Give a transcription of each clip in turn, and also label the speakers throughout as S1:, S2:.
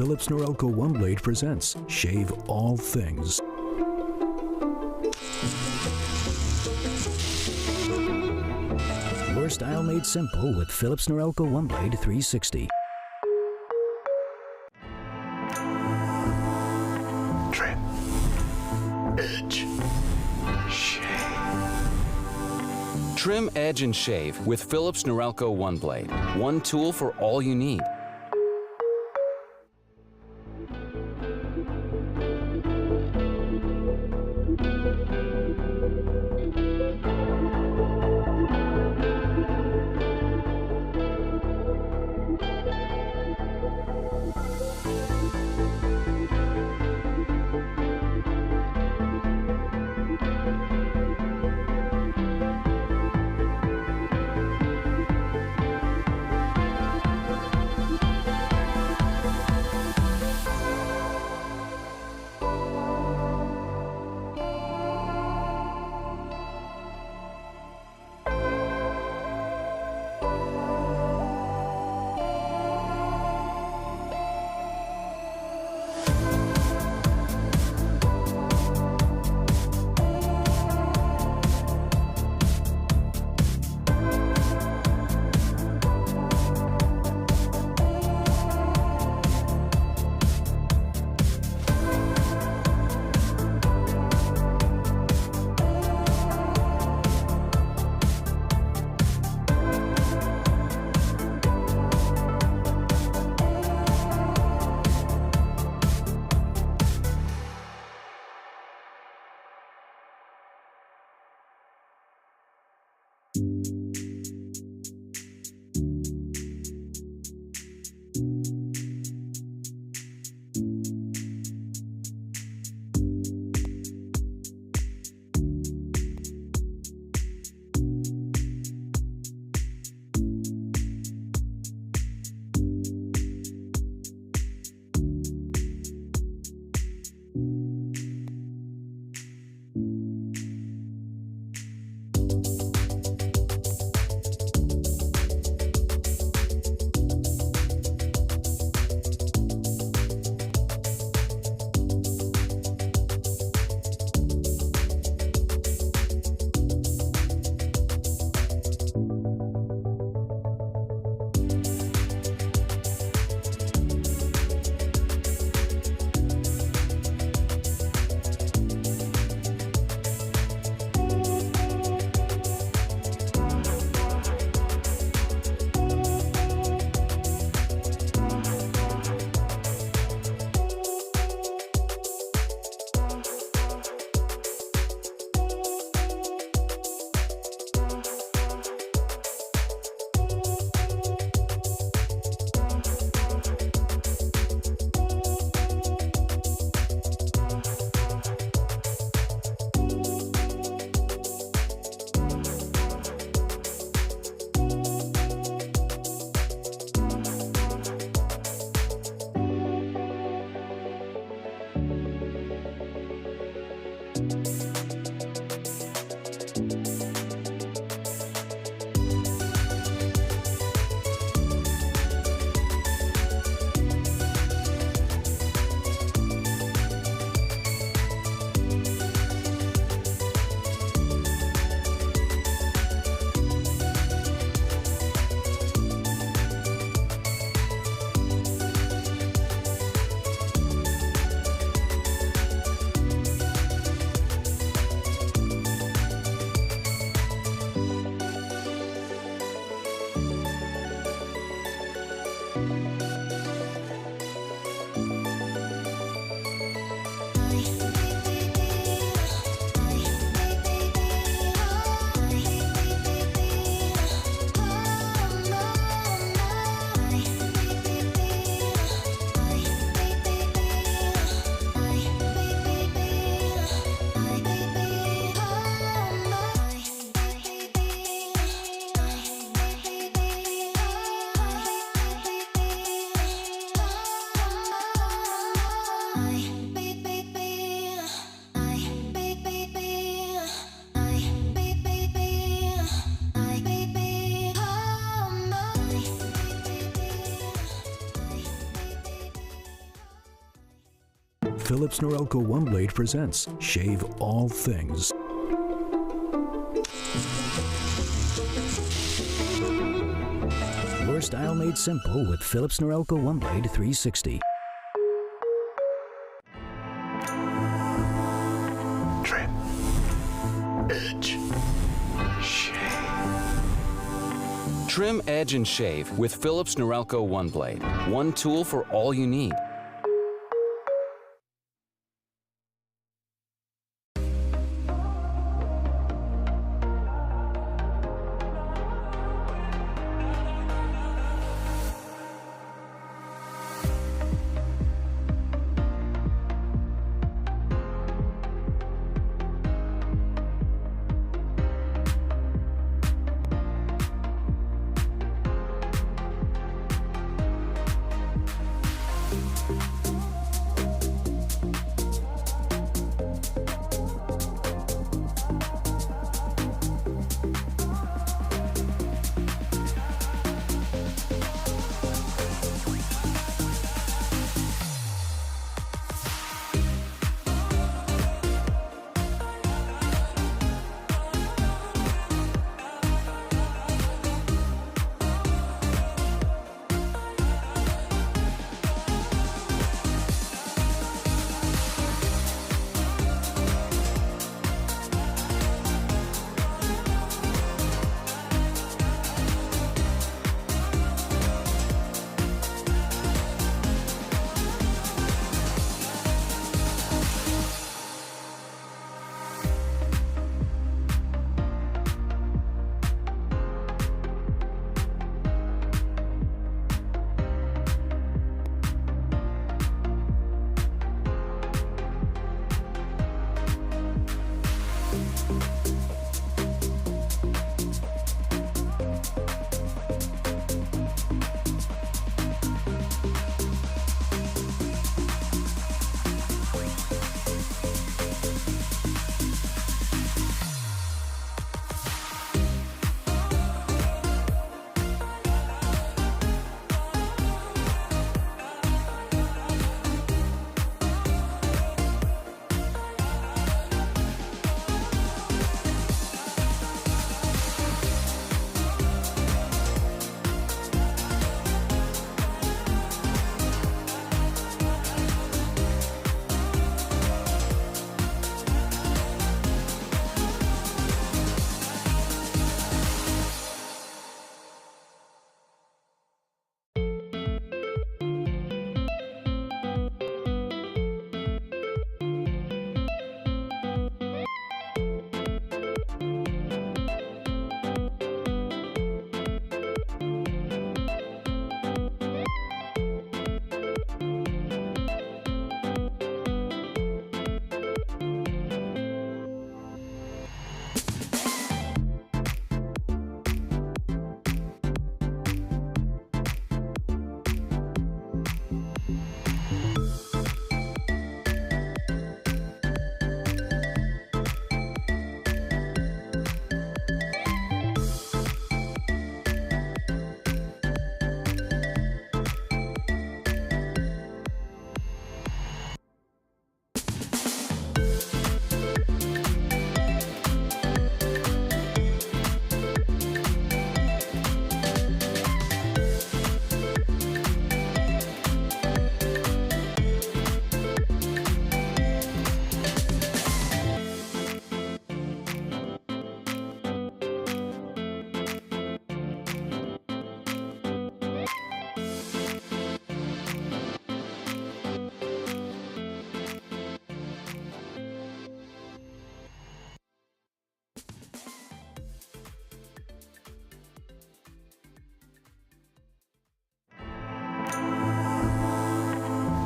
S1: Philips Norelco One Blade presents Shave All Things. Your style made simple with Philips Norelco One Blade 360.
S2: Trim, edge, shave.
S3: Trim, edge, and shave with Philips Norelco One Blade. One tool for all you need.
S1: Philips Norelco One Blade presents Shave All Things. Your style made simple with Philips Norelco One Blade 360.
S2: Trim, edge, shave.
S3: Trim, edge, and shave with Philips Norelco One Blade. One tool for all you need.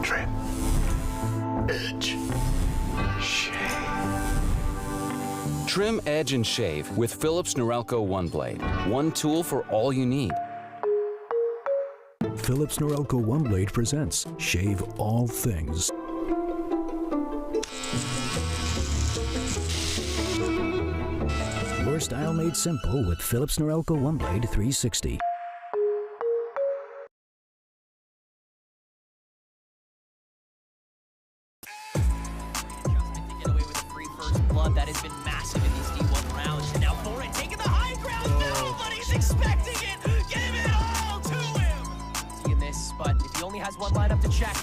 S2: Trim, edge, shave.
S3: Trim, edge, and shave with Philips Norelco One Blade. One tool for all you need.
S1: Philips Norelco One Blade presents Shave All Things. Your style made simple with Philips Norelco One Blade 360.
S4: flood that has been massive in these D1 rounds. And now Foreign taking the high ground. Nobody's expecting it. Give it all to him. Seeing this, but if he only has one lineup to check,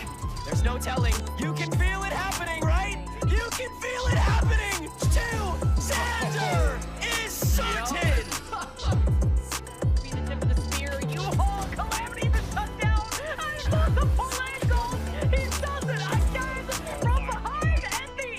S4: there's no telling. You can feel it happening, right? You can feel it happening. Xander is certain. Be the tip of the spear. You haul Calamity the touchdown. And multiple angles. He does it again from behind. And the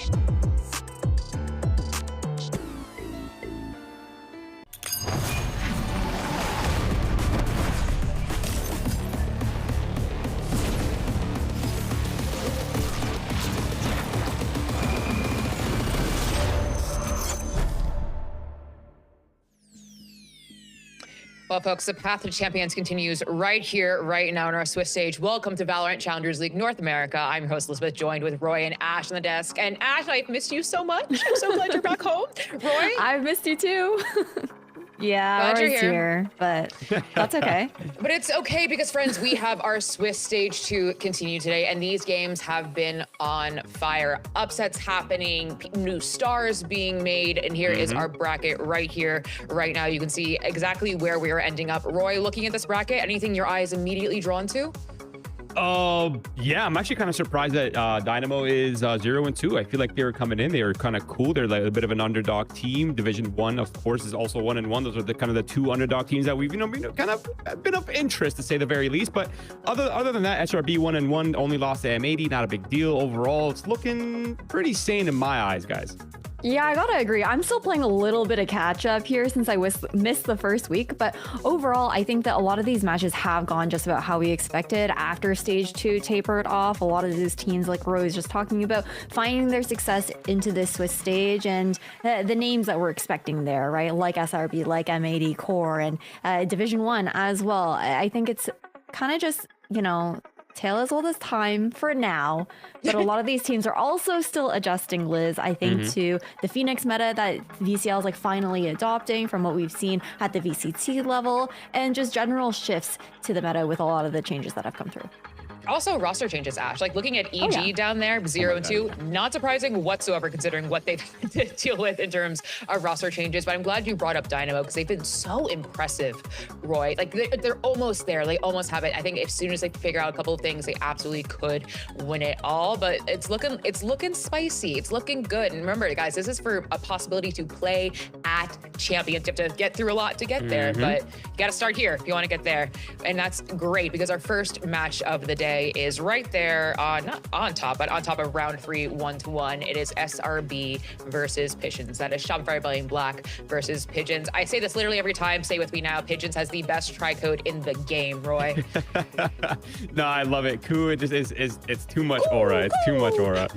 S5: Well, folks, the path to champions continues right here, right now on our Swiss stage. Welcome to VALORANT Challengers League North America. I'm your host, Elizabeth, joined with Roy and Ash on the desk. And Ash, I've missed you so much. I'm so glad you're back home. Roy?
S6: I've missed you too. Yeah,
S5: Glad you're
S6: Roy's here, but that's okay.
S5: But it's okay because, friends, we have our Swiss stage to continue today, and these games have been on fire. Upsets happening, new stars being made, and here is our bracket right here, right now. You can see exactly where we are ending up. Roy, looking at this bracket, anything your eyes immediately drawn to?
S7: Yeah, I'm actually kind of surprised that Dynamo is 0-2. I feel like they were coming in, they were kind of cool. They're like a bit of an underdog team. Division 1, of course, is also 1-1. Those are the kind of the two underdog teams that we've kind of been of interest, to say the very least. But other than that, SRB 1-1, only lost to M80, not a big deal overall. It's looking pretty sane in my eyes, guys.
S6: Yeah, I gotta agree. I'm still playing a little bit of catch up here since I missed the first week, but overall, I think that a lot of these matches have gone just about how we expected. After stage 2 tapered off, a lot of these teams, like Roy was just talking about, finding their success into this Swiss stage, and the names that we're expecting there, right? Like SRB, like M80, Core, and Division 1 as well. I think it's kind of just, tale as old as time for now, but a lot of these teams are also still adjusting, Liz, I think, to the Phoenix meta that VCL is like finally adopting from what we've seen at the VCT level, and just general shifts to the meta with a lot of the changes that have come through.
S5: Also, roster changes, Ash. Like looking at EG down there, 0-2, not surprising whatsoever considering what they've had to deal with in terms of roster changes. But I'm glad you brought up Dynamo because they've been so impressive, Roy. Like they're almost there. They almost have it. I think as soon as they figure out a couple of things, they absolutely could win it all. But it's looking spicy. It's looking good. And remember, guys, this is for a possibility to play at champions. You have to get through a lot to get there, but you got to start here if you want to get there. And that's great because our first match of the day is right there, not on top, but on top of round 3, 1-1. It is SRB versus Pigeons. That is Shopify Rebellion Black versus Pigeons. I say this literally every time. Stay with me now. Pigeons has the best try code in the game, Roy.
S7: No, I love it. COO, it's too much aura. It's too much aura.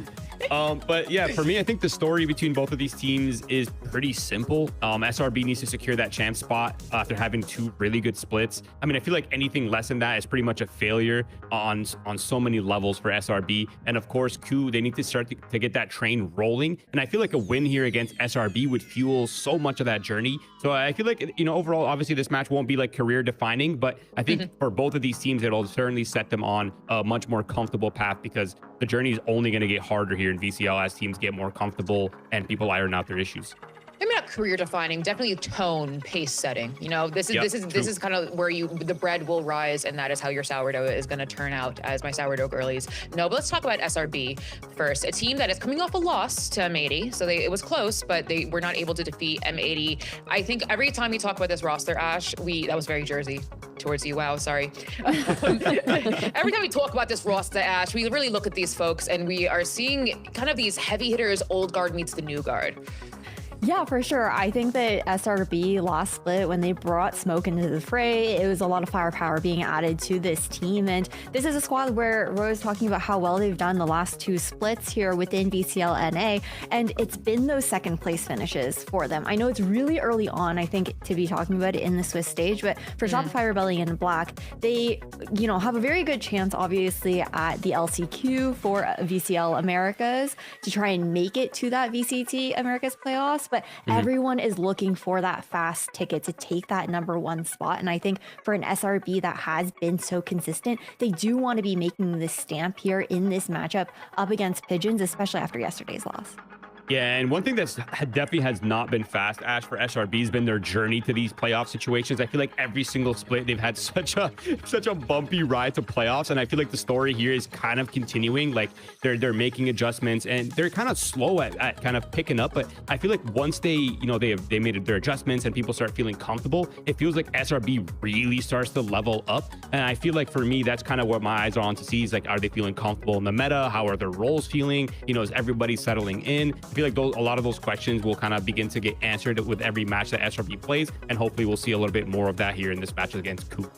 S7: But yeah, for me, I think the story between both of these teams is pretty simple. SRB needs to secure that champ spot after having 2 really good splits. I mean, I feel like anything less than that is pretty much a failure on so many levels for SRB. And of course, COO, they need to start to get that train rolling. And I feel like a win here against SRB would fuel so much of that journey. So I feel like, overall, obviously this match won't be like career defining, but I think for both of these teams, it'll certainly set them on a much more comfortable path because the journey is only going to get harder here in VCL as teams get more comfortable and people iron out their issues.
S5: Maybe not career defining, definitely tone, pace setting. This is kind of where the bread will rise, and that is how your sourdough is going to turn out, as my sourdough girlies know. But let's talk about SRB first, a team that is coming off a loss to M80. So it was close, but they were not able to defeat M80. I think every time we talk about this roster, Ash, that was very Jersey towards you. Wow, sorry. Every time we talk about this roster, Ash, we really look at these folks and we are seeing kind of these heavy hitters, old guard meets the new guard.
S6: Yeah, for sure. I think that SRB last split, when they brought Smoke into the fray, it was a lot of firepower being added to this team. And this is a squad where Roy was talking about how well they've done the last 2 splits here within VCL NA. And it's been those second place finishes for them. I know it's really early on, I think, to be talking about it in the Swiss stage, but for Shopify Rebellion Black, they, have a very good chance, obviously, at the LCQ for VCL Americas to try and make it to that VCT Americas playoffs. But everyone is looking for that fast ticket to take that #1 spot. And I think for an SRB that has been so consistent, they do want to be making this stamp here in this matchup up against Pigeons, especially after yesterday's loss.
S7: Yeah, and one thing that's definitely has not been fast, Ash, for SRB has been their journey to these playoff situations. I feel like every single split they've had such a bumpy ride to playoffs, and I feel like the story here is kind of continuing. Like they're making adjustments, and they're kind of slow at kind of picking up. But I feel like once they made their adjustments and people start feeling comfortable, it feels like SRB really starts to level up. And I feel like for me, that's kind of what my eyes are on to see is like, are they feeling comfortable in the meta? How are their roles feeling? Is everybody settling in? I feel like a lot of those questions will kind of begin to get answered with every match that SRB plays, and hopefully we'll see a little bit more of that here in this match against COO.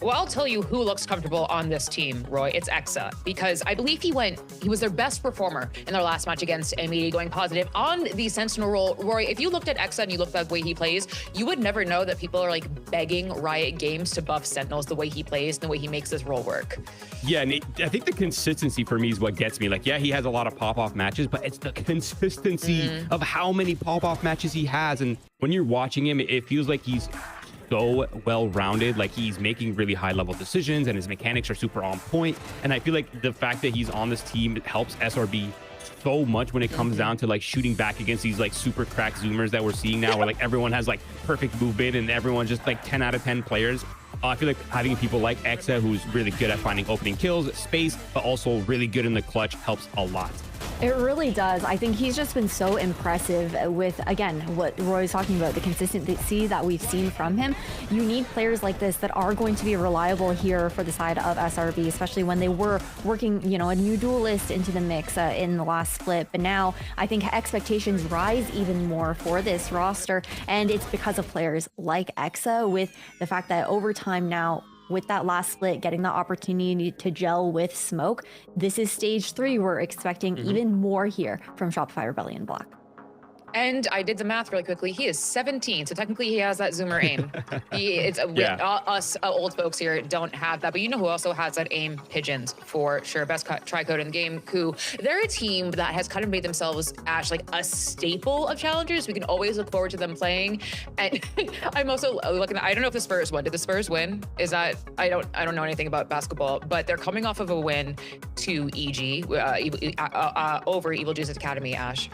S5: Well, I'll tell you who looks comfortable on this team, Roy. It's Exa, because I believe he was their best performer in their last match against NBG, going positive on the Sentinel role. Roy, if you looked at Exa and you looked at the way he plays, you would never know that people are like begging Riot Games to buff Sentinels the way he plays and the way he makes this role work.
S7: Yeah, and I think the consistency for me is what gets me. Like, yeah, he has a lot of pop-off matches, but it's the consistency of how many pop-off matches he has. And when you're watching him, it feels like he's so well-rounded. Like he's making really high-level decisions and his mechanics are super on point. And I feel like the fact that he's on this team helps SRB so much when it comes down to like shooting back against these like super crack zoomers that we're seeing now, where like everyone has like perfect movement and everyone's just like 10 out of 10 players. I feel like having people like Exa, who's really good at finding opening kills, space, but also really good in the clutch, helps a lot.
S6: It really does. I think he's just been so impressive with, again, what Roy's talking about, the consistency that we've seen from him. You need players like this that are going to be reliable here for the side of SRB, especially when they were working, a new duelist into the mix in the last split. But now I think expectations rise even more for this roster, and it's because of players like Exa, with the fact that over time now, with that last split, getting the opportunity to gel with Smoke, this is stage 3. We're expecting even more here from Shopify Rebellion Black.
S5: And I did the math really quickly. He is 17, so technically he has that zoomer aim. Us old folks here don't have that, but you know who also has that aim? Pigeons, for sure. Best tri-code in the game, COO. They're a team that has kind of made themselves, Ash, like a staple of challengers. We can always look forward to them playing. And I'm also looking at, I don't know if the Spurs won. Did the Spurs win? Is that, I don't know anything about basketball, but they're coming off of a win to EG, over Evil Jesus Academy, Ash.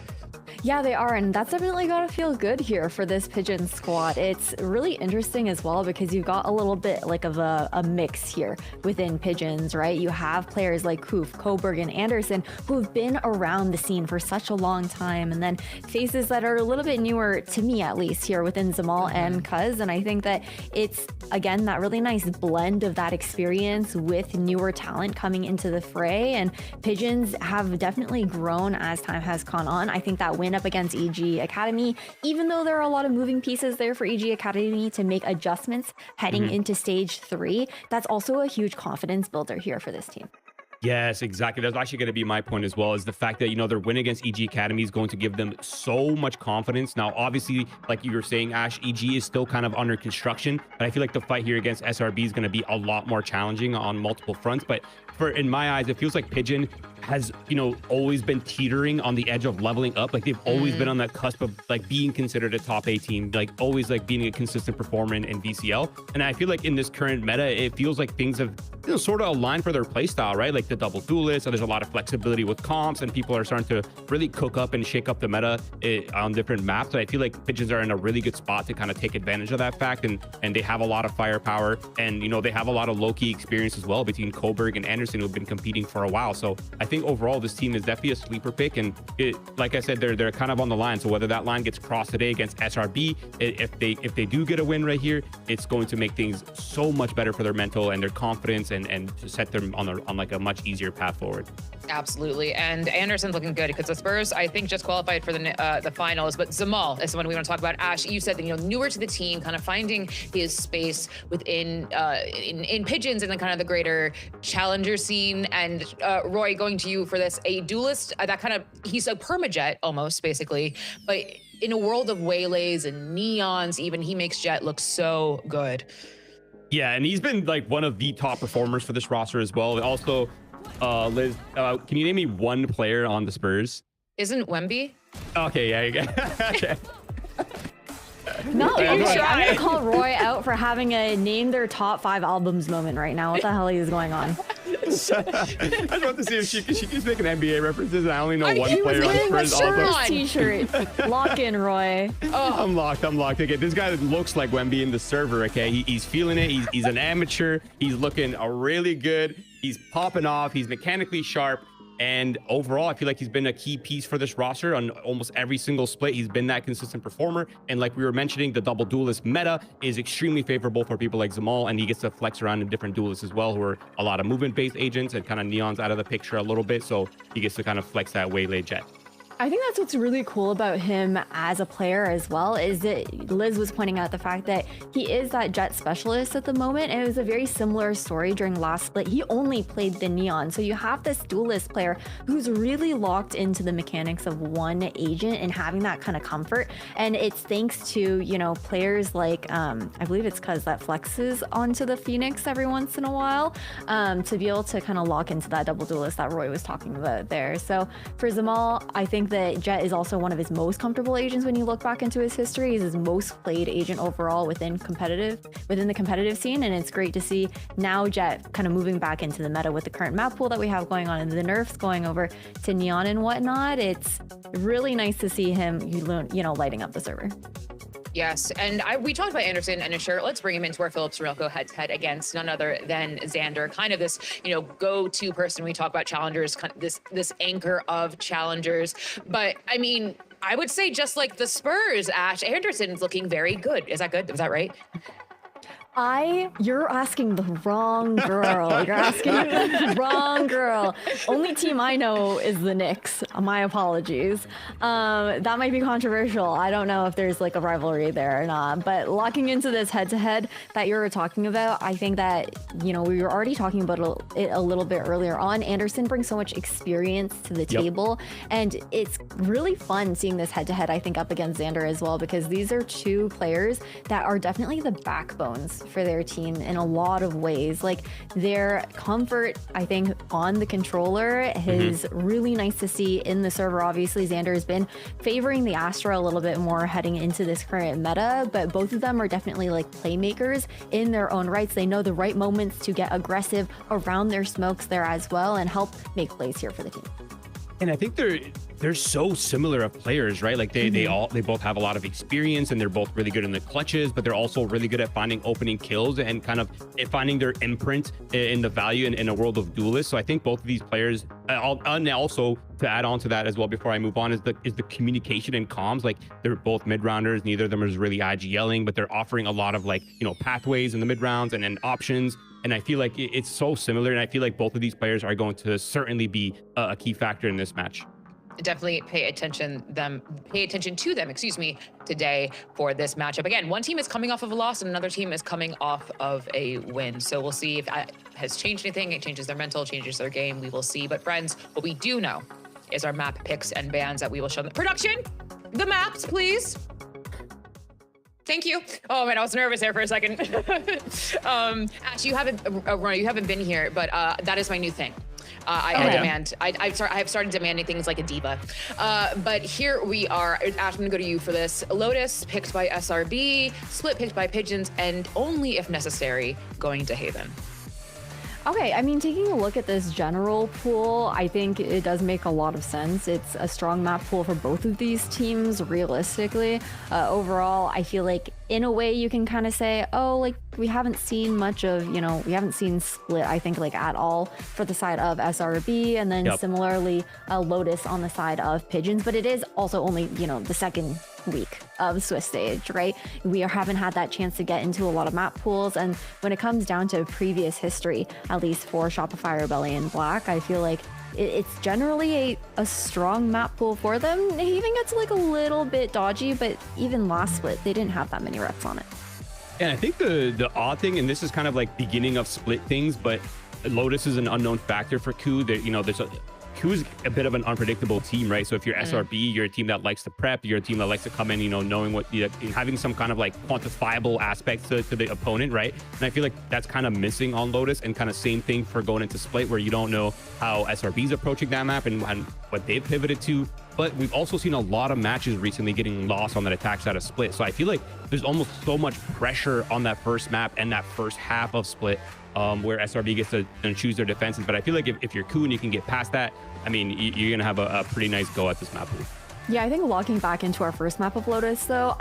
S6: Yeah, they are, and that's definitely got to feel good here for this Pigeon squad. It's really interesting as well because you've got a little bit like of a mix here within Pigeons, right? You have players like Koof, Coburg, and Anderson who have been around the scene for such a long time, and then faces that are a little bit newer, to me at least, here within Zamal and Cuz. And I think that it's, again, that really nice blend of that experience with newer talent coming into the fray, and Pigeons have definitely grown as time has gone on. I think that win up against EG Academy, even though there are a lot of moving pieces there for EG Academy to make adjustments heading into stage 3, that's also a huge confidence builder here for this team.
S7: Yes, exactly. That's actually going to be my point as well, is the fact that, their win against EG Academy is going to give them so much confidence. Now, obviously, like you were saying, Ash, EG is still kind of under construction, but I feel like the fight here against SRB is going to be a lot more challenging on multiple fronts. But in my eyes, it feels like Pigeon has, always been teetering on the edge of leveling up. Like they've always been on that cusp of like being considered a top 8 team, like always like being a consistent performer in VCL. And I feel like in this current meta, it feels like things have sort of aligned for their play style, right? Like the double duelist, so there's a lot of flexibility with comps, and people are starting to really cook up and shake up the meta on different maps. So I feel like Pigeons are in a really good spot to kind of take advantage of that fact, and they have a lot of firepower, and they have a lot of low-key experience as well between Coburg and Anderson, who've been competing for a while. So I think overall this team is definitely a sleeper pick, and like I said, they're kind of on the line. So whether that line gets crossed today against SRB, if they do get a win right here, it's going to make things so much better for their mental and their confidence, and to set them on like a much easier path forward.
S5: Absolutely. And Anderson's looking good because the Spurs, I think, just qualified for the finals. But Zamal is someone we want to talk about. Ash, you said that, newer to the team, kind of finding his space within in Pigeons and then kind of the greater challenger scene. And Roy, going to you for this, a duelist, he's a permajet almost, basically. But in a world of waylays and neons, even, he makes Jet look so good.
S7: Yeah, and he's been like one of the top performers for this roster as well. Also, Liz, can you name me one player on the Spurs?
S5: Isn't Wemby?
S7: Okay, yeah. Okay.
S6: No,
S7: I'm
S6: I'm
S7: trying.
S6: gonna call Roy out for having a name their top 5 albums moment right now. What the hell is going on?
S7: I was about to see if she keeps making NBA references, and I only know one
S6: He was
S7: player on
S6: wearing a
S7: Spurs. Also,
S6: Spurs t-shirt. Lock in, Roy.
S7: I'm locked. Okay, this guy looks like Wemby in the server. Okay, he's feeling it. He's an amateur. He's looking really good. He's popping off. He's mechanically sharp. And overall, I feel like he's been a key piece for this roster on almost every single split. He's been that consistent performer. And like we were mentioning, the double duelist meta is extremely favorable for people like Zamal, and he gets to flex around in different duelists as well, who are a lot of movement-based agents, and kind of Neon's out of the picture a little bit. So he gets to kind of flex that waylay Jet.
S6: I think that's what's really cool about him as a player as well, is that Liz was pointing out the fact that he is that Jet specialist at the moment, and it was a very similar story during last split. He only played the Neon, so you have this duelist player who's really locked into the mechanics of one agent and having that kind of comfort, and it's thanks to, you know, players like, I believe it's Cuz that flexes onto the Phoenix every once in a while, to be able to kind of lock into that double duelist that Roy was talking about there. So for Zamal, I think that Jet is also one of his most comfortable agents when you look back into his history. He's his most played agent overall within the competitive scene, and it's great to see now Jet kind of moving back into the meta with the current map pool that we have going on and the nerfs going over to Neon and whatnot. It's really nice to see him, you know, lighting up the server.
S5: Yes, and we talked about Anderson and Asher. Let's bring him into our Philips Norelco head-to-head against none other than Xander, kind of this, you know, go-to person when we talk about challengers, kind of this anchor of challengers. But I mean, I would say just like the Spurs, Ash, Anderson's looking very good. Is that good? Is that right?
S6: You're asking the wrong girl. You're asking the wrong girl. Only team I know is the Knicks. My apologies. That might be controversial. I don't know if there's like a rivalry there or not, but locking into this head-to-head that you were talking about, I think that, you know, we were already talking about it a little bit earlier on. Anderson brings so much experience to the table, and it's really fun seeing this head-to-head, I think, up against Xander as well, because these are two players that are definitely the backbones for their team in a lot of ways. Like their comfort, I think, on the controller is really nice to see in the server. Obviously, Xander has been favoring the Astra a little bit more heading into this current meta, but both of them are definitely like playmakers in their own rights. They know the right moments to get aggressive around their smokes there as well and help make plays here for the team.
S7: And I think they're so similar of players, right? Like they both have a lot of experience, and they're both really good in the clutches, but they're also really good at finding opening kills and kind of finding their imprint in the value in a world of duelists. So I think both of these players, and also to add on to that as well before I move on, is the communication and comms. Like they're both mid rounders. Neither of them is really IGLing, but they're offering a lot of, like, you know, pathways in the mid rounds and then options. And I feel like it's so similar, and I feel like both of these players are going to certainly be a key factor in this match.
S5: Definitely pay attention to them, today for this matchup. Again, one team is coming off of a loss and another team is coming off of a win. So we'll see if that has changed anything. It changes their mental, changes their game. We will see. But friends, what we do know is our map picks and bans that we will show them. Production, the maps, please. Thank you. Oh man, I was nervous there for a second. Ash, you haven't been here, but that is my new thing. I have started demanding things like a diva. But here we are. Ash, I'm gonna go to you for this. Lotus picked by SRB, Split picked by Pigeons, and only if necessary, going to Haven.
S6: Okay, I mean, taking a look at this general pool, I think it does make a lot of sense. It's a strong map pool for both of these teams, realistically. Overall, I feel like in a way you can kind of say, oh, like we haven't seen much of, you know, we haven't seen Split, I think, like at all for the side of SRB, and then similarly Lotus on the side of Pigeons, but it is also only, you know, the second week of Swiss stage, right? We haven't had that chance to get into a lot of map pools, and when it comes down to previous history, at least for Shopify Rebellion Black, I feel like it's generally a strong map pool for them. It even gets like a little bit dodgy, but even last split, they didn't have that many reps on it.
S7: And I think the odd thing, and this is kind of like beginning of Split things, but Lotus is an unknown factor for COO. That, you know, there's COO's a bit of an unpredictable team, right? So if you're SRB, you're a team that likes to prep, you're a team that likes to come in, you know, knowing what, having some kind of like quantifiable aspects to the opponent, right? And I feel like that's kind of missing on Lotus, and kind of same thing for going into Split, where you don't know how SRB's approaching that map and what they've pivoted to. But we've also seen a lot of matches recently getting lost on that attack side of Split. So I feel like there's almost so much pressure on that first map and that first half of Split, where SRB gets to choose their defenses. But I feel like if you're COO and you can get past that, I mean, you're going to have a pretty nice go at this map.
S6: Yeah, I think logging back into our first map of Lotus, though,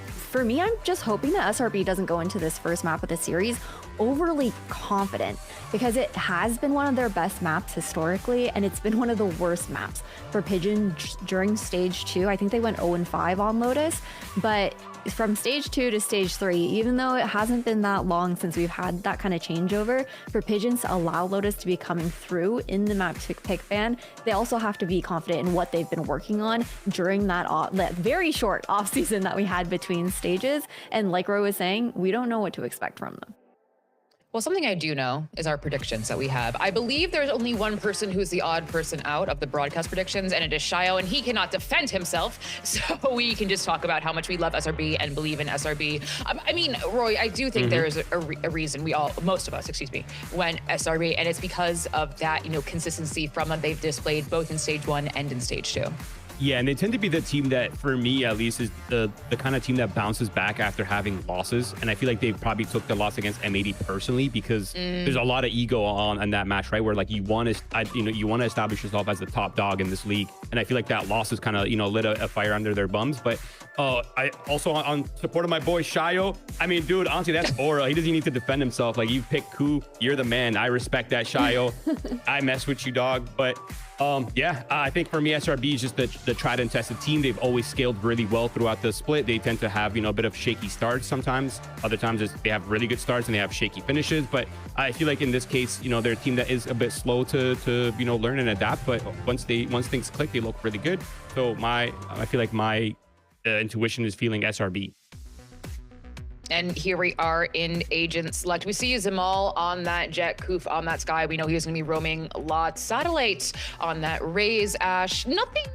S6: for me, I'm just hoping that SRB doesn't go into this first map of the series overly confident, because it has been one of their best maps historically, and it's been one of the worst maps for Pigeon during stage 2. I think they went 0-5 on Lotus, but from stage 2 to stage 3, even though it hasn't been that long since we've had that kind of changeover, for Pigeons to allow Lotus to be coming through in the map pick ban, they also have to be confident in what they've been working on during that very short off season that we had between stages. And like Ro was saying, we don't know what to expect from them.
S5: Well, something I do know is our predictions that we have. I believe there's only one person who's the odd person out of the broadcast predictions, and it is Shio, and he cannot defend himself. So we can just talk about how much we love SRB and believe in SRB. I mean, Roy, I do think there is a reason most of us, went SRB, and it's because of that, you know, consistency from them they've displayed both in stage 1 and in stage 2.
S7: Yeah, and they tend to be the team that, for me at least, is the kind of team that bounces back after having losses. And I feel like they probably took the loss against M80 personally, because there's a lot of ego on that match, right? Where like you want to establish yourself as the top dog in this league. And I feel like that loss has kind of, you know, lit a fire under their bums. But I also on support of my boy Shio. I mean, dude, honestly, that's aura. He doesn't even need to defend himself. Like, you pick COO, you're the man. I respect that, Shio. I mess with you, dog. But yeah, I think for me, SRB is just the tried and tested team. They've always scaled really well throughout the split. They tend to have, you know, a bit of shaky starts sometimes. Other times they have really good starts and they have shaky finishes. But I feel like in this case, you know, they're a team that is a bit slow to you know, learn and adapt. But once things click, they look really good. So I feel like my intuition is feeling SRB.
S5: And here we are in Agent Select. We see Zamal on that jet, Koof on that sky. We know he was going to be roaming lots. Satellite on that Raze Ash. Nothing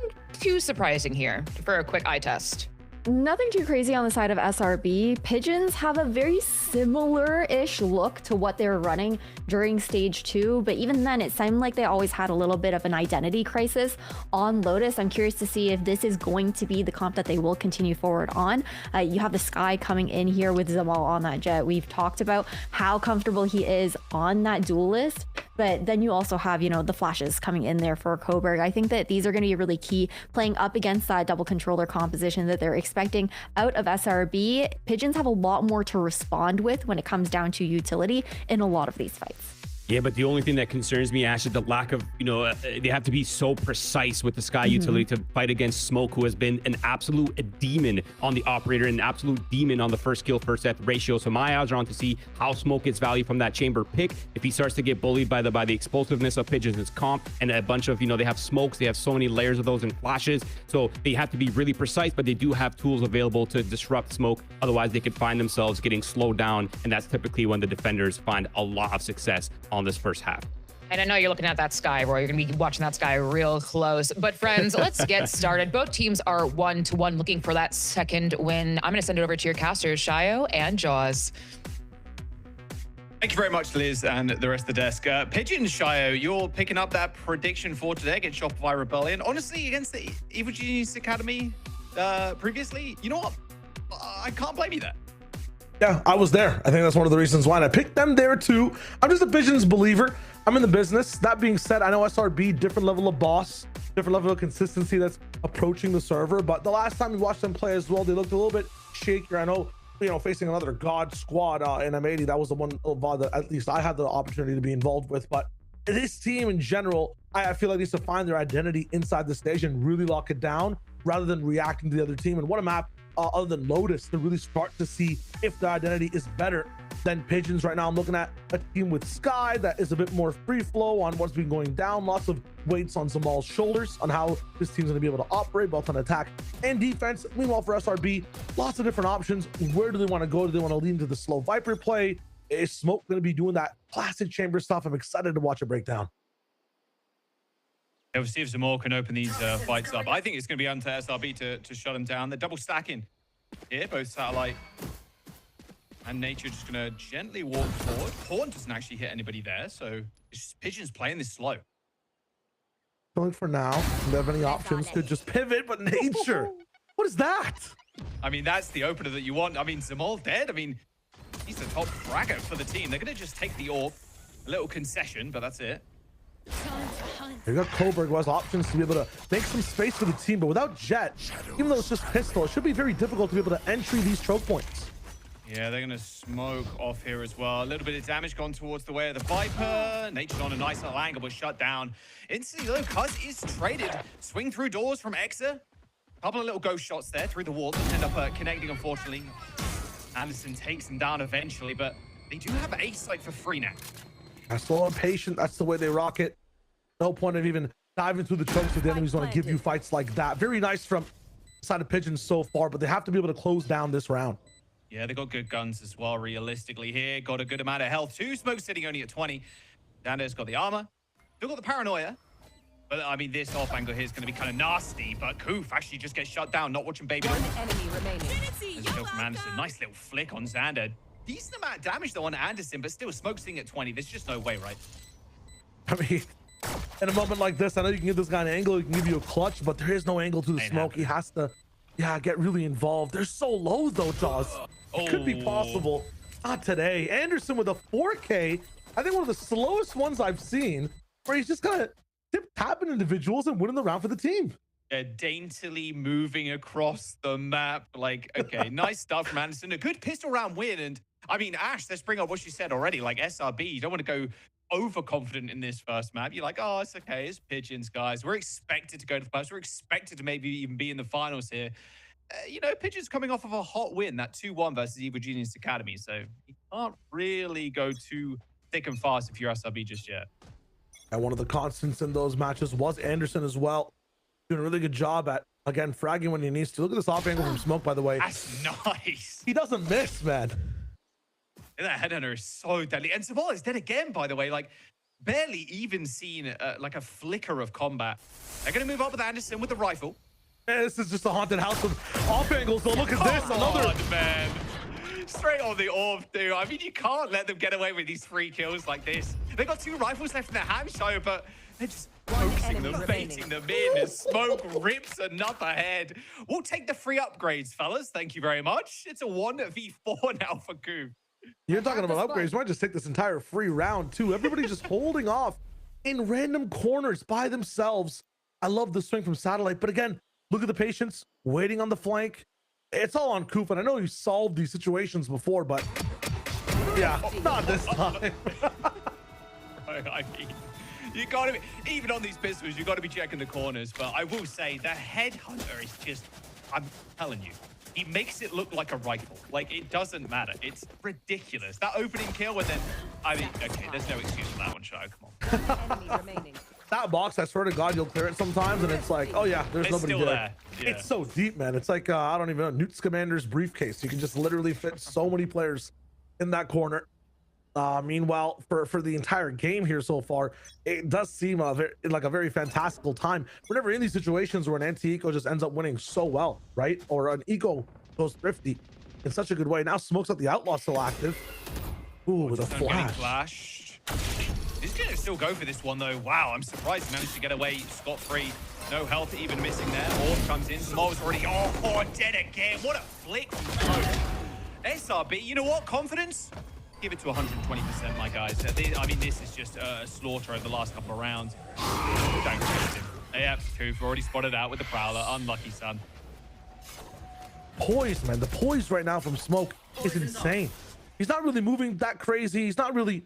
S5: too surprising here for a quick eye test.
S6: Nothing too crazy on the side of SRB. Pigeons have a very similar-ish look to what they were running during stage 2, but even then it seemed like they always had a little bit of an identity crisis on Lotus. I'm curious to see if this is going to be the comp that they will continue forward on. You have the Sky coming in here with Zamal on that jet. We've talked about how comfortable he is on that duelist, but then you also have, you know, the flashes coming in there for Coburg. I think that these are going to be really key playing up against that double controller composition that they're expecting out of SRB. Pigeons have a lot more to respond with when it comes down to utility in a lot of these fights.
S7: Yeah, but the only thing that concerns me, Ash, is the lack of, you know, they have to be so precise with the Sky utility to fight against Smoke, who has been an absolute demon on the operator and an absolute demon on the first kill, first death ratio. So my eyes are on to see how Smoke gets value from that chamber pick. If he starts to get bullied by the explosiveness of Pigeons' comp and a bunch of, you know, they have smokes, they have so many layers of those and flashes. So they have to be really precise, but they do have tools available to disrupt Smoke. Otherwise, they could find themselves getting slowed down. And that's typically when the defenders find a lot of success on this first half.
S5: And I know you're looking at that Sky, Roy. You're going to be watching that Sky real close. But friends, let's get started. Both teams are 1-1 looking for that second win. I'm going to send it over to your casters, Shio and Jaws.
S8: Thank you very much, Liz, and the rest of the desk. Pigeon, Shio, you're picking up that prediction for today against Shopify Rebellion. Honestly, against the Evil Genius Academy previously, you know what? I can't blame you there.
S9: Yeah, I was there. I think that's one of the reasons why. And I picked them there too. I'm just a Pigeons believer. I'm in the business. That being said, I know SRB, different level of boss, different level of consistency that's approaching the server. But the last time we watched them play as well, they looked a little bit shakier. I know, you know, facing another God squad in M80, that was the one VOD that at least I had the opportunity to be involved with. But this team in general, I feel like needs to find their identity inside the stage and really lock it down rather than reacting to the other team. And what a map other than Lotus to really start to see if the identity is better than Pigeons. Right now, I'm looking at a team with Sky that is a bit more free flow on what's been going down. Lots of weights on Zamal's shoulders on how this team's going to be able to operate both on attack and defense. Meanwhile, for SRB, lots of different options. Where do they want to go? Do they want to lean into the slow Viper play? Is Smoke going to be doing that classic chamber stuff? I'm excited to watch it break down.
S8: We'll see if Zamor can open these fights up. I think it's going to be unto SRB to shut them down. They're double stacking here, both Satellite and Nature just going to gently walk forward. Horn doesn't actually hit anybody there, so Pigeon's playing this slow.
S9: Going for now. If they have any options, could just pivot, but Nature. What is that?
S8: I mean, that's the opener that you want. I mean, Zamor dead. I mean, he's the top fragger for the team. They're going to just take the orb. A little concession, but that's it.
S9: You got Coburg, who has options to be able to make some space for the team, but without Jet, even though it's just pistol, it should be very difficult to be able to entry these choke points.
S8: Yeah, they're going to smoke off here as well. A little bit of damage gone towards the way of the Viper. Nature's on a nice little angle, but shut down. Instantly, though, Cuz is traded. Swing through doors from Exa. Couple of little ghost shots there through the wall that end up connecting, unfortunately. Anderson takes him down eventually, but they do have Ace like for free now.
S9: That's slow and patient. That's the way they rock it. No point of even diving through the chokes if the enemies want to give you fights like that. Very nice from side of Pigeon so far, but they have to be able to close down this round.
S8: Yeah, they got good guns as well, realistically here. Got a good amount of health too. Smoke sitting only at 20. Dando's got the armor. Still got the paranoia. But I mean, this off angle here is going to be kind of nasty, but Koof actually just gets shut down. Not watching Baby.
S10: One enemy remaining.
S8: There's a kill from Anderson. Nice little flick on Xander. Decent amount of damage though on Anderson, but still Smoke sitting at 20. There's just no way, right?
S9: I mean, in a moment like this, I know you can give this guy an angle, he can give you a clutch, but there is no angle to the smoke. He has to, get really involved. They're so low though, Jaws. It could be possible. Not today. Anderson with a 4K. I think one of the slowest ones I've seen, where he's just kind of tip-tapping individuals and winning the round for the team.
S8: Daintily moving across the map. Like, okay, nice stuff from Anderson. A good pistol round win. And I mean, Ash, let's bring up what you said already. Like SRB, you don't want to go overconfident in this first map. You're like, oh, it's okay. It's Pigeons, guys. We're expected to go to the playoffs. We're expected to maybe even be in the finals here. You know, Pigeons coming off of a hot win, that 2-1 versus Evil Genius Academy. So you can't really go too thick and fast if you're SRB just yet.
S9: And one of the constants in those matches was Anderson as well. Doing a really good job at, again, fragging when he needs to. Look at this off angle from Smoke, by the way.
S8: That's nice.
S9: He doesn't miss, man.
S8: That headhunter is so deadly. And Zavala is dead again, by the way. Like, barely even seen like a flicker of combat. They're going to move up with Anderson with the rifle.
S9: Man, this is just a haunted house with off angles. So look at this. Another
S8: man. Straight on the orb, too. I mean, you can't let them get away with these 3 kills like this. They've got 2 rifles left in their hand, Shio, but they're just focusing them, baiting them in, and Smoke rips another head. We'll take the free upgrades, fellas. Thank you very much. It's a 1v4 now for Coop.
S9: You're talking about upgrades. You might just take this entire free round, too. Everybody's just holding off in random corners by themselves. I love the swing from Satellite, but again, look at the patience, waiting on the flank. It's all on Coop, and I know you solved these situations before, but yeah, not this time.
S8: I mean, you gotta be, even on these pistols, you gotta be checking the corners. But I will say, the headhunter is just, I'm telling you, he makes it look like a rifle. Like, it doesn't matter. It's ridiculous. That opening kill, and then, I mean, okay, there's no excuse for that one, Shio. Come on.
S9: That box, I swear to God, you'll clear it sometimes, and it's like, oh yeah, there's nobody
S8: still
S9: there.
S8: Yeah.
S9: It's so deep, man. It's like, I don't even know, Newt Scamander's briefcase. You can just literally fit so many players in that corner. Meanwhile, for the entire game here so far, it does seem like a very fantastical time. We're never in these situations where an anti-eco just ends up winning so well, right? Or an eco goes thrifty in such a good way. Now Smoke's got the Outlaw still active. Ooh, with a flash.
S8: He's gonna still go for this one though. Wow, I'm surprised he managed to get away scot-free. No health even missing there. Orb comes in. Smoke's already dead again. What a flick from Smoke. SRB, you know what? Confidence? Give it to 120%, my guys. I mean, this is just a slaughter over the last couple of rounds. Don't chase him. Yep, Koof already spotted out with the Prowler. Unlucky, son.
S9: Poise, man. The poise right now from Smoke is insane. He's not really moving that crazy. He's not really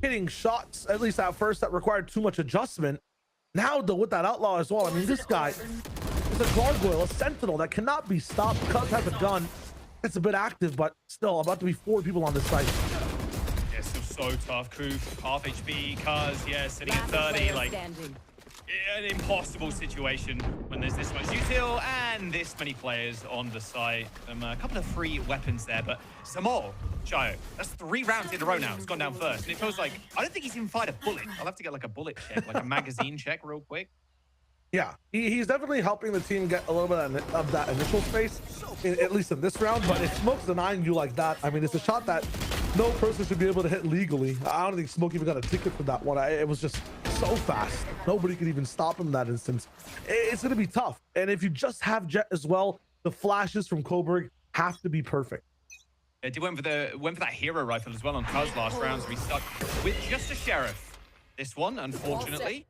S9: hitting shots, at least at first, that required too much adjustment. Now, though, with that Outlaw as well, I mean, this guy is a gargoyle, a sentinel that cannot be stopped. Cuz has a gun. It's a bit active, but still, about to be 4 people on this site.
S8: Yeah, still so tough. Koof, half HP, Cuz, yeah, sitting at 30, like, an impossible situation when there's this much util and this many players on the site. A couple of free weapons there, but some more. Shio, that's 3 rounds in a row now. It's gone down first. And it feels like, I don't think he's even fired a bullet. I'll have to get like a bullet check, like a magazine check real quick.
S9: Yeah, he's definitely helping the team get a little bit of that initial space, at least in this round. But if Smoke's denying you like that, I mean, it's a shot that no person should be able to hit legally. I don't think Smoke even got a ticket for that one. It was just so fast. Nobody could even stop him in that instance. It's going to be tough. And if you just have Jet as well, the flashes from Coburg have to be perfect.
S8: Yeah, they went for that hero rifle as well on Cuz last round, so we stuck with just a sheriff. This one, unfortunately.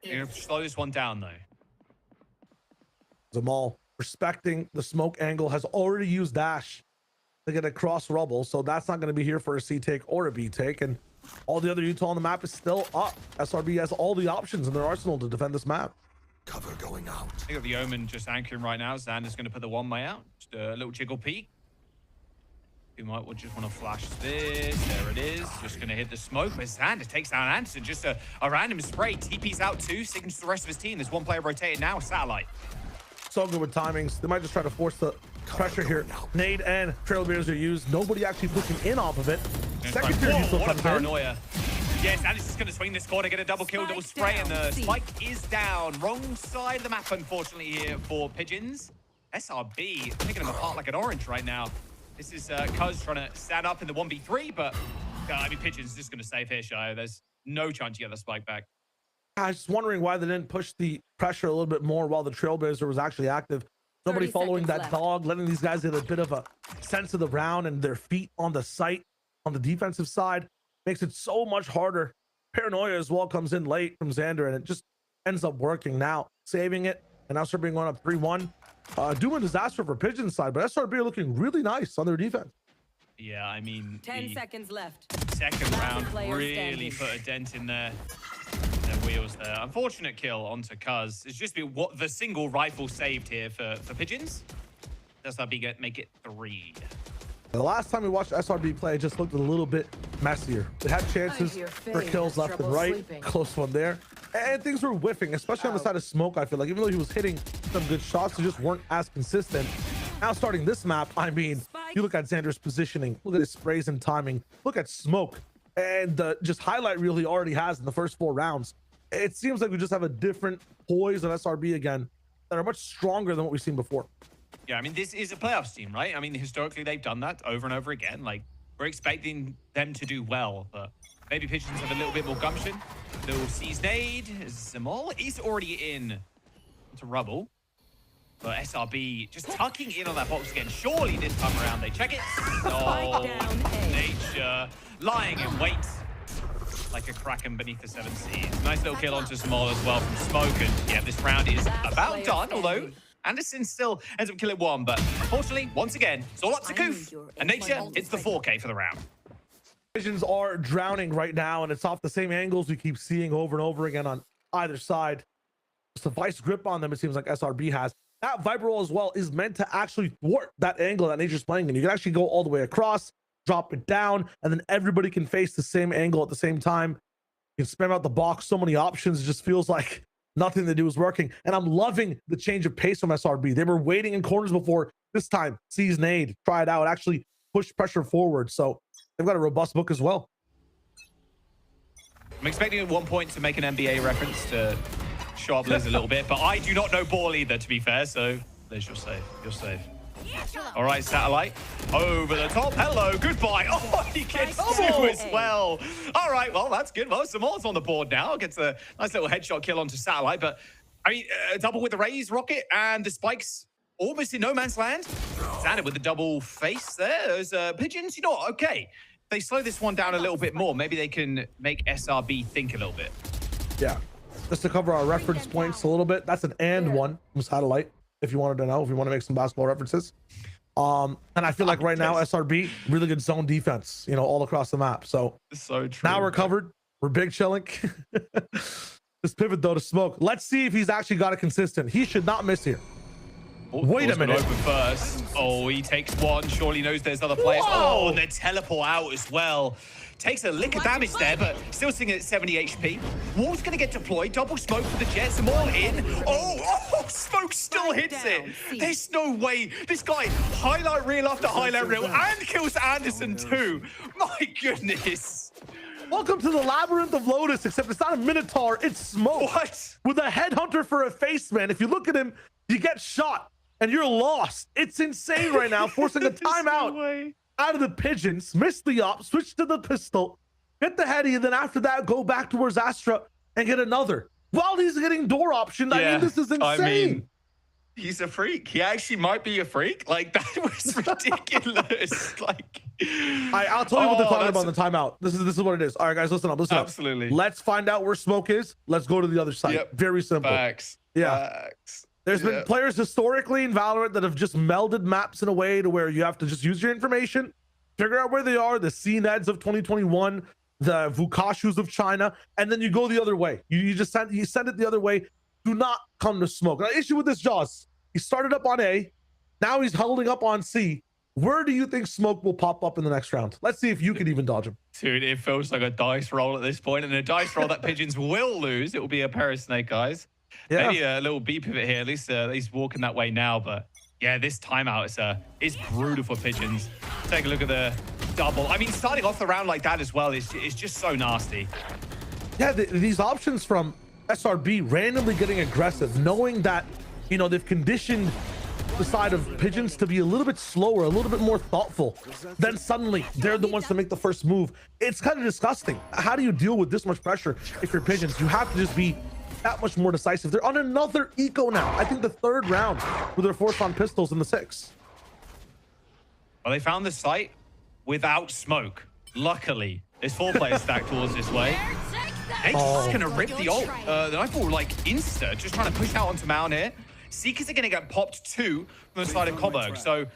S8: You're gonna slow this one down though.
S9: Zamal, respecting the smoke angle, has already used dash to get across rubble, so that's not going to be here for a C take or a B take, and all the other Utah on the map is still up. SRB has all the options in their arsenal to defend this map.
S2: Cover going out.
S8: I got the Omen just anchoring right now. Xander's going to put the one way out. Just a little jiggle peek. You might just want to flash this. There it is. Just going to hit the smoke. But Xander takes down Anderson. Just a random spray. TP's out too. Signals to the rest of his team. There's one player rotated now. Satellite.
S9: So good with timings. They might just try to force the pressure here. Nade and Trailblazers are used. Nobody actually pushing in off of it. Second tier Utah
S8: what a
S9: comes in.
S8: paranoia. Yes, Anderson's just going to swing this corner, get a double kill, double spray, and the spike is down. Wrong side of the map, unfortunately, here for Pigeons. SRB picking them apart like an orange right now. This is Cuz trying to stand up in the 1v3, but I mean, Pigeons just going to save here, Shio. There's no chance you get the spike back.
S9: I was just wondering why they didn't push the pressure a little bit more while the Trailblazer was actually active. Nobody following that left. Dog, letting these guys get a bit of a sense of the round and their feet on the site on the defensive side makes it so much harder. Paranoia as well comes in late from Xander, and it just ends up working now, saving it. And SRB going up 3-1. Doing disaster for Pigeon's side, but SRB are looking really nice on their defense.
S8: Yeah, I mean,
S10: 10 seconds left.
S8: Second round really put a dent in their wheels there. Unfortunate kill onto Cuz. It's just been what the single rifle saved here for Pigeons. Does that make it 3?
S9: The last time we watched SRB play, it just looked a little bit messier. They had chances for kills left and right. Sleeping. Close one there. And things were whiffing, especially on the side of Smoke, I feel like. Even though he was hitting some good shots, they just weren't as consistent. Now starting this map, I mean, you look at Xander's positioning, look at his sprays and timing, look at Smoke, and the just highlight reel he already has in the first 4 rounds. It seems like we just have a different poise of SRB again that are much stronger than what we've seen before.
S8: Yeah, I mean, this is a playoffs team, right? I mean, historically, they've done that over and over again. Like, we're expecting them to do well, but maybe Pigeons have a little bit more gumption. Little C's nade. Zamal is already in to rubble. But SRB just tucking in on that box again. Surely this time around they check it. Oh, Nature lying in wait like a kraken beneath the 7 seas. Nice little kill onto Zamal as well from Smoke. And yeah, this round is about done, although Anderson still ends up killing 1, but unfortunately, once again, it's all up to Koof. And Nature hits the 4K for the round.
S9: Visions are drowning right now, and it's off the same angles we keep seeing over and over again on either side. Just a vice grip on them, it seems like SRB has. That Viper roll as well is meant to actually thwart that angle that Nature's playing in. You can actually go all the way across, drop it down, and then everybody can face the same angle at the same time. You can spam out the box, so many options. It just feels like nothing they do is working. And I'm loving the change of pace from SRB. They were waiting in corners before. This time, sees nade, try it out, actually push pressure forward. So they've got a robust book as well.
S8: I'm expecting at one point to make an NBA reference to show up Liz a little bit, but I do not know ball either, to be fair. So Liz, you're safe. You're safe. All right, Satellite. Over the top. Hello, goodbye. Oh, he gets 2 as well. All right, well, that's good. Well, Samal's on the board now. Gets a nice little headshot kill onto Satellite. But, I mean, a double with the raise rocket and the spikes almost in no man's land. Xander with the double face there. Those Pigeons, you know what? Okay. They slow this one down a little bit more. Maybe they can make SRB think a little bit.
S9: Yeah. Just to cover our reference points a little bit. That's an and one from Satellite, if you wanted to know, if you want to make some basketball references. And I feel like right now, SRB, really good zone defense, you know, all across the map. So
S8: true,
S9: now we're covered. We're big chilling. This pivot, though, to Smoke. Let's see if he's actually got it consistent. He should not miss here. Wait a minute.
S8: Open first. Oh, he takes 1. Surely knows there's other players.
S9: Whoa!
S8: Oh, and then teleport out as well. Takes a lick of damage there, but still sitting at 70 HP. Wall's going to get deployed. Double smoke for the Jets. Them all in. Oh, Smoke still hits it. There's no way. This guy, highlight reel after highlight reel, and kills Anderson too. My goodness.
S9: Welcome to the Labyrinth of Lotus, except it's not a Minotaur, it's Smoke.
S8: What?
S9: With a headhunter for a face, man. If you look at him, you get shot and you're lost. It's insane right now, forcing a timeout out of the Pigeons. Miss the op, switch to the pistol, get the heady, and then after that, go back towards Astra and get another. While he's getting door optioned, I mean, this is insane.
S8: I mean, he's a freak. He actually might be a freak. Like, that was ridiculous. Like,
S9: I'll tell you what they're talking about in the timeout. This is what it is. All right, guys, listen up.
S8: Absolutely.
S9: Let's find out where Smoke is. Let's go to the other side.
S8: Yep.
S9: Very simple.
S8: Facts.
S9: Yeah.
S8: Facts.
S9: There's been players historically in Valorant that have just melded maps in a way to where you have to just use your information, figure out where they are, the CNEDs of 2021, the Vukashus of China, and then you go the other way. You send it the other way. Do not come to Smoke. Now, issue with this, Jaws. He started up on A. Now he's holding up on C. Where do you think Smoke will pop up in the next round? Let's see if you can even dodge him.
S8: Dude, it feels like a dice roll at this point, and a dice roll that Pigeons will lose. It will be a pair of snake eyes.
S9: Yeah.
S8: Maybe a little B pivot here. At least he's walking that way now. But yeah, this timeout is brutal for Pigeons. Take a look at the double. I mean, starting off the round like that as well is just so nasty.
S9: Yeah, these options from SRB randomly getting aggressive, knowing that, you know, they've conditioned the side of Pigeons to be a little bit slower, a little bit more thoughtful. Then suddenly they're the ones to make the first move. It's kind of disgusting. How do you deal with this much pressure if you're Pigeons? You have to just be that much more decisive. They're on another eco now. I think the third round with their force on pistols in the 6.
S8: Well, they found the site without Smoke. Luckily, there's 4 players stacked towards this way. They're just gonna rip the ult. The Nightfall like insta, just trying to push out onto Mount here. Seekers are gonna get popped too from the side of Coburg. So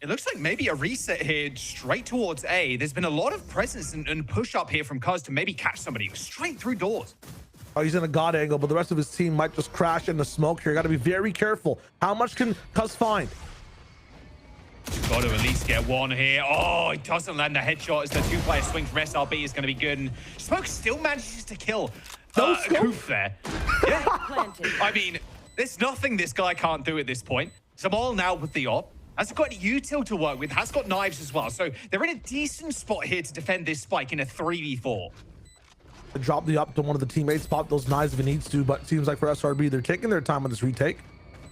S8: it looks like maybe a reset here straight towards A. There's been a lot of presence and push up here from Cuz to maybe catch somebody straight through doors.
S9: Oh, he's in a god angle, but the rest of his team might just crash in the smoke here. Got to be very careful. How much can Cuz find?
S8: Got to at least get one here. Oh, it doesn't land the headshot as the 2-player swing from SRB is going to be good. And Smoke still manages to kill Coop there. Yeah. I mean, there's nothing this guy can't do at this point. Zamal now with the op. Has got util to work with, has got knives as well. So they're in a decent spot here to defend this spike in a 3v4.
S9: Drop the up to one of the teammates, pop those knives if it needs to, but it seems like for SRB, they're taking their time on this retake.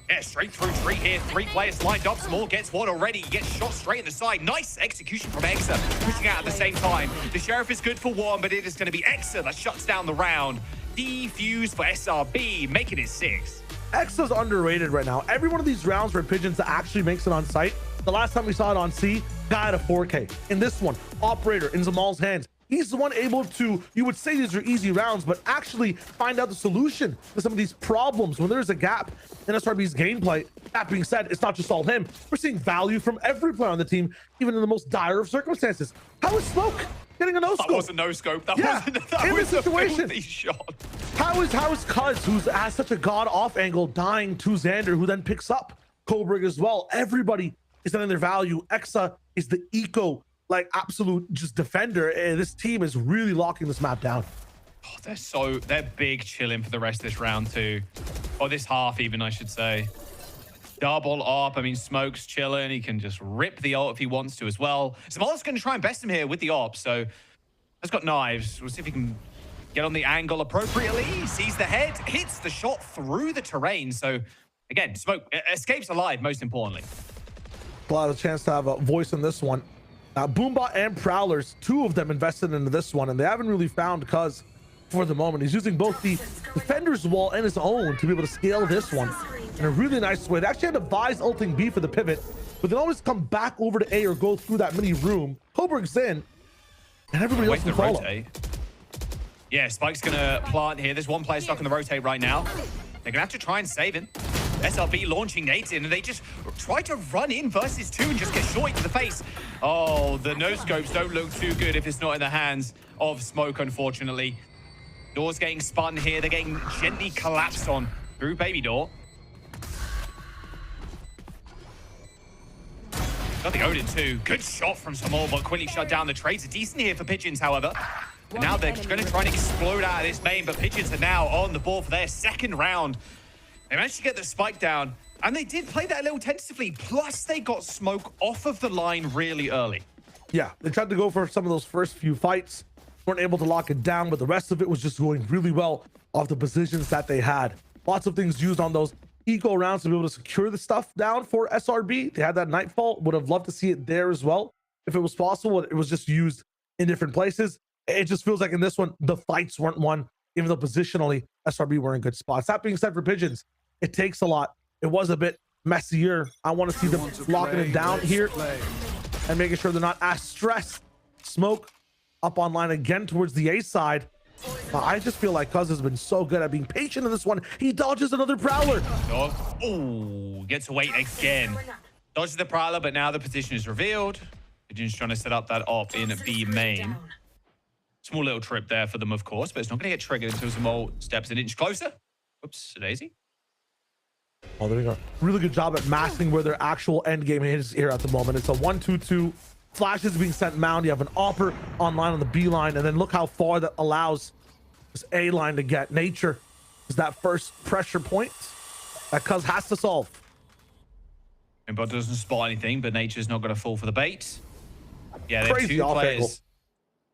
S8: Yeah, straight through tree here. 3 players lined up. Small gets one already. He gets shot straight in the side. Nice execution from Exa, pushing out at the same time. The Sheriff is good for 1, but it is going to be Exa that shuts down the round. Defuse for SRB, making it 6.
S9: Exa's underrated right now. Every one of these rounds where Pigeons actually makes it on site, the last time we saw it on C, got a 4K. In this one, Operator in Zamal's hands. He's the one able to, you would say these are easy rounds, but actually find out the solution to some of these problems when there's a gap in SRB's gameplay. That being said, it's not just all him. We're seeing value from every player on the team, even in the most dire of circumstances. How is Smoke getting a no-scope?
S8: That wasn't no-scope. That was a filthy shot.
S9: How is Cuz, who has such a god-off angle, dying to Xander, who then picks up Coburg as well? Everybody is setting their value. Exa is the eco, like absolute just defender. This team is really locking this map down.
S8: Oh, they're big chilling for the rest of this round too, or this half even, I should say. Double up. I mean, Smoke's chilling. He can just rip the ult if he wants to as well. Zamal's going to try and best him here with the op, so he's got knives. We'll see if he can get on the angle appropriately. He sees the head, hits the shot through the terrain. So again, Smoke escapes alive, most importantly.
S9: Glad a chance to have a voice in this one. Boombot and Prowlers, 2 of them invested into this one, and they haven't really found Cuz for the moment. He's using both the defender's wall and his own to be able to scale this one in a really nice way. They actually had to advise ulting B for the pivot, but they always come back over to A or go through that mini room. Coburg's in, and everybody else can follow.
S8: Rotate. Yeah, Spike's gonna plant here. There's 1 player stuck in the rotate right now. They're gonna have to try and save him. SRB launching nades in, and they just try to run in versus 2 and just get short to the face. Oh, the no-scopes don't look too good if it's not in the hands of Smoke, unfortunately. Door's getting spun here. They're getting gently collapsed on through Baby Door. Got the Odin too. Good shot from Samal, but quickly shut down. The trades are decent here for Pigeons, however. And now they're going to try and explode out of this main, but Pigeons are now on the ball for their 2nd round. They managed to get the spike down, and they did play that a little tentatively. Plus, they got Smoke off of the line really early.
S9: Yeah, they tried to go for some of those first few fights. weren't able to lock it down, but the rest of it was just going really well off the positions that they had. Lots of things used on those eco rounds to be able to secure the stuff down for SRB. They had that Nightfall. Would have loved to see it there as well if it was possible. It was just used in different places. It just feels like in this one, the fights weren't won, even though positionally SRB were in good spots. That being said, for Pigeons, it takes a lot. It was a bit messier. I want to see them locking it down here and making sure they're not as stressed. Smoke up online again towards the A side. I just feel like Cuz has been so good at being patient in this one. He dodges another Prowler.
S8: Oh, gets away again. Dodges the Prowler, but now the position is revealed. Pigeon's trying to set up that op in B main. Small little trip there for them, of course, but it's not going to get triggered until Zamol steps an inch closer. Oops, daisy.
S9: Oh, they're doing a really good job at masking where their actual end game is here at the moment. It's a 1-2-2. Flashes being sent mound. You have an Opper online on the B line, and then look how far that allows this A line to get. Nature is that first pressure point that Cuz has to solve.
S8: And Bud doesn't spot anything, but Nature's not going to fall for the bait. Yeah, they're
S9: Crazy
S8: two
S9: off
S8: players
S9: angle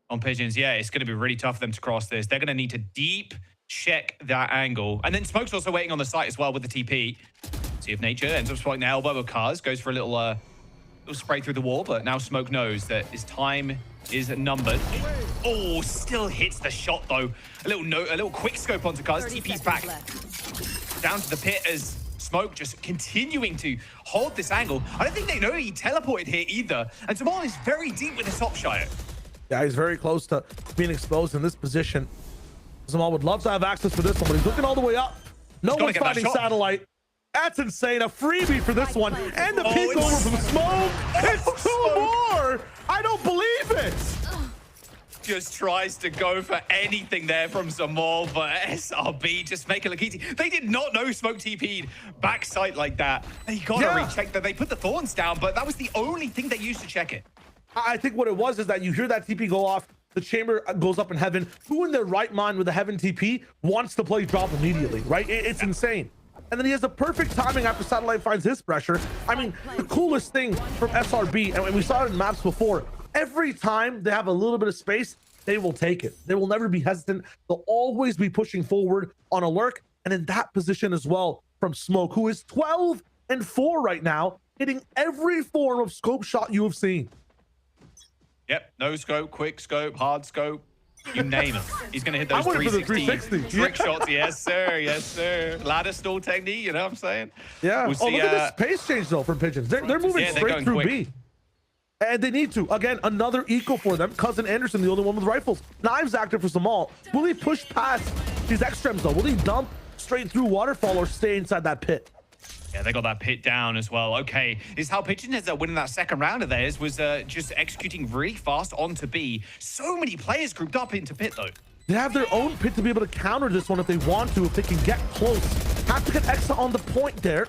S8: on Pigeons. Yeah, it's going to be really tough for them to cross this. They're going to need to deep check that angle. And then Smoke's also waiting on the site as well with the TP. See if Nature ends up spotting the elbow of Cuz, goes for a little spray through the wall, but now Smoke knows that his time is numbered. Oh, still hits the shot though. A little quick scope onto Cuz. TP's back down to the pit as Smoke just continuing to hold this angle. I don't think they know he teleported here either. And Zamal is very deep with his top shot.
S9: Yeah, he's very close to being exposed in this position. Zamal would love to have access for this one, but he's looking all the way up. No one's finding Satellite. That's insane. A freebie for this one. And the peek over from Smoke. It's two more. I don't believe it.
S8: Just tries to go for anything there from Zamal, but SRB just make it look easy. They did not know Smoke TP'd backside like that. They gotta recheck that. They put the Thorns down, but that was the only thing they used to check it.
S9: I think what it was is that you hear that TP go off, the chamber goes up in heaven. Who in their right mind with a heaven TP wants to play drop immediately, right? It's insane. And then he has the perfect timing after Satellite finds his pressure. I mean, the coolest thing from SRB, and we saw it in maps before, every time they have a little bit of space, they will take it. They will never be hesitant. They'll always be pushing forward on a lurk. And in that position as well from Smoke, who is 12-4 right now, hitting every form of scope shot you have seen.
S8: Yep, no scope, quick scope, hard scope, you name it. He's going to hit those
S9: I went for the 360
S8: trick shots. Yes, sir. Yes, sir. Ladder stall technique, you know what I'm saying?
S9: Yeah. We'll see, look at this pace change, though, from Pigeons. They're moving straight through quick. B. And they need to. Again, another eco for them. Cousin Anderson, the only one with rifles. Knives active for Zamal. Will he push past these extremes, though? Will he dump straight through Waterfall or stay inside that pit?
S8: Yeah, they got that pit down as well. Okay, this is how Pigeon is winning that second round of theirs, was just executing really fast onto B. So many players grouped up into pit, though.
S9: They have their own pit to be able to counter this one if they want to, if they can get close. Have to get Exa on the point there.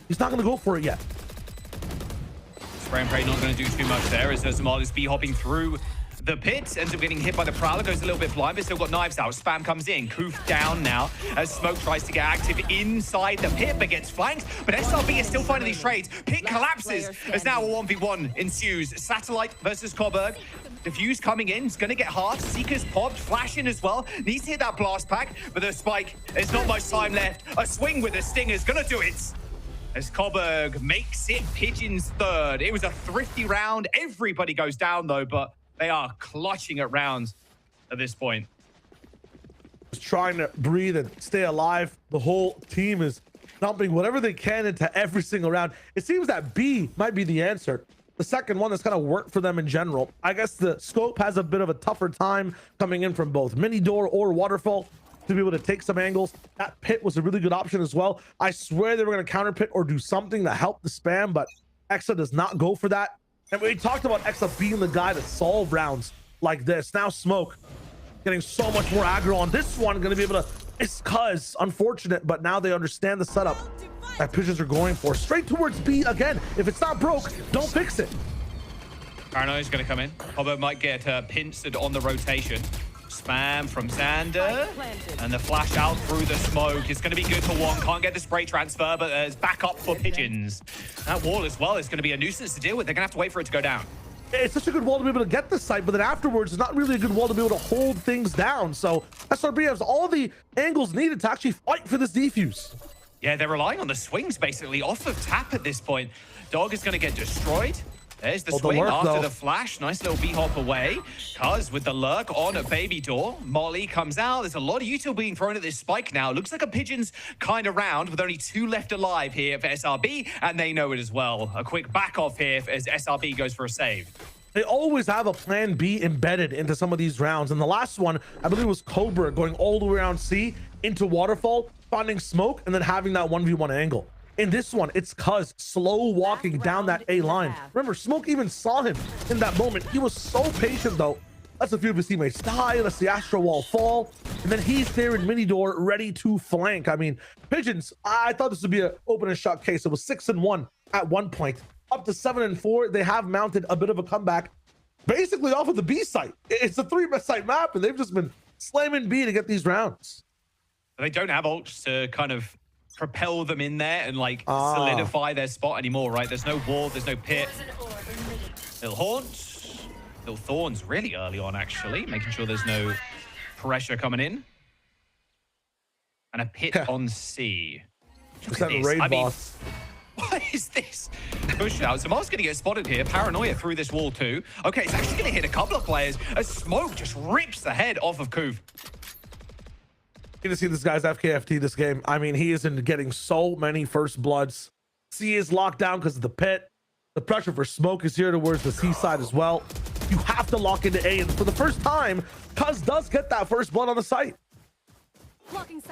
S9: He's not going to go for it yet.
S8: Spray and pray not going to do too much there as Zamal is B-hopping through the pit, ends up getting hit by the Prowler, goes a little bit blind, but still got knives out. Spam comes in, Koof down now as Smoke tries to get active inside the pit, but gets flanked. But SRB is still finding these trades. Pit collapses as now a 1v1 ensues. Satellite versus Coburg. Diffuse coming in, it's going to get hard. Seeker's popped, Flash in as well. Needs to hit that blast pack, but the spike, there's not much time left. A swing with the Stinger's going to do it. As Coburg makes it Pigeon's third. It was a thrifty round. Everybody goes down though, but they are clutching at rounds at this point.
S9: Just trying to breathe and stay alive. The whole team is dumping whatever they can into every single round. It seems that B might be the answer. The second one that's kind of worked for them in general. I guess the scope has a bit of a tougher time coming in from both mini door or waterfall to be able to take some angles. That pit was a really good option as well. I swear they were going to counter pit or do something to help the spam, but Exa does not go for that. And we talked about Exa being the guy to solve rounds like this. Now Smoke getting so much more aggro on this one, going to be able to, it's Cuz, unfortunate, but now they understand the setup that Pigeons are going for. Straight towards B again. If it's not broke, don't fix it.
S8: Paranoia is going to come in. Hobo might get pinched on the rotation. Spam from Xander, and the flash out through the smoke. It's going to be good for one. Can't get the spray transfer, but there's backup for Pigeons. That wall as well is going to be a nuisance to deal with. They're going to have to wait for it to go down.
S9: it's such a good wall to be able to get this site, but then afterwards, it's not really a good wall to be able to hold things down. So SRB has all the angles needed to actually fight for this defuse.
S8: Yeah, they're relying on the swings basically off of tap at this point. Dog is going to get destroyed. There's the swing after the flash. Nice little B-hop away. Cuz with the lurk on a baby door. Molly comes out. There's a lot of util being thrown at this spike now. Looks like a Pigeon's kind of round with only 2 left alive here for SRB, and they know it as well. A quick back off here as SRB goes for a save.
S9: They always have a plan B embedded into some of these rounds. And the last one, I believe, was Cobra going all the way around C into Waterfall, finding smoke, and then having that 1v1 angle. In this one, it's Cuz slow walking down that A line. Remember, Smoke even saw him in that moment. He was so patient, though. Let's a few of his teammates die. Let's the Astro Wall fall. And then he's there in mini door, ready to flank. I mean, Pigeons, I thought this would be an open and shut case. It was 6-1 at one point. Up to 7-4. They have mounted a bit of a comeback, basically off of the B site. It's a 3-best site map, and they've just been slamming B to get these rounds.
S8: They don't have ults to kind of propel them in there and like solidify their spot anymore, right? There's no wall, there's no pit. Little Haunt, little Thorns really early on, actually, making sure there's no pressure coming in. And a pit on C.
S9: Look at this. Raid boss.
S8: What is this? Push out. Zamal's going to get spotted here. Paranoia through this wall too. Okay, it's actually going to hit a couple of players as Smoke just rips the head off of Koof.
S9: Good to see this guy's FKFT this game. I mean, he isn't getting so many first bloods. C is locked down because of the pit. The pressure for Smoke is here towards the C side as well. You have to lock into A, and for the first time, Cuz does get that first blood on the site.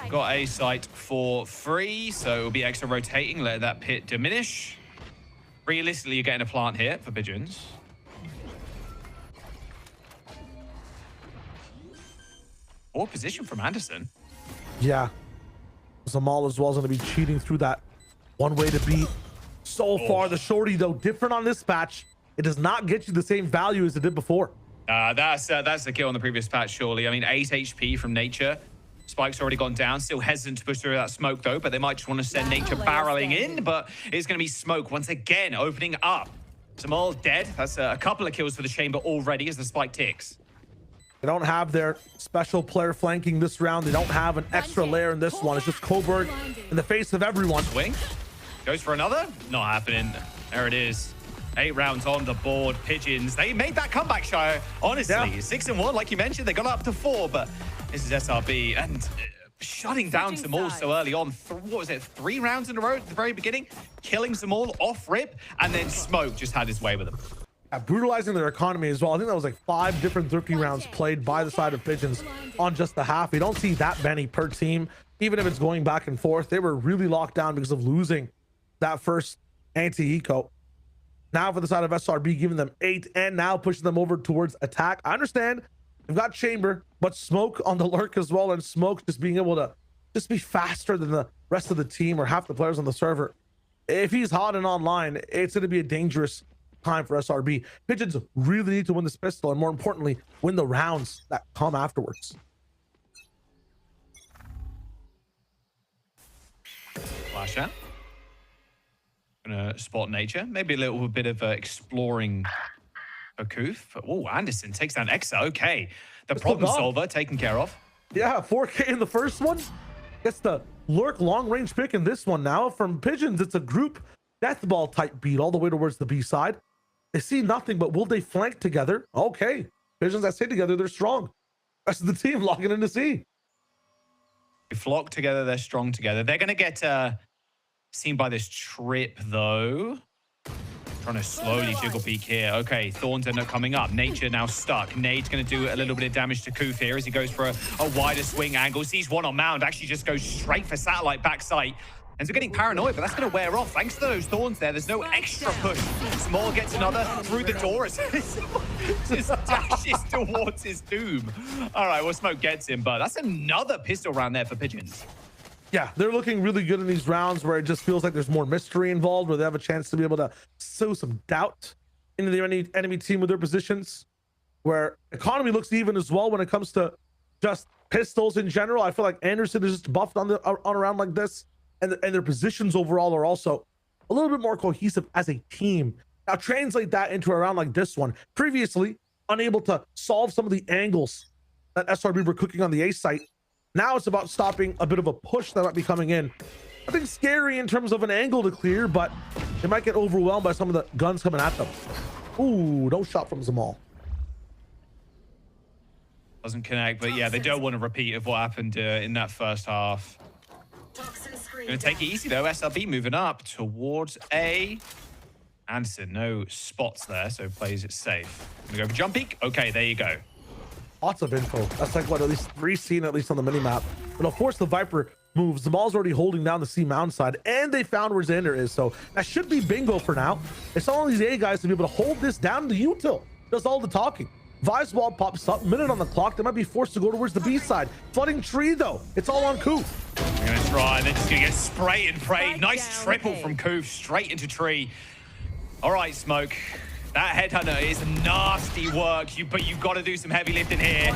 S8: Got A site for free, so it'll be extra rotating, let that pit diminish. Realistically, you're getting a plant here for Pigeons. Or position from Anderson.
S9: Yeah. Zamal as well is going to be cheating through that one way to beat. So far, the shorty, though, different on this patch. It does not get you the same value as it did before.
S8: That's the kill on the previous patch, surely. I mean, 8 HP from Nature. Spike's already gone down. Still hesitant to push through that smoke, though, but they might just want to send Nature barreling in, but it's going to be Smoke once again opening up. Zamal dead. That's a couple of kills for the chamber already as the spike ticks.
S9: They don't have their special player flanking this round. They don't have an extra layer in this one. It's just Coburg in the face of everyone.
S8: Swing. Goes for another. Not happening. There it is. 8 rounds on the board. Pigeons. They made that comeback, Shire. Honestly, 6-1, like you mentioned. They got up to 4, but this is SRB. And shutting down Zamal so early on. What was it? 3 rounds in a row at the very beginning? Killing Zamal off rip. And then Smoke just had his way with him.
S9: Brutalizing their economy as well. I think that was like 5 different Thrifty rounds played by the side of Pigeons on just the half. We don't see that many per team, even if it's going back and forth. They were really locked down because of losing that first anti-eco. Now for the side of SRB, giving them 8 and now pushing them over towards attack. I understand they've got Chamber, but Smoke on the lurk as well, and Smoke just being able to just be faster than the rest of the team or half the players on the server. If he's hot and online, it's going to be a dangerous time for SRB. Pigeons really need to win this pistol and, more importantly, win the rounds that come afterwards.
S8: Flash out. Gonna spot Nature. Maybe a little bit of exploring a Koof. Oh, Anderson takes down Exa. Okay. The problem solver taken care of.
S9: Yeah, 4K in the first one. Gets the lurk long range pick in this one now. From Pigeons, it's a group death ball type beat all the way towards the B side. They see nothing, but will they flank together? Okay. Pigeons that stay together, they're strong. Rest of the team locking into C.
S8: They flock together, they're strong together. They're going to get seen by this trip, though. Trying to slowly jiggle peek here. Okay, Thorns end up coming up. Nature now stuck. Nade's going to do a little bit of damage to Koof here as he goes for a wider swing angle. Sees one on Mound, actually just goes straight for Satellite backside. And so getting paranoid, but that's going to wear off. Thanks to those Thorns there, there's no extra push. Small gets another through the door as just dashes towards his doom. All right, well, Smoke gets him, but that's another pistol round there for Pigeons.
S9: Yeah, they're looking really good in these rounds where it just feels like there's more mystery involved, where they have a chance to be able to sow some doubt into the enemy team with their positions, where economy looks even as well when it comes to just pistols in general. I feel like Anderson is just buffed on around like this. And their positions overall are also a little bit more cohesive as a team. Now translate that into a round like this one. Previously, unable to solve some of the angles that SRB were cooking on the A site. Now it's about stopping a bit of a push that might be coming in. I think scary in terms of an angle to clear, but they might get overwhelmed by some of the guns coming at them. Ooh, no shot from Zamal.
S8: Doesn't connect, but yeah, they don't want a repeat of what happened in that first half. Gonna take it easy though. SRB moving up towards A. Anderson, no spots there, so plays it safe. Gonna go for jump peek. Okay, there you go.
S9: Lots of info. That's like what, at least 3 seen at least on the minimap. But of course the Viper moves. Zamal's already holding down the C mound side, and they found where Xander is. So that should be bingo for now. It's all these A guys to be able to hold this down. The util does all the talking. Vice wall pops up, minute on the clock. They might be forced to go towards the B side. Flooding tree though. It's all on Koof.
S8: They're gonna try, they're just gonna get sprayed and prayed. Nice triple from Koof straight into tree. All right, Smoke. That headhunter is nasty work, but you've got to do some heavy lifting here.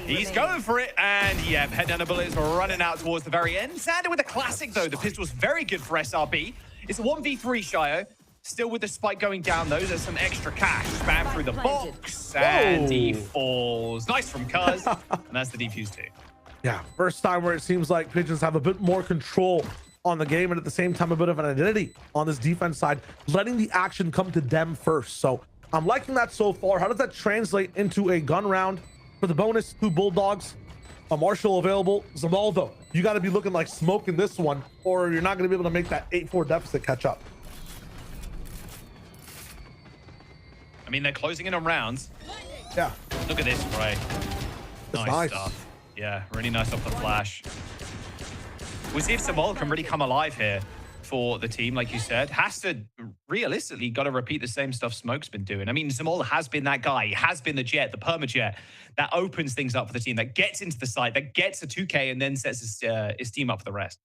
S8: He's going for it, and yeah, headhunter bullets are running out towards the very end. Xander with a classic though. The pistol's very good for SRB. It's a 1v3, Shio. Still with the spike going down though. There's some extra cash. Spam through the box, and he falls. Nice from Cuz, and that's the defuse too.
S9: Yeah, first time where it seems like Pigeons have a bit more control on the game, and at the same time a bit of an identity on this defense side, letting the action come to them first. So I'm liking that so far. How does that translate into a gun round for the bonus? 2 bulldogs, a Marshall available. Zamal though, you got to be looking like Smoke in this one, or you're not going to be able to make that 8-4 deficit catch up.
S8: I mean, they're closing in on rounds.
S9: Yeah,
S8: look at this spray.
S9: Nice
S8: Stuff. Yeah, really nice off the flash. We'll see if Zamal can really come alive here for the team, like you said. Has to realistically got to repeat the same stuff Smoke's been doing. I mean, Zamal has been that guy. He has been the jet, the permajet that opens things up for the team, that gets into the site, that gets a 2K and then sets his team up for the rest.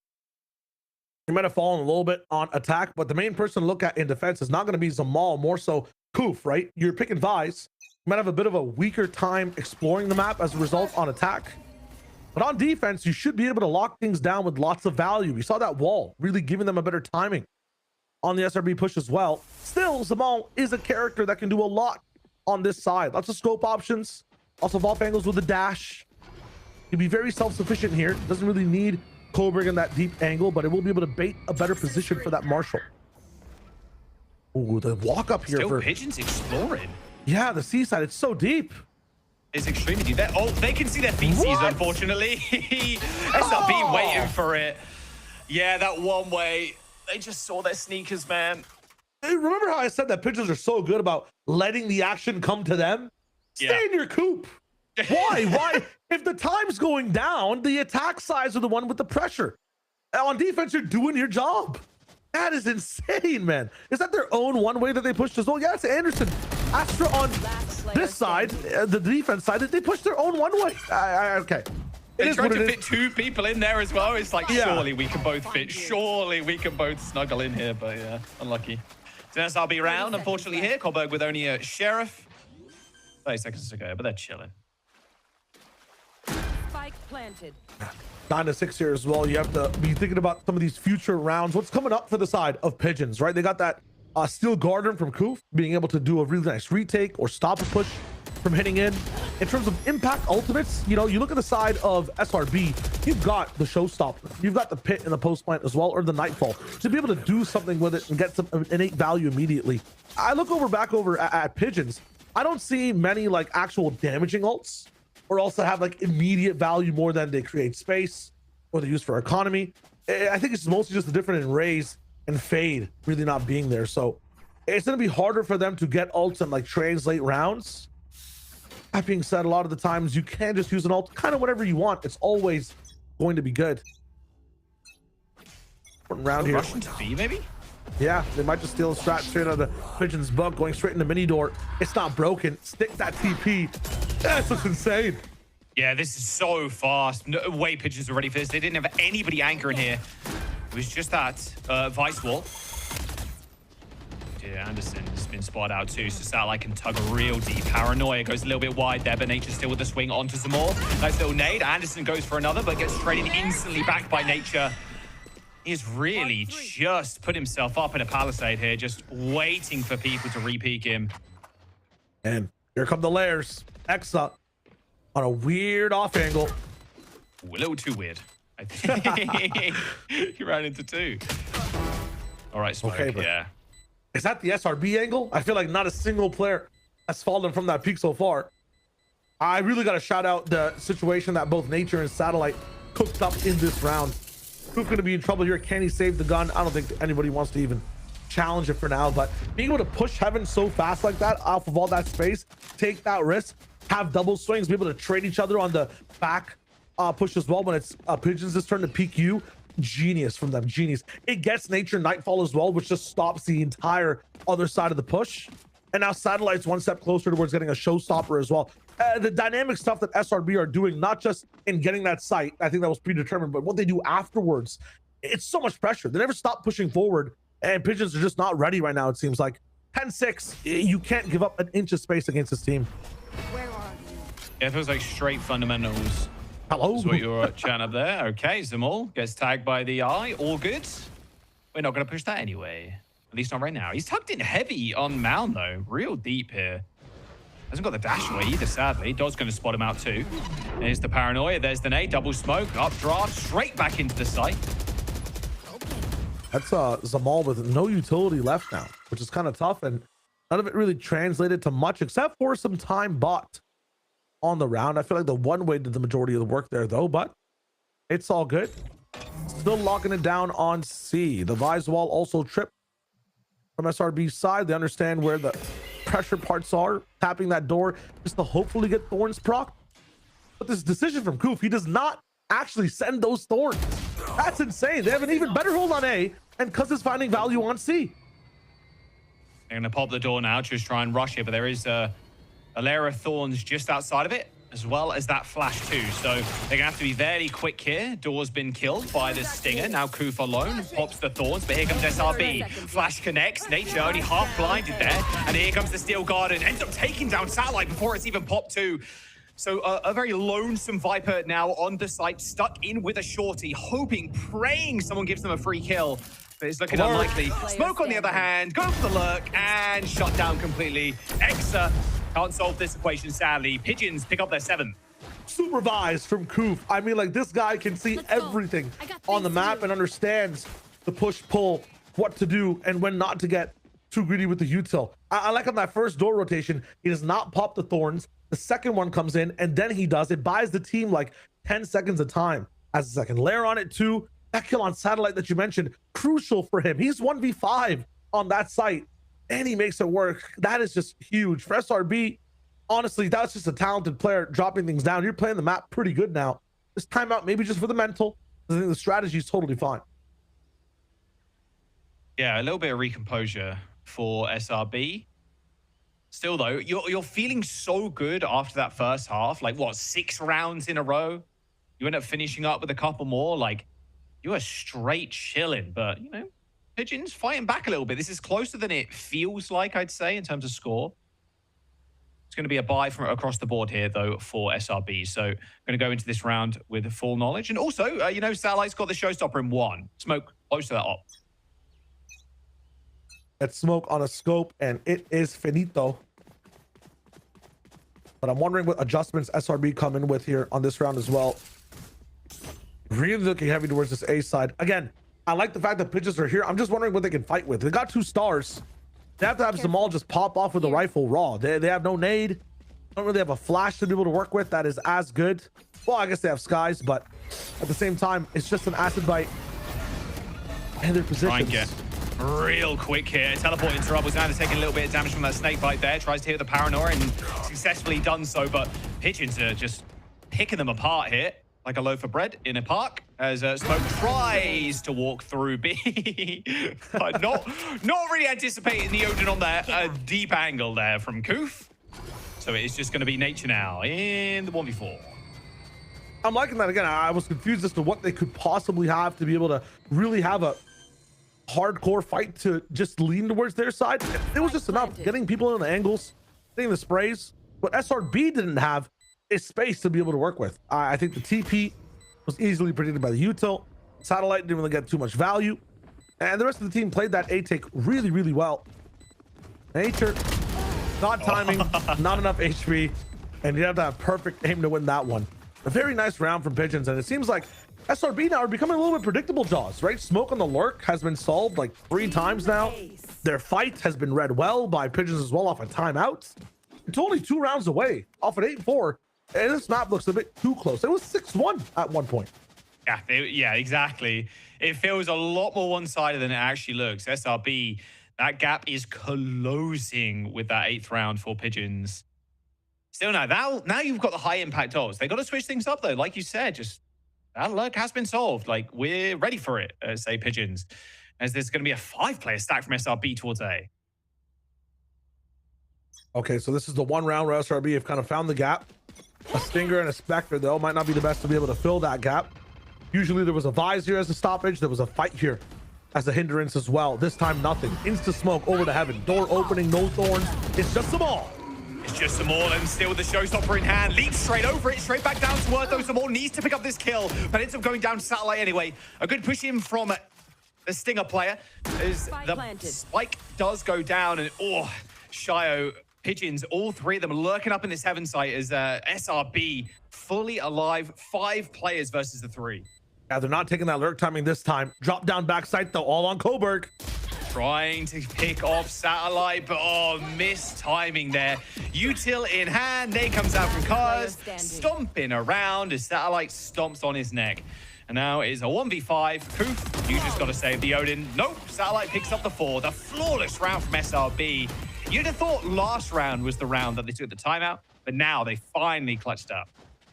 S9: He might have fallen a little bit on attack, but the main person to look at in defense is not going to be Zamal, more so Koof, right? You're picking Vice. You might have a bit of a weaker time exploring the map as a result on attack. But on defense, you should be able to lock things down with lots of value. We saw that wall really giving them a better timing on the SRB push as well. Still, Zamal is a character that can do a lot on this side. Lots of scope options, also off angles with the dash. He'll be very self-sufficient here. Doesn't really need Cobra in that deep angle, but it will be able to bait a better position for that Marshall. Ooh, the walk up here.
S8: Still
S9: for
S8: Pigeons exploring.
S9: Yeah, the seaside, it's so deep.
S8: It's extremely deep. Oh, they can see their feetsies, unfortunately. SRB waiting for it. Yeah, that one way. They just saw their sneakers, man.
S9: Hey, remember how I said that Pigeons are so good about letting the action come to them? Stay in your coop. Why? Why? If the time's going down, the attack sides are the one with the pressure. On defense, you're doing your job. That is insane, man. Is that their own one way that they pushed as well? Yeah, it's Anderson. Astra on this side, the defense side, they pushed their own one way. Okay.
S8: They tried to fit 2 people in there as well. It's like, surely we can both fit. Surely we can both snuggle in here, but yeah, unlucky. So that's SRB round, unfortunately, here. Kolberg with only a Sheriff. 30 seconds to go, but they're chilling.
S10: Spike planted.
S9: 9-6 here as well. You have to be thinking about some of these future rounds. What's coming up for the side of Pigeons, right? They got that Steel Garden from Koof, being able to do a really nice retake or stop a push from hitting in. In terms of impact ultimates, you know, you look at the side of SRB, you've got the Showstopper, you've got the Pit and the Post Plant as well, or the Nightfall, to be able to do something with it and get some innate value immediately. I look back over at Pigeons. I don't see many like actual damaging ults, or also have like immediate value more than they create space or they use for economy. I think it's mostly just the difference in raise and fade really not being there. So it's going to be harder for them to get ults and like translate rounds. That being said, a lot of the times you can just use an ult kind of whatever you want. It's always going to be good. Round here.
S8: Russian to B, maybe?
S9: Yeah, they might just steal a strat straight out of the Pigeon's book, going straight into mini door. It's not broken. Stick that TP. That's what's insane.
S8: Yeah, this is so fast. No way Pigeons are ready for this. They didn't have anybody anchoring here. It was just that Vice wall. Yeah, Anderson has been spotted out too, so Satellite can tug real deep. Paranoia goes a little bit wide there, but Nature still with the swing onto Zamal. Nice little nade. Anderson goes for another, but gets traded instantly back by Nature. He's really just put himself up in a palisade here, just waiting for people to re-peek him.
S9: And here come the layers. Exa on a weird off angle.
S8: Ooh, a little too weird. I think he ran into two. All right, Smoke,
S9: Okay, but
S8: yeah.
S9: is that the SRB angle? I feel like not a single player has fallen from that peak so far. I really got to shout out the situation that both Nature and Satellite cooked up in this round. Who's going to be in trouble here? Can he save the gun? I don't think anybody wants to even challenge it for now, but being able to push Heaven so fast like that off of all that space, take that risk, have double swings, be able to trade each other on the back push as well when it's Pigeons' turn to peek you. Genius from them, genius. It gets Nature Nightfall as well, which just stops the entire other side of the push. And now Satellite's one step closer towards getting a showstopper as well. The dynamic stuff that SRB are doing, not just in getting that site, I think that was predetermined, but what they do afterwards, it's so much pressure. They never stop pushing forward, and Pigeons are just not ready right now, it seems like. 10-6, you can't give up an inch of space against this team.
S8: Yeah, it feels like straight fundamentals.
S9: Hello?
S8: That's what you're chatting up there. Okay, Zamal gets tagged by the eye. All good. We're not going to push that anyway. At least not right now. He's tucked in heavy on Mound, though. Real deep here. Hasn't got the dash away either, sadly. Dod's going to spot him out, too. There's the paranoia. There's the nade. Double smoke. Updraft. Straight back into the site.
S9: That's Zamal with no utility left now, which is kind of tough. And none of it really translated to much, except for some time bought on the round. I feel like the one way did the majority of the work there, though, but it's all good. Still locking it down on C. The Vise wall also tripped from SRB's side. They understand where the pressure parts are, tapping that door just to hopefully get Thorns proc. But this decision from Koof, he does not actually send those Thorns. That's insane. They have an even better hold on A, and Cuz is finding value on C.
S8: They're going to pop the door now, just try and rush it, but there is a layer of Thorns just outside of it, as well as that flash too. So they're going to have to be very quick here. Door's been killed by the Stinger. Now Koof alone pops the Thorns, but here comes SRB. Flash connects. Nature only half blinded there. And here comes the Steel Garden. Ends up taking down Satellite before it's even popped too. So a very lonesome Viper now on the site, stuck in with a shorty, hoping, praying someone gives them a free kill. But it's looking unlikely. Smoke on the other hand, go for the lurk, and shut down completely. Exa can't solve this equation, sadly. Pigeons pick up their 7th.
S9: Supervised from Koof. I mean, like, this guy can see everything on the map and understands the push-pull, what to do, and when not to get too greedy with the util. I like on that first door rotation, he does not pop the Thorns. The second one comes in, and then he does. It buys the team like 10 seconds of time. As a second layer on it too. That kill on Satellite that you mentioned, crucial for him. He's 1v5 on that site, and he makes it work. That is just huge. For SRB, honestly, that's just a talented player dropping things down. You're playing the map pretty good now. This timeout, maybe just for the mental. I think the strategy is totally fine.
S8: Yeah, a little bit of recomposure for SRB. Still, though, you're feeling so good after that first half. Like, what, 6 rounds in a row? You end up finishing up with a couple more. Like, you are straight chilling. But, you know, Pigeons fighting back a little bit. This is closer than it feels like, I'd say, in terms of score. It's going to be a buy from across the board here, though, for SRB. So, going to go into this round with full knowledge. And also, you know, Satellite's got the showstopper in 1. Smoke close to that op.
S9: That Smoke on a scope, and it is finito. But I'm wondering what adjustments SRB come in with here on this round as well. Really looking heavy towards this A side. Again, I like the fact that Pigeons are here. I'm just wondering what they can fight with. They got 2 stars. They have to have Zamal just pop off with a rifle raw. They have no nade. Don't really have a flash to be able to work with that is as good. Well, I guess they have skies, but at the same time, it's just an acid bite. And their positions.
S8: Real quick here. Teleport interrupts down to taking a little bit of damage from that snake bite there. Tries to hit the paranoia and successfully done so, but Pigeons are just picking them apart here like a loaf of bread in a park as Smoke tries to walk through B. But not really anticipating the Odin on that deep angle there from Koof. So it's just going to be Nature now in the 1v4.
S9: I'm liking that. Again, I was confused as to what they could possibly have to be able to really have a hardcore fight to just lean towards their side. It was just enough getting people in the angles, getting the sprays. What SRB didn't have is space to be able to work with. I think the TP was easily predicted by the util. Satellite didn't really get too much value. And the rest of the team played that A take really, really well. Nature, not timing, not enough HP, and you have to have perfect aim to win that one. A very nice round from Pigeons, and it seems like SRB now are becoming a little bit predictable, Jaws, right? Smoke on the lurk has been solved like 3 times now. Their fight has been read well by Pigeons as well off a timeout. It's only 2 rounds away off an 8-4, and this map looks a bit too close. It was 6-1 at one point.
S8: Yeah, exactly. It feels a lot more one-sided than it actually looks. SRB, that gap is closing with that 8th round for Pigeons. Still now you've got the high impact ults. They got to switch things up though. Like you said, just that lurk has been solved. Like we're ready for it, say Pigeons, as there's going to be a 5-player stack from SRB towards A.
S9: Okay, so this is the one round where SRB have kind of found the gap. A Stinger and a Spectre though might not be the best to be able to fill that gap. Usually there was a Visor as a stoppage. There was a fight here as a hindrance as well. This time nothing. Insta smoke over to heaven. Door opening, no thorns. It's just some all.
S8: It's just Samol, and still with the showstopper in hand. Leaps straight over it, straight back down to Earth, though. Samol needs to pick up this kill, but ends up going down to Satellite anyway. A good push in from the Stinger player as the spike does go down, and Shio, Pigeons, all 3 of them lurking up in this heaven site as SRB fully alive. 5 players versus the 3.
S9: Yeah, they're not taking that lurk timing this time. Drop down backside though, all on Coburg.
S8: Trying to pick off Satellite, but missed timing there. Util in hand, Nate comes out from Cars, stomping around as Satellite stomps on his neck. And now it is a 1v5. Koof, you just got to save the Odin. Nope, Satellite picks up the 4. The flawless round from SRB. You'd have thought last round was the round that they took the timeout, but now they finally clutched up.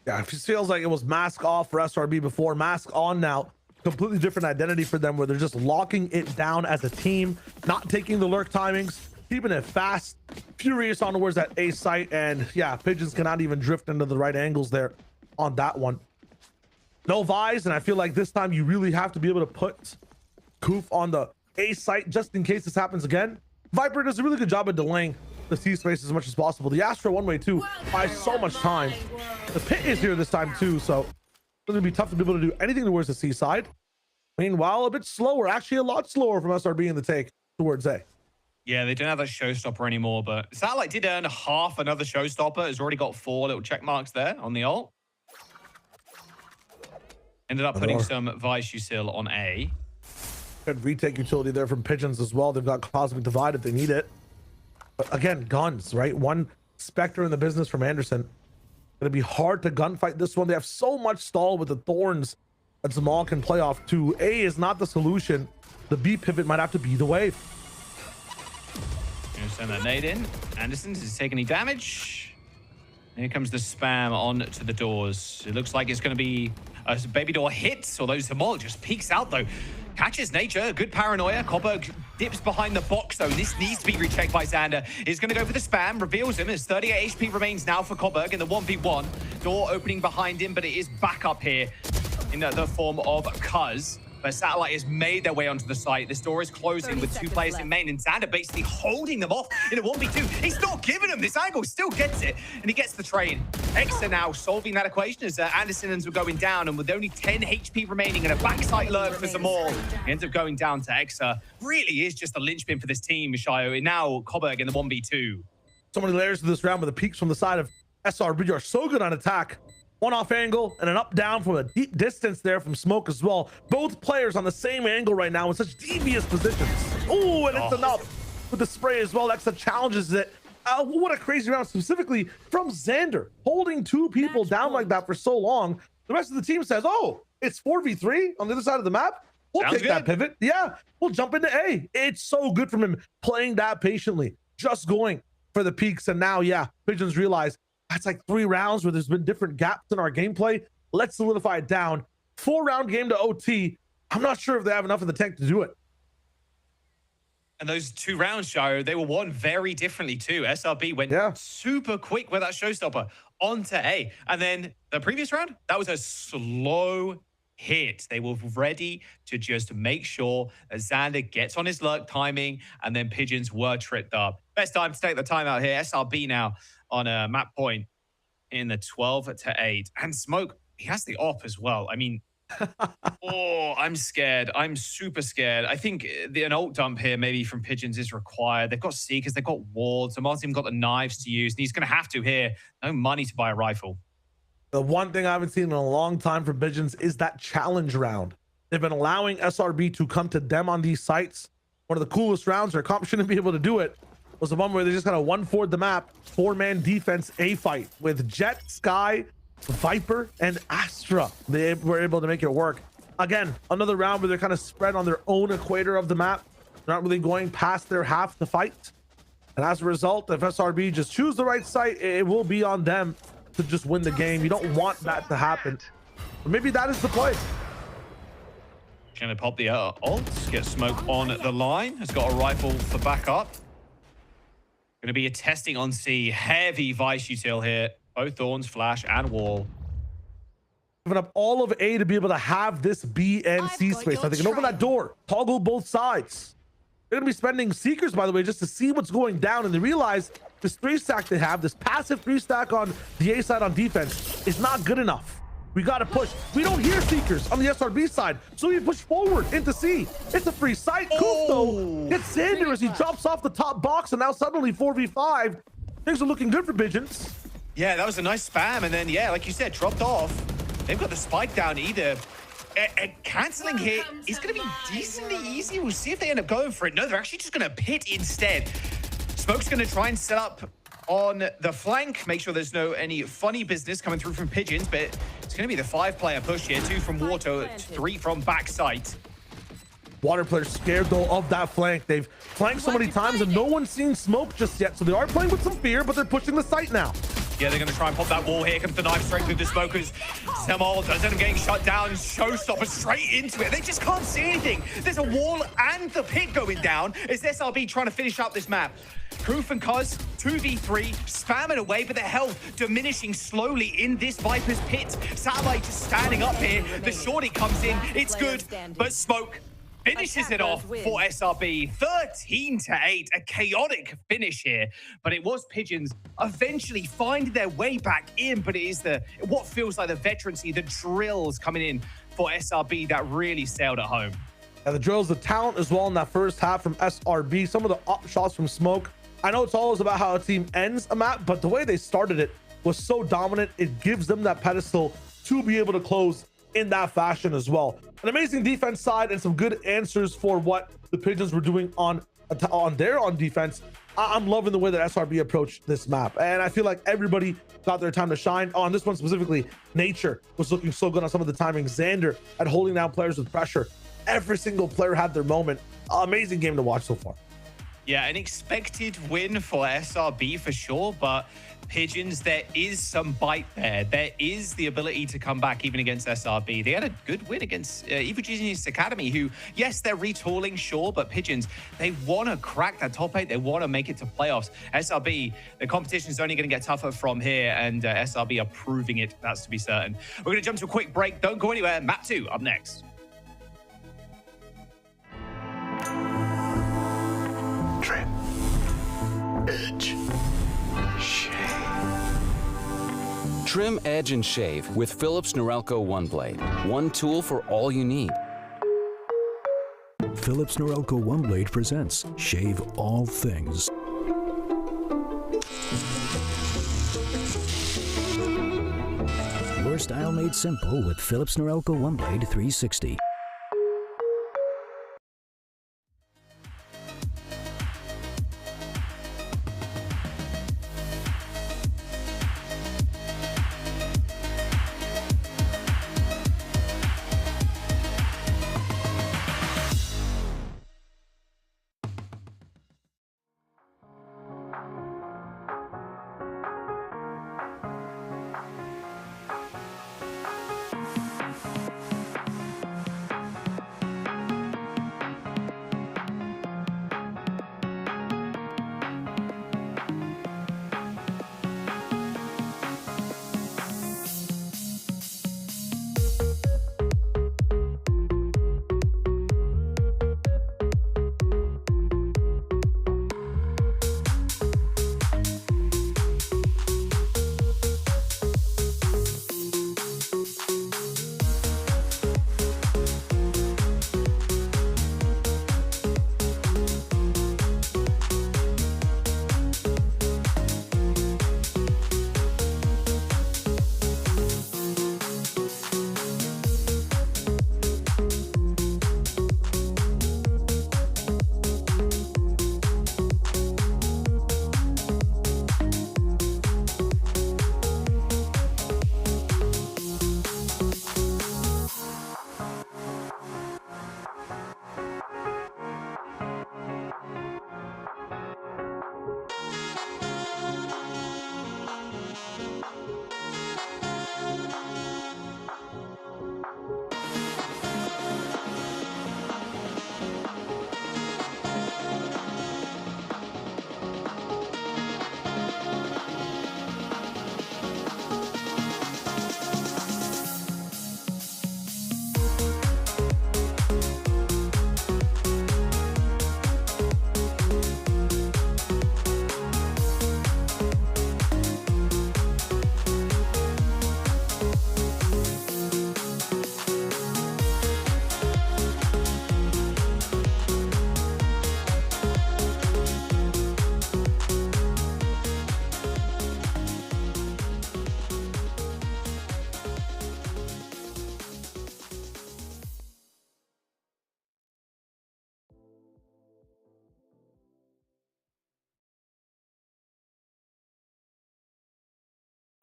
S9: Yeah, it feels like it was mask off for SRB before, mask on now. Completely different identity for them where they're just locking it down as a team, not taking the lurk timings, keeping it fast, furious on towards that A site, and yeah, Pigeons cannot even drift into the right angles there on that one. No Vise, and I feel like this time you really have to be able to put Koof on the A site just in case this happens again. Viper does a really good job of delaying the C space as much as possible. The Astra one way too buys so much time. The pit is here this time too, so it's going to be tough to be able to do anything towards the C side. Meanwhile, a bit slower, actually a lot slower from SRB in the take towards A.
S8: Yeah, they don't have that showstopper anymore, but Satellite did earn half another showstopper. Has already got 4 little check marks there on the ult. Ended up putting some Vice Usil on A.
S9: Good retake utility there from Pigeons as well. They've got Cosmic Divide if they need it. But again, guns, right? 1 Spectre in the business from Anderson. Gonna be hard to gunfight this one. They have so much stall with the Thorns that Zamal can play off too. A is not the solution. The B pivot might have to be the wave.
S8: Gonna send that nade in. Anderson, does he take any damage? Here comes the spam on to the doors. It looks like it's gonna be a baby door hit, although Zamal just peeks out though. Catches Nature, good paranoia. Coburg dips behind the box though. This needs to be rechecked by Xander. He's going to go for the spam, reveals him as 38 HP remains now for Coburg in the 1v1. Door opening behind him, but it is back up here in the form of Cuz. But Satellite has made their way onto the site. This door is closing with 2 players in main, and Xander basically holding them off in a 1v2. He's not giving them this angle, still gets it, and he gets the trade. Exa now solving that equation as Andersons were going down, and with only 10 HP remaining and a backside lurk for Zamal, he ends up going down to Exa. Really is just a linchpin for this team, Shio, and now Coburg in the 1v2.
S9: So many layers to this round, but the peaks from the side of SRB are so good on attack. 1 off angle and an up down from a deep distance there from Smoke as well. Both players on the same angle right now in such devious positions. Oh, and it's enough with the spray as well. Exa challenges it. What a crazy round, specifically from Xander, holding 2 people down like that for so long. The rest of the team says, oh, it's 4v3 on the other side of the map. We'll take that pivot. Yeah, we'll jump into A. It's so good from him playing that patiently, just going for the peaks. And now, yeah, Pigeons realize that's like 3 rounds where there's been different gaps in our gameplay. Let's solidify it down. 4-round game to OT. I'm not sure if they have enough in the tank to do it.
S8: And those 2 rounds, Shio, they were won very differently too. SRB went super quick with that showstopper onto A. And then the previous round, that was a slow hit. They were ready to just make sure that Xander gets on his lurk timing, and then Pigeons were tripped up. Best time to take the timeout here. SRB now on a map point in the 12-8. And Smoke, he has the op as well. I mean, Oh, I'm scared. I'm super scared. I think an ult dump here, maybe from Pigeons, is required. They've got Seekers, they've got wards. So Martin got the knives to use, and he's going to have to here. No money to buy a rifle.
S9: The one thing I haven't seen in a long time from Pigeons is that challenge round. They've been allowing SRB to come to them on these sites. One of the coolest rounds, their comp shouldn't be able to do it, was the one where they just kind of 1-4 the map, 4-man defense A fight with Jet, Sky, Viper, and Astra. They were able to make it work. Again, another round where they're kind of spread on their own equator of the map. They're not really going past their half to fight. And as a result, if SRB just choose the right site, it will be on them to just win the game. You don't want that to happen. But maybe that is the play.
S8: Gonna pop the ult, get smoke on the line. Has got a rifle for backup. Gonna be a testing on C. Heavy Vice util here. Both Thorns, Flash, and Wall.
S9: Giving up all of A to be able to have this B and C space. I think they can open that door, toggle both sides. They're gonna be spending Seekers, by the way, just to see what's going down, and they realize this 3-stack they have, this passive 3-stack on the A side on defense, is not good enough. We got to push. We don't hear Seekers on the SRB side, so we push forward into C. It's a free sight. Coop, though, gets Xander as he chops off the top box, and now suddenly 4v5. Things are looking good for Pigeons.
S8: Yeah, that was a nice spam, and then, yeah, like you said, dropped off. They've got the spike down either. Canceling here is going to be decently easy. We'll see if they end up going for it. No, they're actually just going to pit instead. Smoke's going to try and set up on the flank, make sure there's any funny business coming through from Pigeons, but it's going to be the 5-player push here. 2 from Water, 3 from backside.
S9: Water players scared, though, of that flank. They've flanked so many times, and no one's seen Smoke just yet, so they are playing with some fear, but they're pushing the site now.
S8: Yeah, they're going to try and pop that wall. Here comes the knife straight through the smokers. Semol does end up getting shut down. Showstopper straight into it. They just can't see anything. There's a wall and the pit going down. It's SRB trying to finish up this map. Kroof and Cuz, 2v3, spamming away, but their health diminishing slowly in this Viper's pit. Satellite just standing up here. The shorty comes in. It's good, but Smoke finishes it off for SRB. 13-8, a chaotic finish here. But it was Pigeons eventually finding their way back in, but it is what feels like the veterancy, the drills coming in for SRB that really sailed at home.
S9: And the drills, the talent as well in that first half from SRB. Some of the up shots from Smoke. I know it's always about how a team ends a map, but the way they started it was so dominant. It gives them that pedestal to be able to close in that fashion as well. An amazing defense side and some good answers for what the Pigeons were doing on defense. I'm loving the way that SRB approached this map, and I feel like everybody got their time to shine. On this one specifically, Nature was looking so good on some of the timing. Xander at holding down players with pressure. Every single player had their moment. Amazing game to watch so far.
S8: Yeah, an expected win for SRB for sure, but Pigeons, there is some bite there. There is the ability to come back even against SRB. They had a good win against EVX Academy, who, yes, they're retooling, sure, but Pigeons, they want to crack that top 8. They want to make it to playoffs. SRB, the competition is only going to get tougher from here, and SRB are proving it, that's to be certain. We're going to jump to a quick break. Don't go anywhere. Map 2 up next.
S2: Trim, edge, shave.
S3: Trim, edge, and shave with Philips Norelco One Blade. One tool for all you need.
S1: Philips Norelco One Blade presents Shave All Things. Your style made simple with Philips Norelco One Blade 360.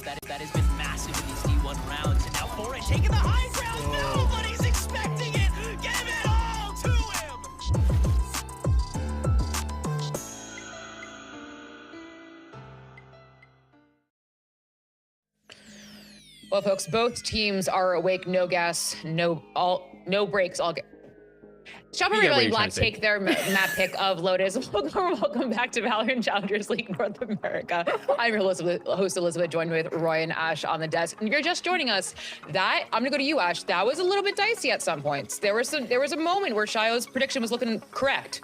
S4: That has been massive in these D1 rounds. And now Foreign taking the high ground. Nobody's expecting it. Give it all to him.
S5: Well, folks, both teams are awake. No gas, no breaks. All Shopper Rebellion Black take their map pick of Lotus. Welcome back to Valorant Challengers League North America. I'm your host Elizabeth, joined with Roy and Ash on the desk. And you're just joining us. I'm gonna go to you, Ash. That was a little bit dicey at some points. There was a moment where Shio's prediction was looking correct.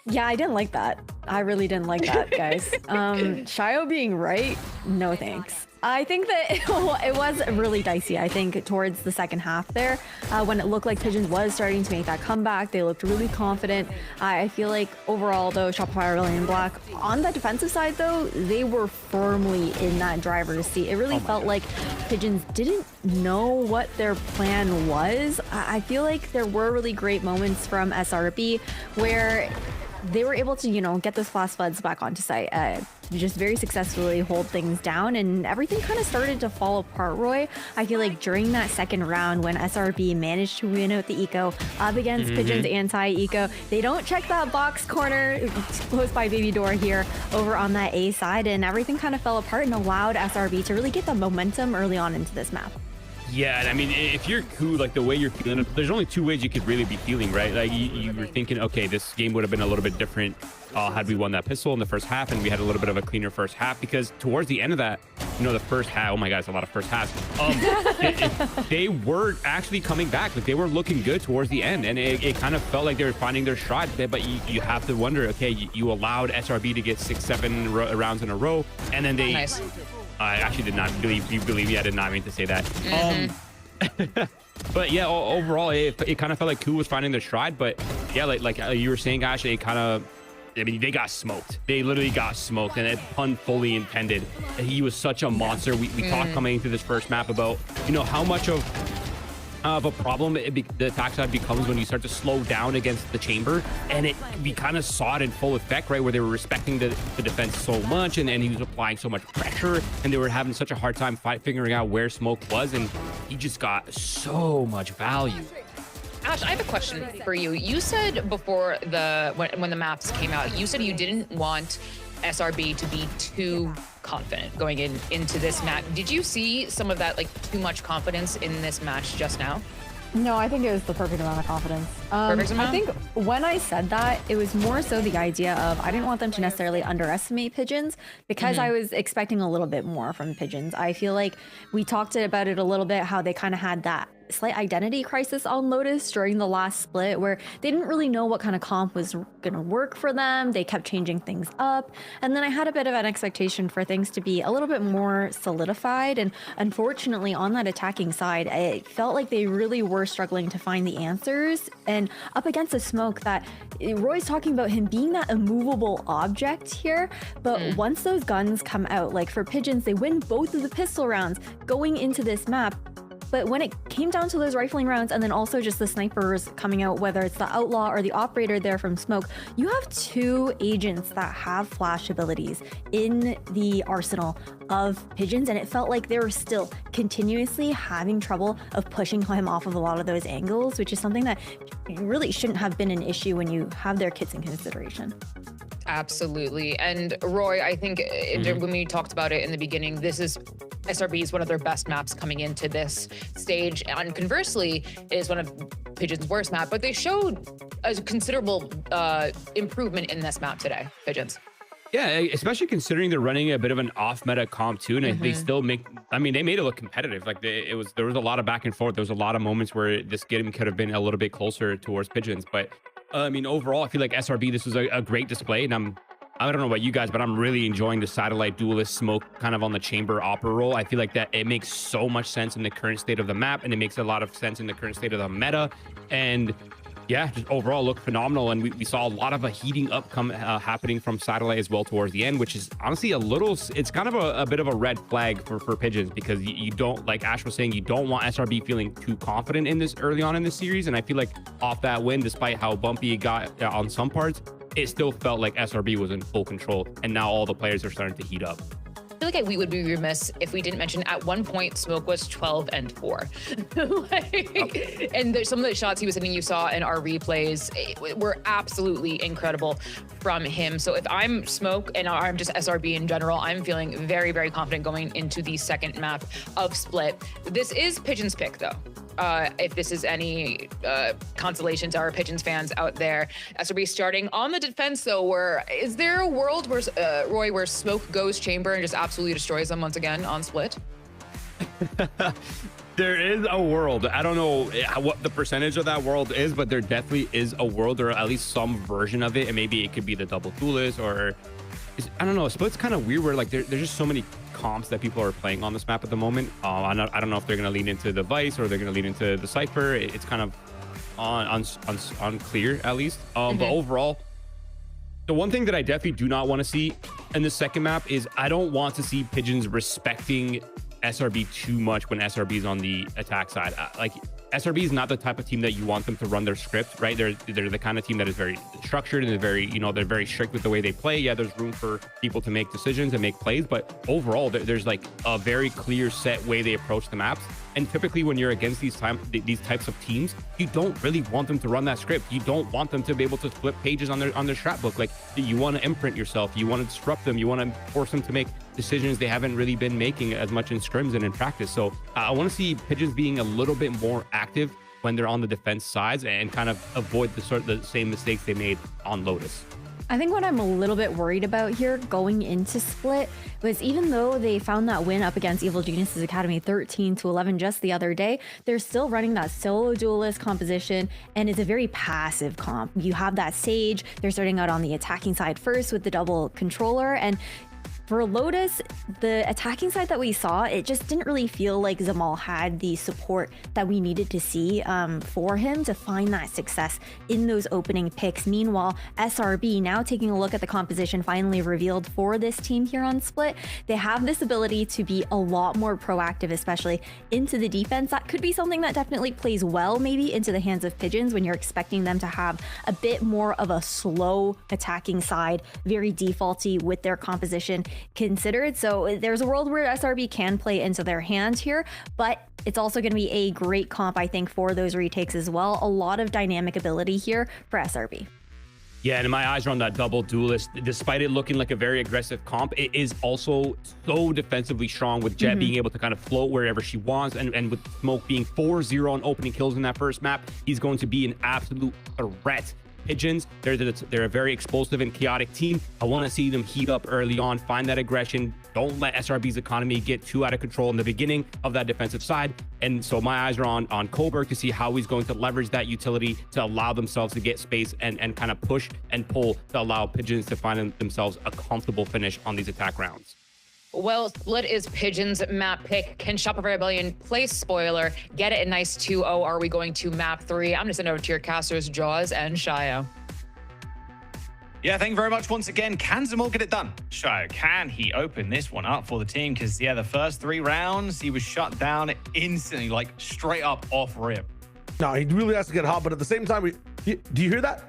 S6: Yeah, I didn't like that. I really didn't like that, guys. Shio being right, no thanks. I think that it was really dicey, I think, towards the second half there, when it looked like Pigeons was starting to make that comeback. They looked really confident. I feel like overall, though, Shopify, Rebellion, Black, on the defensive side, though, they were firmly in that driver's seat. It really felt like Pigeons didn't know what their plan was. I feel like there were really great moments from SRB where they were able to, get those flash floods back onto site, just very successfully hold things down, and everything kind of started to fall apart, Roy. I feel like during that second round when SRB managed to win out the eco up against Pigeon's anti-eco, they don't check that box corner close by Baby Door here over on that A side, and everything kind of fell apart and allowed SRB to really get the momentum early on into this map.
S7: Yeah, and I mean, if you're cool, like the way you're feeling, there's only two ways you could really be feeling, right? Like you were thinking, okay, this game would have been a little bit different had we won that pistol in the first half and we had a little bit of a cleaner first half, because towards the end of that, the first half, oh my God, it's a lot of first halves. They were actually coming back. Like they were looking good towards the end, and it kind of felt like they were finding their stride. But you have to wonder, okay, you allowed SRB to get 6-7 rounds in a row, and then they... Nice. I actually did not believe me. I did not mean to say that. But yeah, overall, it kind of felt like KOO was finding their stride. But yeah, like you were saying, Ash, they they got smoked. They literally got smoked, and it pun fully intended. He was such a monster. We talked coming into this first map about how much of a problem the attack side becomes when you start to slow down against the chamber, and we kind of saw it in full effect, right, where they were respecting the defense so much, and he was applying so much pressure, and they were having such a hard time figuring out where smoke was, and he just got so much value.
S5: Ash, I have a question for you. You said before when the maps came out, you said you didn't want SRB to be too confident going into this match. Did you see some of that, like, too much confidence in this match just now?
S6: No, I think it was the perfect amount of confidence.
S5: Perfect amount?
S6: I think when I said that, it was more so the idea of I didn't want them to necessarily underestimate Pigeons, because I was expecting a little bit more from Pigeons. I feel like we talked about it a little bit, how they kind of had that slight identity crisis on Lotus during the last split, where they didn't really know what kind of comp was going to work for them. They kept changing things up. And then I had a bit of an expectation for things to be a little bit more solidified. And unfortunately, on that attacking side, it felt like they really were struggling to find the answers. And up against the smoke, that Roy's talking about him being that immovable object here. But once those guns come out, like for Pigeons, they win both of the pistol rounds going into this map. But when it came down to those rifling rounds, and then also just the snipers coming out, whether it's the outlaw or the operator there from smoke, you have two agents that have flash abilities in the arsenal of Pigeons, and it felt like they were still continuously having trouble of pushing him off of a lot of those angles, which is something that really shouldn't have been an issue when you have their kits in consideration.
S5: Absolutely. And Roy, I think when we talked about it in the beginning, SRB is one of their best maps coming into this stage, and conversely, it is one of Pigeons' worst map, but they showed a considerable improvement in this map today, Pigeons.
S7: Yeah, especially considering they're running a bit of an off-meta comp too, and they still they made it look competitive. Like there was a lot of back and forth. There was a lot of moments where this game could have been a little bit closer towards Pigeons, but overall, I feel like SRB, this was a great display, and I don't know about you guys, but I'm really enjoying the satellite duelist smoke kind of on the chamber opera role. I feel like that it makes so much sense in the current state of the map, and it makes a lot of sense in the current state of the meta. And yeah, just overall look phenomenal. And we saw a lot of a heating up happening from satellite as well towards the end, which is honestly it's kind of a bit of a red flag for Pigeons, because you don't, like Ash was saying, you don't want SRB feeling too confident in this early on in the series. And I feel like off that win, despite how bumpy it got on some parts, it still felt like SRB was in full control, and now all the players are starting to heat up.
S5: I feel like we would be remiss if we didn't mention at one point Smoke was 12-4. And some of the shots he was hitting, you saw in our replays, were absolutely incredible from him. So if I'm Smoke and I'm just SRB in general, I'm feeling very, very confident going into the second map of Split. This is Pigeon's pick though. If this is any consolation to our Pigeons fans out there. SRB starting on the defense though, where is there a world where, Roy, where Smoke goes chamber and just absolutely destroys them once again on Split?
S7: There is a world. I don't know what the percentage of that world is, but there definitely is a world, or at least some version of it. And maybe it could be the double duelist, or I don't know. Split's kind of weird where like there's just so many comps that people are playing on this map at the moment. I don't know if they're going to lean into the Vice or they're going to lean into the Cypher. It's kind of unclear at least. But overall, the one thing that I definitely do not want to see in the second map is I don't want to see Pigeons respecting SRB too much when SRB is on the attack side. Like SRB is not the type of team that you want them to run their script, right? They're the kind of team that is very structured and they're very, they're very strict with the way they play. Yeah, there's room for people to make decisions and make plays, but overall there's like a very clear set way they approach the maps. And typically when you're against these types of teams, you don't really want them to run that script. You don't want them to be able to flip pages on their strat book. Like you want to imprint yourself, you want to disrupt them, you want to force them to make decisions they haven't really been making as much in scrims and in practice. So I want to see Pigeons being a little bit more active when they're on the defense sides and kind of avoid the same mistakes they made on Lotus.
S6: I think what I'm a little bit worried about here going into Split was even though they found that win up against Evil Geniuses Academy 13-11 just the other day, they're still running that solo duelist composition and it's a very passive comp. You have that Sage, they're starting out on the attacking side first with the double controller, and for Lotus, the attacking side that we saw, it just didn't really feel like Zamal had the support that we needed to see for him to find that success in those opening picks. Meanwhile, SRB, now taking a look at the composition finally revealed for this team here on Split, they have this ability to be a lot more proactive, especially into the defense. That could be something that definitely plays well maybe into the hands of Pigeons when you're expecting them to have a bit more of a slow attacking side, very defaulty with their composition considered. So there's a world where SRB can play into their hand here, but it's also going to be a great comp, I think, for those retakes as well. A lot of dynamic ability here for SRB.
S7: Yeah, and my eyes are on that double duelist. Despite it looking like a very aggressive comp, it is also so defensively strong with Jet being able to kind of float wherever she wants, and with Smoke being 4-0 on opening kills in that first map, he's going to be an absolute threat. Pigeons, they're a very explosive and chaotic team. I want to see them heat up early on, find that aggression. Don't let SRB's economy get too out of control in the beginning of that defensive side. And so my eyes are on Coburg to see how he's going to leverage that utility to allow themselves to get space and kind of push and pull to allow Pigeons to find themselves a comfortable finish on these attack rounds.
S5: Well, Split is Pigeon's map pick. Can Shopify Rebellion play spoiler? Get it a nice 2-0. Are we going to map 3? I'm going to send over to your casters, Jaws and Shio.
S8: Yeah, thank you very much once again. Can Zamal get it done? Shio, can he open this one up for the team? Because, yeah, the first 3 rounds, he was shut down instantly, like straight up off rip.
S9: No, he really has to get hot, but at the same time, do you hear that?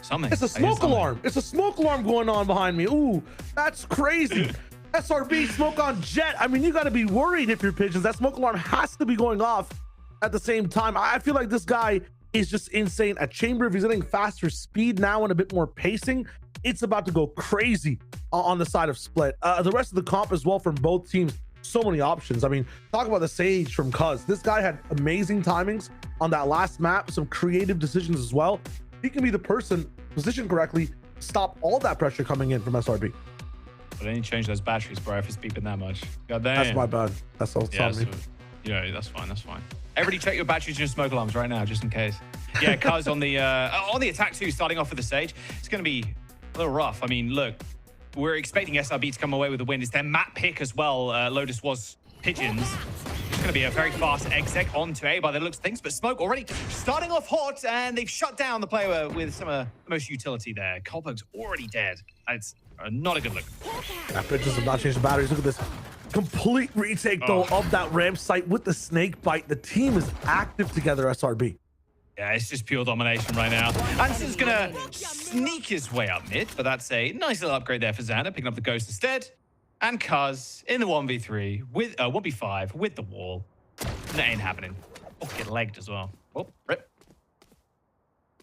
S8: Something.
S9: It's a smoke alarm. It's a smoke alarm going on behind me. Ooh, that's crazy. SRB smoke on Jet. I mean, you got to be worried if you're Pigeons. That smoke alarm has to be going off at the same time. I feel like this guy is just insane at chamber. If he's getting faster speed now and a bit more pacing, it's about to go crazy on the side of Split. The rest of the comp as well from both teams, so many options. I mean, talk about the Sage from Cuz. This guy had amazing timings on that last map, some creative decisions as well. He can be the person positioned correctly, stop all that pressure coming in from SRB.
S8: But then you change those batteries, bro, if it's beeping that much. God damn.
S9: That's my bad. That's all.
S8: Yeah, yeah, that's fine. That's fine. Everybody check your batteries and your smoke alarms right now, just in case. Yeah, Cuz on the attack too, starting off with the Sage. It's going to be a little rough. I mean, look, we're expecting SRB to come away with the win. It's their map pick as well. Lotus was Pigeons. It's going to be a very fast exec onto A by the looks of things, but Smoke already starting off hot, and they've shut down the player with some of the most utility there. Colberg's already dead. It's not a good look.
S9: Pigeons have not changed the batteries. Look at this complete retake, though, of that ramp site with the snake bite. The team is active together, SRB.
S8: Yeah, it's just pure domination right now. Anderson's gonna sneak his way up mid, but that's a nice little upgrade there for Xander, picking up the Ghost instead. And Cuz in the 1v3 with 1v5 with the wall. That ain't happening. Oh, get legged as well. Oh, rip.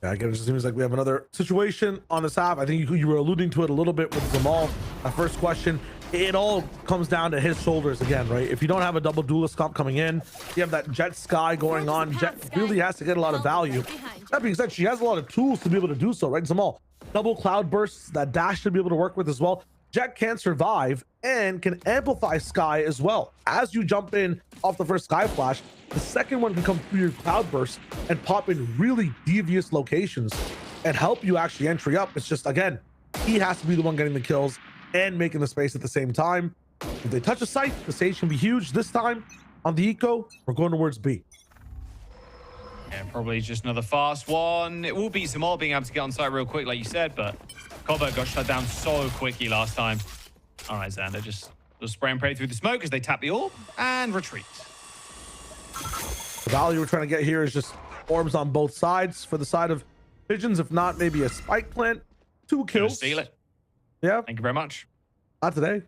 S9: Yeah, again, it just seems like we have another situation on this half. I think you were alluding to it a little bit with Zamal. Our first question, it all comes down to his shoulders again, right? If you don't have a double duelist comp coming in, you have that Jet Sky going on. Jet really has to get a lot of value. That being said, she has a lot of tools to be able to do so, right? Zamal, double cloud bursts, that dash should be able to work with as well. Jet can survive and can amplify Sky as well. As you jump in off the first Sky flash, the second one can come through your cloud burst and pop in really devious locations and help you actually entry up. It's just, again, he has to be the one getting the kills and making the space at the same time. If they touch a site, the stage can be huge. This time on the eco, we're going towards B.
S8: Yeah, probably just another fast one. It will be Zamal being able to get on site real quick, like you said, but Cobo got shut down so quickly last time. All right, Xander, just spray and pray through the smoke as they tap the orb and retreat.
S9: The value we're trying to get here is just orbs on both sides for the side of Pigeons. If not, maybe a spike plant. 2 kills.
S8: Steal it.
S9: Yeah.
S8: Thank you very much.
S9: Not today.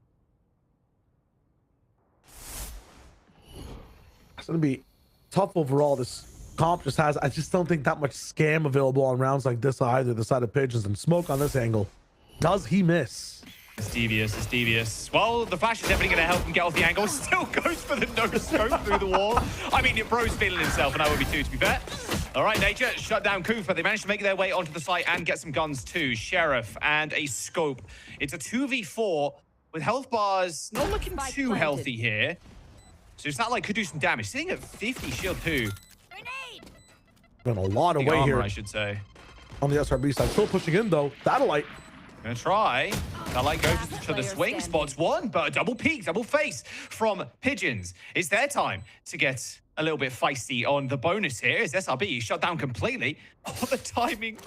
S9: It's going to be tough overall. This comp just has, I just don't think that much scam available on rounds like this either. The side of Pigeons and smoke on this angle. Does he miss?
S8: It's devious, it's devious. Well, the flash is definitely going to help him get off the angle. Still goes for the no-scope through the wall. I mean, your bro's feeling himself, and I would be too, to be fair. All right, Nature, shut down Kufa. They managed to make their way onto the site and get some guns too. Sheriff and a scope. It's a 2v4 with health bars not looking too healthy here. So it's not like could do some damage. Sitting at 50 shield too.
S9: Been a lot of
S8: Big
S9: way
S8: armor,
S9: here
S8: I should say.
S9: on the SRB side. Still pushing in though. Satellite.
S8: Gonna try. Satellite goes to the swing, spots one, but a double peek, double face from Pigeons. It's their time to get a little bit feisty on the bonus here. As SRB shut down completely. Oh, the timing.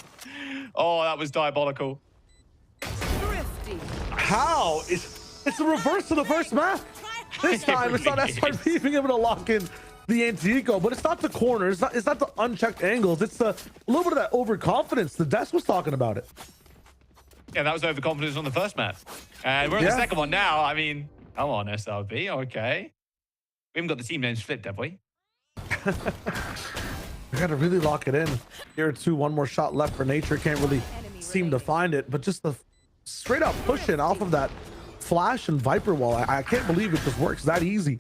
S8: Oh, that was diabolical.
S9: How? It's the reverse of the first map. This time it's not SRB being able to lock in the anti-eco, but it's not the corner. It's not the unchecked angles. It's a little bit of that overconfidence. The desk was talking about it.
S8: Yeah, that was overconfidence on the first map. And we're on the second one now. I mean, come on, SRB. Okay. We haven't got the team names flipped, have we?
S9: We got to really lock it in. Here too, one more shot left for Nature. Can't really seem to find it, but just the straight up push in off of that flash and Viper wall. I can't believe it just works that easy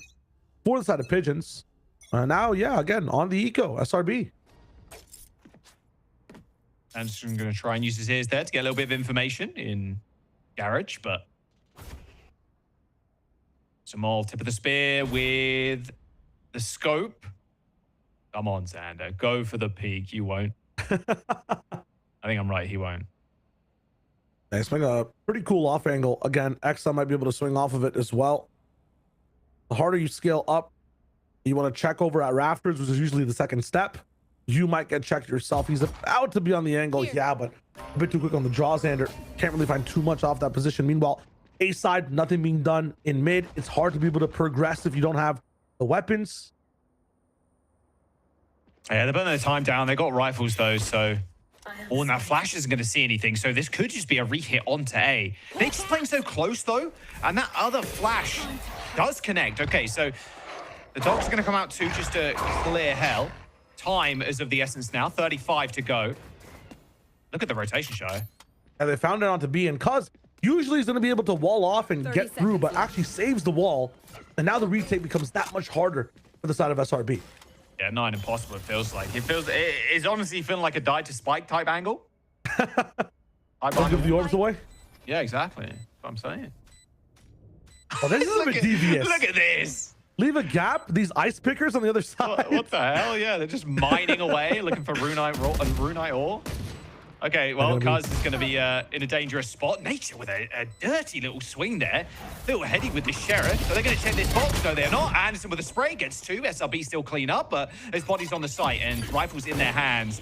S9: for the side of Pigeons. Now, yeah, again, on the eco, SRB.
S8: Anderson going to try and use his ears there to get a little bit of information in Garage, but Zamal, tip of the spear with the scope. Come on, Xander. Go for the peak. You won't. I think I'm right. He won't.
S9: Nice, making a pretty cool off angle. Again, Exa might be able to swing off of it as well. The harder you scale up, you want to check over at Rafters, which is usually the second step. You might get checked yourself. He's about to be on the angle. Yeah, but a bit too quick on the draw, Xander. Can't really find too much off that position. Meanwhile, A side, nothing being done in mid. It's hard to be able to progress if you don't have the weapons.
S8: Yeah, they're putting their time down. They got rifles though, so oh, and that flash isn't going to see anything. So this could just be a re-hit onto A. They're just playing so close though, and that other flash does connect. Okay, so the dogs are going to come out too, just to clear hell. Time is of the essence now. 35 to go. Look at the rotation, show.
S9: And they found it onto B, and Cuz usually is going to be able to wall off and get through, but actually saves the wall. And now the retake becomes that much harder for the side of SRB.
S8: Yeah, not impossible, it feels like. It's honestly feeling like a die to spike type angle.
S9: Don't give the orbs away?
S8: Yeah, exactly. That's what I'm saying.
S9: Oh, this is a bit devious.
S8: Look at this.
S9: Leave a gap. These ice pickers on the other side.
S8: What the hell? Yeah, they're just mining away, looking for runite ore. Okay, well, Cuz is going to be in a dangerous spot. Nature with a dirty little swing there. Little heady with the Sheriff. So they're going to check this box. No, they're not. Anderson with a spray gets two. SRB still clean up, but his body's on the site and rifles in their hands.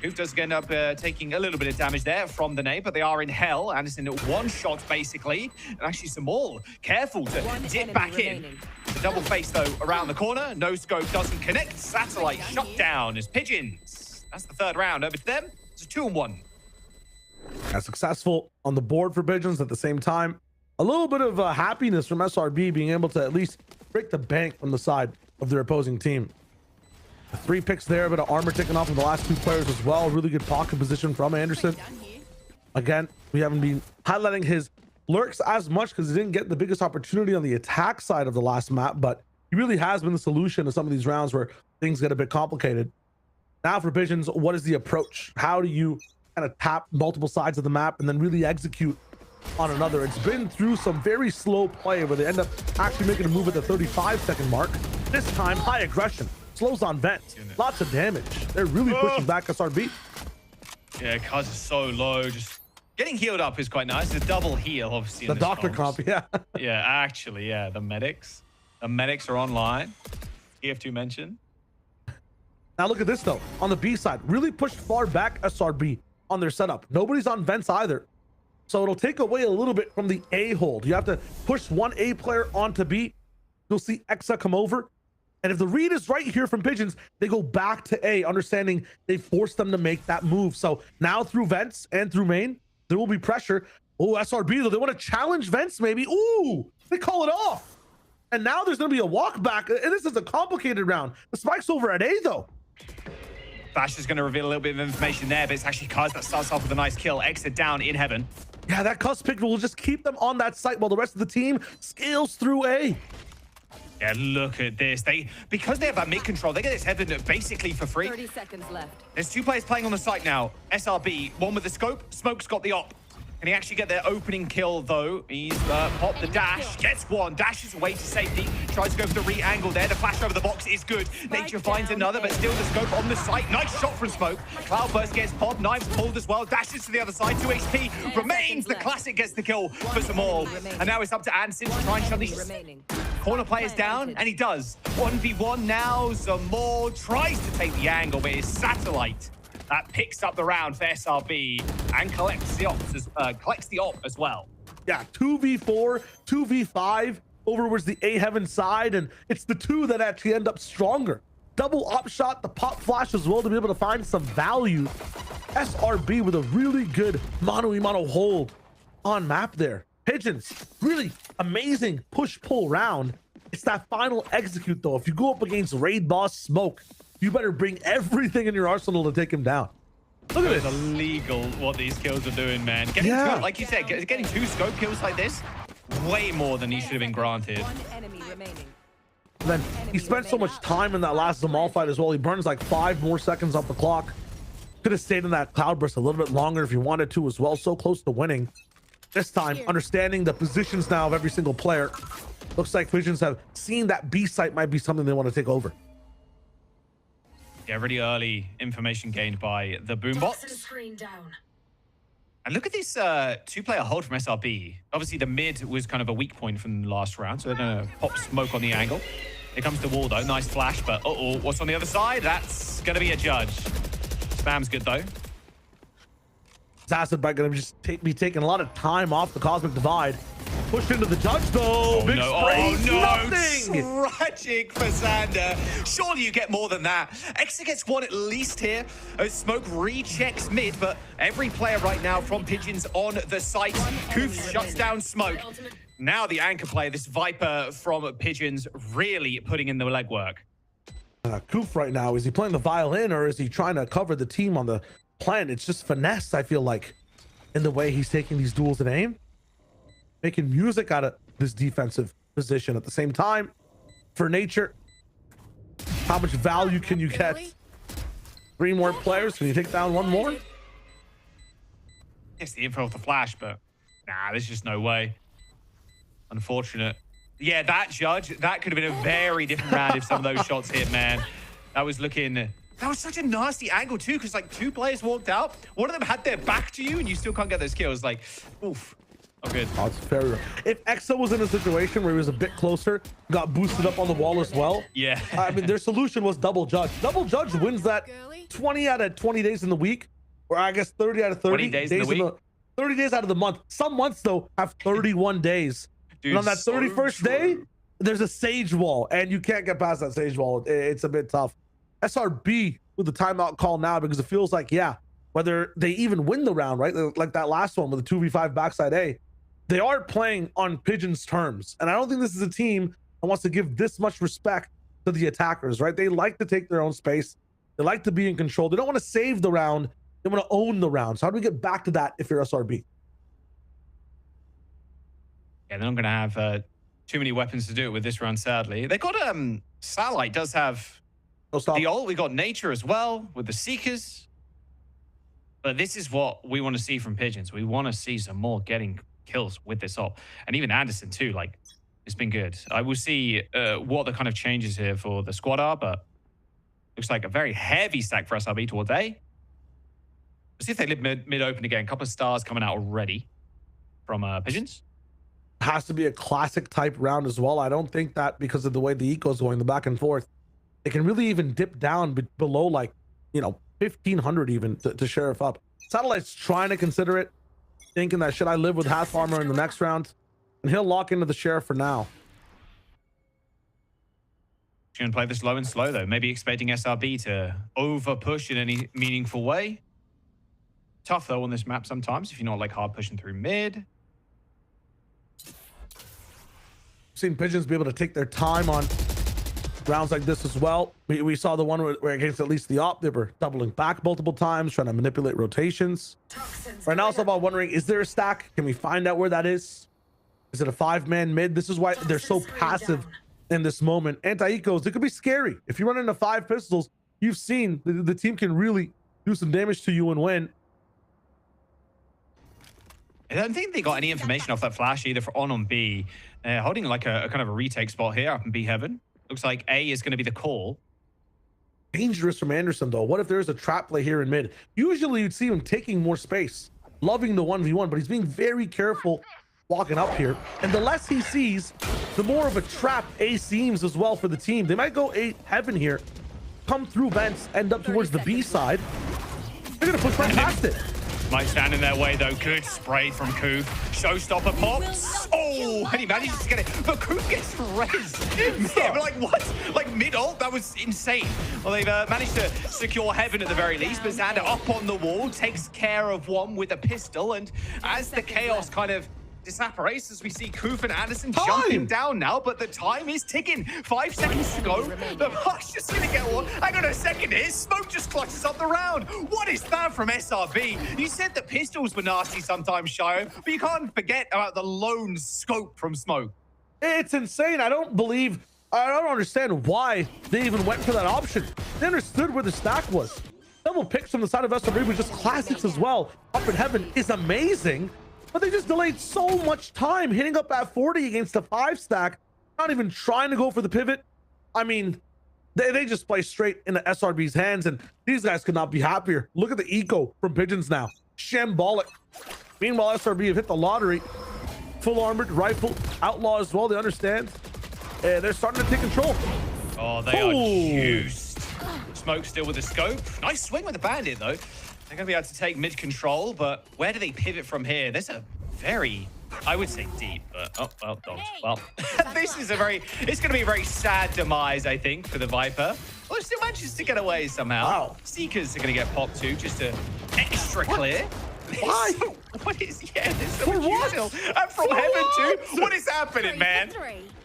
S8: Goof does end up taking a little bit of damage there from the nade, but they are in hell. Anderson at one shot, basically. And actually some more. Careful to dip back in. The double face, though, around the corner. No scope doesn't connect. Satellite shut down as Pigeons That's the third round. Over to them, it's a 2-1.
S9: Successful on the board for Pigeons. At the same time, a little bit of happiness from SRB being able to at least break the bank from the side of their opposing team. 3 picks there, but armor taken off of the last 2 players as well. Really good pocket position from Anderson. Again, we haven't been highlighting his lurks as much because he didn't get the biggest opportunity on the attack side of the last map, but he really has been the solution to some of these rounds where things get a bit complicated. Now for Pigeons, what is the approach? How do you kind of tap multiple sides of the map and then really execute on another? It's been through some very slow play where they end up actually making a move at the 35-second mark. This time, high aggression. Slows on vent. Lots of damage. They're really pushing back SRB.
S8: Yeah, Kaz is so low. Just getting healed up is quite nice. The double heal, obviously.
S9: The doctor comp, yeah.
S8: Yeah, actually, yeah. The medics. The medics are online. TF2 mentioned.
S9: Now look at this though. On the B side, really pushed far back SRB on their setup. Nobody's on vents either. So it'll take away a little bit from the A hold. You have to push one A player onto B. You'll see Exa come over. And if the read is right here from Pigeons, they go back to A, understanding they forced them to make that move. So now through vents and through main, there will be pressure. Oh, SRB though, they want to challenge vents maybe. Ooh, they call it off. And now there's going to be a walk back. And this is a complicated round. The spike's over at A though.
S8: Bash is going to reveal a little bit of information there, but it's actually Kaz that starts off with a nice kill. Exit down in heaven.
S9: Yeah, that cusp pick will just keep them on that site while the rest of the team scales through A.
S8: Yeah, look at this. Because they have that mid control, they get this heaven basically for free.
S10: 30 seconds left.
S8: There's 2 players playing on the site now. SRB, one with the scope. Smoke's got the op. Can he actually get their opening kill though? He's popped the dash, gets one, dashes away to safety, tries to go for the re-angle there. The flash over the box is good. Nature finds another, but still the scope on the site. Nice shot from Smoke. Cloudburst gets popped, Knives pulled as well, dashes to the other side, 2 HP remains. The classic gets the kill for some all. And now it's up to Anderson to try and shut these corner players down, and he does. 1v1 now, some more, tries to take the angle, but his satellite that picks up the round for SRB and collects the op as well.
S9: Yeah, 2v4, 2v5 over towards the A heaven side, and it's the 2 that actually end up stronger. Double op shot, the pop flash as well to be able to find some value. SRB with a really good mano-a-mano hold on map there. Pigeons, really amazing push-pull round. It's that final execute though. If you go up against Raid Boss Smoke, you better bring everything in your arsenal to take him down. Look at this.
S8: It's illegal what these kills are doing, man. Getting two, like you said, getting 2 scope kills like this, way more than he should have been granted.
S10: One enemy remaining.
S9: And then he spent so much time in that last Zamal fight as well. He burns like 5 more seconds off the clock. Could have stayed in that Cloudburst a little bit longer if he wanted to as well. So close to winning. This time, understanding the positions now of every single player. Looks like Pigeons have seen that B site might be something they want to take over.
S8: Yeah, really early information gained by the boombox. And look at this 2-player hold from SRB. Obviously, the mid was kind of a weak point from the last round, so they're going to pop Smoke on the angle. Here comes the wall, though. Nice flash, but uh-oh, what's on the other side? That's going to be a judge. Spam's good, though.
S9: This acid bite going to just be taking a lot of time off the Cosmic Divide. Pushed into the judge though. Big spray. Nothing.
S8: Tragic for Xander. Surely you get more than that. Exa gets 1 at least here as Smoke rechecks mid, but every player right now from Pigeons on the site. Koof shuts down Smoke. Now the anchor player, this Viper from Pigeons, really putting in the legwork.
S9: Koof right now, is he playing the violin or is he trying to cover the team on the plan? It's just finesse, I feel like, in the way he's taking these duels at aim. Making music out of this defensive position. At the same time, for Nature, how much value can you get? 3 more players. Can you take down 1 more?
S8: It's the info of the flash, but nah, there's just no way. Unfortunate. Yeah, that judge, that could have been a very different round if some of those shots hit, man. That was looking... That was such a nasty angle, too, because, like, 2 players walked out. One of them had their back to you, and you still can't get those kills. Like, oof. Oh, good.
S9: Oh, it's very rough. If Exa was in a situation where he was a bit closer, got boosted up on the wall as well.
S8: Yeah.
S9: I mean, their solution was double judge. Double judge wins that 20 out of 20 days in the week, or I guess 30 out of 30
S8: 20 days in the week.
S9: 30 days out of the month. Some months, though, have 31 days.
S8: Dude,
S9: and on that 31st day, there's a sage wall, and you can't get past that sage wall. It's a bit tough. SRB with the timeout call now, because it feels like, yeah, whether they even win the round, right? Like that last one with the 2v5 backside A, they are playing on Pigeon's terms. And I don't think this is a team that wants to give this much respect to the attackers, right? They like to take their own space. They like to be in control. They don't want to save the round. They want to own the round. So how do we get back to that if you're SRB?
S8: Yeah, they're not going to have too many weapons to do it with this round, sadly. They got Satellite does have the ult. We got Nature as well with the Seekers. But this is what we want to see from Pigeons. We want to see some more getting kills with this ult. And even Anderson too, like, it's been good. I will see what the kind of changes here for the squad are, but looks like a very heavy stack for SRB towards A. Let's see if they live mid-open again. A couple of stars coming out already from Pigeons.
S9: Has to be a classic type round as well. I don't think that because of the way the eco is going, the back and forth, it can really even dip down below, like, you know, 1,500 even to Sheriff up. Satellite's trying to consider it, thinking that should I live with half armor in the next round? And he'll lock into the Sheriff for now.
S8: He's going to play this low and slow, though. Maybe expecting SRB to over-push in any meaningful way. Tough, though, on this map sometimes, if you're not, like, hard pushing through mid.
S9: Seen Pigeons be able to take their time on rounds like this as well. We saw the one where against at least the op, they were doubling back multiple times, trying to manipulate rotations. Right now, it's about wondering, is there a stack? Can we find out where that is? Is it a 5-man mid? This is why they're so passive in this moment. Anti-ecos, it could be scary. If you run into 5 pistols, you've seen the team can really do some damage to you and win.
S8: I don't think they got any information off that flash either for on B. Holding like a kind of a retake spot here up in B heaven. Looks like A is going to be the call.
S9: Dangerous from Anderson, though. What if there's a trap play here in mid? Usually you'd see him taking more space, loving the 1v1, but he's being very careful walking up here. And the less he sees, the more of a trap A seems as well for the team. They might go A heaven here, come through vents, end up towards the B side. They're going to push right past it.
S8: Might stand in their way, though. Good spray from Koo. Showstopper pops. Oh, and he manages to get it. But Koo gets rezzed. Yeah, but like, what? Like, mid-ult? That was insane. Well, they've managed to secure heaven at the very least, but Xander up on the wall, takes care of one with a pistol, and as the chaos kind of disapparates, as we see Koof and Anderson jumping down now, but the time is ticking. 5 seconds to go. The Mark's just gonna get one. Hang on a second here. Smoke just clutches up the round. What is that from SRB? You said the pistols were nasty sometimes, Shio, but you can't forget about the lone scope from Smoke.
S9: It's insane. I don't understand why they even went for that option. They understood where the stack was. Double picks from the side of SRB with just classics as well. Up in heaven is amazing. But they just delayed so much time hitting up at 40 against a 5 stack, not even trying to go for the pivot. I mean, they just play straight into SRB's hands, and these guys could not be happier. Look at the eco from Pigeons now. Shambolic. Meanwhile, SRB have hit the lottery. Full armored, rifle, outlaw as well. They understand. And they're starting to take control.
S8: Oh, they are juiced. Smoke still with the scope. Nice swing with the bandit, though. They're going to be able to take mid-control, but where do they pivot from here? There's a very, I would say deep, but, oh, well, dogs. Well, this is it's going to be a very sad demise, I think, for the Viper. Well, it still manages to get away somehow.
S9: Wow.
S8: Seekers are going to get popped too, just to extra clear.
S9: Why?
S8: What is, yeah, there's so much usual. And from heaven too. What is happening, man?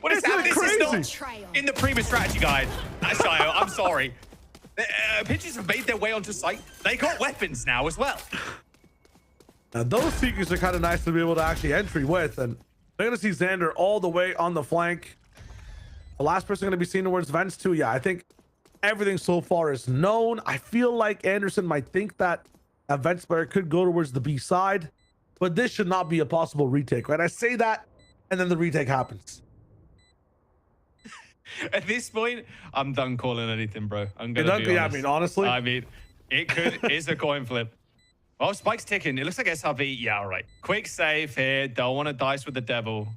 S8: What is happening? This is not in the previous strategy guide. Shio, I'm sorry. Pigeons have made their way onto site. They got weapons now as well.
S9: Now, those Seekers are kind of nice to be able to actually entry with, and they're going to see Xander all the way on the flank. The last person going to be seen towards vents too. Yeah, I think everything so far is known. I feel like Anderson might think that a vent player could go towards the B side, but this should not be a possible retake, right? I say that, and then the retake happens.
S8: At this point, I'm done calling anything, bro. I'm gonna be honest.
S9: I mean, honestly,
S8: it's a coin flip. Well, Spike's ticking. It looks like SRB. Yeah, all right. Quick save here. Don't want to dice with the devil.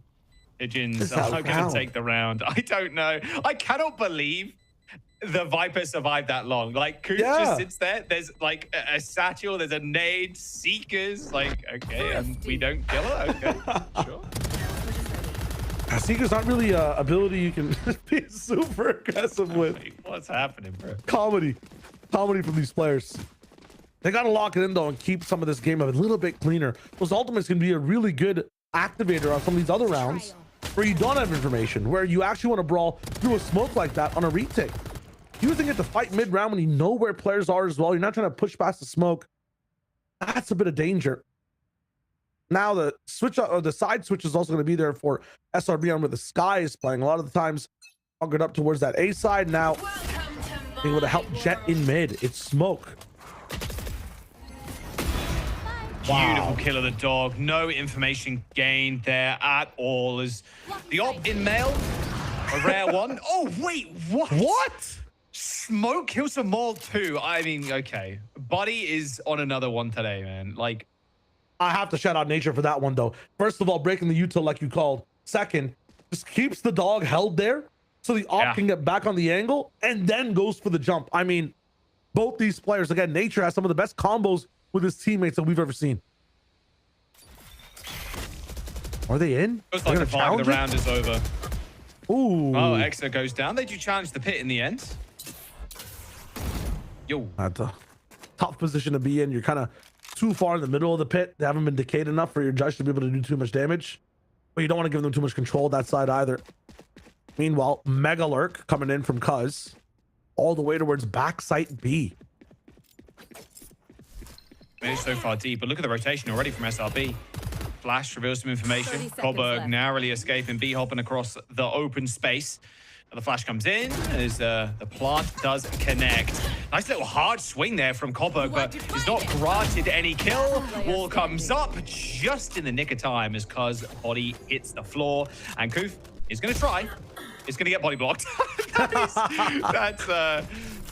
S8: Pigeons are going to take the round. I don't know. I cannot believe the Viper survived that long. Like, Coop just sits there. There's like a satchel. There's a nade. Seekers. Like, okay, and we don't kill her. Okay, sure.
S9: Seeker's not really an ability you can be super aggressive with.
S8: What's happening, bro?
S9: Comedy. comedy from these players. They got to lock it in though and keep some of this game a little bit cleaner. Those ultimates can be a really good activator on some of these other rounds where you don't have information, where you actually want to brawl through a smoke like that on a retake. Using it to fight mid-round when you know where players are as well. You're not trying to push past the smoke. That's a bit of danger. Now the switch or the side switch is also going to be there for SRB on where the Sky is playing. A lot of the times hunkered up towards that A side. Now able to help Jet in mid. It's smoke.
S8: Beautiful kill of the dog. No information gained there at all. As the op in mail, a rare one. Oh wait, what? Smoke kills some more too. I mean, okay. Buddy is on another one today, man. Like,
S9: I have to shout out Nature for that one though. First of all, breaking the util like you called. Second, just keeps the dog held there so the op can get back on the angle and then goes for the jump. I mean, both these players, again, Nature has some of the best combos with his teammates that we've ever seen. Are they in?
S8: Looks like the round is over.
S9: Ooh.
S8: Oh, Exa goes down. They do challenge the pit in the end. Yo.
S9: That's a tough position to be in. You're kind of too far in the middle of the pit. They haven't been decayed enough for your judge to be able to do too much damage. But you don't want to give them too much control that side either. Meanwhile, Mega Lurk coming in from Cuz all the way towards backside B.
S8: It's so far deep, but look at the rotation already from SRB. Flash reveals some information. Koberg narrowly escaping, B hopping across the open space. And the flash comes in as the plant does connect. Nice little hard swing there from Koberg, but is not granted any kill. Wall comes up just in the nick of time as Cuz body hits the floor. And Koof is going to try. It's going to get body blocked.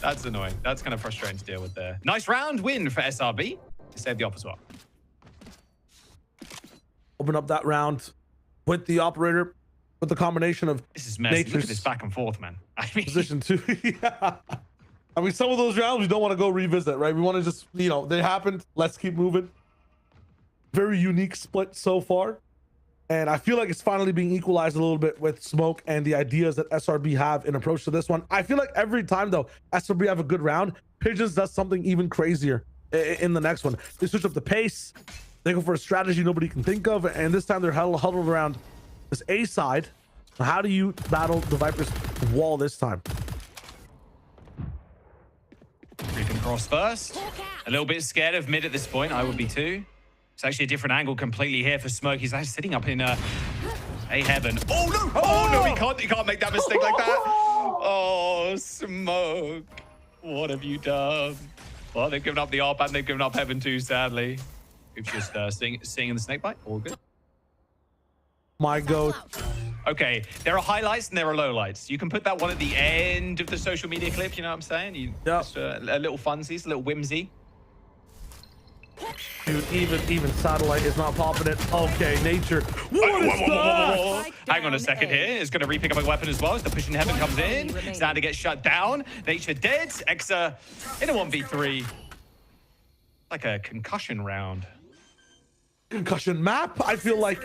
S8: That's annoying. That's kind of frustrating to deal with there. Nice round win for SRB to save the op as well.
S9: Open up that round with the operator with the combination of
S8: this is messy. Look at this back and forth, man. I mean,
S9: position 2. Yeah. I mean, some of those rounds we don't want to go revisit, right? We want to just, you know, they happened. Let's keep moving. Very unique split so far. And I feel like it's finally being equalized a little bit with Smoke and the ideas that SRB have in approach to this one. I feel like every time, though, SRB have a good round, Pigeons does something even crazier in the next one. They switch up the pace. They go for a strategy nobody can think of. And this time they're huddled around this A side. How do you battle the Viper's wall this time?
S8: Creeping across first. A little bit scared of mid at this point. I would be too. It's actually a different angle completely here for Smoke. He's actually sitting up in a heaven. Oh no! Oh no! He can't make that mistake like that. Oh, Smoke, what have you done? Well, they've given up the ARP and they've given up heaven too. Sadly, it's just seeing the snake bite. All good.
S9: My goat.
S8: Okay, there are highlights and there are lowlights. You can put that one at the end of the social media clip. You know what I'm saying? Just a little funsies, a little whimsy.
S9: Dude, even satellite is not popping it. Okay, Nature. What is that?
S8: Hang on a second here. It's going to re-pick up a weapon as well as the push in heaven comes in. Xander gets shut down. Nature dead. Exa in a 1v3. Like a concussion round.
S9: Concussion map. I feel like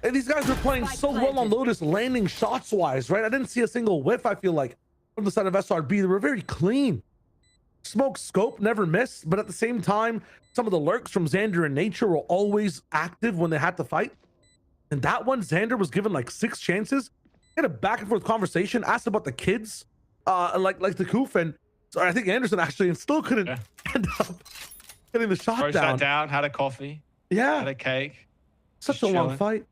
S9: these guys are playing so well on Lotus, landing shots wise, right? I didn't see a single whiff, I feel like, from the side of SRB. They were very clean. Smoke scope never missed, but at the same time, some of the lurks from Xander and Nature were always active when they had to fight. And that one, Xander was given like 6 chances. He had a back and forth conversation, asked about the kids, like the Koof, and so I think Anderson actually, and still couldn't end up getting the shot down.
S8: Sat down, had a coffee.
S9: Yeah.
S8: Had a cake.
S9: Such a long fight.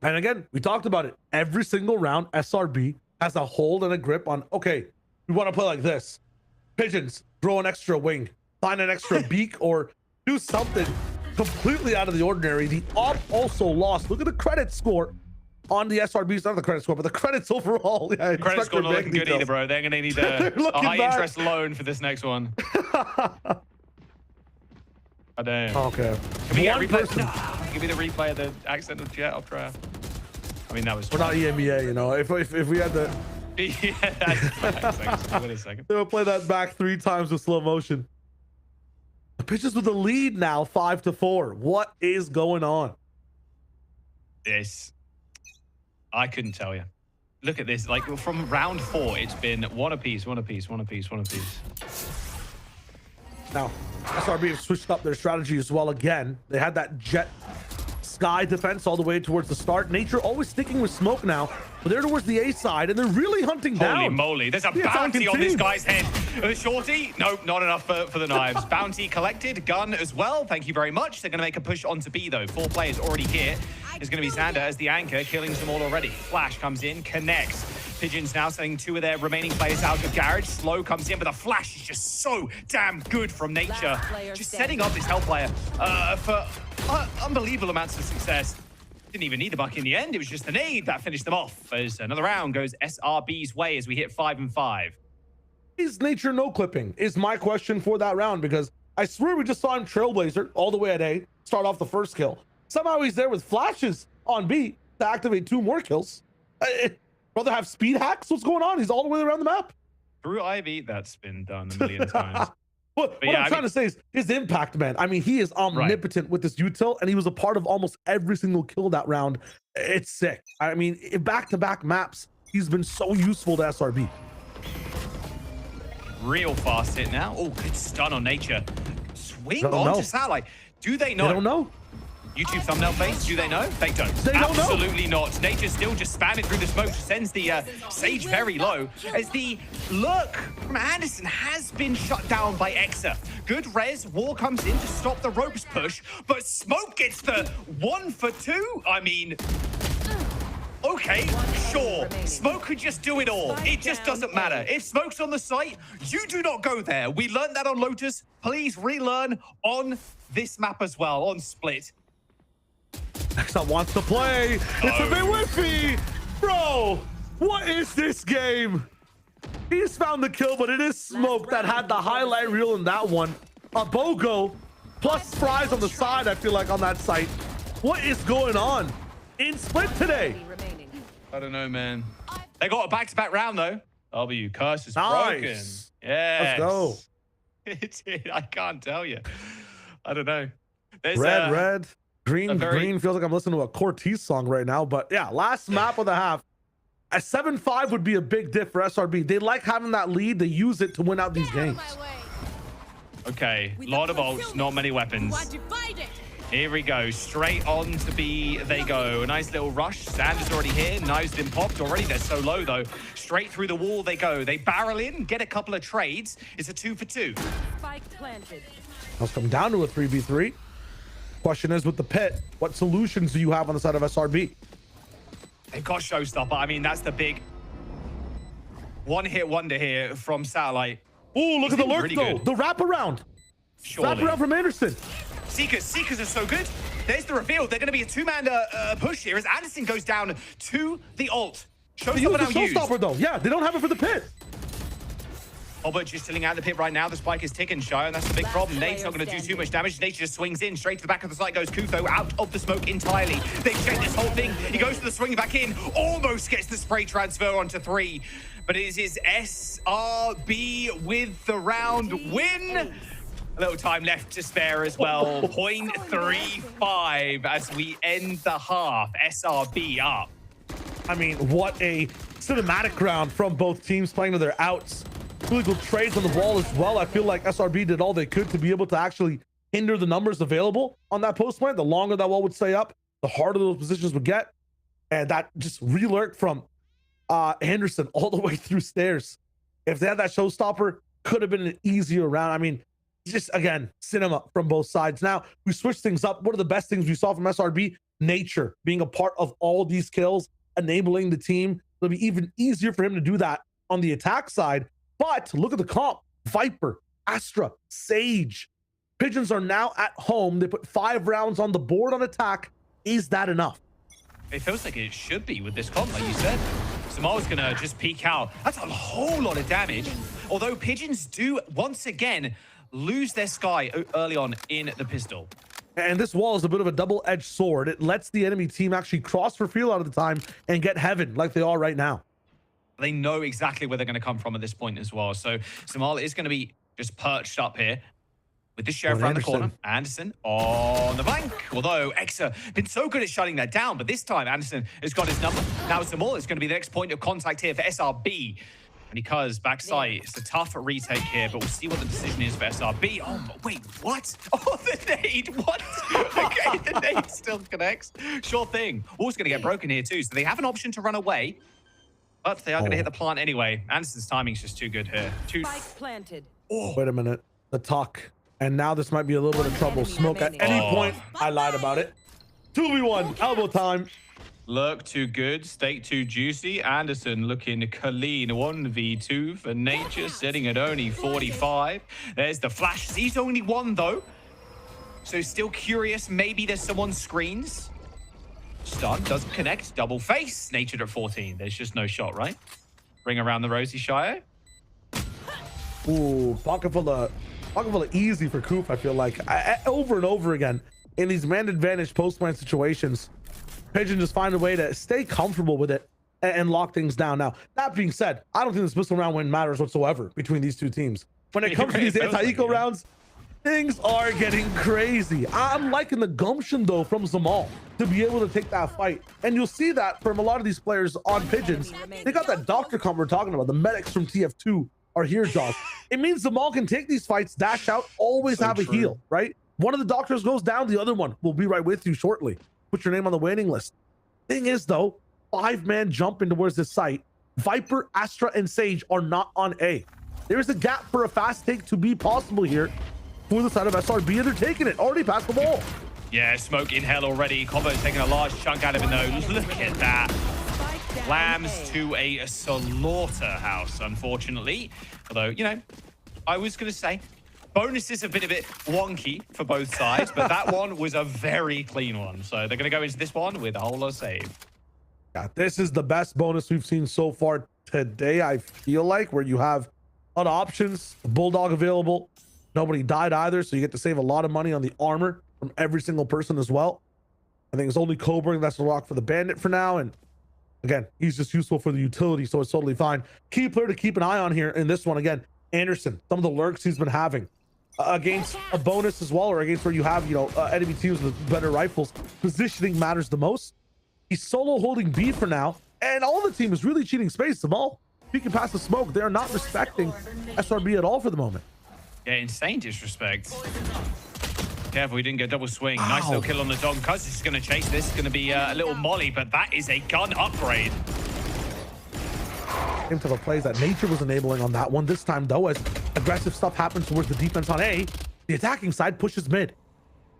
S9: And again, we talked about it. Every single round, SRB has a hold and a grip on, okay, we want to play like this. Pigeons, throw an extra wing, find an extra beak, or do something completely out of the ordinary. The op also lost. Look at the credit score on the SRBs. Not the credit score, but the credits overall. Yeah,
S8: credit score not looking good either, bro. They're going to need a high interest loan for this next one. Oh, damn.
S9: Okay.
S8: Can we get a replay? No. Give me the replay of the accent of Jet up draft. I mean, that was.
S9: We're not EMEA, you know. If we had the.
S8: Yeah, that's wait a second.
S9: They would play that back 3 times with slow motion. The Pitches with the lead now, 5-4. What is going on?
S8: This, I couldn't tell you. Look at this. Like from round 4, it's been one apiece, one apiece, one apiece, one apiece.
S9: Now, SRB have switched up their strategy as well again. They had that jet sky defense all the way towards the start. Nature always sticking with smoke now, but they're towards the A side, and they're really hunting down.
S8: Holy moly, there's a bounty on this guy's head. Shorty, nope, not enough for the knives. Bounty collected, gun as well. Thank you very much. They're going to make a push onto B, though. 4 players already here. It's going to be Xander as the anchor, killing them all already. Flash comes in, connects. Pigeons now sending 2 of their remaining players out of garage. Slow comes in, but the flash is just so damn good from Nature. Just setting up this Hellplayer for unbelievable amounts of success. Didn't even need the buck in the end. It was just the nade that finished them off. As another round goes SRB's way as we hit 5 and 5.
S9: Is Nature no clipping? Is my question for that round, because I swear we just saw him Trailblazer all the way at A, start off the first kill. Somehow he's there with flashes on B to activate 2 more kills. Brother have speed hacks? What's going on? He's all the way around the map.
S8: Through Ivy, that's been done a million times.
S9: What I'm trying to say is his impact, man. I mean, he is omnipotent with this util, and he was a part of almost every single kill that round. It's sick. I mean, in back-to-back maps, he's been so useful to SRB.
S8: Real fast hit now. Oh, good stun on Nature. Swing on to Satellite. Do they know?
S9: They don't know.
S8: YouTube thumbnail face, do they know? They don't.
S9: They don't know.
S8: Absolutely not. Nature's still just spamming through the smoke, sends the Sage very low, as the lurk from Anderson has been shut down by Exa. Good res, War comes in to stop the ropes push, but Smoke gets the 1 for 2. I mean, okay, sure. Smoke could just do it all. It just doesn't matter. If Smoke's on the site, you do not go there. We learned that on Lotus. Please relearn on this map as well, on Split.
S9: Exa wants to play. It's a bit whiffy. Bro, what is this game? He's found the kill, but it is Smoke that had the highlight reel in that one. A BOGO plus fries on the side, I feel like, on that site. What is going on in Split today?
S8: I don't know, man. They got a back-to-back round, though. W, curse is broken. Yeah.
S9: Let's go.
S8: I can't tell you. I don't know. There's
S9: red. Green feels like I'm listening to a Cortez song right now, but yeah, last map of the half. A 7-5 would be a big diff for SRB. They like having that lead. They use it to win out these games.
S8: Okay, lot of ults, not many weapons. Here we go, straight on to B they go. A nice little rush. Sander's already here. Knives been popped already. They're so low though. Straight through the wall they go. They barrel in, get a couple of trades. It's a 2 for 2.
S10: Spike planted.
S9: Let's come down to a 3v3. Question is, with the pit, what solutions do you have on the side of SRB?
S8: They've got Showstopper. I mean, that's the big one-hit wonder here from Satellite.
S9: Oh, look at the lurk
S8: really
S9: though.
S8: good.
S9: The wraparound.
S8: Surely.
S9: Wraparound from Anderson.
S8: Seekers are so good. There's the reveal. They're going to be a 2-man push here as Anderson goes down to the ult.
S9: They use the Showstopper though. Yeah, they don't have it for the pit.
S8: Albert just chilling out the pit right now. The spike is ticking, Shy, and that's the big problem. Nate's not going to do too much damage. Nate just swings in. Straight to the back of the site goes Kutho, out of the smoke entirely. They check this whole thing. He goes to the swing back in. Almost gets the spray transfer onto 3. But it is SRB with the round win. A little time left to spare as well. 0.35 as we end the half. SRB up.
S9: I mean, what a cinematic round from both teams playing to their outs. Really good trades on the wall as well. I feel like SRB did all they could to be able to actually hinder the numbers available on that post plant. The longer that wall would stay up, the harder those positions would get. And that just re-lurked from Henderson all the way through stairs. If they had that showstopper, could have been an easier round. I mean, just again, cinema from both sides. Now we switch things up. One of the best things we saw from SRB, Nature being a part of all these kills, enabling the team. It'll be even easier for him to do that on the attack side. But look at the comp. Viper, Astra, Sage. Pigeons are now at home. They put 5 rounds on the board on attack. Is that enough?
S8: It feels like it should be with this comp, like you said. Samar's gonna just peek out. That's a whole lot of damage. Although Pigeons do, once again, lose their Sky early on in the pistol.
S9: And this wall is a bit of a double-edged sword. It lets the enemy team actually cross for field out of the time and get heaven like they are right now.
S8: They know exactly where they're going to come from at this point as well. So Samala is going to be just perched up here. with the sheriff around the corner. Anderson on the flank. Although Exa been so good at shutting that down, but this time Anderson has got his number. Now Zamal is going to be the next point of contact here for SRB. And because backside, it's a tough retake here, but we'll see what the decision is for SRB. Oh, wait, what? Oh, the nade, what? Okay, the nade still connects. Sure thing. Wall's going to get broken here too, so they have an option to run away, but they are going to hit the plant anyway. Anderson's timing's just too good here.
S10: Spike planted.
S9: Oh. Wait a minute. The talk. And now this might be a little bit of trouble. Smoke at any point. I lied about it. 2v1. Elbow time.
S8: Look too good. Steak too juicy. Anderson looking clean. 1v2 for nature. Sitting at only 45. There's the flash. He's only one though. So still curious. Maybe there's someone screens. Stun doesn't connect. Double face. Natured at 14. There's just no shot, right? Ring around the rosy, Shio.
S9: Ooh, pocket full of easy for Coop, I feel like. Over and over again, in these man advantage post-plant situations, Pigeon just find a way to stay comfortable with it and lock things down. Now, that being said, I don't think this pistol round win matters whatsoever between these two teams. When it comes to these anti-eco rounds, things are getting crazy. I'm liking the gumption, though, from Zamal to be able to take that fight. And you'll see that from a lot of these players on Pigeons. They got that doctor comp we're talking about, the medics from TF2. Are here, Josh. It means Zamal can take these fights, dash out, always have a heal, right? One of the doctors goes down, the other one will be right with you shortly. Put your name on the waiting list. Thing is, though, 5-man jumping towards this site. Viper, Astra, and Sage are not on A. There's a gap for a fast take to be possible here for the side of SRB, and they're taking it. Already past the ball.
S8: Yeah, smoke in hell already. Combo's taking a large chunk out of it, though. Look at that. Lambs to a slaughterhouse, unfortunately. Although, you know, I was going to say, bonuses have been a bit wonky for both sides, but that one was a very clean one. So they're going to go into this one with a whole lot of save.
S9: Yeah, this is the best bonus we've seen so far today, I feel like, where you have a lot of options, a Bulldog available. Nobody died either, so you get to save a lot of money on the armor from every single person as well. I think it's only Cobra that's the rock for the Bandit for now, and again, he's just useful for the utility, so it's totally fine. Key player to keep an eye on here in this one, again, Anderson. Some of the lurks he's been having against a bonus as well, or against where you have, you know, enemy teams with better rifles. Positioning matters the most. He's solo holding B for now, and all the team is really cheating space. The ball, he can pass the smoke. They are not respecting SRB at all for the moment.
S8: Yeah, insane disrespect. Careful, he didn't get double swing. Nice little kill on the dog. Cuz is going to chase this. It's going to be a little molly, but that is a gun upgrade.
S9: Same type of plays that Nature was enabling on that one. This time, though, as aggressive stuff happens towards the defense on A, the attacking side pushes mid.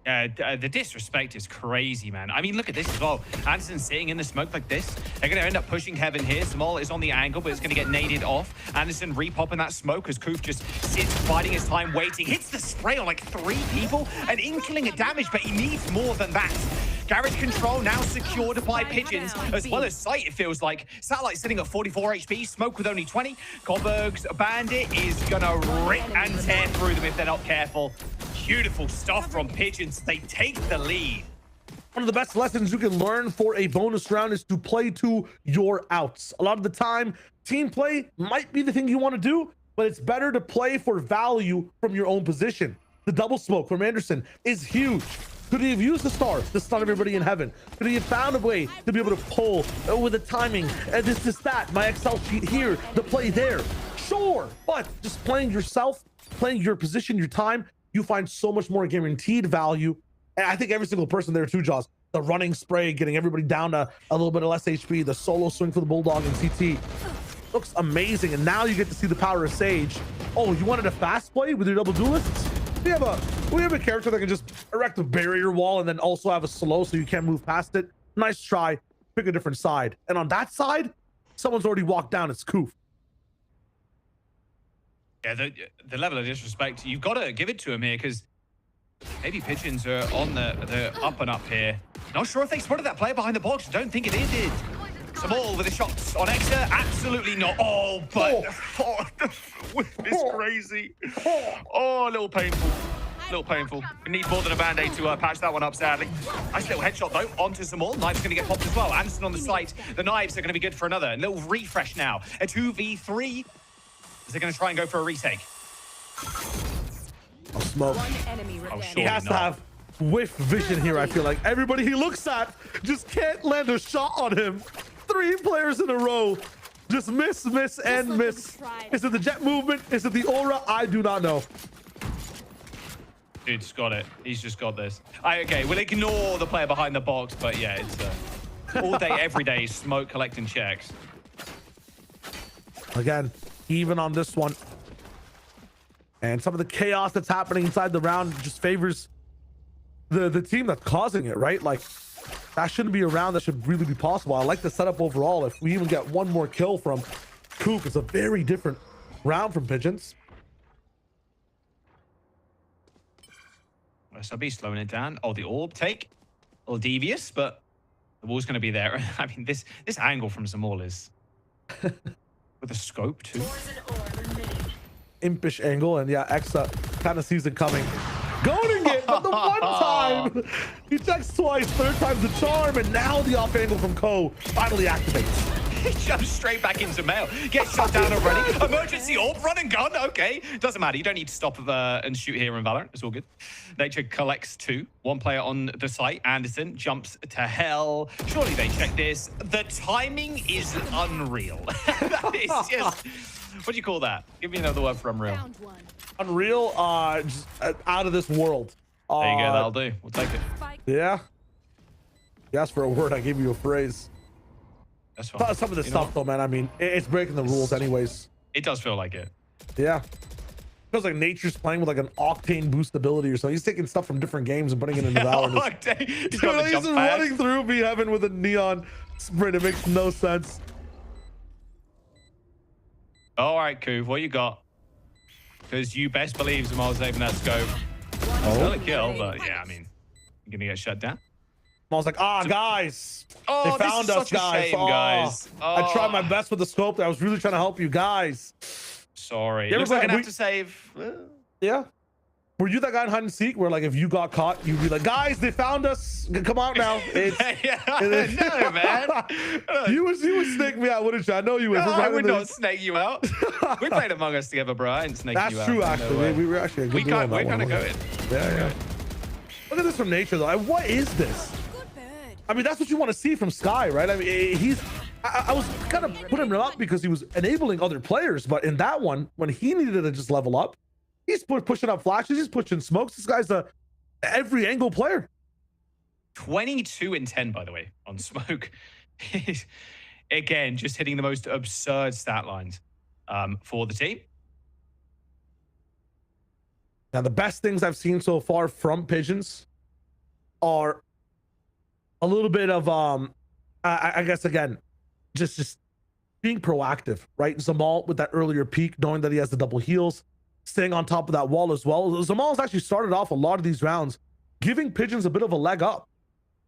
S8: The disrespect is crazy, man. I mean, look at this as well. Anderson sitting in the smoke like this. They're going to end up pushing Heaven here. Zamal is on the angle, but it's going to get naded off. Anderson repopping that smoke as Koof just sits, biding his time, waiting. Hits the spray on like 3 people. An inkling of damage, but he needs more than that. Garage control now secured by Pigeons, as well as Sight, it feels like. Satellite sitting at 44 HP, Smoke with only 20. Coburg's Bandit is going to rip and tear through them if they're not careful. Beautiful stuff from Pigeons. They take the lead.
S9: One of the best lessons you can learn for a bonus round is to play to your outs. A lot of the time, team play might be the thing you want to do, but it's better to play for value from your own position. The double smoke from Anderson is huge. Could he have used the star to stun everybody in Heaven? Could he have found a way to be able to pull with the timing? This, that, my Excel sheet here, the play there. Sure, but just playing yourself, playing your position, your time, you find so much more guaranteed value. And I think every single person there too, Jaws, the running spray, getting everybody down to a little bit of less HP, the solo swing for the Bulldog and CT looks amazing. And now you get to see the power of Sage. Oh, you wanted a fast play with your double duelists? We have a character that can just erect a barrier wall and then also have a slow so you can't move past it. Nice try. Pick a different side. And on that side, someone's already walked down. It's Koof.
S8: Yeah, the level of disrespect, you've got to give it to him here, because maybe Pigeons are on the up and up here. Not sure if they spotted that player behind the box. Don't think it did. Zamal with the shots on Exa. Absolutely not. Oh, but it's crazy. Oh, a little painful. A little painful. We need more than a band-aid to patch that one up, sadly. Nice little headshot, though, onto Zamal. Knife's going to get popped as well. Anderson on the site. The knives are going to be good for another. A little refresh now. A 2v3. Is they going to try and go for a retake?
S9: Oh, smoke.
S8: Oh,
S9: He has to have whiff vision here, I feel like. Everybody he looks at just can't land a shot on him. 3 players in a row. Just miss, and miss. Is it the jet movement? Is it the aura? I do not know.
S8: Dude's got it. He's just got this. Okay, we'll ignore the player behind the box, but yeah, it's all day, every day, smoke collecting checks.
S9: Again, even on this one. And some of the chaos that's happening inside the round just favors the team that's causing it, right? Like, that shouldn't be a round that should really be possible. I like the setup overall. If we even get one more kill from Coop, it's a very different round from Pigeons.
S8: SRB slowing it down. Oh, the orb take. A little devious, but the wall's going to be there. I mean, this angle from Zamal is... with a scope, too.
S9: Impish angle, and yeah, Exa kind of sees it coming. Goading it, but the one time he checks twice, 3rd time's the charm, and now the off angle from COO finally activates.
S8: He jumps straight back into mail. Gets shot down already. Emergency orb, run and gun. Okay, doesn't matter. You don't need to stop and shoot here in Valorant. It's all good. Nature collects 2. 1 player on the site. Anderson jumps to hell. Surely they check this. The timing is unreal. That is just... What do you call that? Give me another word for unreal.
S9: Unreal, just out of this world.
S8: There you go, that'll do. We'll take it.
S9: Yeah. You asked for a word, I gave you a phrase.
S8: That's fine.
S9: Some of this stuff, though, man, I mean, it's breaking the rules anyways.
S8: It does feel like it.
S9: Yeah. Feels like Nature's playing with like an octane boost ability or something. He's taking stuff from different games and putting it into Valorant.
S8: He's got the
S9: He's
S8: jump
S9: just
S8: pad.
S9: running through B-Heaven with a neon sprint. It makes no sense.
S8: All right, Kuv, what you got? Because you best believe Zamal's saving that scope. Still a kill, but yeah, I mean, you're going to get shut down.
S9: I was like, guys.
S8: Oh,
S9: they found us,
S8: such a
S9: guys.
S8: shame, guys.
S9: I tried my best with the scope. I was really trying to help you guys.
S8: Sorry.
S9: Yeah,
S8: Looks like I'm going to have to save.
S9: Yeah. Were you that guy in hide and seek where, like, if you got caught, you'd be like, guys, they found us. Come out now.
S8: No, man.
S9: You would snake me out, wouldn't you? I know you would.
S8: No, I would not snake you out. We played Among Us together, bro. I didn't snake you out.
S9: That's true, actually. We were actually a good duo on that
S8: we're
S9: one.
S8: kind of going.
S9: Yeah. Look at this from Nature, though. What is this? I mean, that's what you want to see from Sky, right? I mean, I was kind of putting him up because he was enabling other players, but in that one, when he needed to just level up, he's pushing up flashes, he's pushing smokes. This guy's a every angle player.
S8: 22 and 10, by the way, on smoke. Again, just hitting the most absurd stat lines for the team.
S9: Now, the best things I've seen so far from Pigeons are a little bit of, I guess, again, just being proactive, right? Zamal with that earlier peak, knowing that he has the double heals, staying on top of that wall as well. Zamal's actually started off a lot of these rounds, giving Pigeons a bit of a leg up.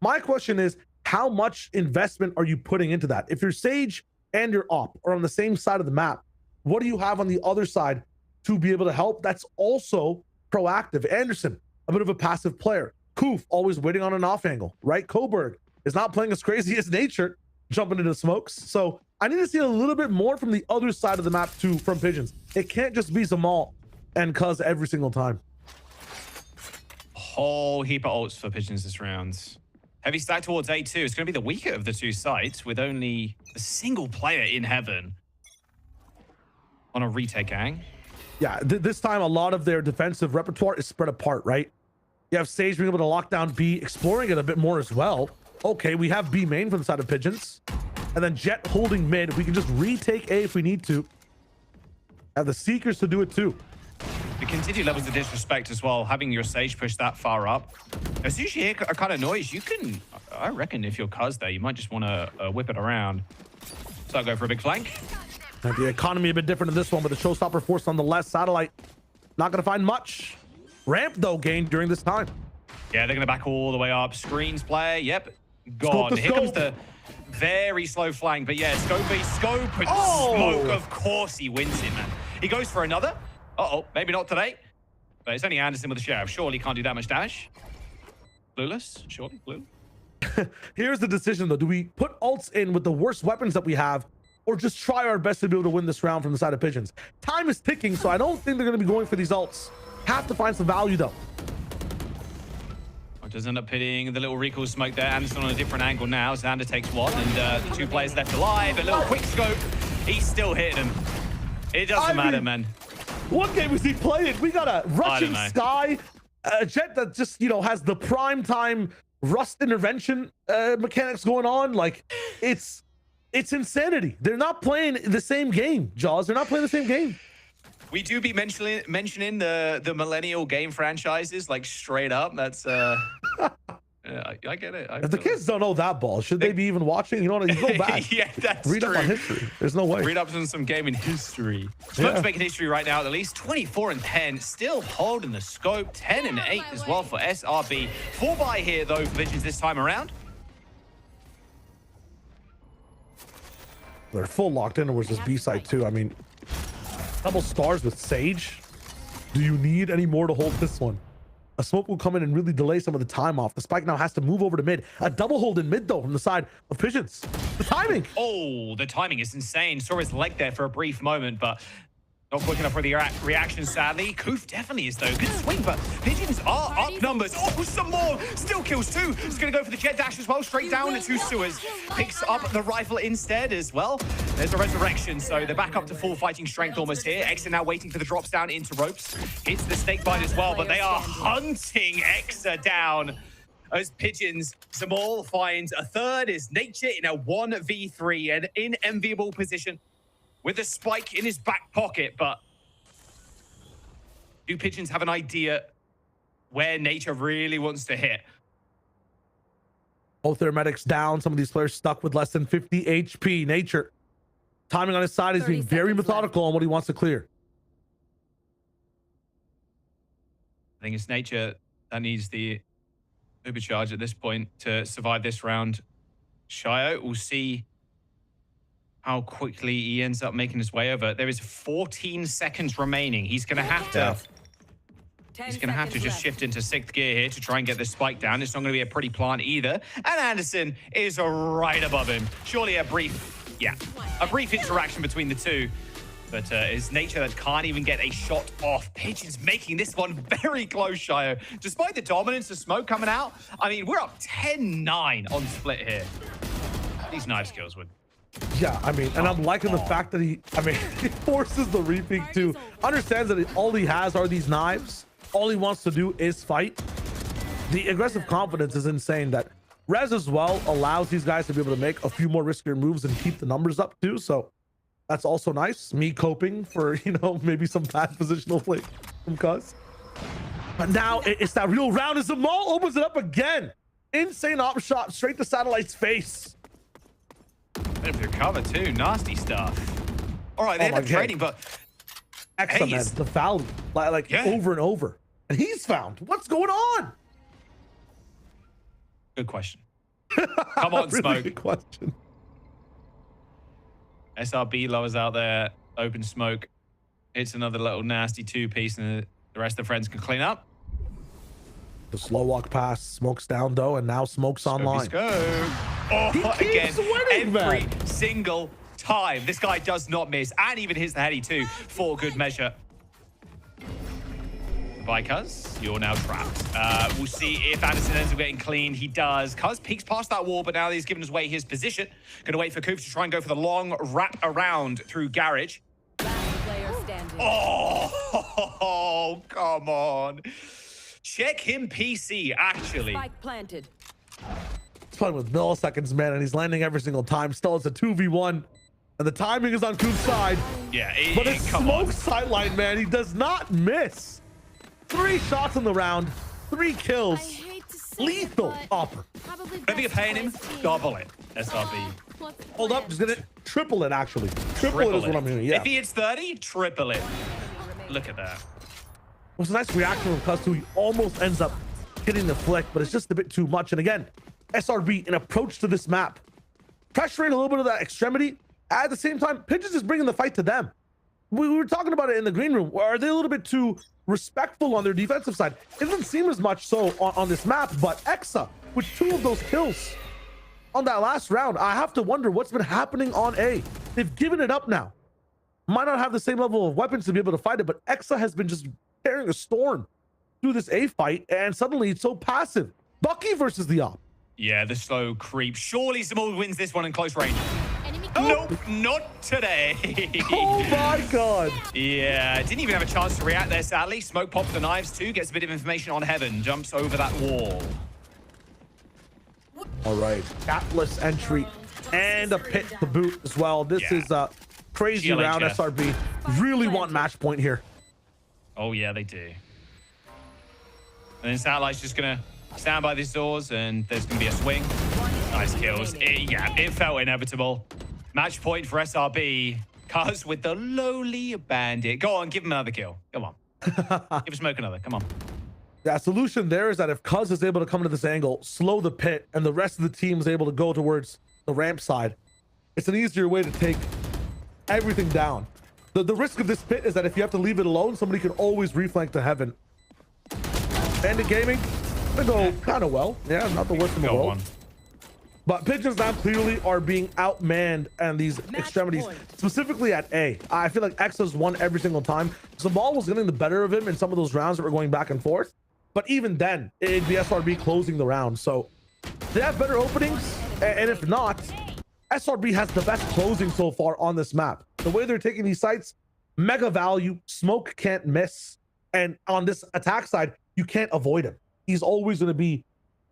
S9: My question is, how much investment are you putting into that? If your Sage and your Op are on the same side of the map, what do you have on the other side to be able to help? That's also proactive. Anderson, a bit of a passive player. Koof, always waiting on an off angle, right? Coburg is not playing as crazy as Nature, jumping into smokes. So I need to see a little bit more from the other side of the map too, from Pigeons. It can't just be Zamal and Cuz every single time.
S8: Whole heap of ults for Pigeons this round. Heavy stack towards A2. It's going to be the weaker of the 2 sites with only a single player in heaven on a retake gang.
S9: Yeah, this time a lot of their defensive repertoire is spread apart, right? You have Sage being able to lock down B, exploring it a bit more as well. Okay, we have B main from the side of Pigeons. And then Jet holding mid. We can just retake A if we need to. Have the Seekers to do it too.
S8: The continued levels of disrespect as well, having your Sage push that far up. As soon as you hear a kind of noise, you can, I reckon if you're Cuz there, you might just want to whip it around. So I'll go for a big flank.
S9: And the economy a bit different in this one, but the showstopper force on the left. Satellite not going to find much. Ramp, though, gained during this time.
S8: Yeah, they're going to back all the way up. Screens play. Yep. Gone. Here comes the very slow flank. But yeah, scope and smoke. Of course he wins it, man. He goes for another. Uh-oh. Maybe not today. But it's only Anderson with the sheriff. Surely can't do that much damage. Clueless. Surely. Clueless.
S9: Here's the decision, though. Do we put ults in with the worst weapons that we have, or just try our best to be able to win this round from the side of Pigeons? Time is ticking, so I don't think they're going to be going for these ults. Have to find some value though.
S8: Does end up hitting the little recall smoke there. Anderson on a different angle now. Xander takes one, and the 2 players left alive. A little quick scope. He's still hitting him. It doesn't matter, man.
S9: What game is he playing? We got a rushing sky, a jet that just, you know, has the prime time rust intervention mechanics going on. Like, it's insanity. They're not playing the same game, Jaws. They're not playing the same game.
S8: We do be mentioning the millennial game franchises, like, straight up. That's yeah, I get it.
S9: If the kids don't know that ball, should they be even watching? You know what? You go back.
S8: Yeah, that's
S9: read
S8: true.
S9: up on history. There's no way.
S8: Read up on some gaming history. Smoke's making history right now, at least 24 and 10, still holding the scope. 10 and 8 as well for SRB. 4 buy here though for Visions this time around.
S9: They're full locked in towards this B side too. I mean, double stars with Sage. Do you need any more to hold this one? A smoke will come in and really delay some of the time off. The spike now has to move over to mid. A double hold in mid though from the side of Pigeons. The timing.
S8: Oh, the timing is insane. Saw his leg there for a brief moment, but not quick enough for the reaction, sadly. Koof definitely is, though. Good swing, but Pigeons are up numbers. Oh, some more. Still kills 2. He's going to go for the jet dash as well, straight down into sewers. Picks up the rifle instead as well. There's a resurrection, so they're back up to full fighting strength almost here. Exa now waiting for the drops down into ropes. Hits the snake bite as well, but they are hunting Exa down. As Pigeons, Zamal finds a third, is Nature in a 1v3 and in enviable position, with a spike in his back pocket, but do Pigeons have an idea where Nature really wants to hit?
S9: Both their medics down. Some of these players stuck with less than 50 HP. Nature, timing on his side, is being very methodical on what he wants to clear.
S8: I think it's Nature that needs the overcharge at this point to survive this round. Shio, we'll see how quickly he ends up making his way over. There is 14 seconds remaining. He's going to have to... He's going to have to just shift into 6th gear here to try and get this spike down. It's not going to be a pretty plant either. And Anderson is right above him. Surely a brief interaction between the two. But it's Nature that can't even get a shot off. Pigeons making this one very close, Shio. Despite the dominance of smoke coming out, I mean, we're up 10-9 on split here. These knife skills would...
S9: Yeah, I mean, and I'm liking the fact that he forces the repeat to understands that all he has are these knives. All he wants to do is fight. The aggressive confidence is insane. That Rez as well allows these guys to be able to make a few more riskier moves and keep the numbers up too. So that's also nice. Me coping for, you know, maybe some bad positional play from Cuz. But now it's that real round as Zamal opens it up again. Insane op shot straight to Satellite's face.
S8: Bit of cover too, nasty stuff. All right, they end up trading, but
S9: excellent, the value, like over and over, and he's found. What's going on?
S8: Good question. Come on,
S9: really
S8: smoke.
S9: Good question.
S8: SRB lowers out there, open smoke, hits another little nasty 2-piece, and the rest of the friends can clean up.
S9: The slow walk pass, Smoke's down though, and now Smoke's online.
S8: Oh, again, every single time. This guy does not miss, and even hits the heady too, for good measure. Bye, Cuz. You're now trapped. We'll see if Anderson ends up getting clean. He does. Cuz peeks past that wall, but now he's given away his position. Gonna wait for Koof to try and go for the long wrap around through Garage. Oh, come on. Check him PC, actually.
S10: Spike planted.
S9: He's playing with milliseconds, man, and he's landing every single time. Still, it's a 2v1, and the timing is on Koof's side.
S8: Yeah,
S9: but it's Smoke's sideline, man. He does not miss. 3 shots in the round, 3 kills. Lethal upper.
S8: Whatever you're paying him, gobble it. SRB.
S9: Hold up, just gonna triple it, actually. Triple it is what I'm hearing, yeah.
S8: If he hits 30, triple it. Look at that.
S9: It was a nice reaction from Cuz, who he almost ends up hitting the flick, but it's just a bit too much. And again, SRB, an approach to this map, pressuring a little bit of that extremity. At the same time, Pigeons is bringing the fight to them. We were talking about it in the green room. Are they a little bit too respectful on their defensive side? It doesn't seem as much so on this map, but Exa, with 2 of those kills on that last round, I have to wonder what's been happening on A. They've given it up now. Might not have the same level of weapons to be able to fight it, but Exa has been just carrying a storm through this A fight, and suddenly it's so passive. Bucky versus the op.
S8: Yeah, the slow creep. Surely Zamul wins this one in close range. Nope, not today.
S9: Oh my god.
S8: Yeah, didn't even have a chance to react there, sadly. Smoke pops the knives too, gets a bit of information on Heaven, jumps over that wall.
S9: All right, capless entry and a pit to boot as well. This is a crazy round. SRB really want match point here.
S8: Oh yeah, they do. And then Satellite's just gonna stand by these doors, and there's gonna be a swing. Nice kills. It felt inevitable. Match point for SRB. Cuz with the lowly bandit. Go on, give him another kill. Come on. Give Smoke another. Come on.
S9: The solution there is that if Cuz is able to come into this angle, slow the pit, and the rest of the team is able to go towards the ramp side, it's an easier way to take everything down. The risk of this pit is that if you have to leave it alone, somebody can always reflank to Heaven. Bandit Gaming, they go kind of well. Yeah, not the worst in the world. But Pigeons now clearly are being outmanned and these extremities, specifically at A. I feel like Exa's won every single time. Zamal was getting the better of him in some of those rounds that were going back and forth. But even then, it'd be SRB closing the round. So they have better openings. And if not, SRB has the best closing so far on this map. The way they're taking these sites, mega value, Smoke can't miss. And on this attack side, you can't avoid him. He's always going to be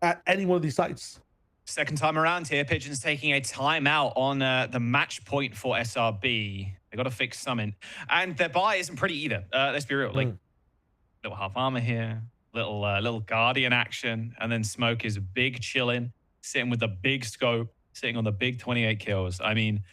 S9: at any one of these sites.
S8: Second time around here, Pigeons taking a timeout on the match point for SRB. They got to fix something. And their buy isn't pretty either. Let's be real. Like, little half armor here, little Guardian action, and then Smoke is big chilling, sitting with the big scope, sitting on the big 28 kills. I mean,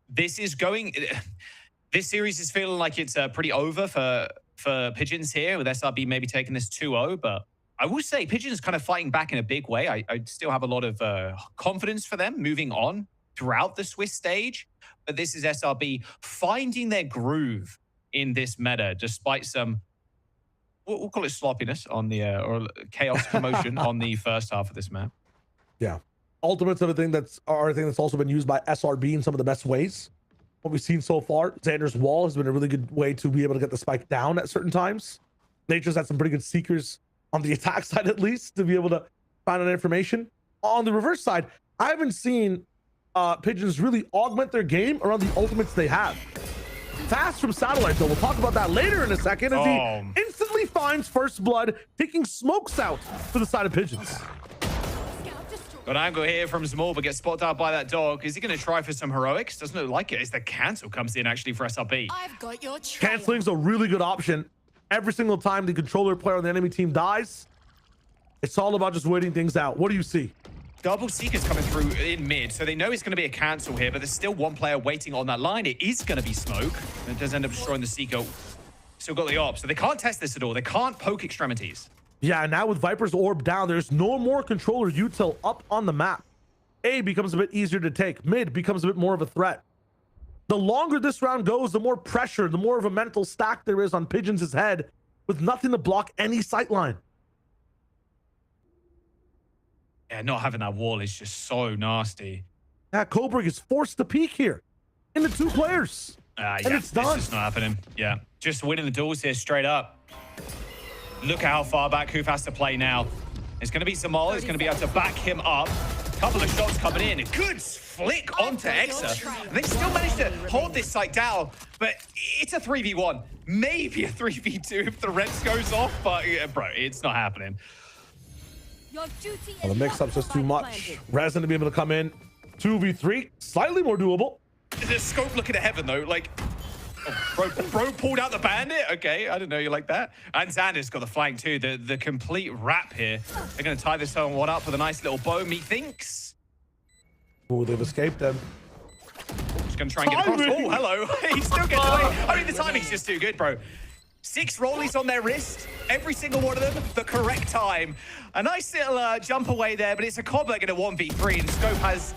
S8: this series is feeling like it's pretty over for Pigeons here, with SRB maybe taking this 2-0, but I will say Pigeons kind of fighting back in a big way. I still have a lot of confidence for them moving on throughout the Swiss stage, but this is SRB finding their groove in this meta, despite some, we'll call it sloppiness on the, or chaos commotion on the first half of this map.
S9: Yeah. Ultimates are a thing that's also been used by SRB in some of the best ways. What we've seen so far, Xander's wall has been a really good way to be able to get the spike down at certain times. Nature's had some pretty good seekers on the attack side, at least, to be able to find out information. On the reverse side, I haven't seen Pigeons really augment their game around the ultimates they have. Fast from Satellite, though. We'll talk about that later in a second, as he instantly finds first blood, taking Smokes out to the side of Pigeons.
S8: Good angle here from Small, but gets spotted out by that dog. Is he going to try for some heroics? Doesn't look like it. It's the cancel comes in, actually, for SRB.
S10: I've got your trail.
S9: Canceling's a really good option. Every single time the controller player on the enemy team dies, it's all about just waiting things out. What do you see?
S8: Double Seeker's coming through in mid, so they know it's going to be a cancel here, but there's still one player waiting on that line. It is going to be Smoke, and it does end up destroying the Seeker. Still got the op, so they can't test this at all. They can't poke extremities.
S9: Yeah, now with Viper's orb down, there's no more controller util up on the map. A becomes a bit easier to take. Mid becomes a bit more of a threat. The longer this round goes, the more pressure, the more of a mental stack there is on Pigeons' head, with nothing to block any sightline.
S8: Yeah, not having that wall is just so nasty.
S9: Yeah, Cobra is forced to peek here in the two players.
S8: Yeah,
S9: and it's done.
S8: It's just not happening. Yeah, just winning the duels here straight up. Look at how far back Hoof has to play now. It's going to be Zamal. It's going to be able to back him up. Couple of shots coming in. A good flick onto Exa. And they still managed to hold this site down, but it's a 3v1. Maybe a 3v2 if the Reds goes off, but yeah, bro, it's not happening.
S10: Your duty
S9: Well,
S10: is
S9: the mix-up's
S10: not
S9: just too much.
S10: planted.
S9: Resin to be able to come in. 2v3, slightly more doable.
S8: The scope looking at Heaven, though, like... Oh, bro pulled out the bandit. Okay, I didn't know you like that. And Xander's got the flank too. The complete wrap here. They're going to tie this one up with a nice little bow, methinks.
S9: Oh, they've escaped them.
S8: Just going to try and get across. Oh, hello. He still gets away. I mean, the timing's just too good, bro. 6 rollies on their wrist. Every single one of them, the correct time. A nice little jump away there, but it's a Cobberg in a 1v3, and Scope has...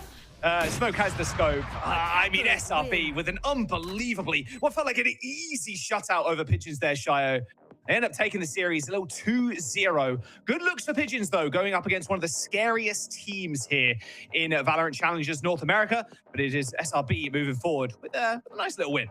S8: Smoke has the scope. I mean, SRB with an unbelievably, what felt like an easy shutout over Pigeons there, Shio. They end up taking the series a little 2-0. Good looks for Pigeons, though, going up against one of the scariest teams here in VALORANT Challengers North America. But it is SRB moving forward with a nice little win.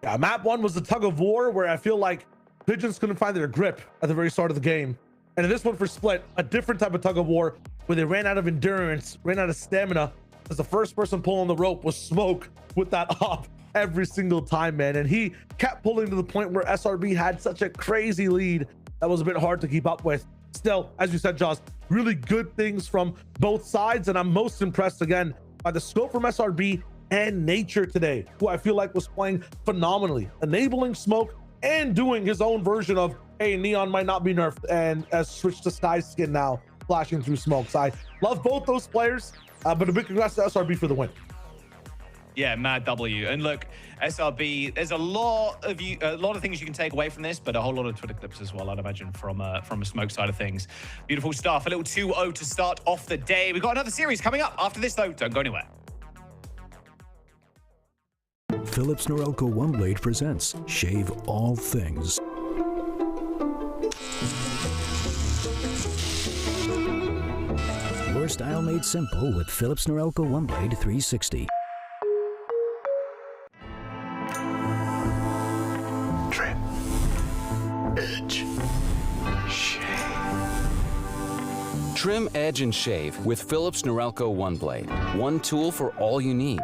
S9: Yeah, map 1 was the tug of war, where I feel like Pigeons couldn't find their grip at the very start of the game. And in this one for Split, a different type of tug of war where they ran out of endurance, ran out of stamina, as the first person pulling the rope was Smoke with that op every single time, man. And he kept pulling to the point where SRB had such a crazy lead that was a bit hard to keep up with. Still, as you said, Jaws, really good things from both sides. And I'm most impressed again by the scope from SRB and Nature today, who I feel like was playing phenomenally, enabling Smoke and doing his own version of, hey, Neon might not be nerfed, and as switched to Sky Skin now, flashing through smoke. So I love both those players, but a big congrats to SRB for the win.
S8: Yeah, mad W. And look, SRB, there's a lot of things you can take away from this, but a whole lot of Twitter clips as well, I'd imagine, from a Smoke side of things. Beautiful stuff. A little 2-0 to start off the day. We've got another series coming up after this, though. Don't go anywhere.
S1: Philips Norelco OneBlade presents Shave All Things. Your style made simple with Philips Norelco OneBlade 360.
S2: Trim. Edge. Shave.
S3: Trim, edge, and shave with Philips Norelco OneBlade. One tool for all you need.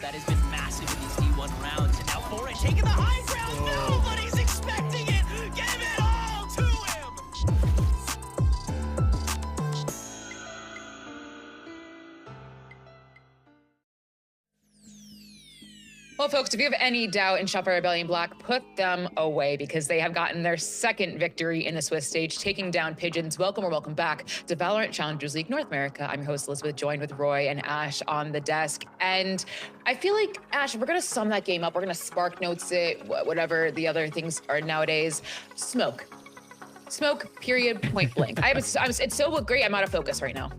S4: That has been massive in these D1 rounds. And now Foreign taking the high ground. Nobody's expecting it. Give it all to him.
S5: Well, folks, if you have any doubt in Shopify Rebellion Black, put them away because they have gotten their second victory in the Swiss stage, taking down Pigeons. Welcome or welcome back to VALORANT Challengers League North America. I'm your host, Elizabeth, joined with Roy and Ash on the desk. And I feel like, Ash, we're going to sum that game up. We're going to spark notes it, whatever the other things are nowadays. Smoke, period, point blank. It's so great. I'm out of focus right now.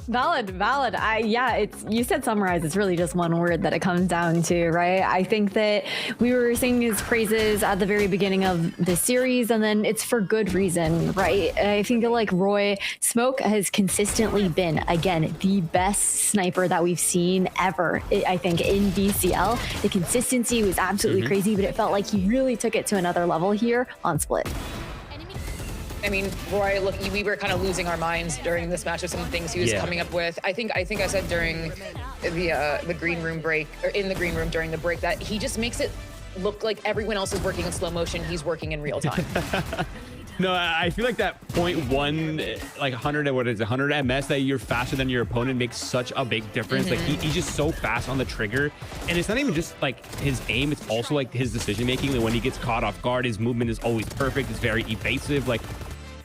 S6: Valid. Yeah, you said summarize. It's really just one word that it comes down to, right? I think that we were singing his praises at the very beginning of the series, and then it's for good reason, right? I think that like Roy Smoke has consistently been, again, the best sniper that we've seen ever. I think in BCL, the consistency was absolutely crazy, but it felt like he really took it to another level here on Split.
S5: I mean, Roy, look, we were kind of losing our minds during this match of some things he was coming up with. I think I said during the green room break, or in the green room during the break, that he just makes it look like everyone else is working in slow motion. He's working in real time.
S7: No, I feel like that 0.1, like 100 ms that you're faster than your opponent makes such a big difference. Like he's just so fast on the trigger, and it's not even just like his aim, it's also like his decision making. Like when he gets caught off guard, his movement is always perfect. It's very evasive. Like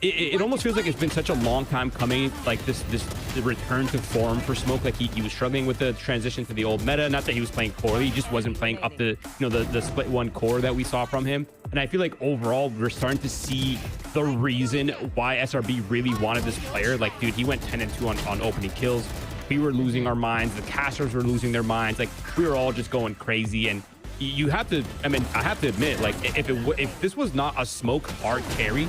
S7: it almost feels like it's been such a long time coming, like the return to form for Smoke. Like he was struggling with the transition to the old meta. Not that he was playing poorly, he just wasn't playing up the the split one core that we saw from him. And I feel like overall we're starting to see the reason why SRB really wanted this player. Like, dude, he went 10-2 on opening kills. We were losing our minds. The casters were losing their minds. Like we were all just going crazy. And you have to, I mean, I have to admit, like if this was not a Smoke hard carry,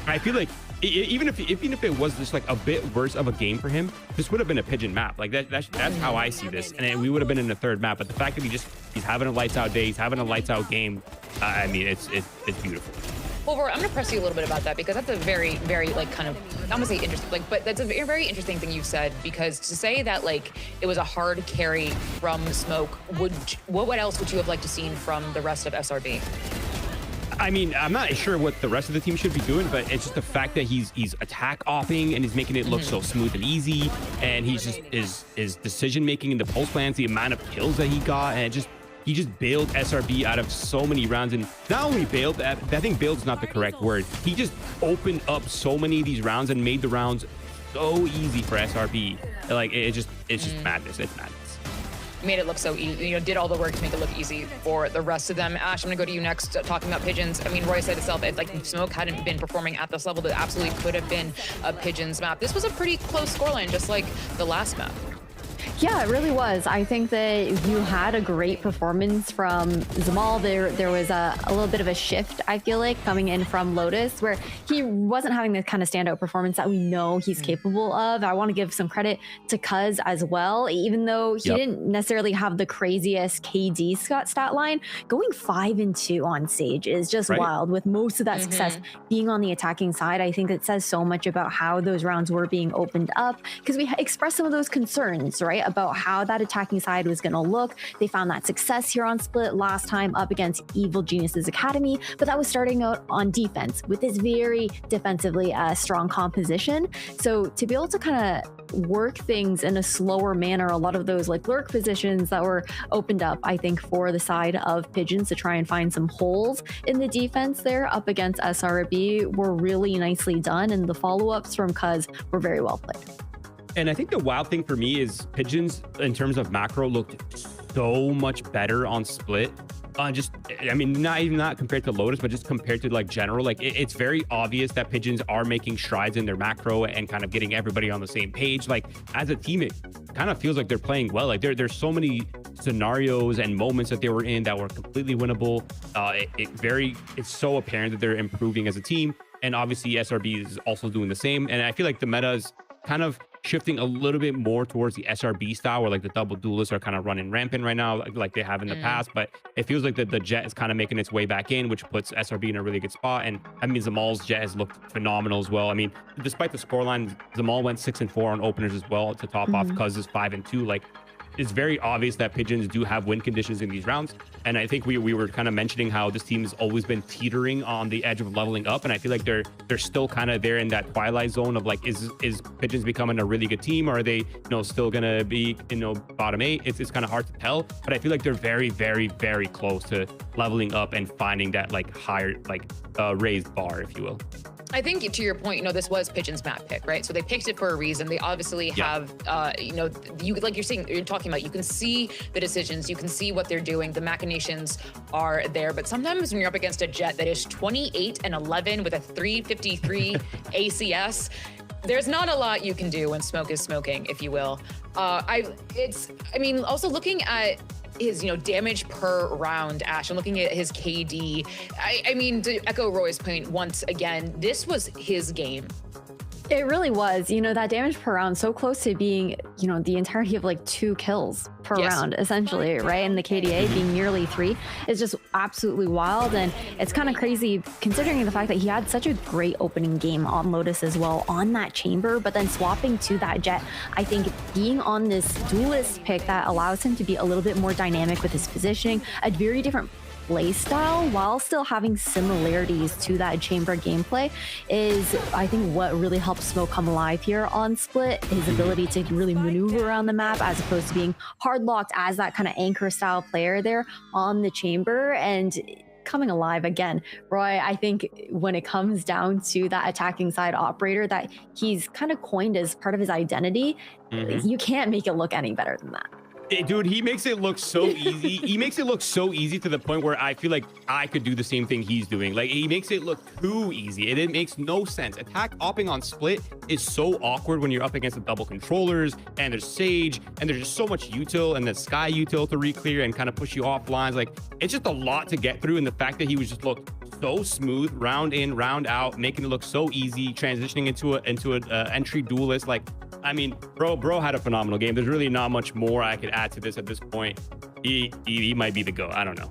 S7: I feel like even if it was just like a bit worse of a game for him, this would have been a Pigeon map. Like that's how I see this, and we would have been in the third map. But the fact that he's having a lights out day, he's having a lights out game, I mean, it's beautiful.
S5: Well, Roy, I'm going to press you a little bit about that, because that's a very, very, like, kind of, I'm going to say interesting, like, but that's a very, very interesting thing you've said, because to say that, like, it was a hard carry from Smoke, what else would you have liked to seen from the rest of SRB?
S7: I mean, I'm not sure what the rest of the team should be doing, but it's just the fact that he's attack offing and he's making it look so smooth and easy, and he's just his decision making in the pulse plans, the amount of kills that he got, and he just bailed SRB out of so many rounds. And not only bailed, I think bailed's not the correct word. He just opened up so many of these rounds and made the rounds so easy for SRB. Like it's just madness. It's madness.
S5: Made it look so easy, did all the work to make it look easy for the rest of them. Ash, I'm gonna go to you next, talking about Pigeons. I mean, Roy said itself, like Smoke hadn't been performing at this level, that absolutely could have been a Pigeons map. This was a pretty close scoreline, just like the last map.
S6: Yeah, it really was. I think that you had a great performance from Zamal. There was a little bit of a shift, I feel like, coming in from Lotus, where he wasn't having the kind of standout performance that we know he's capable of. I want to give some credit to Cuz as well, even though he didn't necessarily have the craziest KD stat line. Going 5-2 on Sage is just wild, with most of that success being on the attacking side. I think it says so much about how those rounds were being opened up, because we expressed some of those concerns, right, about how that attacking side was going to look. They found that success here on Split last time up against Evil Genius's Academy, but that was starting out on defense with this very defensively strong composition. So to be able to kind of work things in a slower manner, a lot of those like lurk positions that were opened up, I think, for the side of Pigeons to try and find some holes in the defense there up against SRB were really nicely done, and the follow-ups from Cuz were very well played.
S7: And I think the wild thing for me is Pigeons, in terms of macro, looked so much better on Split. I mean, not compared to Lotus, but just compared to like general. Like it's very obvious that Pigeons are making strides in their macro and kind of getting everybody on the same page. Like as a team, it kind of feels like they're playing well. Like there's so many scenarios and moments that they were in that were completely winnable. It's so apparent that they're improving as a team. And obviously SRB is also doing the same. And I feel like the meta is kind of shifting a little bit more towards the SRB style, where like the double duelists are kind of running rampant right now, like they have in the past. But it feels like the Jet is kind of making its way back in, which puts SRB in a really good spot. And I mean, Zamal's Jet has looked phenomenal as well. I mean, despite the scoreline, Zamal went 6-4 on openers as well to top off Cuz's 5-2. Like, it's very obvious that Pigeons do have win conditions in these rounds. And I think we were kind of mentioning how this team has always been teetering on the edge of leveling up. And I feel like they're still kind of there in that twilight zone of like, is Pigeons becoming a really good team? Or are they, still going to be, bottom 8? It's kind of hard to tell. But I feel like they're very, very, very close to leveling up and finding that like higher, like raised bar, if you will.
S5: I think to your point, this was Pigeon's map pick, right? So they picked it for a reason. They obviously have, like you're talking about, you can see the decisions, you can see what they're doing, the machinations are there. But sometimes when you're up against a Jet that is 28-11 with a 353 ACS, there's not a lot you can do when smoke is smoking, if you will. Also looking at his, damage per round, Ash, and looking at his KD. To echo Roy's point once again, this was his game.
S6: It really was. That damage per round so close to being, the entirety of like 2 kills per round, essentially, right? And the KDA being nearly 3 is just absolutely wild. And it's kind of crazy considering the fact that he had such a great opening game on Lotus as well on that chamber, but then swapping to that Jet, I think being on this duelist pick that allows him to be a little bit more dynamic with his positioning, a very different play style while still having similarities to that chamber gameplay is, I think, what really helped Smoke come alive here on Split. His ability to really maneuver around the map as opposed to being hard locked as that kind of anchor style player there on the chamber and coming alive again. Roy, I think when it comes down to that attacking side operator that he's kind of coined as part of his identity, you can't make it look any better than that.
S7: Dude, he makes it look so easy. He makes it look so easy to the point where I feel like I could do the same thing he's doing. Like, he makes it look too easy. It makes no sense. Attack opping on Split is so awkward when you're up against the double controllers, and there's Sage, and there's just so much util, and the Sky util to re-clear and kind of push you off lines. Like, it's just a lot to get through, and the fact that he was just looked so smooth, round in, round out, making it look so easy, transitioning into an entry duelist. Like, bro had a phenomenal game. There's really not much more I could add to this at this point. He might be the GOAT. I don't know.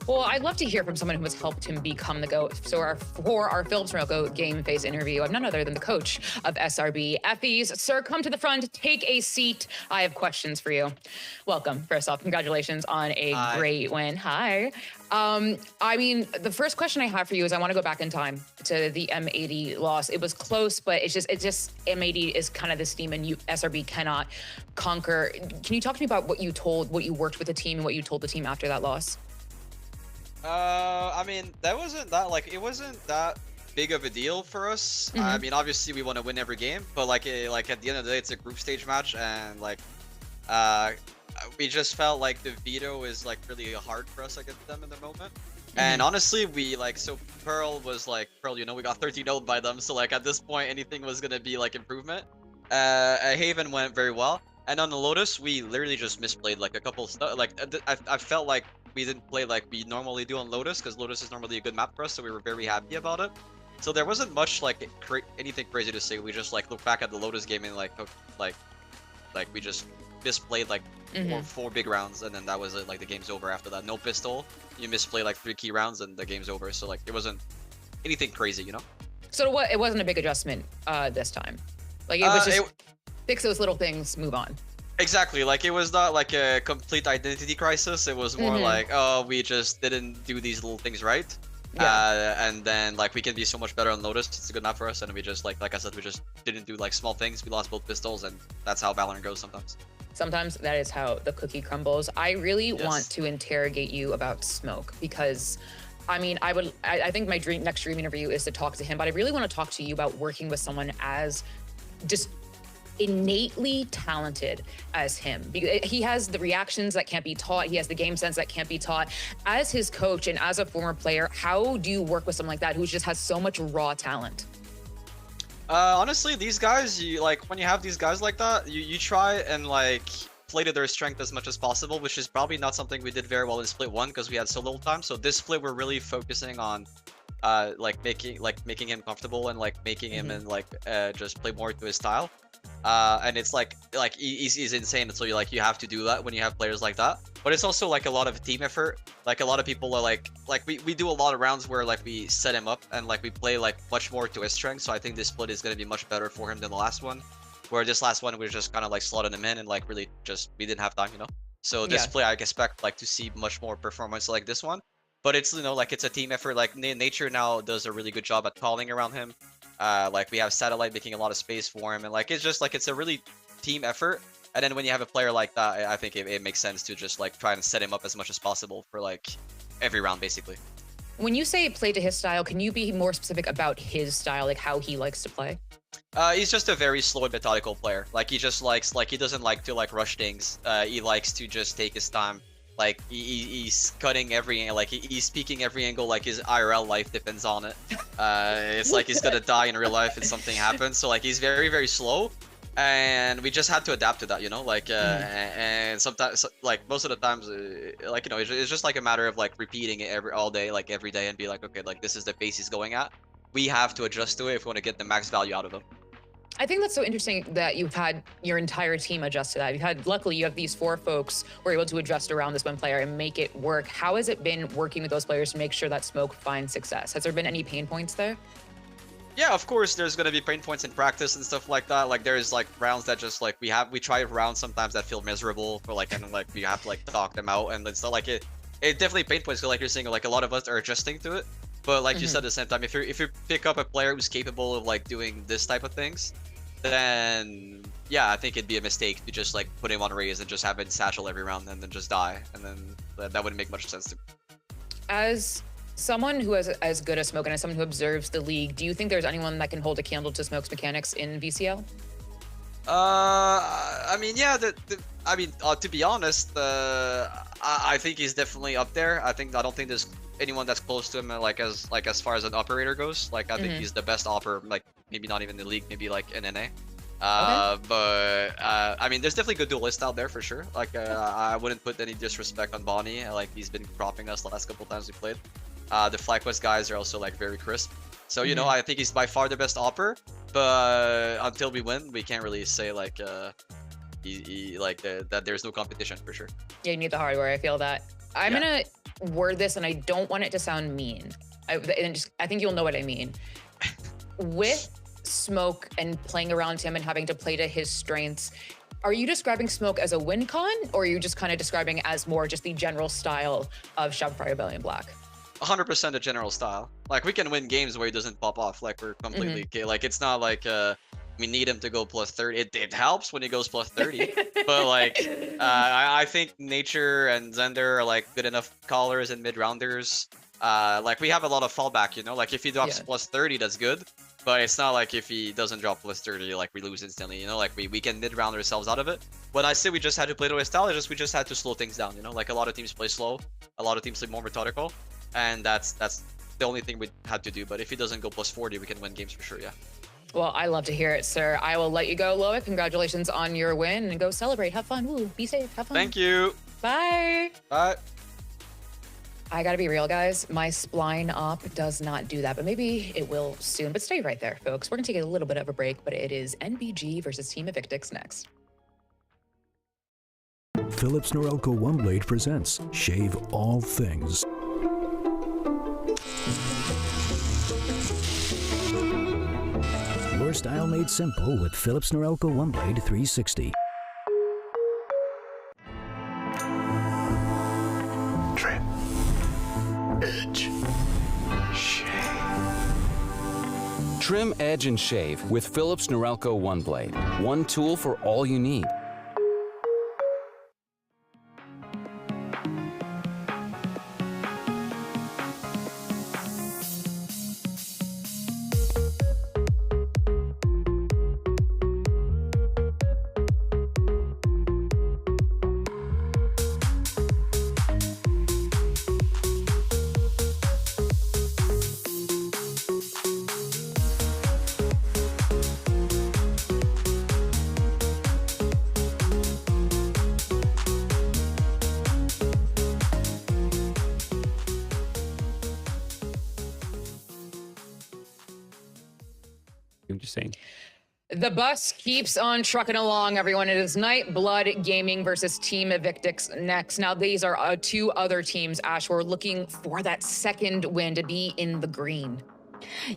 S5: Well, I'd love to hear from someone who has helped him become the GOAT. So for our Philips Norelco game face interview, I'm none other than the coach of SRB. Effies, sir, come to the front, take a seat. I have questions for you. Welcome, first off. Congratulations on a great win. Hi. The first question I have for you is I want to go back in time to the M80 loss. It was close, but it's just M80 is kind of this demon SRB cannot conquer. Can you talk to me about what you worked with the team and what you told the team after that loss?
S11: That wasn't that, it wasn't that big of a deal for us. Obviously we want to win every game, but at the end of the day, it's a group stage match, and we just felt like the veto is really hard for us against them in the moment. And honestly, so Pearl was Pearl, we got 13-0 by them, so at this point anything was gonna be improvement. Haven went very well, and on the Lotus we literally just misplayed a couple stuff. I felt like we didn't play like we normally do on Lotus, because Lotus is normally a good map for us, so we were very happy about it. So there wasn't much anything crazy to say. We just look back at the Lotus game and we just misplayed four big rounds, and then that was it. The game's over after that. No pistol, you misplay 3 key rounds and the game's over. So it wasn't anything crazy,
S5: So it wasn't a big adjustment this time. It was just fix those little things, move on.
S11: Exactly. It was not a complete identity crisis. It was more we just didn't do these little things right. And then we can be so much better on Lotus. It's a good map for us, and we just like I said, we just didn't do small things. We lost both pistols, and that's how Valorant goes sometimes.
S5: Sometimes that is how the cookie crumbles. I really want to interrogate you about Smoke, because I think my next dream interview is to talk to him, but I really want to talk to you about working with someone as just innately talented as him. He has the reactions that can't be taught. He has the game sense that can't be taught. As his coach and as a former player, how do you work with someone like that who just has so much raw talent?
S11: Honestly, these guys, when you have these guys like that, you try and play to their strength as much as possible, which is probably not something we did very well in Split 1 because we had so little time. So this split, we're really focusing on making him comfortable and making him and just play more to his style. And it's he's insane, so you have to do that when you have players like that. But it's also a lot of team effort. A lot of people are we do a lot of rounds where we set him up and we play much more to his strength. So I think this split is going to be much better for him than the last one, where this last one we just kind of slotted him in and really just we didn't have time, So this play I expect to see much more performance like this one. But it's it's a team effort. Nature now does a really good job at calling around him. We have Satellite making a lot of space for him, and it's just it's a really team effort. And then when you have a player like that, I think it makes sense to just try and set him up as much as possible for every round basically.
S5: When you say play to his style, can you be more specific about his style, like how he likes to play?
S11: He's just a very slow and methodical player. Like he just likes, like he doesn't like to like rush things. He likes to just take his time. Like he's cutting every, like he's speaking every angle like his IRL life depends on it. It's like he's gonna die in real life if something happens. So like he's very, very slow. And we just had to adapt to that, you know, like, and sometimes, like most of the times, like, you know, it's just like a matter of like repeating it all day, like every day, and be like, okay, like this is the pace he's going at. We have to adjust to it if we want to get the max value out of him.
S5: I think that's so interesting that you've had your entire team adjust to that. You've had, luckily, you have these 4 folks who are able to adjust around this one player and make it work. How has it been working with those players to make sure that Smoke finds success? Has there been any pain points there?
S11: Yeah, of course, there's gonna be pain points in practice and stuff like that. Like there's like rounds that just like we try rounds sometimes that feel miserable, for like, and like we have to like talk them out, and it's not like it definitely pain points. Like you're saying, like a lot of us are adjusting to it. But like you said, at the same time, if you pick up a player who's capable of like doing this type of things, then yeah, I think it'd be a mistake to just like put him on raise and just have him satchel every round and then just die, and then that wouldn't make much sense to me.
S5: As someone who has as good as Smoke and as someone who observes the league, do you think there's anyone that can hold a candle to Smoke's mechanics in VCL?
S11: I mean, yeah, I mean, to be honest, I think he's definitely up there. I don't think there's anyone that's close to him, like as far as an operator goes. Like I think he's the best operator, like maybe not even the league, maybe like in NA. But I mean, there's definitely good duelists out there for sure. Like I wouldn't put any disrespect on Bonnie. Like he's been cropping us the last couple times we played. The FlyQuest guys are also like very crisp. So you know, I think he's by far the best opper. But until we win, we can't really say like that there's no competition for sure.
S5: Yeah, you need the hardware. I feel that. I'm gonna word this, and I don't want it to sound mean. I think you'll know what I mean. With Smoke and playing around him and having to play to his strengths, are you describing Smoke as a win con, or are you just kind of describing as more just the general style of Shopify Rebellion Black?
S11: 100% a general style. Like we can win games where he doesn't pop off. Like we're completely okay. Like it's not like we need him to go plus 30. It helps when he goes plus 30, but like I think Nature and Zender are like good enough callers and mid rounders. Like we have a lot of fallback, you know. Like if he drops plus 30, that's good. But it's not like if he doesn't drop plus 30, like we lose instantly, you know. Like we can mid round ourselves out of it. When I say we just had to play to his style, we just had to slow things down, you know. Like a lot of teams play slow, a lot of teams play more methodical. And that's the only thing we had to do. But if he doesn't go plus 40, we can win games for sure, yeah.
S5: Well, I love to hear it, sir. I will let you go, Loic. Congratulations on your win, and go celebrate. Have fun. Woo, be safe. Have fun.
S11: Thank you.
S5: Bye.
S11: Bye.
S5: I gotta be real, guys. My spline op does not do that, but maybe it will soon. But stay right there, folks. We're gonna take a little bit of a break, but it is NBG versus Team EVX next.
S1: Philips Norelco OneBlade presents Shave All Things. Your style made simple with Philips Norelco OneBlade 360.
S2: Trim. Edge. Shave.
S3: Trim, edge, and shave with Philips Norelco OneBlade. One tool for all you need.
S7: I'm just saying.
S5: The bus keeps on trucking along, everyone. It is Night Blood Gaming versus Team EVX next. Now, these are 2 other teams, Ash, who are looking for that second win to be in the green.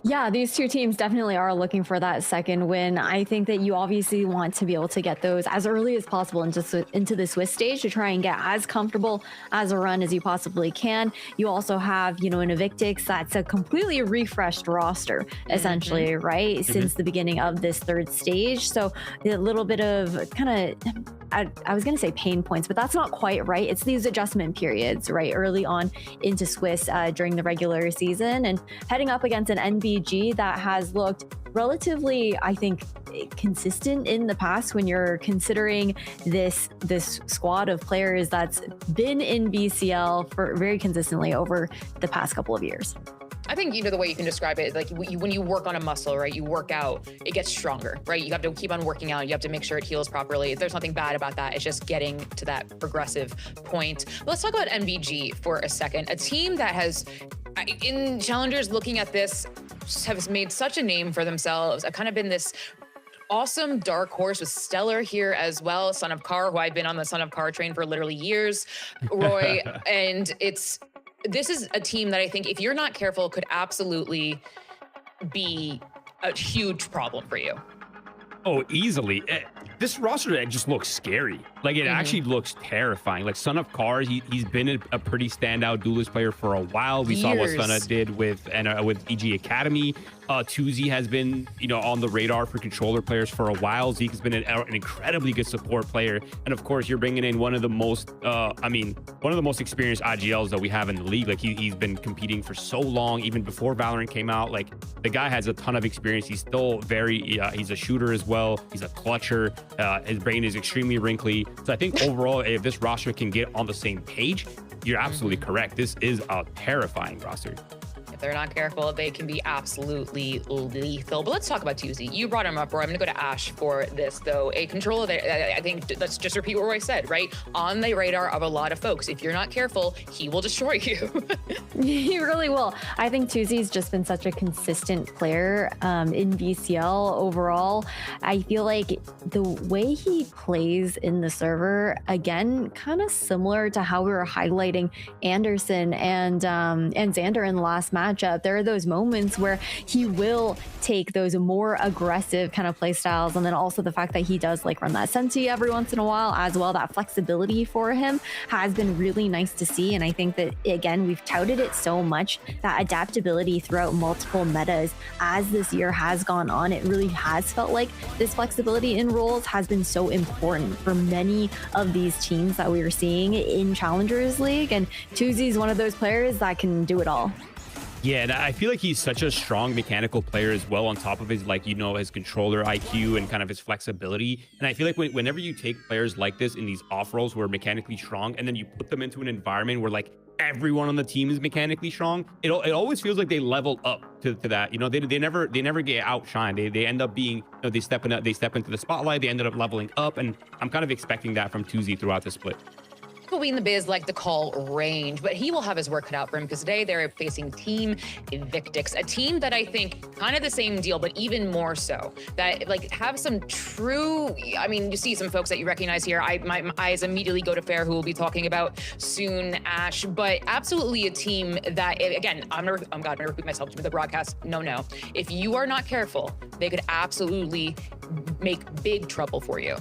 S6: Yeah, these 2 teams definitely are looking for that second win. I think that you obviously want to be able to get those as early as possible into the Swiss stage to try and get as comfortable as a run as you possibly can. You also have, you know, an EVX that's a completely refreshed roster, essentially, right? Since the beginning of this 3rd stage. So a little bit of kind of I was going to say pain points, but that's not quite right. It's these adjustment periods, right? Early on into Swiss during the regular season and heading up against an NBG that has looked relatively, I think, consistent in the past when you're considering this squad of players that's been in BCL for very consistently over the past couple of years.
S5: I think, the way you can describe it is like when you work on a muscle, right? You work out, it gets stronger, right? You have to keep on working out. You have to make sure it heals properly. There's nothing bad about that. It's just getting to that progressive point. But let's talk about NBG for a second. A team that has, in Challengers, looking at this, has made such a name for themselves. I've kind of been this awesome dark horse with Stellar here as well, Son of Car, who I've been on the Son of Car train for literally years, Roy. And this is a team that I think if you're not careful could absolutely be a huge problem for you.
S7: Oh, easily. This roster just looks scary. Like it actually looks terrifying. Like Son of Cars, he's been a pretty standout duelist player for a while. We saw what Sana did with EG Academy. Tuzi has been, on the radar for controller players for a while. Zeke has been an incredibly good support player, and of course, you're bringing in one of the most, one of the most experienced IGLs that we have in the league. Like he's been competing for so long, even before Valorant came out. Like the guy has a ton of experience. He's still he's a shooter as well. He's a clutcher. His brain is extremely wrinkly. So I think overall, if this roster can get on the same page, you're absolutely correct. This is a terrifying roster.
S5: If they're not careful, they can be absolutely lethal. But let's talk about Tuzi. You brought him up, Roy. I'm going to go to Ash for this, though. A controller that I think, let's just repeat what Roy said, right? On the radar of a lot of folks. If you're not careful, he will destroy you.
S6: He really will. I think Tuzi's just been such a consistent player in BCL overall. I feel like the way he plays in the server, again, kind of similar to how we were highlighting Anderson and Xander in the last matchup. There are those moments where he will take those more aggressive kind of play styles, and then also the fact that he does like run that Senti every once in a while as well. That flexibility for him has been really nice to see, and I think that again we've touted it so much, that adaptability throughout multiple metas as this year has gone on. It really has felt like this flexibility in roles has been so important for many of these teams that we are seeing in Challengers League, and Tuzi's one of those players that can do it all.
S7: Yeah, and I feel like he's such a strong mechanical player as well, on top of his, his controller IQ and kind of his flexibility. And I feel like whenever you take players like this in these off roles who are mechanically strong, and then you put them into an environment where everyone on the team is mechanically strong, it always feels like they level up to that. They never get outshined. They end up being, they step into the spotlight. They ended up leveling up, and I'm kind of expecting that from Tuzi throughout the split.
S5: People in the biz like to call range, but he will have his work cut out for him because today they're facing Team EVX, a team that I think kind of the same deal, but even more so, that have some true, you see some folks that you recognize here. My eyes immediately go to Fair, who we'll be talking about soon, Ash, but absolutely a team that, again, I'm gonna repeat myself to the broadcast. No. If you are not careful, they could absolutely make big trouble for you.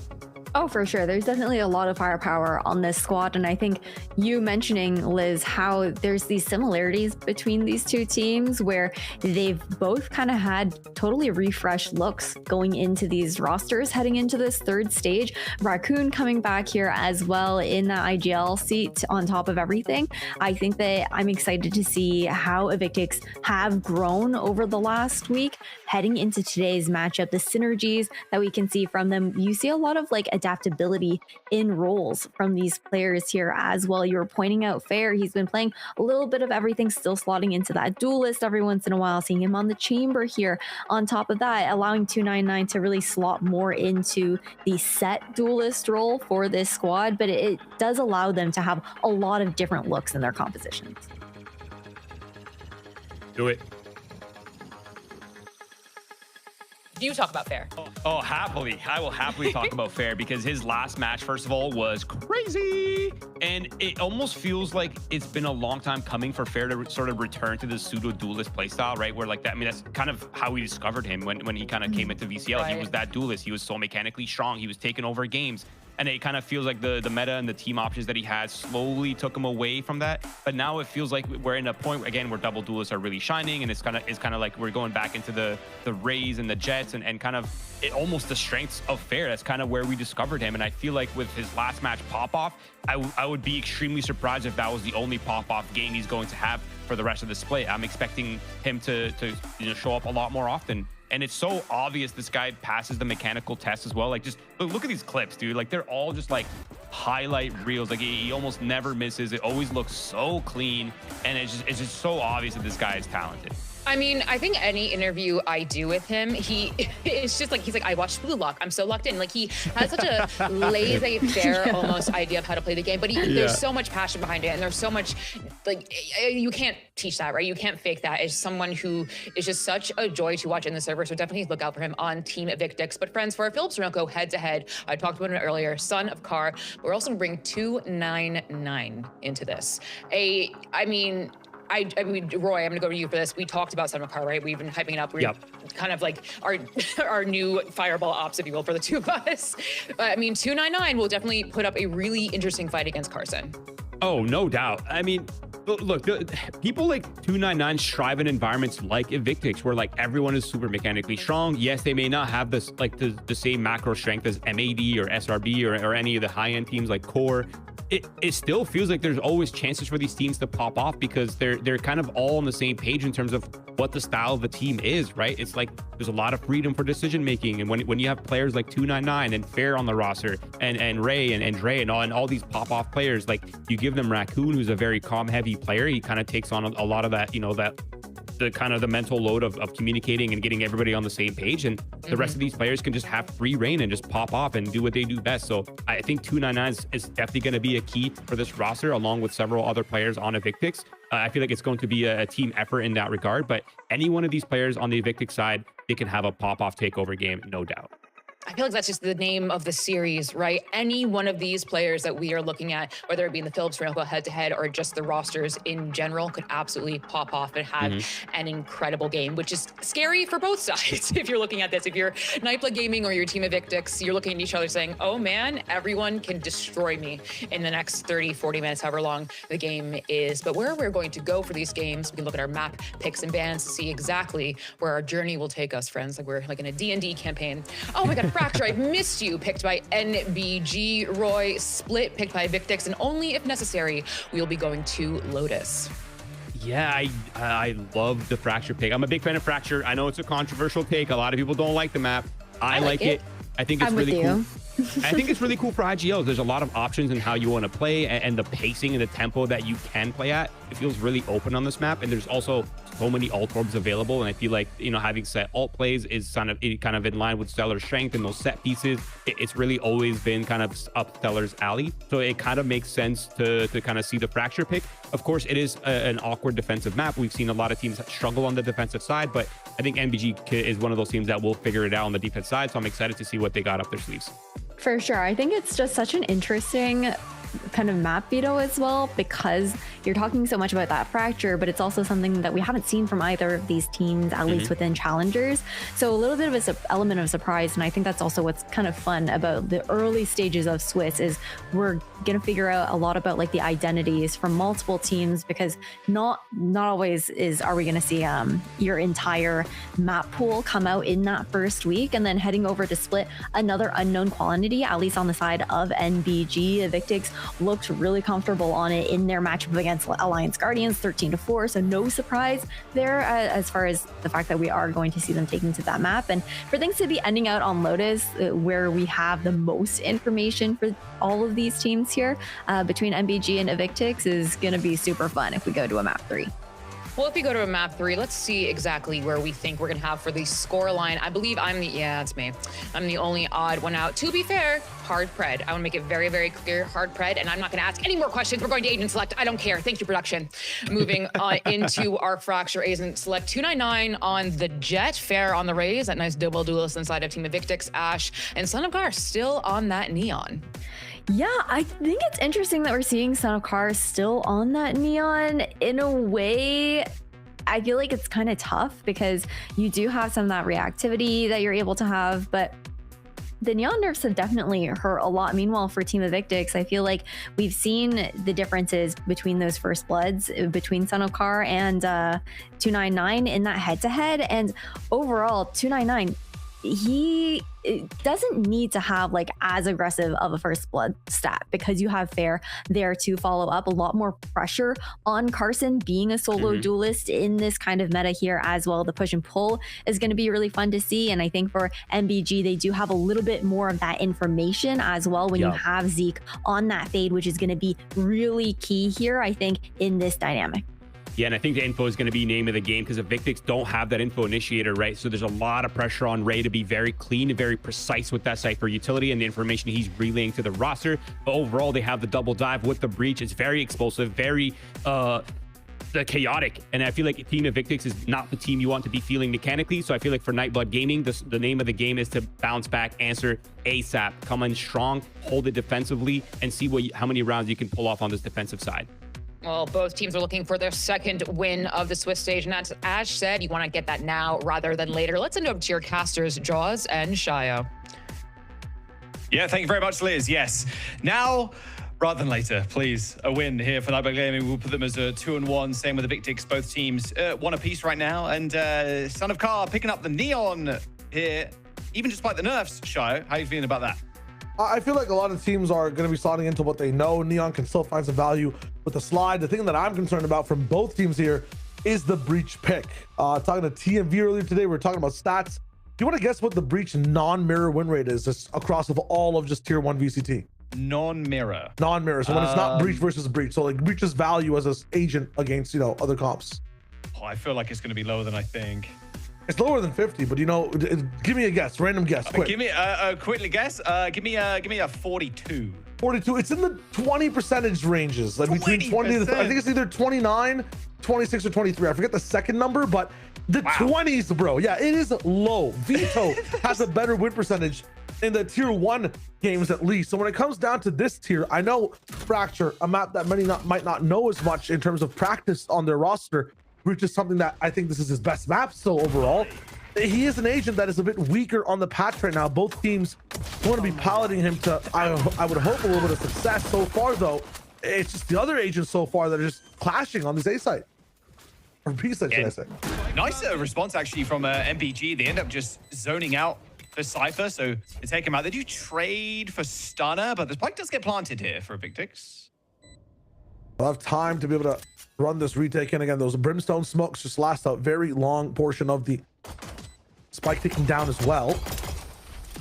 S6: Oh, for sure. There's definitely a lot of firepower on this squad. And I think you mentioning, Liz, how there's these similarities between these two teams where they've both kind of had totally refreshed looks going into these rosters, heading into this third stage. Raccoon coming back here as well in that IGL seat on top of everything. I think that I'm excited to see how EVX have grown over the last week, heading into today's matchup, the synergies that we can see from them. You see a lot of adaptability in roles from these players here as well. You were pointing out Fair, he's been playing a little bit of everything, still slotting into that duelist every once in a while, seeing him on the chamber here. On top of that, allowing 299 to really slot more into the set duelist role for this squad, but it does allow them to have a lot of different looks in their compositions.
S7: Do it.
S5: You talk about Fair.
S12: Oh, happily. I will happily talk about Fair because his last match, first of all, was crazy. And it almost feels like it's been a long time coming for Fair to sort of return to the pseudo-duelist playstyle, right? Where that's kind of how we discovered him when he kind of came into VCL. Right. He was that duelist. He was so mechanically strong. He was taking over games. and it kind of feels like the meta and the team options that he had slowly took him away from that. But now it feels like we're in a point again where double duelists are really shining, and it's kind of like we're going back into the Rays and the Jets and kind of almost the strengths of Fair. That's kind of where we discovered him. And I feel like with his last match pop-off, I would be extremely surprised if that was the only pop-off game he's going to have for the rest of the split. I'm expecting him to show up a lot more often. And it's so obvious this guy passes the mechanical test as well. Like, just look at these clips, dude. Like, they're all just like highlight reels. Like, he almost never misses. It always looks so clean. And it's just so obvious that this guy is talented.
S5: I mean, I think any interview I do with him, it's just like, he's like, I watched Blue Lock. I'm so locked in. Like, he has such a laissez-faire almost idea of how to play the game, but there's so much passion behind it. And there's so much, like, you can't teach that, right? You can't fake that. As someone who is just such a joy to watch in the server. So definitely look out for him on Team EVX. But friends, for our Philips Norelco head-to-head, I talked about it earlier, son of Car, we're also gonna bring 299 into this. I mean, Roy, I'm gonna go to you for this. We talked about Son of Car, right? We've been hyping it up. We're kind of like our new fireball ops, if you will, for the two of us. I mean, 299 will definitely put up a really interesting fight against Carson.
S7: Oh, no doubt. I mean, look, people like 299 strive in environments like EVX, where like everyone is super mechanically strong. Yes, they may not have this like the same macro strength as MAD or SRB or any of the high-end teams like Core. It still feels like there's always chances for these teams to pop off because they're kind of all on the same page in terms of what the style of the team is, right? It's like there's a lot of freedom for decision making, and when you have players like 299 and Fair on the roster and Ray and Dre and all these pop off players, like you give them Raccoon, who's a very calm heavy player. He kind of takes on a lot of that, the kind of the mental load of communicating and getting everybody on the same page, and the rest of these players can just have free reign and just pop off and do what they do best. So I think 299 is definitely going to be a key for this roster, along with several other players on EVX. I feel like it's going to be a team effort in that regard, but any one of these players on the EVX side, they can have a pop-off takeover game, no doubt.
S5: I feel like that's just the name of the series, right? Any one of these players that we are looking at, whether it be in the Philips Norelco head-to-head or just the rosters in general, could absolutely pop off and have an incredible game, which is scary for both sides. If you're looking at this, if you're Nightblood Gaming or your Team EVX, you're looking at each other saying, oh man, everyone can destroy me in the next 30, 40 minutes, however long the game is. But where we're going to go for these games, we can look at our map, picks, and bans to see exactly where our journey will take us, friends. Like we're like in a D&D campaign. Oh my God, Fracture, I've missed you, picked by NBG. Roy, Split, picked by EVX, and only if necessary, we'll be going to Lotus.
S7: Yeah, I love the Fracture pick. I'm a big fan of Fracture. I know it's a controversial take. A lot of people don't like the map. I like it. I think it's really cool. I think it's really cool for IGLs. There's a lot of options in how you want to play, and the pacing and the tempo that you can play at. It feels really open on this map, and there's also so many alt orbs available. And I feel like, having set alt plays is kind of in line with Stellar's strength and those set pieces. It's really always been kind of up Stellar's alley. So it kind of makes sense to kind of see the Fracture pick. Of course, it is an awkward defensive map. We've seen a lot of teams struggle on the defensive side, but I think NBG is one of those teams that will figure it out on the defense side. So I'm excited to see what they got up their sleeves.
S6: For sure. I think it's just such an interesting kind of map veto as well, because you're talking so much about that Fracture, but it's also something that we haven't seen from either of these teams, at least within Challengers. So a little bit of an element of surprise, and I think that's also what's kind of fun about the early stages of Swiss is we're gonna figure out a lot about like the identities from multiple teams, because not always are we gonna see your entire map pool come out in that first week, and then heading over to Split, another unknown quantity, at least on the side of NBG. EVX looked really comfortable on it in their matchup against Alliance Guardians, 13-4. So no surprise there as far as the fact that we are going to see them taking to that map. And for things to be ending out on Lotus, where we have the most information for all of these teams here between NBG and EVX, is going to be super fun if we go to a map 3.
S5: Well, if we go to a map 3, let's see exactly where we think we're going to have for the score line. I believe it's me. I'm the only odd one out. To be fair, hard pred. I want to make it very, very clear, hard pred, and I'm not going to ask any more questions. We're going to agent select. I don't care. Thank you, production. Moving on into our Fracture agent select. 299 on the Jet, Fair on the Rays. That nice double duelist inside of Team EVX, Ash, and Son of Gar still on that Neon.
S6: Yeah, I think it's interesting that we're seeing Son of Car still on that Neon. In a way, I feel like it's kind of tough because you do have some of that reactivity that you're able to have, but the neon nerfs have definitely hurt a lot. Meanwhile, for Team Evictix, I feel like we've seen the differences between those first bloods, between Son of Car and 299 in that head-to-head. And overall, 299, he doesn't need to have like as aggressive of a first blood stat because you have Fair there to follow up. A lot more pressure on Carson being a solo duelist in this kind of meta here as well. The push and pull is going to be really fun to see, and I think for NBG they do have a little bit more of that information as well when you have Zeke on that fade, which is going to be really key here, I think, in this dynamic.
S7: Yeah, and I think the info is going to be name of the game because Evictix don't have that info initiator, right? So there's a lot of pressure on Ray to be very clean and very precise with that Cypher utility and the information he's relaying to the roster. But overall, they have the double dive with the breach. It's very explosive, very chaotic. And I feel like Team Evictix is not the team you want to be feeling mechanically. So I feel like for Nightblood Gaming, the name of the game is to bounce back, answer ASAP, come in strong, hold it defensively, and see how many rounds you can pull off on this defensive side.
S5: Well, both teams are looking for their second win of the Swiss stage, and as Ash said, you want to get that now rather than later. Let's end up to your casters, Jaws and Shio.
S8: Yeah, thank you very much, Liz. Yes. Now, rather than later, please, a win here for Nightblood Gaming. We'll put them as a 2-1. Same with the Evictix. Both teams one apiece right now. And Son of Car picking up the Neon here, even despite the nerfs. Shio, how are you feeling about that?
S9: I feel like a lot of teams are going to be slotting into what they know. Neon can still find some value with the slide. The thing that I'm concerned about from both teams here is the breach pick. Talking to TMV earlier today, we were talking about stats. Do you want to guess what the breach non-mirror win rate is just across of all of just tier 1 VCT?
S8: Non-mirror.
S9: Non-mirror. So when it's not breach versus breach. So like breach's value as an agent against, other comps.
S8: Oh, I feel like it's going to be lower than I think.
S9: It's lower than 50, but give me a guess, random guess, quick.
S8: Give me a quickly guess. Give me a 42.
S9: 42. It's in the 20% ranges, like between 20 to I think it's either 29, 26, or 23. I forget the second number, but the 20s, bro. Yeah, it is low. Vito has a better win percentage in the tier 1 games at least. So when it comes down to this tier, I know Fracture, a map that many might not know as much in terms of practice on their roster. Breach is something that I think this is his best map still overall. He is an agent that is a bit weaker on the patch right now. Both teams want to be piloting him to, I would hope, a little bit of success. So far, though, it's just the other agents so far that are just clashing on this A site. Or B site, should I say.
S8: Nice response, actually, from NBG. They end up just zoning out for Cypher, so they take him out. They do trade for Stunner, but the spike does get planted here for Evictix.
S9: We'll have time to be able to run this retake in again. Those brimstone smokes just last a very long portion of the spike taking down as well.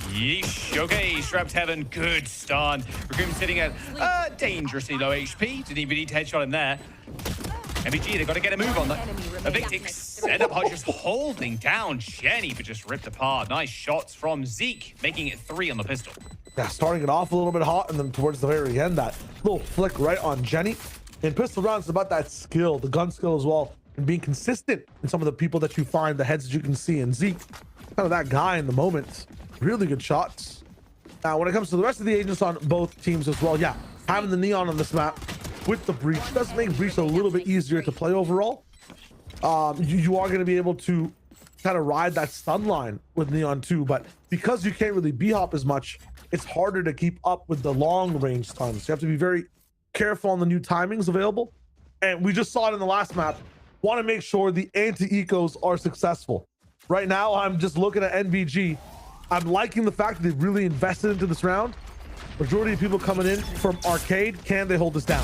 S8: Yeesh. Okay, Shrubs Heaven, good stun. Recruitment sitting at dangerously low HP. Didn't even need to headshot him there. NBG, they've got to get a move on that. Evictix end up just holding down Jenny, but just ripped apart. Nice shots from Zeke, making it 3 on the pistol.
S9: Yeah, starting it off a little bit hot, and then towards the very end, that little flick right on Jenny. In pistol rounds, it's about that skill, the gun skill as well, and being consistent in some of the people that you find, the heads that you can see. And Zeke, kind of that guy in the moment. Really good shots. Now, when it comes to the rest of the agents on both teams as well, yeah, having the Neon on this map with the breach does make breach a little bit easier to play overall. You are going to be able to kind of ride that stun line with Neon too, but because you can't really B-hop as much, it's harder to keep up with the long range stuns. You have to be very careful on the new timings available, and we just saw it in the last map. Want to make sure the anti-ecos are successful. Right now, I'm just looking at NBG. I'm liking the fact that they've really invested into this round. Majority of people coming in from arcade. Can they hold this down?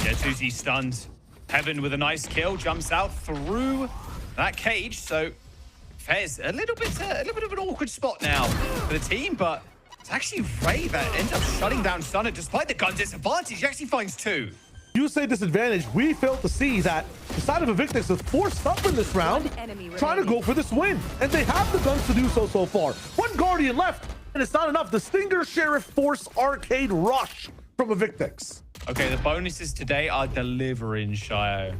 S8: Yeah, Susie stunned. Heaven with a nice kill, jumps out through that cage. So Fez, a little bit of an awkward spot now for the team, but it's actually Ray that ends up shutting down Stunner. Despite the gun disadvantage, he actually finds 2.
S9: You say disadvantage. We failed to see that the side of Evictix is forced up in this round, trying to go for this win. And they have the guns to do so far. One Guardian left, and it's not enough. The Stinger Sheriff Force Arcade Rush from Evictix.
S8: Okay, the bonuses today are delivering, Shio.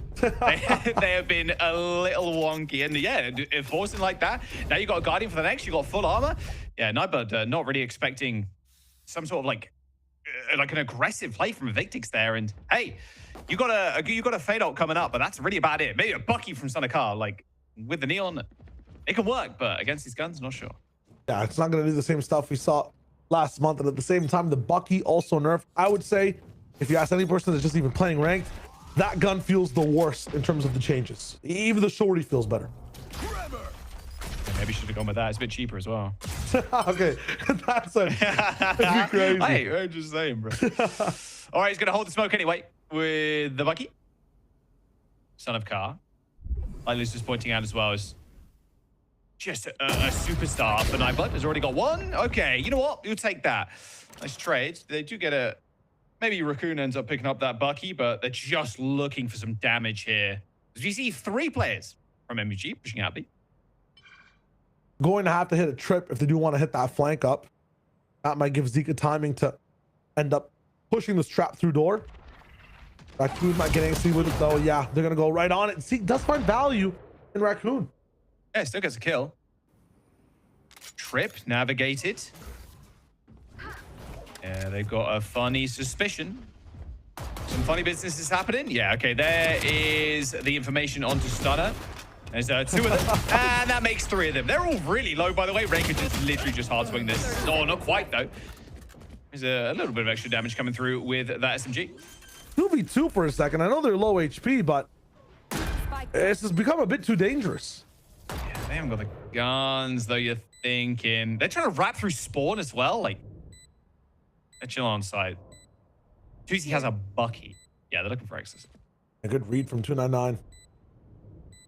S8: they have been a little wonky. And yeah, enforcing like that. Now you got a Guardian for the next. You got full armor. Yeah, Nightblood not really expecting some sort of like an aggressive play from Evictix there. And hey, you got a fade out coming up, but that's really about it. Maybe a Bucky from Son of Car, like with the Neon, it can work, but against these guns, not sure.
S9: Yeah, it's not going to do the same stuff we saw last month. And at the same time, the Bucky also nerfed. I would say, if you ask any person that's just even playing ranked, that gun feels the worst in terms of the changes. Even the shorty feels better.
S8: Maybe should have gone with that. It's a bit cheaper as well.
S9: Okay, that's crazy.
S8: Hey, I'm just saying, bro. All right, he's going to hold the smoke anyway with the Bucky. Son of Car. Like Liz was pointing out as well, is just a superstar for Nightblood. Has already got one. Okay, you know what? You'll take that. Nice trade. They do get a... Maybe Raccoon ends up picking up that Bucky, but they're just looking for some damage here. As you see 3 players from NBG pushing out B.
S9: Going to have to hit a trip if they do want to hit that flank up. That might give Zeke timing to end up pushing this trap through door. Raccoon might get angsty with it though. Yeah, they're going to go right on it. Zeke does find value in Raccoon.
S8: Yeah, still gets a kill. Trip navigated. Yeah, they've got a funny suspicion. Some funny business is happening. Yeah, okay, there is the information onto Stunner. There's 2 of them, and that makes 3 of them. They're all really low, by the way. Rankage is literally just hard swing this. Oh, not quite, though. There's a little bit of extra damage coming through with that SMG.
S9: 2v2 for a second. I know they're low HP, but this has become a bit too dangerous.
S8: Yeah, they haven't got the guns, though, you're thinking. They're trying to wrap through spawn as well. Like, they're chilling on site. Tuesday has a Bucky. Yeah, they're looking for access.
S9: A good read from 299.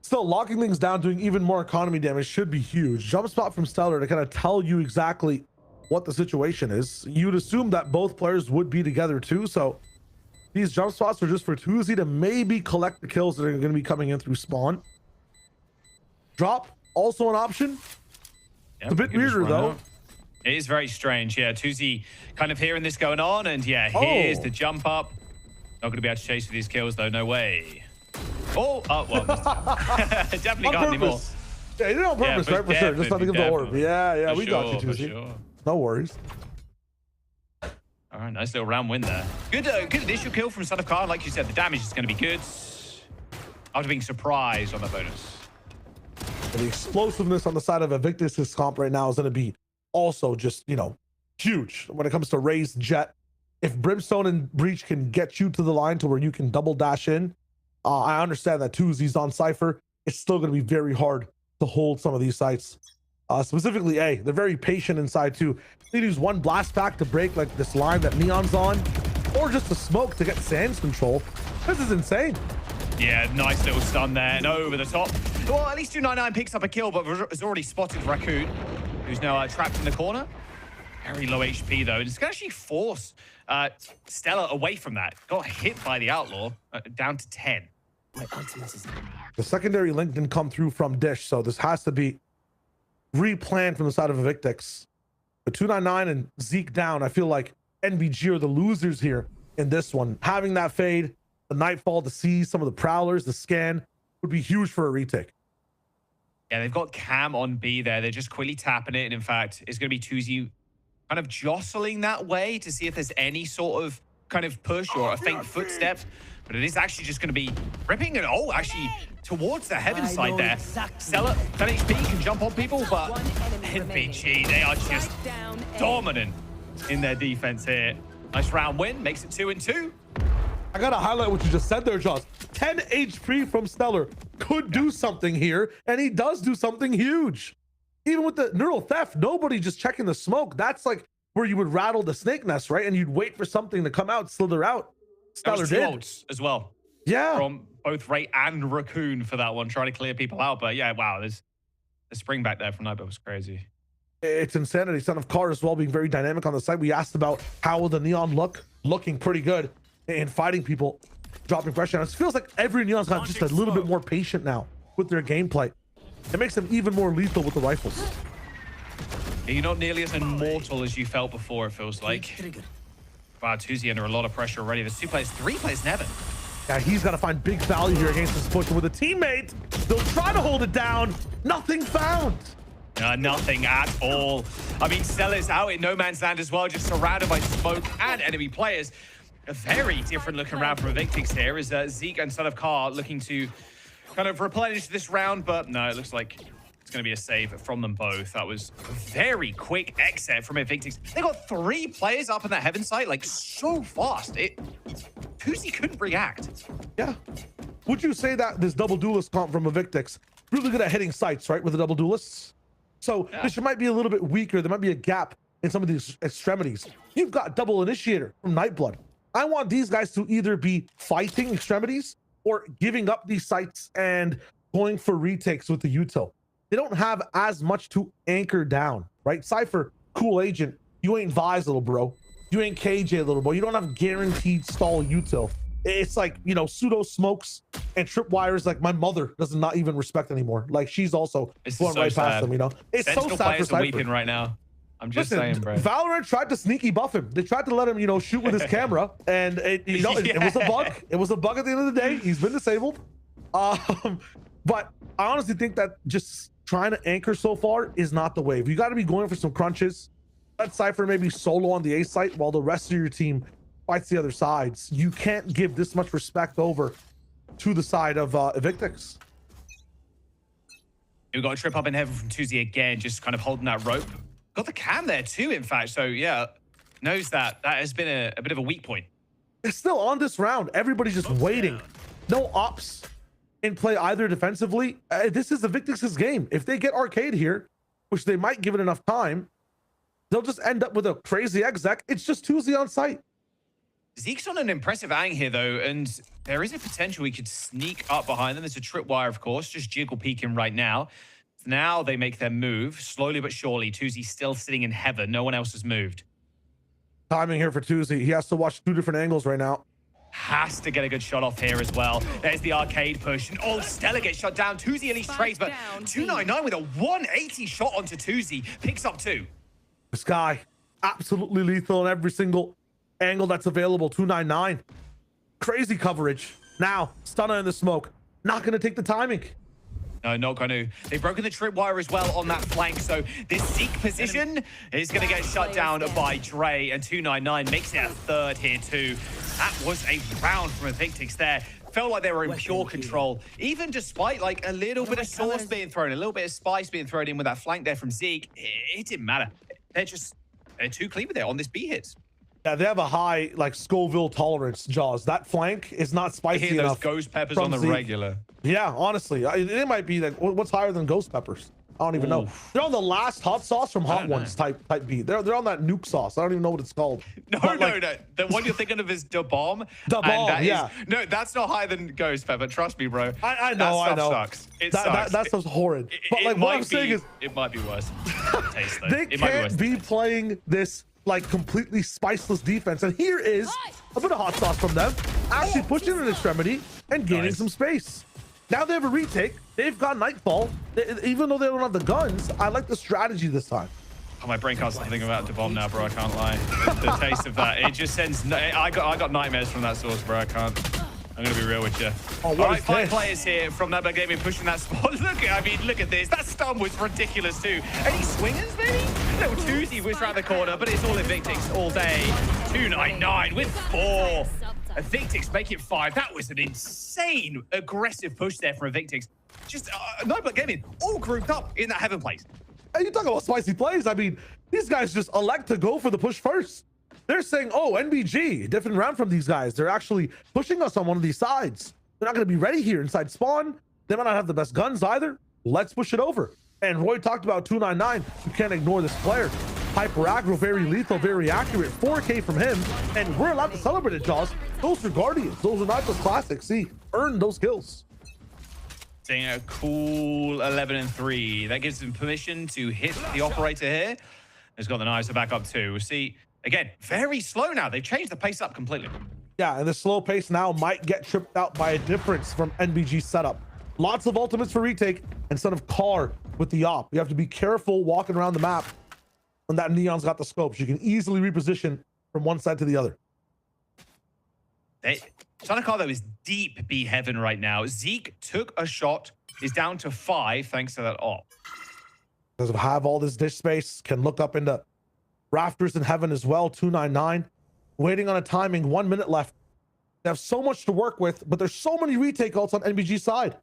S9: Still, locking things down, doing even more economy damage should be huge. Jump spot from Stellar to kind of tell you exactly what the situation is. You'd assume that both players would be together too, so these jump spots are just for Tuesday to maybe collect the kills that are going to be coming in through spawn. Drop, also an option.
S8: Yep,
S9: it's a bit weirder though.
S8: Out. It is very strange. Yeah, Tuesday kind of hearing this going on, and yeah, here's the jump up. Not going to be able to chase for these kills though, no way. Oh, well, definitely got anymore.
S9: Yeah, you did it on purpose, right? For sure. Just not to give the orb. Yeah, we got you, Tuesday.
S8: Sure.
S9: No worries.
S8: All right, nice little round win there. Good initial kill from Son of Khan. Like you said, the damage is going to be good. After being surprised on that bonus.
S9: And the explosiveness on the side of Evictus' comp right now is going to be also just, you know, huge when it comes to Raze, Jet. If Brimstone and Breach can get you to the line to where you can double dash in, I understand that Tuesday's on Cypher. It's still going to be very hard to hold some of these sites. Specifically A, they're very patient inside too. They use one blast pack to break like this line that Neon's on, or just the smoke to get Sands control. This is insane.
S8: Yeah, nice little stun there and over the top. Well, at least 299 picks up a kill, but has already spotted Raccoon, who's now trapped in the corner. Very low HP though. It's going to actually force Stella away from that. Got hit by the Outlaw, down to 10.
S9: The secondary link didn't come through from Dish, so this has to be replanned from the side of Evictix. But 299 and Zeke down, I feel like NBG are the losers here in this one. Having that fade, the Nightfall to see some of the Prowlers, the scan, would be huge for a retake.
S8: Yeah, they've got Cam on B there. They're just quickly tapping it. And in fact, it's going to be Tuesday kind of jostling that way to see if there's any sort of kind of push or a faint footstep. But it is actually just going to be ripping and actually towards the heaven side there. Stella, 10 HP, can jump on people, but NBG, they are just dominant in their defense here. Nice round win, makes it 2-2.
S9: I gotta highlight what you just said there, Jaws. 10 HP from Stellar could do something here, and he does do something huge. Even with the neural theft, nobody just checking the smoke. That's like where you would rattle the snake nest, right? And you'd wait for something to come out, slither out. Stellar did.
S8: Ults as well.
S9: Yeah.
S8: From both Ray and Raccoon for that one, trying to clear people out. But yeah, wow, there's the spring back there from Nightbot was crazy.
S9: It's insanity. Son of Car as well being very dynamic on the side. We asked about how will the Neon look, looking pretty good and fighting people, dropping pressure. And it feels like every Neon's got just a little bit more patient now with their gameplay. It makes them even more lethal with the rifles.
S8: Yeah, you're not nearly as immortal as you felt before, it feels like. Wow, Tuesday under a lot of pressure already. There's 2 players, 3 players, Nevin.
S9: Yeah, he's got to find big value here against this push with a teammate. They'll try to hold it down. Nothing found.
S8: Nothing at all. I mean, Stella's out in no man's land as well, just surrounded by smoke and enemy players. A very different looking round from Evictix here as Zeke and Son of Car looking to kind of replenish this round, but no, it looks like it's going to be a save from them both. That was a very quick exit from Invictus. They got 3 players up in that heaven site, like so fast. Tuzi couldn't react.
S9: Yeah. Would you say that this double duelist comp from Invictus really good at hitting sites, right, with the double duelists? So this might be a little bit weaker. There might be a gap in some of these extremities. You've got double initiator from Nightblood. I want these guys to either be fighting extremities or giving up these sites and going for retakes with the util. They don't have as much to anchor down, right? Cypher, cool agent. You ain't Vise, little bro. You ain't KJ, little bro. You don't have guaranteed stall util. It's like, you know, pseudo smokes and tripwires like my mother does not even respect anymore. Like she's also going right past them, you know? It's
S8: Sentinel
S9: so sad for Cypher.
S8: weeping right now. I'm just saying, bro.
S9: Valorant tried to sneaky buff him. They tried to let him, you know, shoot with his camera, and it was a bug. It was a bug at the end of the day. He's been disabled. But I honestly think that just trying to anchor so far is not the wave. You got to be going for some crunches. Let Cypher maybe solo on the A site while the rest of your team fights the other sides. You can't give this much respect over to the side of Invictus.
S8: We got a trip up in heaven from Tuzi again, just kind of holding that rope. Got the cam there too, in fact. So yeah, knows that has been a bit of a weak point.
S9: It's still on this round. Everybody's just waiting. No ops in play either defensively. This is Invictus's game. If they get arcade here, which they might give it enough time, they'll just end up with a crazy exec. It's just Tuzi on site.
S8: Zeke's on an impressive ang here, though, and there is a potential he could sneak up behind them. There's a tripwire, of course, just jiggle peeking right now. Now they make their move, slowly but surely. Tuzi's still sitting in heaven. No one else has moved.
S9: Timing here for Tuzi. He has to watch 2 different angles right now.
S8: Has to get a good shot off here as well. There's the arcade push, and Stella gets shot down. Tuzi at least trades, but 299 with a 180 shot onto Tuzi. Picks up 2.
S9: This guy, absolutely lethal in every single angle that's available. 299. Crazy coverage. Now, Stunner in the smoke. Not going to take the timing.
S8: No, not going to. They've broken the tripwire as well on that flank, so this Zeke position is going to get shut down by Dre, and 299 makes it a 3rd here too. That was a round from Invictus there. Felt like they were in pure control, even despite like a little bit of sauce being thrown, a little bit of spice being thrown in with that flank there from Zeke. It didn't matter. They're too clean with it on this B hit.
S9: Yeah, they have a high like Scoville tolerance, Jaws. That flank is not spicy enough.
S8: Those ghost peppers on the regular.
S9: Yeah, honestly, it might be like what's higher than ghost peppers? I don't even know. They're on the last hot sauce from Hot Ones type B. They're on that nuke sauce. I don't even know what it's called.
S8: No. The one you're thinking of is Da Bomb.
S9: Da Bomb, yeah.
S8: No, that's not higher than ghost pepper. Trust me, bro.
S9: I know.
S8: That stuff sucks. It sucks.
S9: That stuff's horrid. But like what I'm saying is,
S8: it might be worse. Taste though.
S9: They can't be playing this like completely spiceless defense, and here is a bit of hot sauce from them, actually pushing an extremity and gaining some space. Now they have a retake. They've got Nightfall. Even though they don't have the guns, I like the strategy this time.
S8: Oh, my brain can't stop thinking about Da Bomb now, bro. I can't lie. The taste of that, it just sends. I got nightmares from that sauce, bro. I can't. I'm gonna be real with you. All right, 5 players here from Nightblood Gaming pushing that spot. Look at this. That stun was ridiculous too. Any swingers, maybe? Little Tuzi was around the corner, but it's all Invictus all day. 299 with 4. Invictus make it 5. That was an insane aggressive push there from Invictus. Just Nightblood Gaming all grouped up in that heaven place.
S9: Hey, you talk about spicy plays. I mean, these guys just elect to go for the push first. They're saying, oh, NBG, different round from these guys. They're actually pushing us on one of these sides. They're not going to be ready here inside spawn. They might not have the best guns either. Let's push it over. And Roy talked about 299. You can't ignore this player. Hyper aggro, very lethal, very accurate. 4K from him. And we're allowed to celebrate it, Jaws. Those are Guardians. Those are not just classics. See, earn those kills.
S8: Saying a cool 11-3. That gives him permission to hit the operator here. He's got the knives to back up too. We'll see. Again, very slow now. They've changed the pace up completely.
S9: Yeah, and the slow pace now might get tripped out by a difference from NBG's setup. Lots of ultimates for retake instead of car with the op. You have to be careful walking around the map when that Neon's got the scopes. You can easily reposition from one side to the other.
S8: Car, though, is deep B heaven right now. Zeke took a shot, is down to 5 thanks to that op.
S9: Doesn't have all this dish space, can look up into rafters in heaven as well. 299 waiting on a timing, 1 minute left. They have so much to work with, but there's so many retake ults on NBG side.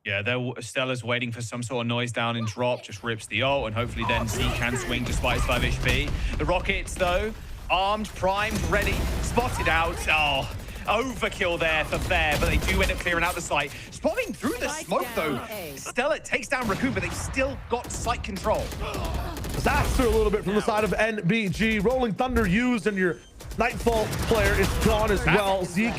S8: Yeah, Stella's waiting for some sort of noise down in drop, just rips the ult, and hopefully then Z can swing despite his 5 HP. The Rockets, though, armed, primed, ready, spotted out. Oh, overkill there for Fair, but they do end up clearing out the site. Spotting through the smoke, though. Stella takes down Raccoon, but they've still got site control.
S9: Disaster a little bit from the side of NBG. Rolling Thunder used, and your Nightfall player is gone as well. Zeke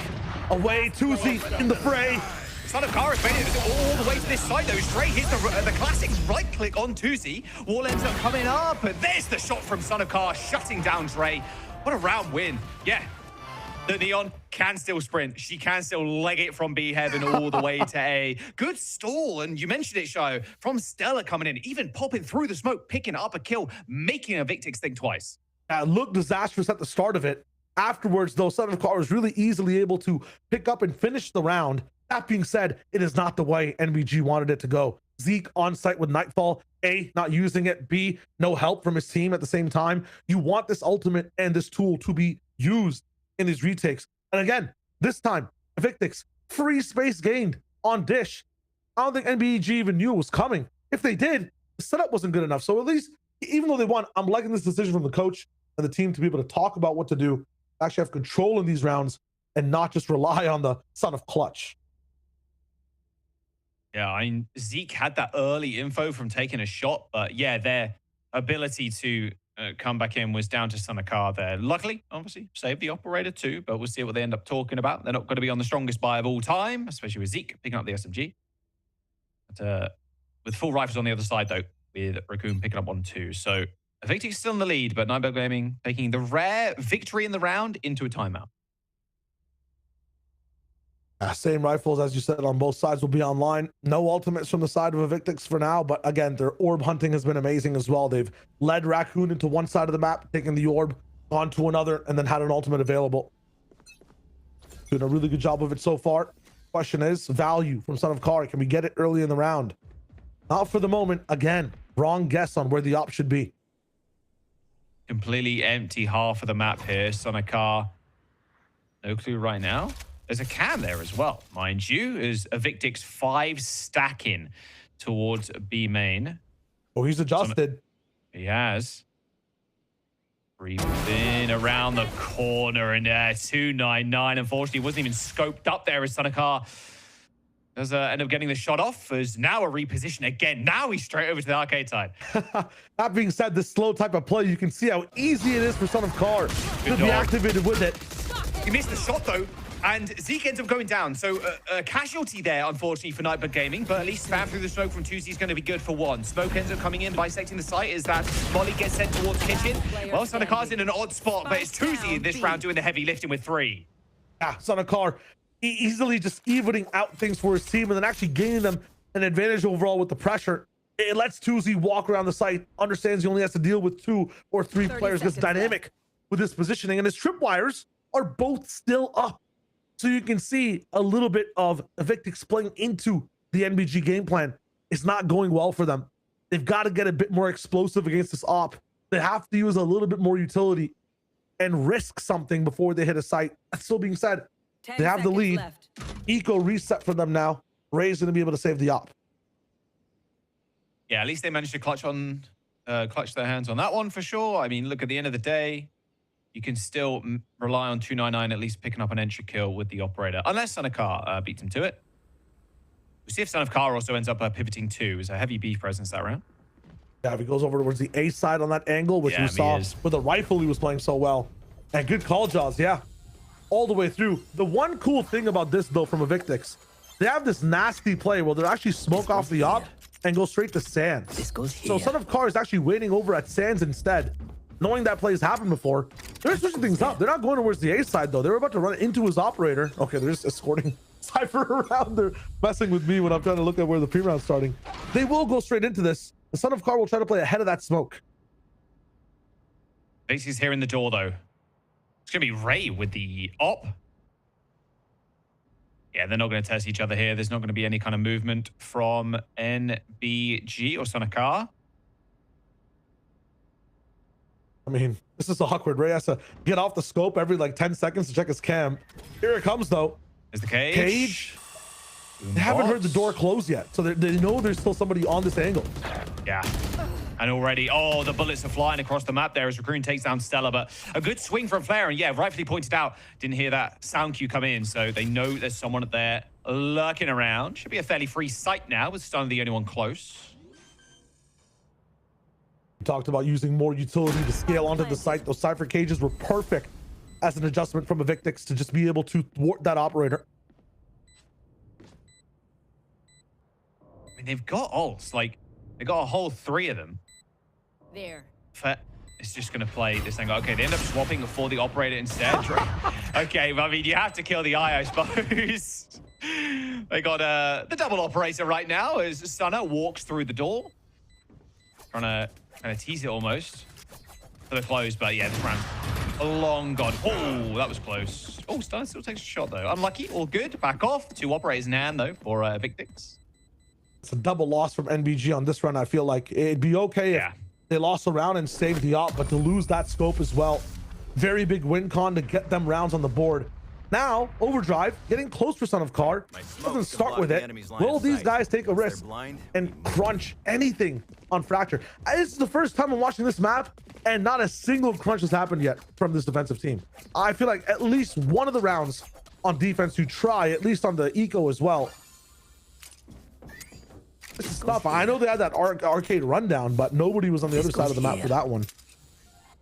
S9: away, 2Z in the fray.
S8: Son of Kara's made it all the way to this side, though. Stray hits the classic right click on 2Z. Wall ends up coming up, and there's the shot from Son of Kara, shutting down Dre. What a round win. Yeah, the Neon can still sprint. She can still leg it from B heaven all the way to A. Good stall, and you mentioned it, Shayo, from Stella coming in, even popping through the smoke, picking up a kill, making a Victix think twice.
S9: Looked disastrous at the start of it. Afterwards, though, Son of Kara was really easily able to pick up and finish the round. That being said, it is not the way NBG wanted it to go. Zeke on site with Nightfall. A, not using it. B, no help from his team at the same time. You want this ultimate and this tool to be used in these retakes. And again, this time, Victix, free space gained on Dish. I don't think NBG even knew it was coming. If they did, the setup wasn't good enough. So at least, even though they won, I'm liking this decision from the coach and the team to be able to talk about what to do, actually have control in these rounds, and not just rely on the son of clutch.
S8: Yeah, I mean, Zeke had that early info from taking a shot, but yeah, their ability to come back in was down to Son of Kara there. Luckily, obviously, saved the operator too, but we'll see what they end up talking about. They're not going to be on the strongest buy of all time, especially with Zeke picking up the SMG. But with full rifles on the other side, though, with Raccoon picking up 1-2. So Victix still in the lead, but Nightbug Gaming taking the rare victory in the round into a timeout.
S9: Same rifles, as you said, on both sides will be online. No ultimates from the side of a Victix for now, but again, their orb hunting has been amazing as well. They've led Raccoon into one side of the map, taken the orb onto another, and then had an ultimate available. Doing a really good job of it so far. Question is, value from Son of Kara. Can we get it early in the round? Not for the moment. Again, wrong guess on where the op should be.
S8: Completely empty half of the map here. Son of Kara, no clue right now. There's a cam there as well, mind you, is a Victix 5 stacking towards B main.
S9: Oh, he's adjusted.
S8: He has. Breathing around the corner, and 299, unfortunately, wasn't even scoped up there as Son of Kara does end up getting the shot off. As now a reposition again. Now he's straight over to the arcade side.
S9: That being said, this slow type of play, you can see how easy it is for Son of Kara to be activated with it.
S8: He missed the shot, though. And Zeke ends up going down. So a casualty there, unfortunately, for Nightbug Gaming, but at least spam through the smoke from 2Z is going to be good for one. Smoke ends up coming in, bisecting the site as that Molly gets sent towards kitchen. Well, Son of Kara's in an odd spot, but it's 2Z in this round doing the heavy lifting with 3.
S9: Yeah, Son of Kara easily just evening out things for his team and then actually gaining them an advantage overall with the pressure. It lets 2Z walk around the site, understands he only has to deal with 2 or 3 players, gets dynamic with his positioning, and his tripwires are both still up. So you can see a little bit of Victix playing into the NBG game plan. It's not going well for them. They've got to get a bit more explosive against this op. They have to use a little bit more utility and risk something before they hit a site. That still being said, they have the lead. Left. Eco reset for them now. Ray's going to be able to save the op.
S8: Yeah, at least they managed to clutch their hands on that one for sure. I mean, look, at the end of the day, you can still rely on 299 at least picking up an entry kill with the operator, unless Son of Kara beats him to it. We'll see if Son of Kara also ends up pivoting too. It's a heavy B presence that round.
S9: Yeah, if he goes over towards the A side on that angle, which we saw with the rifle he was playing so well. And good call, Jaws, yeah. All the way through. The one cool thing about this, though, from a Victix, they have this nasty play where they'll actually smoke off the op and go straight to Sands.
S1: This goes here.
S9: So Son of Kara is actually waiting over at Sands instead. Knowing that play has happened before, they're switching things up. They're not going towards the A side, though. They're about to run into his operator. Okay, they're just escorting Cypher around. They're messing with me when I'm trying to look at where the pre-round's starting. They will go straight into this. The Son of Kara will try to play ahead of that smoke.
S8: Basic's here in the door, though. It's going to be Ray with the op. Yeah, they're not going to test each other here. There's not going to be any kind of movement from NBG or Son of Kara.
S9: I mean, this is awkward. Ray has to get off the scope every like 10 seconds to check his cam. Here it comes, though.
S8: There's the cage.
S9: Cage. They haven't heard the door close yet, so they know there's still somebody on this angle.
S8: Yeah. And already, oh, the bullets are flying across the map there as Raccoon takes down Stella, but a good swing from Flare, and yeah, rightfully pointed out, didn't hear that sound cue come in, so they know there's someone there lurking around. Should be a fairly free sight now, with Stun the only one close.
S9: We talked about using more utility to scale onto the site. Those Cypher cages were perfect as an adjustment from Evictix to just be able to thwart that operator.
S8: I mean, they've got ults, like, they got a whole 3 of them.
S10: There.
S8: It's just going to play this thing. Okay, they end up swapping for the operator instead. Okay, well, I mean, you have to kill the eye, I suppose. They got the double operator right now as Stunner walks through the door. Trying to kind of tease it almost for the close, but yeah, this round long gone. Oh, that was close. Oh, Stunner still takes a shot, though. Unlucky, all good. Back off. 2 operators in hand, though, for Victix.
S9: It's a double loss from NBG on this run. I feel like it'd be okay if they lost a round and saved the op, but to lose that scope as well, very big win con to get them rounds on the board. Now, Overdrive, getting close for Son of Car, doesn't start with it. Will these guys take a risk and crunch anything on Fracture? This is the first time I'm watching this map, and not a single crunch has happened yet from this defensive team. I feel like at least one of the rounds on defense to try, at least on the eco as well. This is tough. I know they had that arcade rundown, but nobody was on the other side of the map for that one.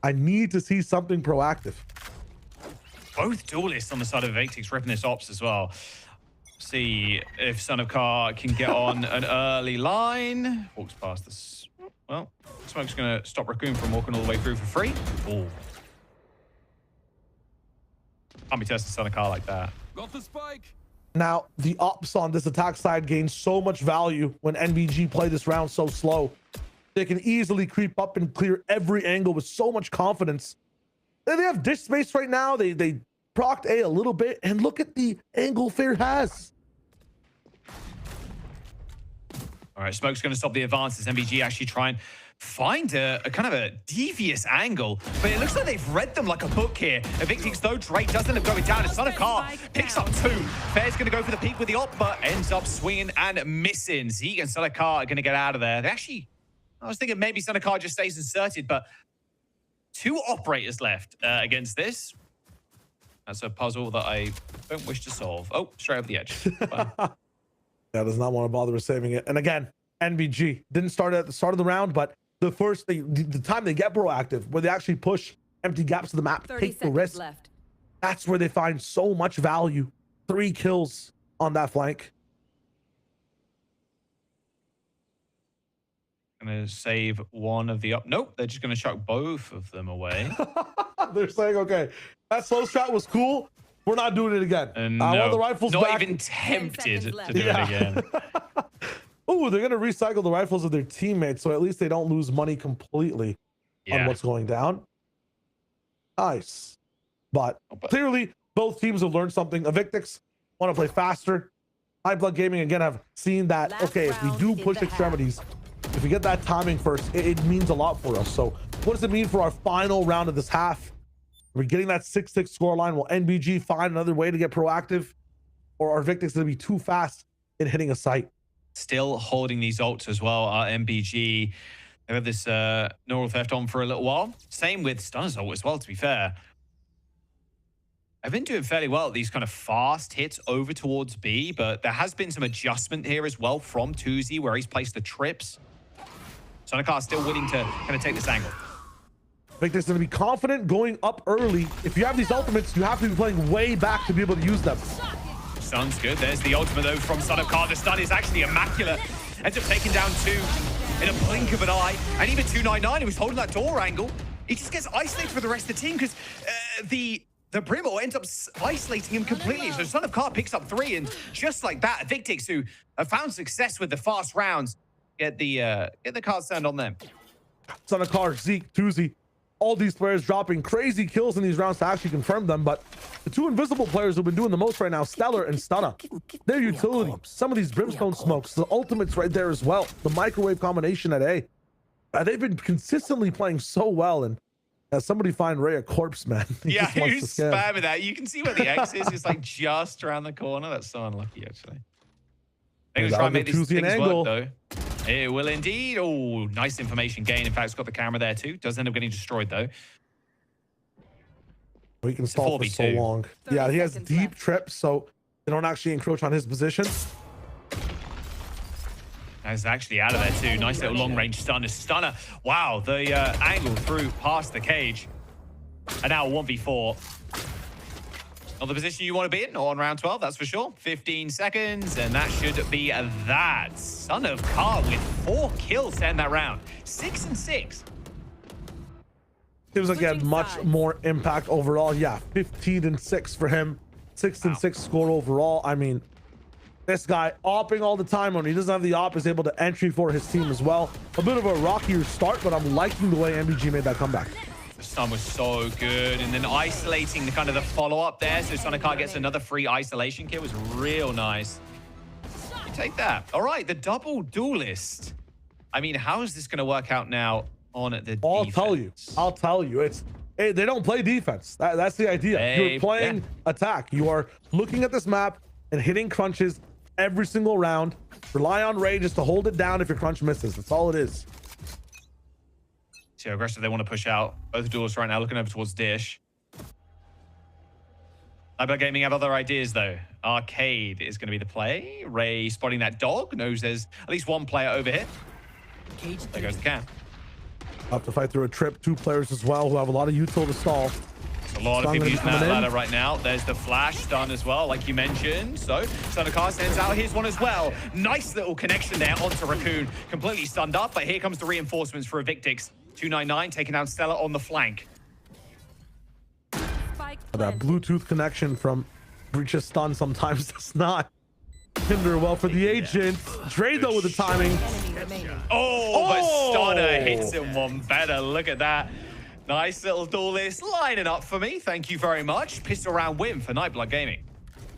S9: I need to see something proactive.
S8: Both duelists on the side of Victix ripping this ops as well. See if Son of Car can get on an early line. Walks past this. Well, Smoke's going to stop Raccoon from walking all the way through for free. Oh. Can't be testing Son of Car like that.
S12: Got the spike.
S9: Now, the ops on this attack side gain so much value when NBG play this round so slow. They can easily creep up and clear every angle with so much confidence. They have dish space right now. They procced A a little bit, and look at the angle Fair has.
S8: All right, Smoke's going to stop the advances. NBG actually try and find a kind of a devious angle, but it looks like they've read them like a book here. Evictix, though, Drake does end up going down. And Son of Car picks up 2. Fair's going to go for the peak with the op, but ends up swinging and missing. Zeke and Son of Car are going to get out of there. They actually, I was thinking maybe Son of Car just stays inserted, but 2 operators left against this. That's a puzzle that I don't wish to solve. Oh, straight over the edge.
S9: Yeah, does not want to bother with saving it. And again, NBG didn't start at the start of the round, but the time they get proactive, where they actually push empty gaps to the map, take the risk, that's where they find so much value. 3 kills on that flank.
S8: Gonna save one of the up. Nope, they're just gonna chuck both of them away.
S9: They're saying, okay, that slow strat was cool. We're not doing it again. I want the rifles
S8: not
S9: back.
S8: Even tempted to do it again.
S9: Oh, they're gonna recycle the rifles of their teammates, so at least they don't lose money completely on what's going down. Nice, but clearly both teams have learned something. Evictix want to play faster. High Blood Gaming again have seen that. Okay, if we do push extremities, if we get that timing first, it means a lot for us. So what does it mean for our final round of this half? We're getting that 6-6 scoreline. Will NBG find another way to get proactive, or are Victix going to be too fast in hitting a site?
S8: Still holding these ults as well. NBG, they have this neural theft on for a little while. Same with Stunner's ult as well, to be fair. I've been doing fairly well at these kind of fast hits over towards B, but there has been some adjustment here as well from Tuzi, where he's placed the trips. Sonacar still willing to kind of take this angle.
S9: Victix going to be confident going up early. If you have these ultimates, you have to be playing way back to be able to use them.
S8: Sounds good. There's the ultimate, though, from Son of Car. The stun is actually immaculate. Ends up taking down 2 in a blink of an eye. And even 299, who was holding that door angle, he just gets isolated for the rest of the team because the Brimble ends up isolating him completely. So Son of Car picks up 3, and just like that, Victix, who have found success with the fast rounds, get the card stand on them.
S9: Son of Car, Zeke, Tuzi, all these players dropping crazy kills in these rounds to actually confirm them, but the 2 invisible players who've been doing the most right now, Stellar and Stunner, their utility, some of these Brimstone smokes, the ultimates right there as well, the microwave combination at A. They've been consistently playing so well, and somebody find Ray a corpse, man.
S8: Yeah, who's spamming that? You can see where the X is. It's like just around the corner. That's so unlucky, actually. They're going to try and make these
S9: Tuesday an
S8: things
S9: angle.
S8: work, though. It will indeed. Oh, nice information gain. In fact, it's got the camera there, too. Does end up getting destroyed, though.
S9: We can stall for so
S8: 4v2.
S9: long. Yeah, he has deep trips, so they don't actually encroach on his position.
S8: He's actually out of there, too. Nice little long-range stunner. Wow, the angle through past the cage. And now 1v4. Not the position you want to be in on round 12, that's for sure. 15 seconds, and that should be that. Son of Car with 4 kills to end that round. 6 and 6.
S9: Seems like he had much more impact overall. Yeah, 15 and 6 for him. 6 and 6 score overall. I mean, this guy opping all the time. When he doesn't have the op, is able to entry for his team as well. A bit of a rockier start, but I'm liking the way NBG made that comeback.
S8: The stun was so good, and then isolating the kind of the follow-up there, so Sonicart gets another free isolation kill was real nice. You take that. All right, the double duelist. I mean, how is this going to work out now on the defense?
S9: I'll tell you. It's they don't play defense. That's the idea. You're playing attack. You are looking at this map and hitting crunches every single round. Rely on Ray just to hold it down if your crunch misses. That's all it is.
S8: See how aggressive they want to push out. Both duelists right now looking over towards Dish. Nightblood Gaming have other ideas, though. Arcade is going to be the play. Ray spotting that dog. Knows there's at least one player over here. There goes the cam.
S9: Have to fight through a trip. 2 players as well who have a lot of util to stall.
S8: A lot of people using that ladder right now. There's the flash stun as well, like you mentioned. So Sonicart sends out his one as well. Nice little connection there onto Raccoon. Completely stunned up, but here comes the reinforcements for Evictix. 299 taking down Stella on the flank.
S9: That Bluetooth connection from Breach's stun sometimes does not hinder well for the agent. Dre though with the timing.
S8: But Stunner hits him one better. Look at that. Nice little duelist lining up for me. Thank you very much. Pistol round win for Nightblood Gaming.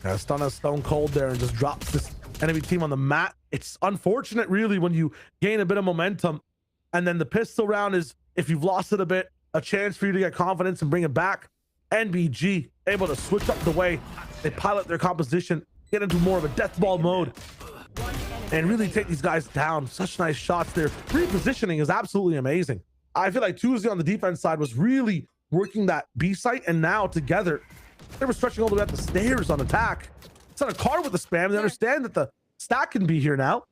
S9: Yeah, Stunner stone cold there and just drops this enemy team on the mat. It's unfortunate really when you gain a bit of momentum and then the pistol round is, if you've lost it a bit, a chance for you to get confidence and bring it back. NBG able to switch up the way they pilot their composition, get into more of a death ball mode, and really take these guys down. Such nice shots there. Repositioning is absolutely amazing. I feel like Tuesday on the defense side was really working that B site, and now together they were stretching all the way up the stairs on attack. It's on a car with the spam. They understand that the stack can be here now.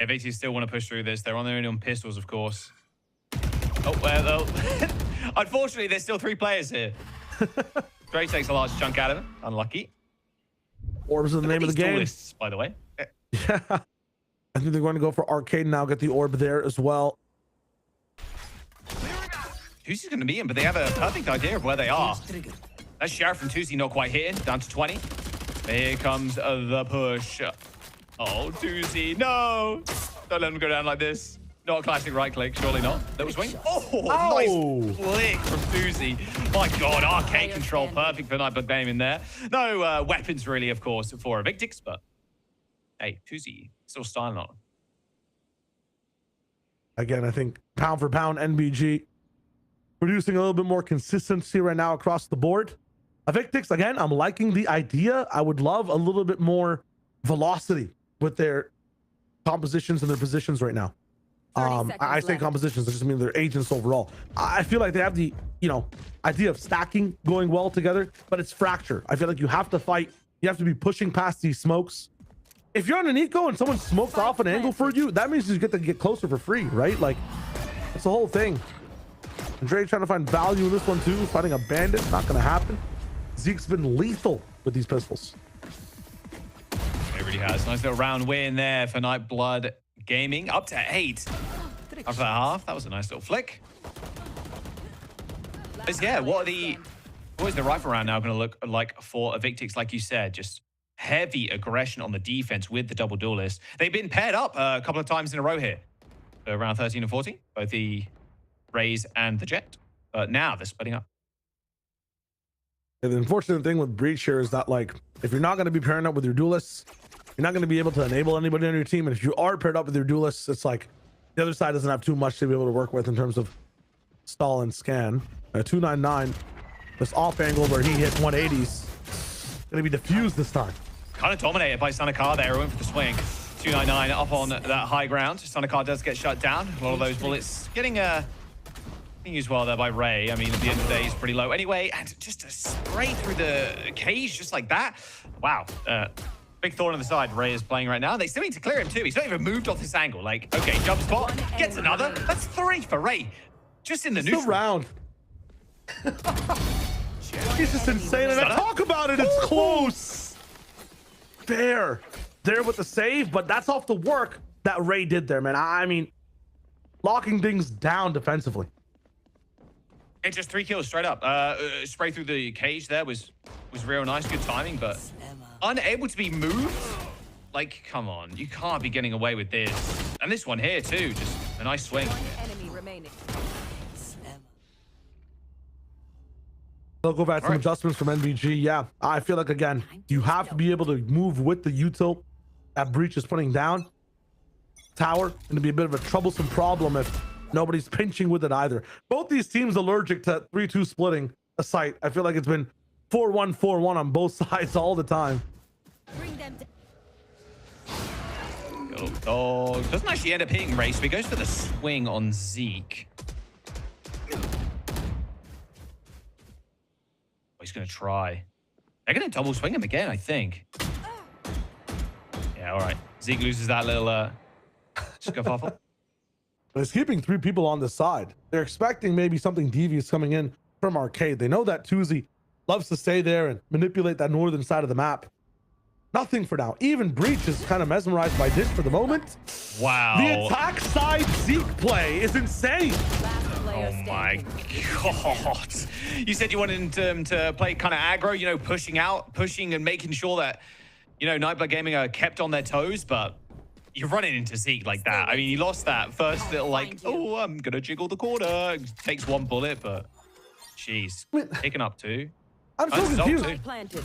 S8: FAT still want to push through this. They're on their own on pistols, of course. Oh, well, unfortunately, there's still 3 players here. Dre takes a large chunk out of it. Unlucky.
S9: Orbs are the name of the game.
S8: Duelists, by the way.
S9: Yeah. I think they're going to go for Arcade now, get the orb there as well.
S8: Who's going to be in? But they have a perfect idea of where they are. That Sheriff from Tuesday not quite hitting. Down to 20. Here comes the push. Oh, Tuesday. No. Don't let him go down like this. Not a classic right click. Surely not. Little swing. Oh, nice flick from Tuesday. My God. Arcade control. Perfect for Nightblood Gaming there. No weapons really, of course, for Evictix. But hey, Tuesday still styling on him.
S9: Again, I think pound for pound, NBG producing a little bit more consistency right now across the board. Evictix, again, I'm liking the idea. I would love a little bit more velocity with their compositions and their positions right now. I say compositions, I just mean their agents overall. I feel like they have the, idea of stacking going well together, but it's fracture. I feel like you have to fight. You have to be pushing past these smokes. If you're on an eco and someone smokes off an angle for you, that means you get to get closer for free, right? Like, it's the whole thing. And Dre trying to find value in this one too. Fighting a bandit, not going to happen. Zeke's been lethal with these pistols.
S8: It really has. Nice little round win there for Nightblood Gaming. Up to 8 after that half. That was a nice little flick. But yeah, what is the rifle round now going to look like for Evictix? Like you said, just heavy aggression on the defense with the double duelist. They've been paired up a couple of times in a row here. Around 13 and 14, both the Rays and the Jet. But now they're splitting up.
S9: And the unfortunate thing with Breach here is that, like, if you're not going to be pairing up with your duelists, you're not going to be able to enable anybody on your team. And if you are paired up with your duelists, it's like the other side doesn't have too much to be able to work with in terms of stall and scan. 299, this off angle where he hit 180s, going to be diffused this time.
S8: kind of dominated by Sanakar there. Went for the swing. 299 up on that high ground. Sanakar does get shut down. A lot of those bullets getting used well there by Ray. I mean, at the end of the day, he's pretty low anyway. And just a spray through the cage just like that. Wow. Big thorn on the side Ray is playing right now. They still need to clear him too. He's not even moved off this angle. Like, okay, jump spot, gets another. That's 3 for Ray. Just in the neutral
S9: round. He's just insane. And I talk about it, it's close. There with the save, but that's off the work that Ray did there, man. I mean, locking things down defensively.
S8: And just 3 kills straight up. Spray through the cage there was real nice, good timing, but unable to be moved. Like, come on, you can't be getting away with this. And this one here too, just a nice swing.
S10: Enemy remaining.
S9: They'll go back some adjustments from NBG. Yeah, I feel like, again, you have to be able to move with the util that Breach is putting down. Tower, going to be a bit of a troublesome problem if nobody's pinching with it either. Both these teams allergic to 3-2 splitting a site. I feel like it's been 4-1, 4-1 on both sides all the time.
S10: Bring them
S8: Oh, doesn't actually end up hitting Ray, so he goes for the swing on Zeke. He's going to try. They're going to double swing him again, I think. Yeah, all right. Zeke loses that little scuffle.
S9: But it's keeping 3 people on the side. They're expecting maybe something devious coming in from Arcade. They know that Tuzi loves to stay there and manipulate that northern side of the map. Nothing for now. Even Breach is kind of mesmerized by this for the moment.
S8: Wow.
S9: The attack side Zeke play is insane.
S8: Oh my God. You said you wanted him to play kind of aggro, you know, pushing and making sure that, you know, Nightblood Gaming are kept on their toes, but you're running into Zeke like that. I mean, he lost that first little, like, oh, I'm going to jiggle the corner. Takes 1 bullet, but jeez, picking up 2.
S9: I'm so confused.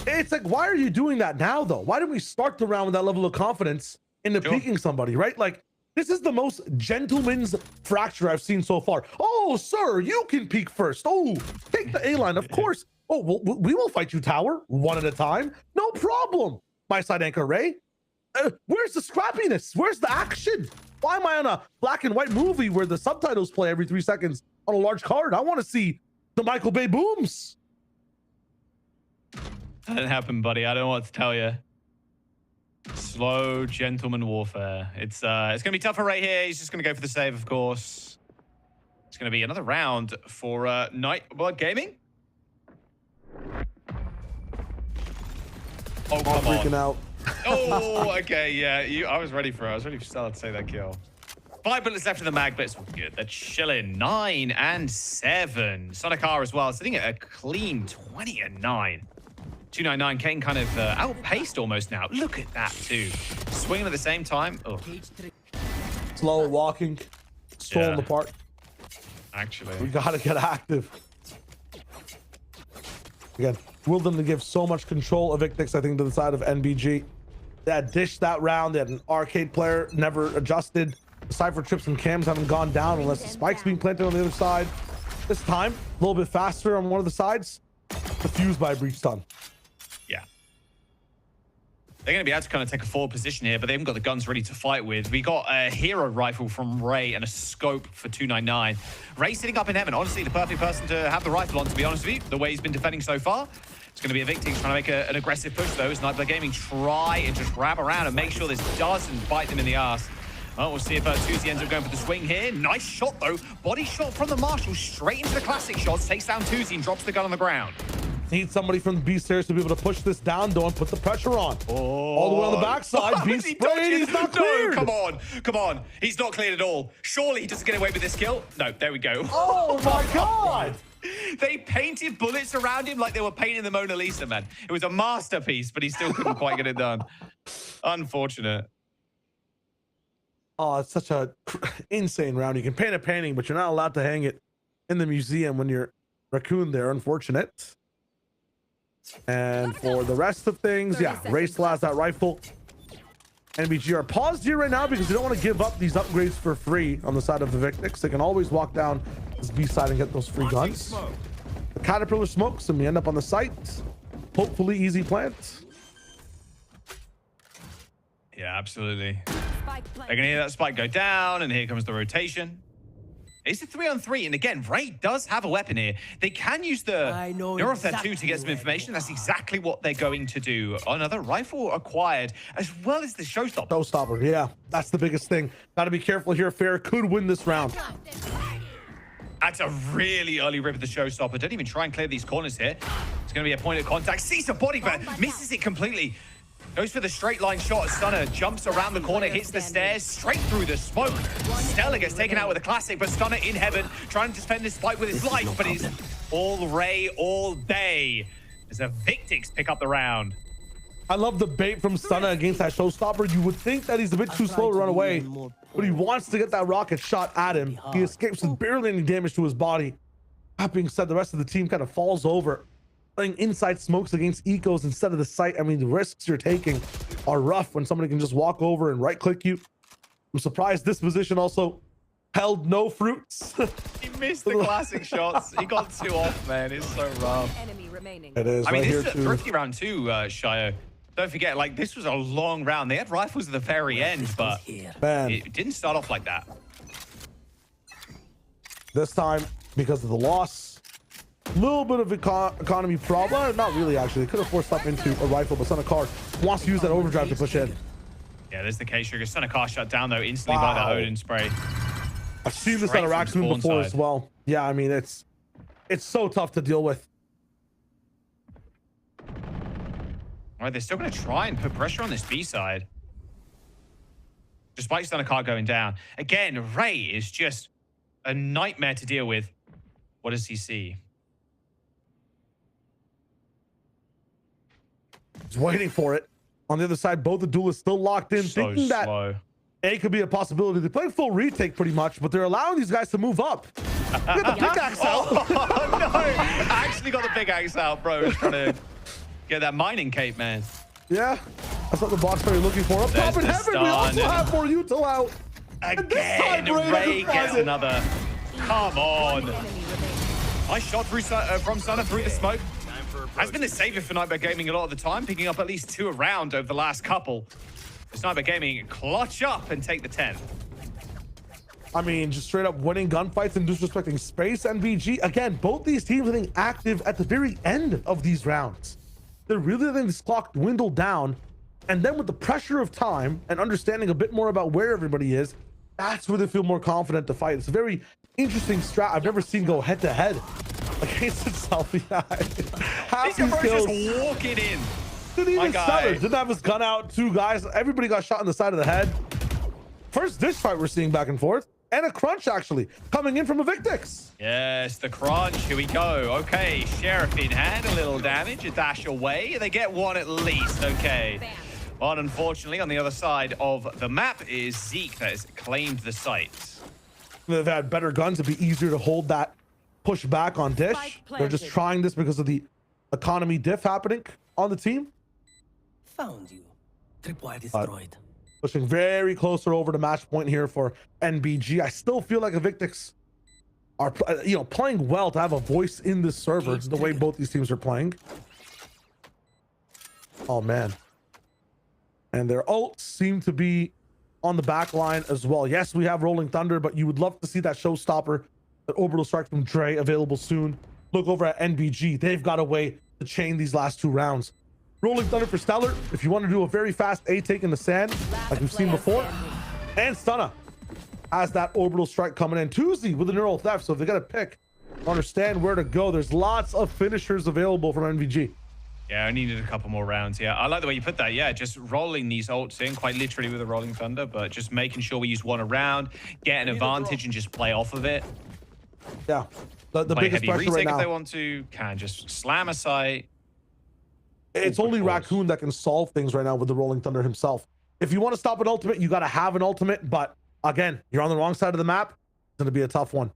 S9: It's like, why are you doing that now, though? Why didn't we start the round with that level of confidence into peeking somebody, right? Like, this is the most gentleman's fracture I've seen so far. Oh, sir, you can peek first. Oh, take the A-line, of course. Oh, we will fight you, tower, one at a time. No problem. My side anchor, Ray. Where's the scrappiness? Where's the action? Why am I on a black and white movie where the subtitles play every 3 seconds on a large card? I want to see the Michael Bay booms.
S8: That didn't happen, buddy. I don't know what to tell you. Slow gentleman warfare. It's gonna be tougher right here. He's just gonna go for the save, of course. It's gonna be another round for Nightblood Gaming. Oh, come on.
S9: Freaking out.
S8: Oh, okay, yeah. I was ready for Salah to say that kill. 5 bullets left in the mag, but it's all good. They're chilling. 9 and 7. Sanakar as well, sitting at a clean 20 and 9. 299 Kane kind of outpaced almost now. Look at that too. Swinging at the same time. Oh.
S9: Slow walking. Strolling apart.
S8: Actually.
S9: We gotta get active. Again, willed them to give so much control of EVX, I think, to the side of NBG. They had dished that round. They had an Arcade player, never adjusted. The Cypher trips and cams haven't gone down unless the spike's being planted on the other side. This time, a little bit faster on one of the sides. Defused by a breach stun.
S8: Yeah. They're going to be able to kind of take a forward position here, but they haven't got the guns ready to fight with. We got a hero rifle from Ray and a scope for 299. Ray sitting up in heaven. Honestly, the perfect person to have the rifle on, to be honest with you, the way he's been defending so far. It's going to be a Victix trying to make an aggressive push, though, as Nightblood Gaming try and just grab around and make sure this doesn't bite them in the ass. Well, we'll see if Tuzi ends up going for the swing here. Nice shot, though. Body shot from the Marshal straight into the classic shots. Takes down Tuzi and drops the gun on the ground.
S9: Need somebody from the B stairs to be able to push this down, though, and put the pressure on.
S8: Oh.
S9: All the way on the backside. B sprayed. He's not cleared.
S8: No, come on. He's not cleared at all. Surely he doesn't get away with this kill. No, there we go.
S9: Oh, my God.
S8: They painted bullets around him like they were painting the Mona Lisa, man. It was a masterpiece, but he still couldn't quite get it done. Unfortunate.
S9: Oh, it's such a insane round. You can paint a painting, but you're not allowed to hang it in the museum when you're Raccoon there. Unfortunate. And for the rest of things, yeah, Ray still has that rifle. NBG are paused here right now because they don't want to give up these upgrades for free on the side of the Victix. They can always walk down this B side and get those free guns. The Caterpillar smokes and we end up on the site. Hopefully easy plant.
S8: Yeah, absolutely.
S10: Spike
S8: They're going to hear that spike go down, and here comes the rotation. It's a 3-on-3, and again, Ray does have a weapon here. They can use the Neuroth there too to get some information. That's exactly what they're going to do. Another rifle acquired, as well as the showstopper.
S9: Showstopper, yeah. That's the biggest thing. Got to be careful here. Fair could win this round.
S8: That's a really early rip of the showstopper. Don't even try and clear these corners here. It's going to be a point of contact. Sees a body, but misses it completely. Goes for the straight line shot. Stunner jumps around the corner, hits the stairs, straight through the smoke. Stella gets taken out with a classic, but Stunner in heaven, trying to defend this fight with his life, but he's all Ray all day. As the Victix pick up the round.
S9: I love the bait from Stunner against that showstopper. You would think that he's a bit too slow to run away, but he wants to get that rocket shot at him. He escapes with barely any damage to his body. That being said, the rest of the team kind of falls over, playing inside smokes against ecos instead of the site. I mean, the risks you're taking are rough when somebody can just walk over and right click you. I'm surprised this position also held no fruits.
S8: He missed the classic shots. He got 2 off, man. It's so rough.
S10: enemy remaining.
S9: It is.
S8: I mean,
S9: right
S8: this
S9: here
S8: is a thrifty round too, Shio. Don't forget, like, this was a long round. They had rifles at the very end, but
S9: Man,
S8: it didn't start off like that.
S9: this time, because of the loss, little bit of economy problem. Not really, actually. They could have forced up into a rifle, but Car wants to use that overdrive to push in.
S8: Yeah, there's the K-Sugar. Car shut down, though, instantly by the Odin spray.
S9: I've seen this
S8: Straight
S9: on a
S8: from
S9: Raxmoon before
S8: side.
S9: as well. Yeah, I mean, it's so tough to deal with.
S8: All right, they're still going to try and put pressure on this B side. Despite Car going down. Again, Ray is just a nightmare to deal with. What does he see?
S9: He's waiting for it. On the other side, both the duelists still locked in,
S8: So
S9: thinking that
S8: slow.
S9: A could be a possibility. They play full retake pretty much, but they're allowing these guys to move up. Get the pickaxe out.
S8: Oh, no. I actually got the pickaxe out, bro. He's trying to get that mining cape, man.
S9: Yeah, that's what the box player looking for. Up top in
S8: There's
S9: heaven,
S8: the
S9: we also
S8: stun.
S9: have more util out. And this
S8: Again,
S9: time,
S8: Ray
S9: doesn't
S8: gets
S9: find it.
S8: another. Come on.
S10: Enemy remaining.
S8: Nice shot through, from Stunner through the smoke. Has been the savior for Nightmare Gaming a lot of the time, picking up at least 2 a round over the last couple. Sniper Gaming clutch up and take the 10.
S9: I mean, just straight up winning gunfights and disrespecting space. NBG, again, both these teams are getting active at the very end of these rounds. They're really letting this clock dwindle down. And then with the pressure of time and understanding a bit more about where everybody is, that's where they feel more confident to fight. It's a very interesting strat I've never seen go head to head against itself. Yeah. Half
S8: This
S9: these
S8: approach
S9: kills.
S8: just walking in.
S9: Didn't even
S8: guy.
S9: stutter. Didn't have his gun out. 2 guys. Everybody got shot in the side of the head. First dish fight we're seeing back and forth. And a crunch, actually, coming in from a Victix.
S8: Yes, the crunch. Here we go. Okay, Sheriff in hand. A little damage. A dash away. They get 1 at least. Okay. But unfortunately, on the other side of the map is Zeke that has claimed the site.
S9: They've had better guns. It'd be easier to hold that push back on dish. They're just trying this because of the economy diff happening on the team.
S13: Found you. Tripwire destroyed.
S9: Pushing very closer over to match point here for NBG. I still feel like the Victix are, playing well to have a voice in this server, the way both these teams are playing. Oh, man. And their ults seem to be on the back line as well. Yes, we have Rolling Thunder, but you would love to see that showstopper, that orbital strike from Dre, available soon. Look over at NBG. They've got a way to chain these last 2 rounds. Rolling Thunder for Stellar, if you want to do a very fast A take in the sand, like we've seen before. And Stunner has that orbital strike coming in. Tuesday with the neural theft, so if they got to pick, understand where to go. There's lots of finishers available from NVG.
S8: Yeah, I needed a couple more rounds. Yeah, I like the way you put that. Yeah, just rolling these ults in, quite literally with a Rolling Thunder, but just making sure we use 1 a round, get an advantage, and just play off of it.
S9: Yeah, the
S8: Play
S9: biggest
S8: heavy
S9: pressure
S8: retake
S9: right
S8: if
S9: now.
S8: they want to. Can just slam a site.
S9: It's only Raccoon that can solve things right now with the Rolling Thunder himself. If you want to stop an ultimate, you got to have an ultimate. But again, you're on the wrong side of the map. It's going to be a tough one.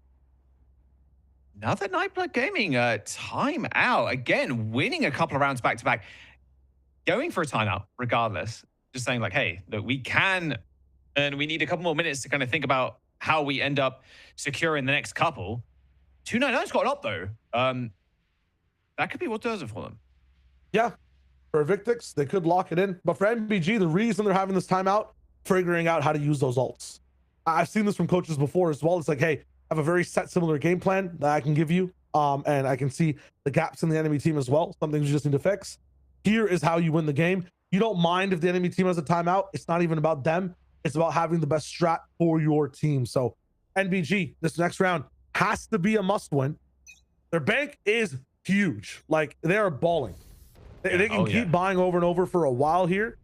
S8: Another Nightblood Gaming timeout. Again, winning a couple of rounds back to back. Going for a timeout, regardless. Just saying like, hey, look, we can, and we need a couple more minutes to kind of think about how we end up securing the next couple. 299's got up though. That could be what does it for them.
S9: Yeah. For Victix, they could lock it in. But for NBG, the reason they're having this timeout, figuring out how to use those ults. I've seen this from coaches before as well. It's like, hey, I have a very set, similar game plan that I can give you. And I can see the gaps in the enemy team as well. Some things you just need to fix. Here is how you win the game. You don't mind if the enemy team has a timeout. It's not even about them. It's about having the best strat for your team. So NBG, this next round has to be a must win. Their bank is huge. Like, they are balling. They can keep buying over and over for a while here.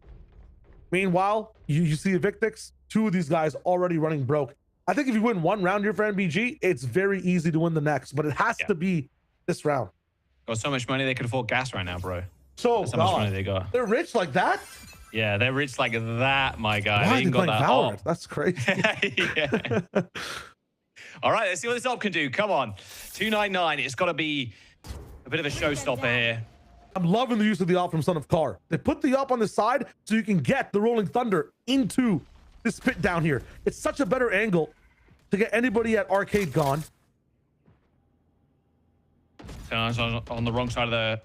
S9: Meanwhile, you see Victix, two of these guys already running broke. I think if you win one round here for NBG, it's very easy to win the next, but it has to be this round.
S8: Got so much money they could afford gas right now, bro.
S9: So
S8: that's how much money they got.
S9: They're rich like that?
S8: Yeah, they're rich like that, my guy.
S9: Why
S8: They even got that
S9: VALORANT?
S8: op.
S9: That's crazy.
S8: Yeah. All right, let's see what this op can do. Come on. 299. It's got to be a bit of a showstopper here.
S9: I'm loving the use of the op from Son of Car. They put the op on the side so you can get the Rolling Thunder into this pit down here. It's such a better angle to get anybody at arcade gone.
S8: On the wrong side of the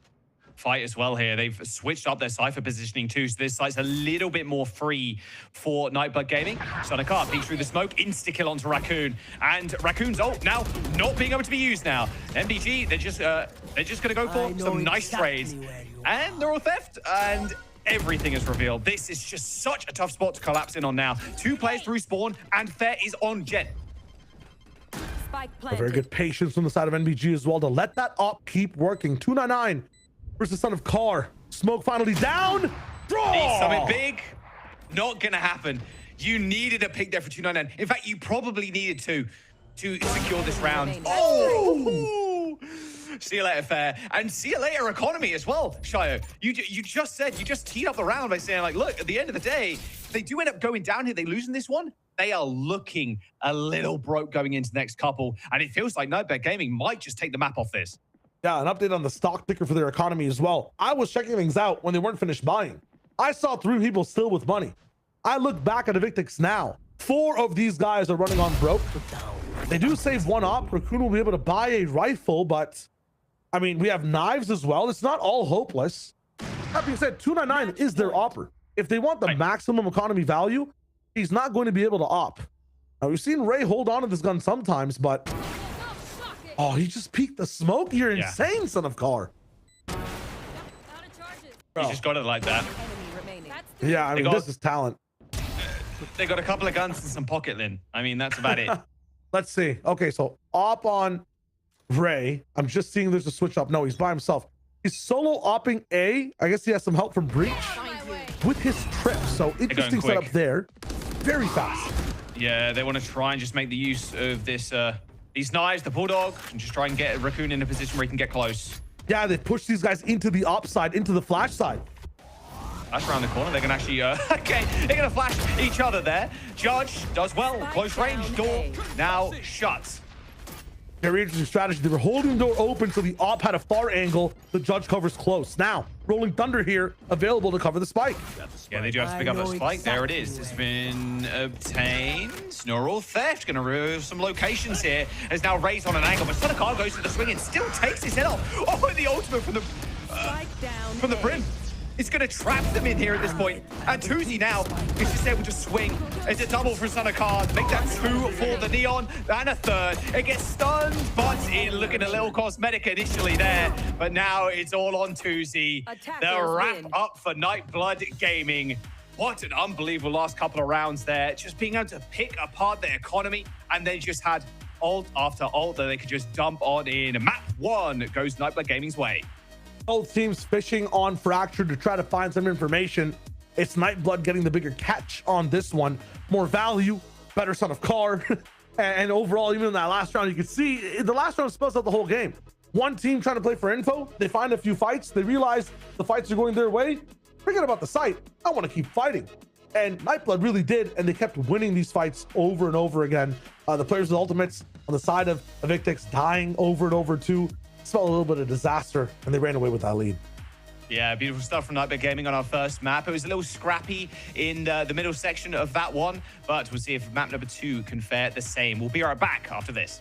S8: fight as well here. They've switched up their Cypher positioning too, so this site's a little bit more free for Nightblood Gaming. Sonikar peeks through the smoke, insta-kill onto Raccoon, and Raccoon's ult now not being able to be used now. NBG, they're just going to go for some nice trades. And they're all theft, and everything is revealed. This is just such a tough spot to collapse in on now. 2 players through spawn, and Fair is on Jet.
S9: A very good patience from the side of NBG as well to let that op keep working. 299 versus Son of Car. Smoke finally down. Draw!
S8: Need something big. Not gonna happen. You needed a pick there for 299. In fact, you probably needed to secure this round. Oh! See you later, Fair. And see you later, Economy as well, Shio. You just teed up the round by saying, like, look, at the end of the day, if they do end up going down here, they losing this one, they are looking a little broke going into the next couple. And it feels like Nightblood Gaming might just take the map off this.
S9: Yeah, an update on the stock ticker for their Economy as well. I was checking things out when they weren't finished buying. I saw 3 people still with money. I look back at Evictix now. 4 of these guys are running on broke. They do save 1 op. Raccoon will be able to buy a rifle, but I mean, we have knives as well. It's not all hopeless. That being said, 299 is their opper. If they want the maximum economy value, he's not going to be able to op. Now, we've seen Ray hold on to this gun sometimes, but oh, he just peeked the smoke. You're insane, Son of Car.
S8: He's just got it like that.
S9: Yeah, I mean, this is talent.
S8: They got a couple of guns and some pocket lint. I mean, that's about it.
S9: Let's see. Okay, so op on Ray. I'm just seeing there's a switch up. No, he's by himself. He's solo opping A. I guess he has some help from Breach with his trip. So interesting setup there. Very fast.
S8: Yeah, they want to try and just make the use of this these knives, the Bulldog, and just try and get Raccoon in a position where he can get close.
S9: Yeah, they push these guys into the op side, into the flash side.
S8: That's around the corner. They're going to actually, okay, they're going to flash each other there. Judge does well. Close range, door now shut.
S9: Very interesting strategy. They were holding the door open so the op had a far angle. The Judge covers close. Now, Rolling Thunder here, available to cover the spike.
S8: Yeah, they do have to pick up that spike. There it is. It's been obtained. Neural Theft going to remove some locations here. As now raised on an angle, but Sonikar goes to the swing and still takes his head off. Oh, the ultimate from the brim. It's going to trap them in here at this point. And Tuzi now is just able to swing. It's a double for Sonikar. Make that 2 for the Neon. And a 3rd. It gets stunned, but it looking a little cosmetic initially there. But now it's all on Tuzi. The wrap up for Nightblood Gaming. What an unbelievable last couple of rounds there. Just being able to pick apart their economy and then just had ult after ult that they could just dump on in. Map 1 goes Nightblood Gaming's way.
S9: Both teams fishing on Fracture to try to find some information. It's Nightblood getting the bigger catch on this one. More value, better Son of Car. And overall, even in that last round, you can see the last round spells out the whole game. One team trying to play for info. They find a few fights. They realize the fights are going their way. Forget about the site. I want to keep fighting. And Nightblood really did, and they kept winning these fights over and over again. The players with ultimates on the side of Evictix dying over and over too. Smelled a little bit of disaster, and they ran away with that lead.
S8: Yeah, beautiful stuff from Nightblood Gaming on our first map. It was a little scrappy in the middle section of that one, but we'll see if map number 2 can fare the same. We'll be right back after this.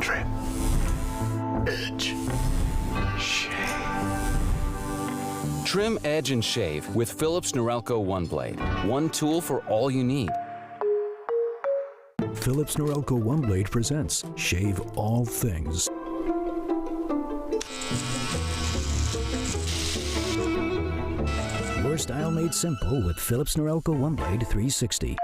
S2: Trip.
S3: Trim, edge, and shave with Philips Norelco One Blade. One tool for all you need.
S1: Philips Norelco One Blade presents Shave All Things. Your style made simple with Philips Norelco One Blade 360.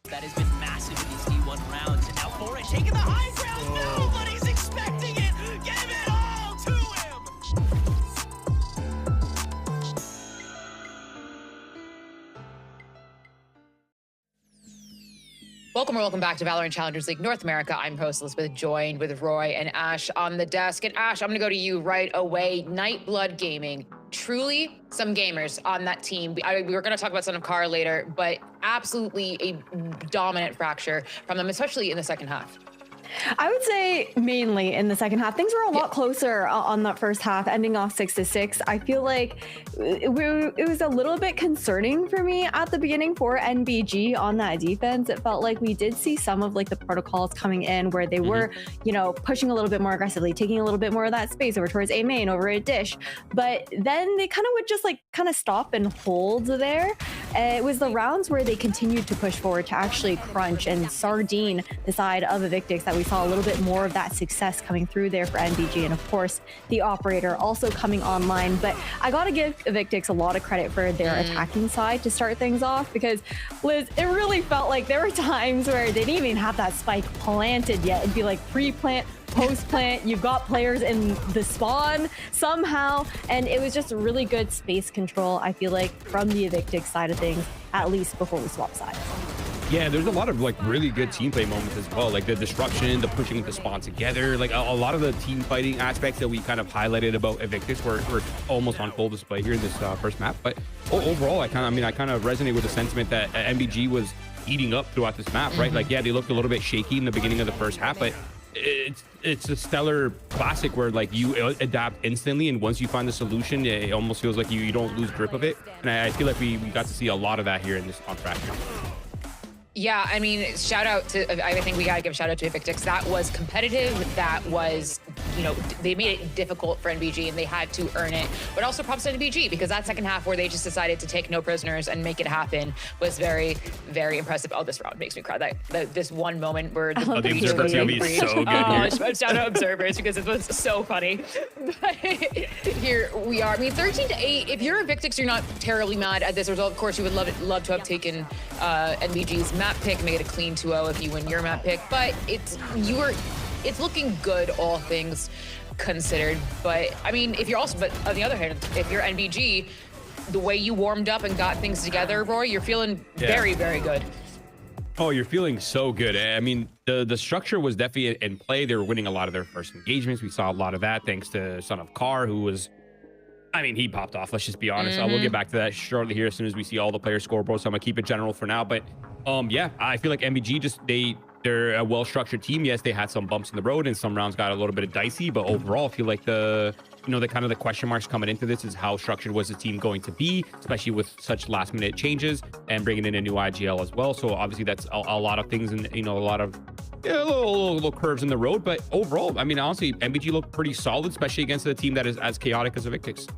S4: That has been massive in these D1 rounds, and now Foreign taking the high ground. Nobody's expecting it. Give it all to him.
S5: Welcome back to Valorant Challengers League North America. I'm host Elizabeth, joined with Roy and Ash on the desk. And Ash, I'm gonna go to you right away. Nightblood Gaming, truly some gamers on that team. We were gonna talk about Son of Car later, but absolutely a dominant fracture from them, especially in the second half.
S6: I would say mainly in the second half. Things were a lot closer on that first half, ending off 6-6. I feel like it was a little bit concerning for me at the beginning for NBG on that defense. It felt like we did see some of like the protocols coming in where they were, you know, pushing a little bit more aggressively, taking a little bit more of that space over towards A main, over a dish. But then they kind of would just like kind of stop and hold there. It was the rounds where they continued to push forward to actually crunch and sardine the side of EVX that we saw a little bit more of that success coming through there for NBG, and of course the operator also coming online. But I gotta give EVX a lot of credit for their attacking side to start things off, because Liz, it really felt like there were times where they didn't even have that spike planted yet. It'd be like pre-plant, post-plant, you've got players in the spawn somehow, and it was just really good space control, I feel like, from the EVX side of things, at least before we swap sides.
S7: Yeah, there's a lot of like really good team play moments as well, like the destruction, the pushing the spawn together, like a lot of the team fighting aspects that we kind of highlighted about EVX were almost on full display here in this first map. But overall, I kind of resonate with the sentiment that NBG was eating up throughout this map, right? Like, yeah, they looked a little bit shaky in the beginning of the first half, but it's a stellar classic where like you adapt instantly, and once you find the solution, it almost feels like you don't lose grip of it. And I feel like we got to see a lot of that here in this contract.
S5: Yeah, I mean, shout out to, I think we gotta give a shout out to EVX. That was competitive. That was, you know, they made it difficult for NBG and they had to earn it. But also props to NBG because that second half where they just decided to take no prisoners and make it happen was very, very impressive. Oh, this round makes me cry. This one moment where the
S7: Observer POV is so good here.
S5: Shout out Observers because it was so funny. But here we are. I mean, 13-8. If you're a Victix, you're not terribly mad at this result. Of course, you would love to have taken NBG's map pick, made a clean 2-0 if you win your map pick. But it's looking good, all things considered. But I mean, but on the other hand, if you're NBG, the way you warmed up and got things together, Roy, you're feeling very, very good.
S7: Oh, you're feeling so good. I mean, the structure was definitely in play. They were winning a lot of their first engagements. We saw a lot of that thanks to Son of Car, who was, I mean, he popped off. Let's just be honest. We'll get back to that shortly here as soon as we see all the player scoreboards. So I'm gonna keep it general for now. But yeah, I feel like NBG they're a well-structured team. Yes, they had some bumps in the road and some rounds got a little bit dicey, but overall, I feel like the kind of the question marks coming into this is how structured was the team going to be, especially with such last-minute changes and bringing in a new IGL as well. So obviously that's a lot of things and a lot of little curves in the road. But overall, I mean, honestly, NBG looked pretty solid, especially against a team that is as chaotic as Victix.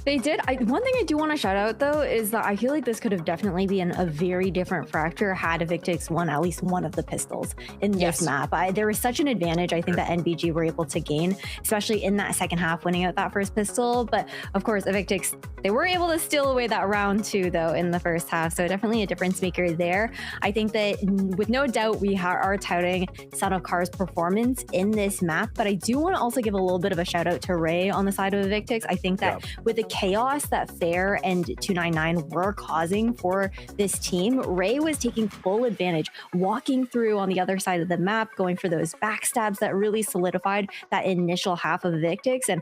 S6: They did. One thing I do want to shout out, though, is that I feel like this could have definitely been a very different fracture had Victix won at least one of the pistols in this map. There was such an advantage, I think, that NBG were able to gain, especially in that second half, winning out that first pistol. But of course, Victix, they were able to steal away that round 2, though, in the first half. So definitely a difference maker there. I think that with no doubt, we are touting Son of Car's performance in this map. But I do want to also give a little bit of a shout out to Ray on the side of Victix. I think that with the chaos that Fair and 299 were causing for this team, Ray was taking full advantage, walking through on the other side of the map, going for those backstabs that really solidified that initial half of Victix. And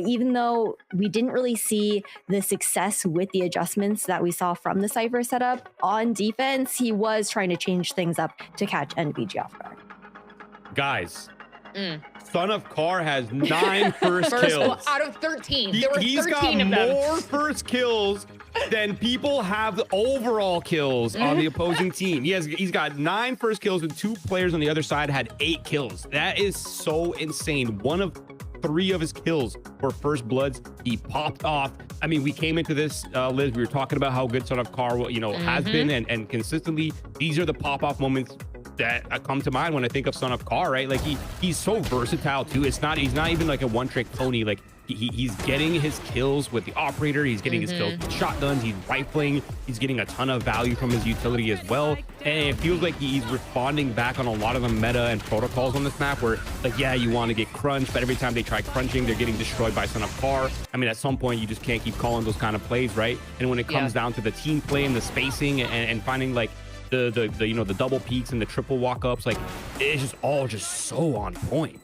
S6: even though we didn't really see the success with the adjustments that we saw from the Cypher setup on defense, he was trying to change things up to catch NBG off guard.
S7: Guys, Son of Car has 9 first kills.
S5: Out of 13. There were 13
S7: he's got
S5: of them.
S7: more first kills than people have overall kills on the opposing team. He's got 9 first kills and 2 players on the other side had 8 kills. That is so insane. 1 of 3 of his kills were first bloods. He popped off. I mean, we came into this, Liz, we were talking about how good Son of Car, has been and consistently. These are the pop-off moments that come to mind when I think of Son of Car, right? Like he's so versatile too. He's not even like a one-trick pony. Like he's getting his kills with the operator. He's getting his kills with shotguns. He's rifling. He's getting a ton of value from his utility as well. And it feels like he's responding back on a lot of the meta and protocols on this map where, like, yeah, you want to get crunched, but every time they try crunching, they're getting destroyed by Son of Car. I mean, at some point, you just can't keep calling those kind of plays, right? And when it comes down to the team play and the spacing and finding like the double peaks and the triple walk-ups, like it's just all so on point.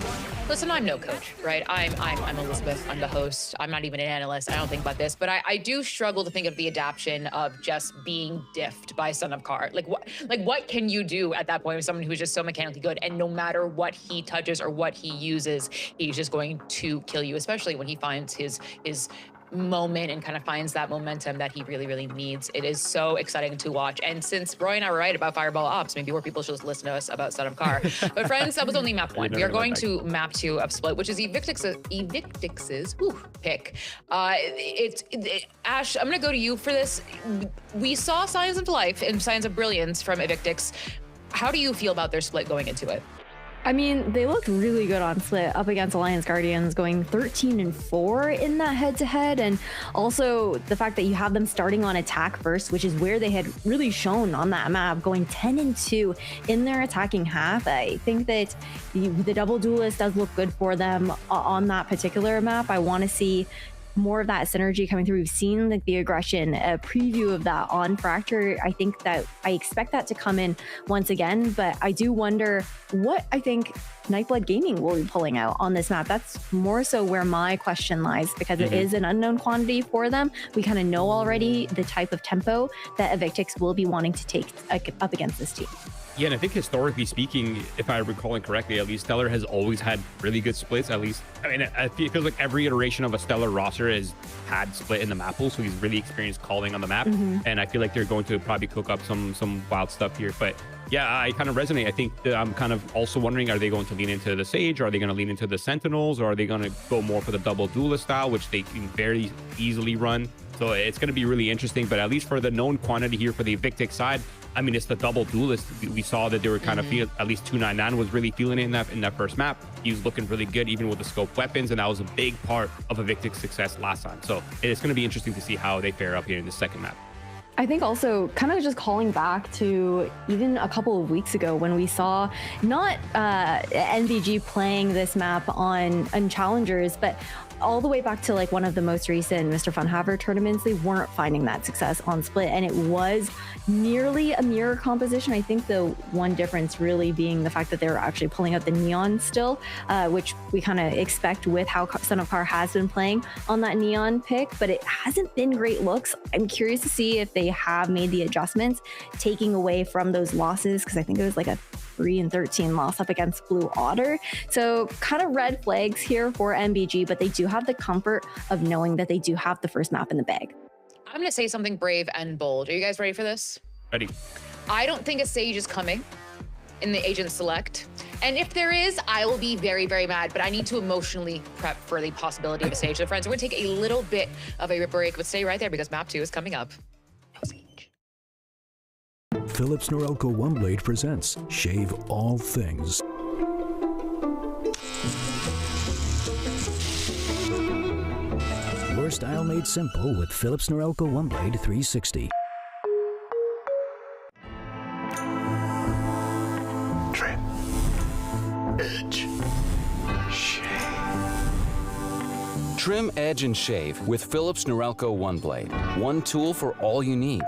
S5: Listen, I'm no coach, right? I'm Elizabeth. I'm the host. I'm not even an analyst. I don't think about this, but I do struggle to think of the adaptation of just being diffed by Son of Car. Like what can you do at that point with someone who's just so mechanically good, and no matter what he touches or what he uses, he's just going to kill you, especially when he finds his moment and kind of finds that momentum that he really, really needs. It is so exciting to watch. And since Roy and I were right about Fireball Ops, maybe more people should just listen to us about Son of Car. But friends, that was only map 1. We are going to map 2 of Split, which is EVX's pick. Ash, I'm gonna go to you for this. We saw signs of life and signs of brilliance from EVX. How do you feel about their split going into it?
S6: I mean, they looked really good on Split up against Alliance Guardians, going 13-4 in that head-to-head. And also the fact that you have them starting on attack first, which is where they had really shown on that map, going 10-2 in their attacking half. I think that the double duelist does look good for them on that particular map. I want to see more of that synergy coming through. We've seen like the aggression, a preview of that on Fracture. I think that I expect that to come in once again, but I do wonder what I think Nightblood Gaming will be pulling out on this map. That's more so where my question lies, because it is an unknown quantity for them. We kind of know already the type of tempo that Victix will be wanting to take up against this team.
S7: Yeah, and I think historically speaking, if I'm recalling correctly, at least Stellar has always had really good splits. At least, I mean, it feels like every iteration of a Stellar roster has had split in the map pool, so he's really experienced calling on the map. And I feel like they're going to probably cook up some wild stuff here. But yeah, I kind of resonate. I think that I'm kind of also wondering, are they going to lean into the Sage? Or are they going to lean into the Sentinels? Or are they going to go more for the double duelist style, which they can very easily run? So it's going to be really interesting. But at least for the known quantity here for the Evictix side, I mean, it's the double duelist. We saw that they were kind of feeling, at least 299 was really feeling it in that first map. He was looking really good, even with the scope weapons, and that was a big part of Evictix's success last time. So it's going to be interesting to see how they fare up here in the second map.
S6: I think also kind of just calling back to even a couple of weeks ago when we saw not NBG playing this map on Challengers, but all the way back to like one of the most recent Mr. Funhaver tournaments, they weren't finding that success on split, and it was nearly a mirror composition. I think the one difference really being the fact that they were actually pulling out the neon still, which we kind of expect with how Son of Car has been playing on that neon pick, but it hasn't been great looks. I'm curious to see if they have made the adjustments, taking away from those losses, because I think it was like a 3-13 loss up against Blue Otter. So kind of red flags here for NBG, but they do have the comfort of knowing that they do have the first map in the bag.
S5: I'm going to say something brave and bold. Are you guys ready for this?
S7: Ready.
S5: I don't think a Sage is coming in the Agent Select. And if there is, I will be very, very mad, but I need to emotionally prep for the possibility of a Sage. So friends, we're going to take a little bit of a break, but stay right there because map 2 is coming up.
S1: Philips Norelco OneBlade presents Shave All Things. Your style made simple with Philips Norelco OneBlade 360.
S2: Trim. Edge. Shave.
S3: Trim, edge, and shave with Philips Norelco OneBlade. One tool for all you need.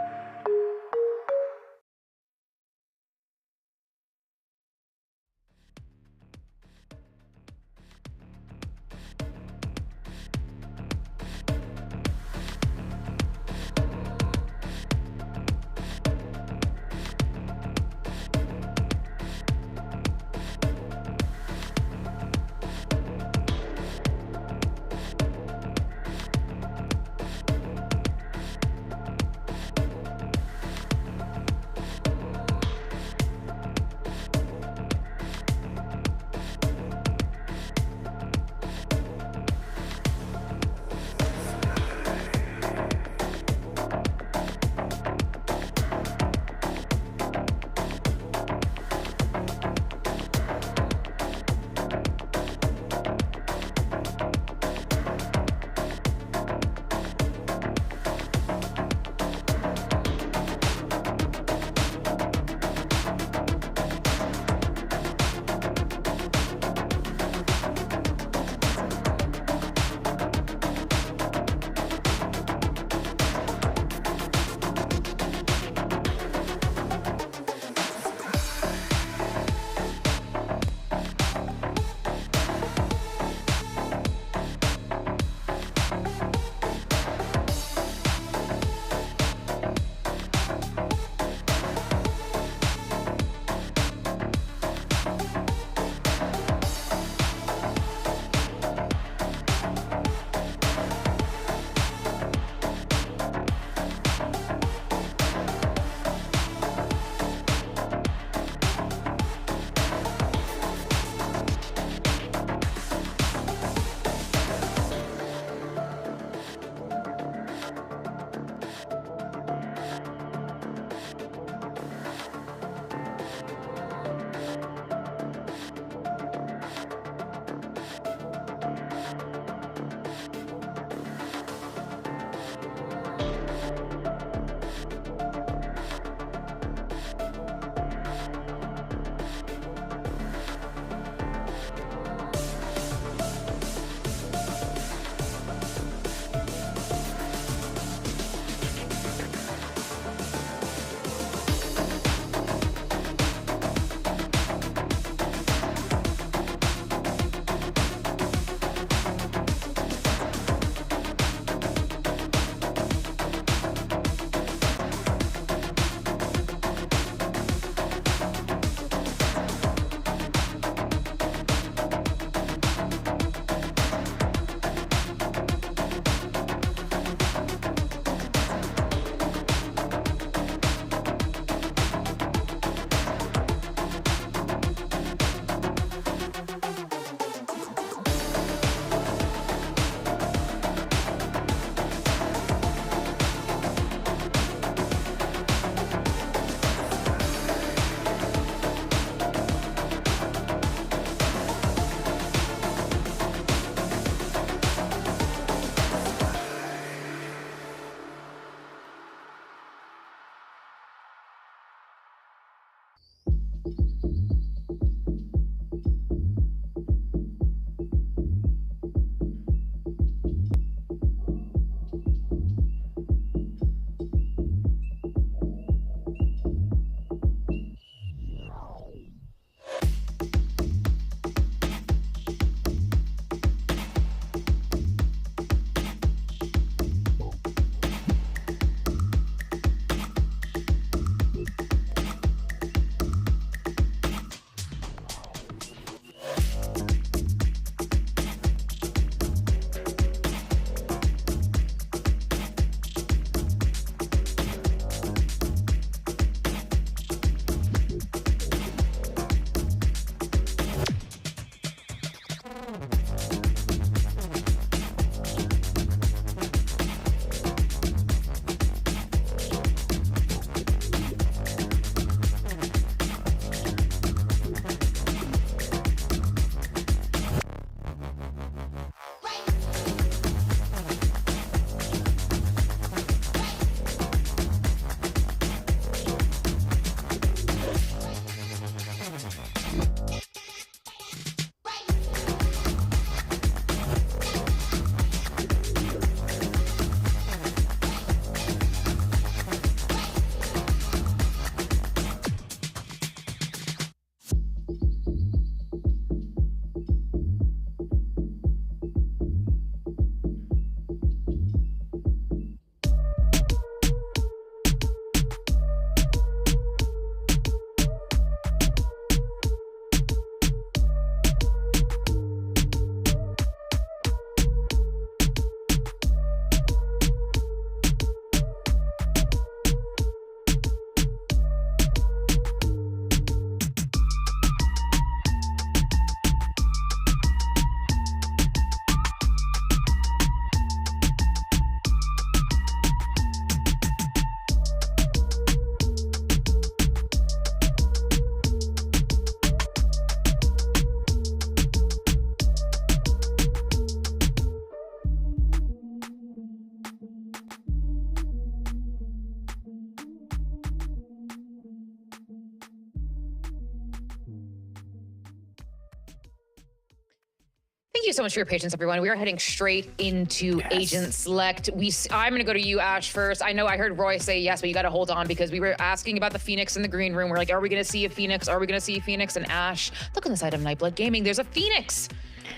S5: you so much for your patience, everyone. We are heading straight into agent select. I'm going to go to you, Ash, first. I know I heard Roy say yes, but you got to hold on because we were asking about the Phoenix in the green room. We're like, are we going to see a Phoenix? Are we going to see a Phoenix? And Ash, look on the side of Nightblood Gaming. There's a Phoenix.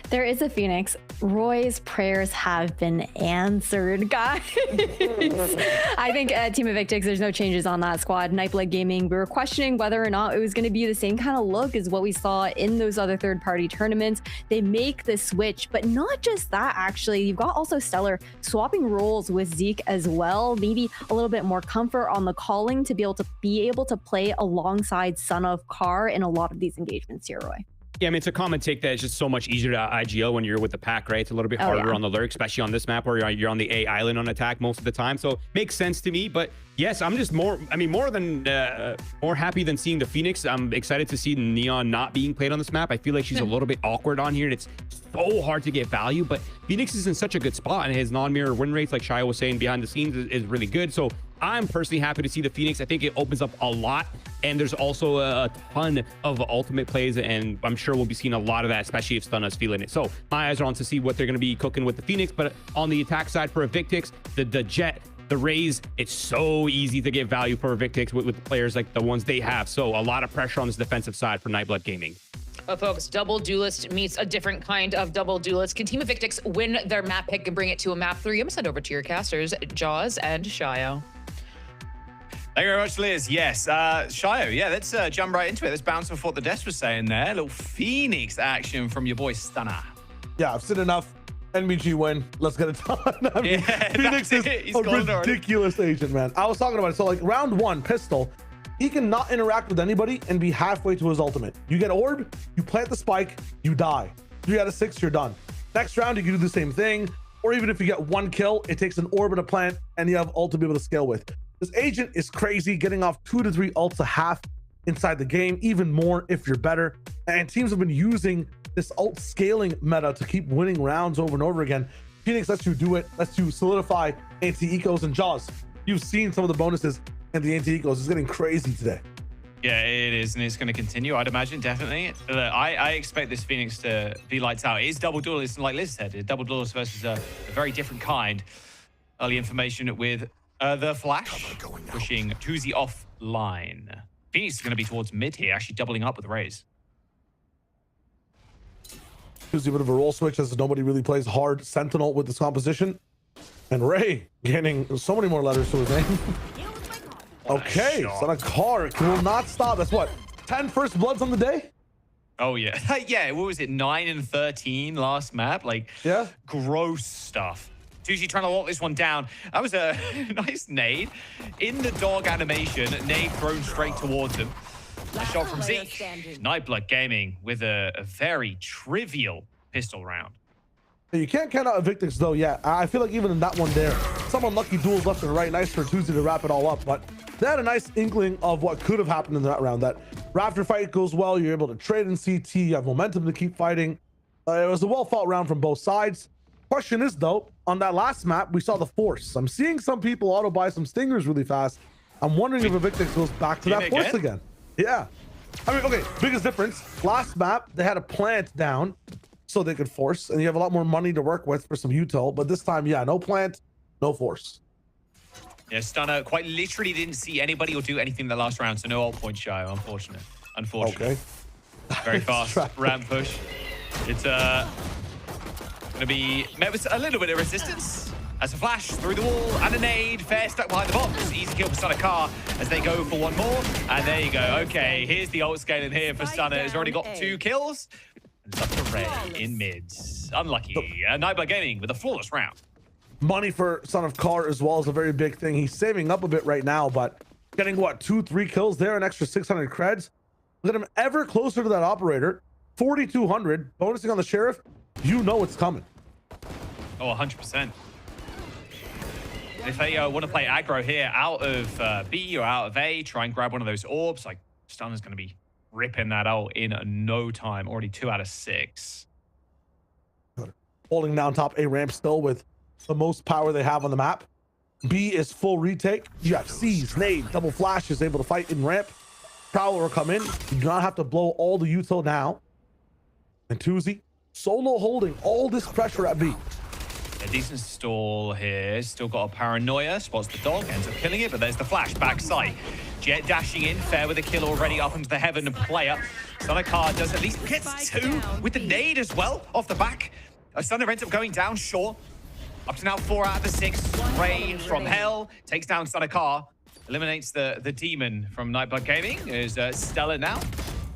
S6: There is a Phoenix. Roy's prayers have been answered, guys. I think Team EVX, there's no changes on that squad. Nightblood Gaming, we were questioning whether or not it was going to be the same kind of look as what we saw in those other third-party tournaments. They make the switch, but not just that, actually. You've got also Stellar swapping roles with Zeke as well. Maybe a little bit more comfort on the calling to be able to play alongside Son of Car in a lot of these engagements here, Roy.
S7: Yeah, I mean, it's a common take that it's just so much easier to IGO when you're with the pack, right? It's a little bit harder on the lurk, especially on this map where you're on the A island on attack most of the time. So makes sense to me. But yes, I'm just more happy than seeing the Phoenix. I'm excited to see Neon not being played on this map. I feel like she's a little bit awkward on here, and it's so hard to get value. But Phoenix is in such a good spot, and his non-mirror win rates, like Shia was saying behind the scenes, is really good. So I'm personally happy to see the Phoenix. I think it opens up a lot, and there's also a ton of ultimate plays, and I'm sure we'll be seeing a lot of that, especially if Stunna's feeling it. So my eyes are on to see what they're going to be cooking with the Phoenix. But on the attack side for Evictix, the Jet, the Raze, it's so easy to get value for Evictix with players like the ones they have. So a lot of pressure on this defensive side for Nightblood Gaming.
S5: But folks, double duelist meets a different kind of double duelist. Can Team EVX win their map pick and bring it to a map 3? I'm gonna send over to your casters, Jaws and Shio.
S8: Thank you very much, Liz. Yes, Shio, yeah, let's jump right into it. Let's bounce off what the desk was saying there. A little Phoenix action from your boy Stunner.
S9: Yeah, I've seen enough. NBG win. Let's get it done. I mean,
S8: Yeah,
S9: Phoenix is
S8: He's
S9: a
S8: golden already.
S9: ridiculous agent, man. I was talking about it. So, like, round 1, pistol, he can not interact with anybody and be halfway to his ultimate. You get orb, you plant the spike, you die. 3 out of 6, you're done. Next round, you can do the same thing. Or even if you get 1 kill, it takes an orb and a plant, and you have ult to be able to scale with. This agent is crazy, getting off 2 to 3 ults a half inside the game, even more if you're better. And teams have been using this ult scaling meta to keep winning rounds over and over again. Phoenix lets you do it, lets you solidify anti-ecos and Jaws. You've seen some of the bonuses and the anti-ecos. It's getting crazy today.
S8: Yeah, it is, and it's going to continue, I'd imagine, definitely. I expect this Phoenix to be lights out. It is double duelist, like Liz said, a double duelist versus a very different kind. Early information with the Flash pushing Tuzi offline. Phoenix is going to be towards mid here, actually doubling up with Raze.
S9: Tuzi a bit of a role switch as nobody really plays hard Sentinel with this composition. And Ray getting so many more letters to his name. Okay, Son of Car will not stop. That's what, 10 first bloods on the day?
S8: Oh, yeah. Yeah, what was it, 9 and 13 last map? Like, yeah, gross stuff. Tuzi trying to lock this one down. That was a nice nade. In the dog animation, nade thrown straight towards him. A shot from Zeke. Nightblood Gaming with a very trivial pistol round.
S9: You can't count out Evictix though yet. I feel like even in that one there, some unlucky duels left and right. Nice for Tuzi to wrap it all up, but they had a nice inkling of what could have happened in that round. That Raptor fight goes well, you're able to trade in CT, you have momentum to keep fighting. It was a well-fought round from both sides. Question is though, on that last map, we saw the Force. I'm seeing some people auto-buy some Stingers really fast. I'm wondering if Evictix goes back to that Force again. Yeah. I mean, okay, biggest difference. Last map, they had a plant down so they could Force, and you have a lot more money to work with for some util. But this time, yeah, no plant, no Force.
S8: Yeah, Stunner quite literally didn't see anybody or do anything in the last round, so no ult point shy. Unfortunate.
S9: Okay.
S8: Very fast ramp push. It's going to be met with a little bit of resistance. As a flash through the wall and a nade, fair stuck behind the box. Easy kill for Stunner Car as they go for one more. And there you go. Okay, here's the ult scaling here for Stunner. He's already got 2 kills. And it's up to Ray in mids. Unlucky. Nightblood Gaming with a flawless round.
S9: Money for Son of Car as well is a very big thing. He's saving up a bit right now, but getting what, 2-3 kills there, an extra 600 creds. Look at him ever closer to that operator. 4,200 bonusing on the Sheriff. You know it's coming.
S8: Oh, 100%. If they want to play aggro here out of B or out of A, try and grab one of those orbs, like Stunner's going to be ripping that out in no time. Already 2 out of 6.
S9: Holding down top A ramp still with the most power they have on the map. B is full retake. You have C's, nade, double flashes, able to fight in ramp. Prowler will come in. You do not have to blow all the util now. And Tuzi Solo holding all this pressure at B.
S8: A decent stall here. Still got a paranoia. Spots the dog. Ends up killing it, but there's the flash. Backside. Jet dashing in. Fair with a kill already up into the heaven player. Stunner does at least get two with the nade as well off the back. Stunner ends up going down, sure. Up to now 4 out of the 6. Ray from hell takes down Stunner. Eliminates the demon from Nightblood Gaming. Is Stella now.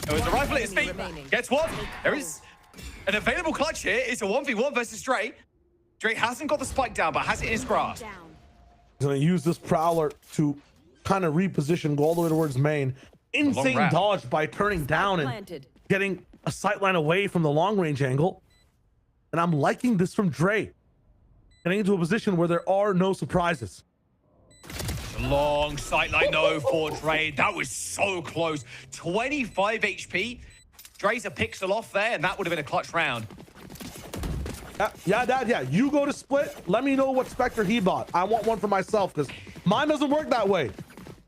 S8: Oh, the rifle at his feet. Gets one. There is an available clutch here. It's a 1v1 versus Dre. Dre hasn't got the spike down, but has it in his grasp.
S9: He's going to use this Prowler to kind of reposition, go all the way towards main. Insane dodge by turning down and getting a sightline away from the long range angle. And I'm liking this from Dre. Getting into a position where there are no surprises.
S8: Long sightline though for Dre. That was so close. 25 HP. Dre's a pixel off there, and that would have been a clutch round.
S9: Yeah, Dad, yeah. You go to split. Let me know what Spectre he bought. I want one for myself because mine doesn't work that way.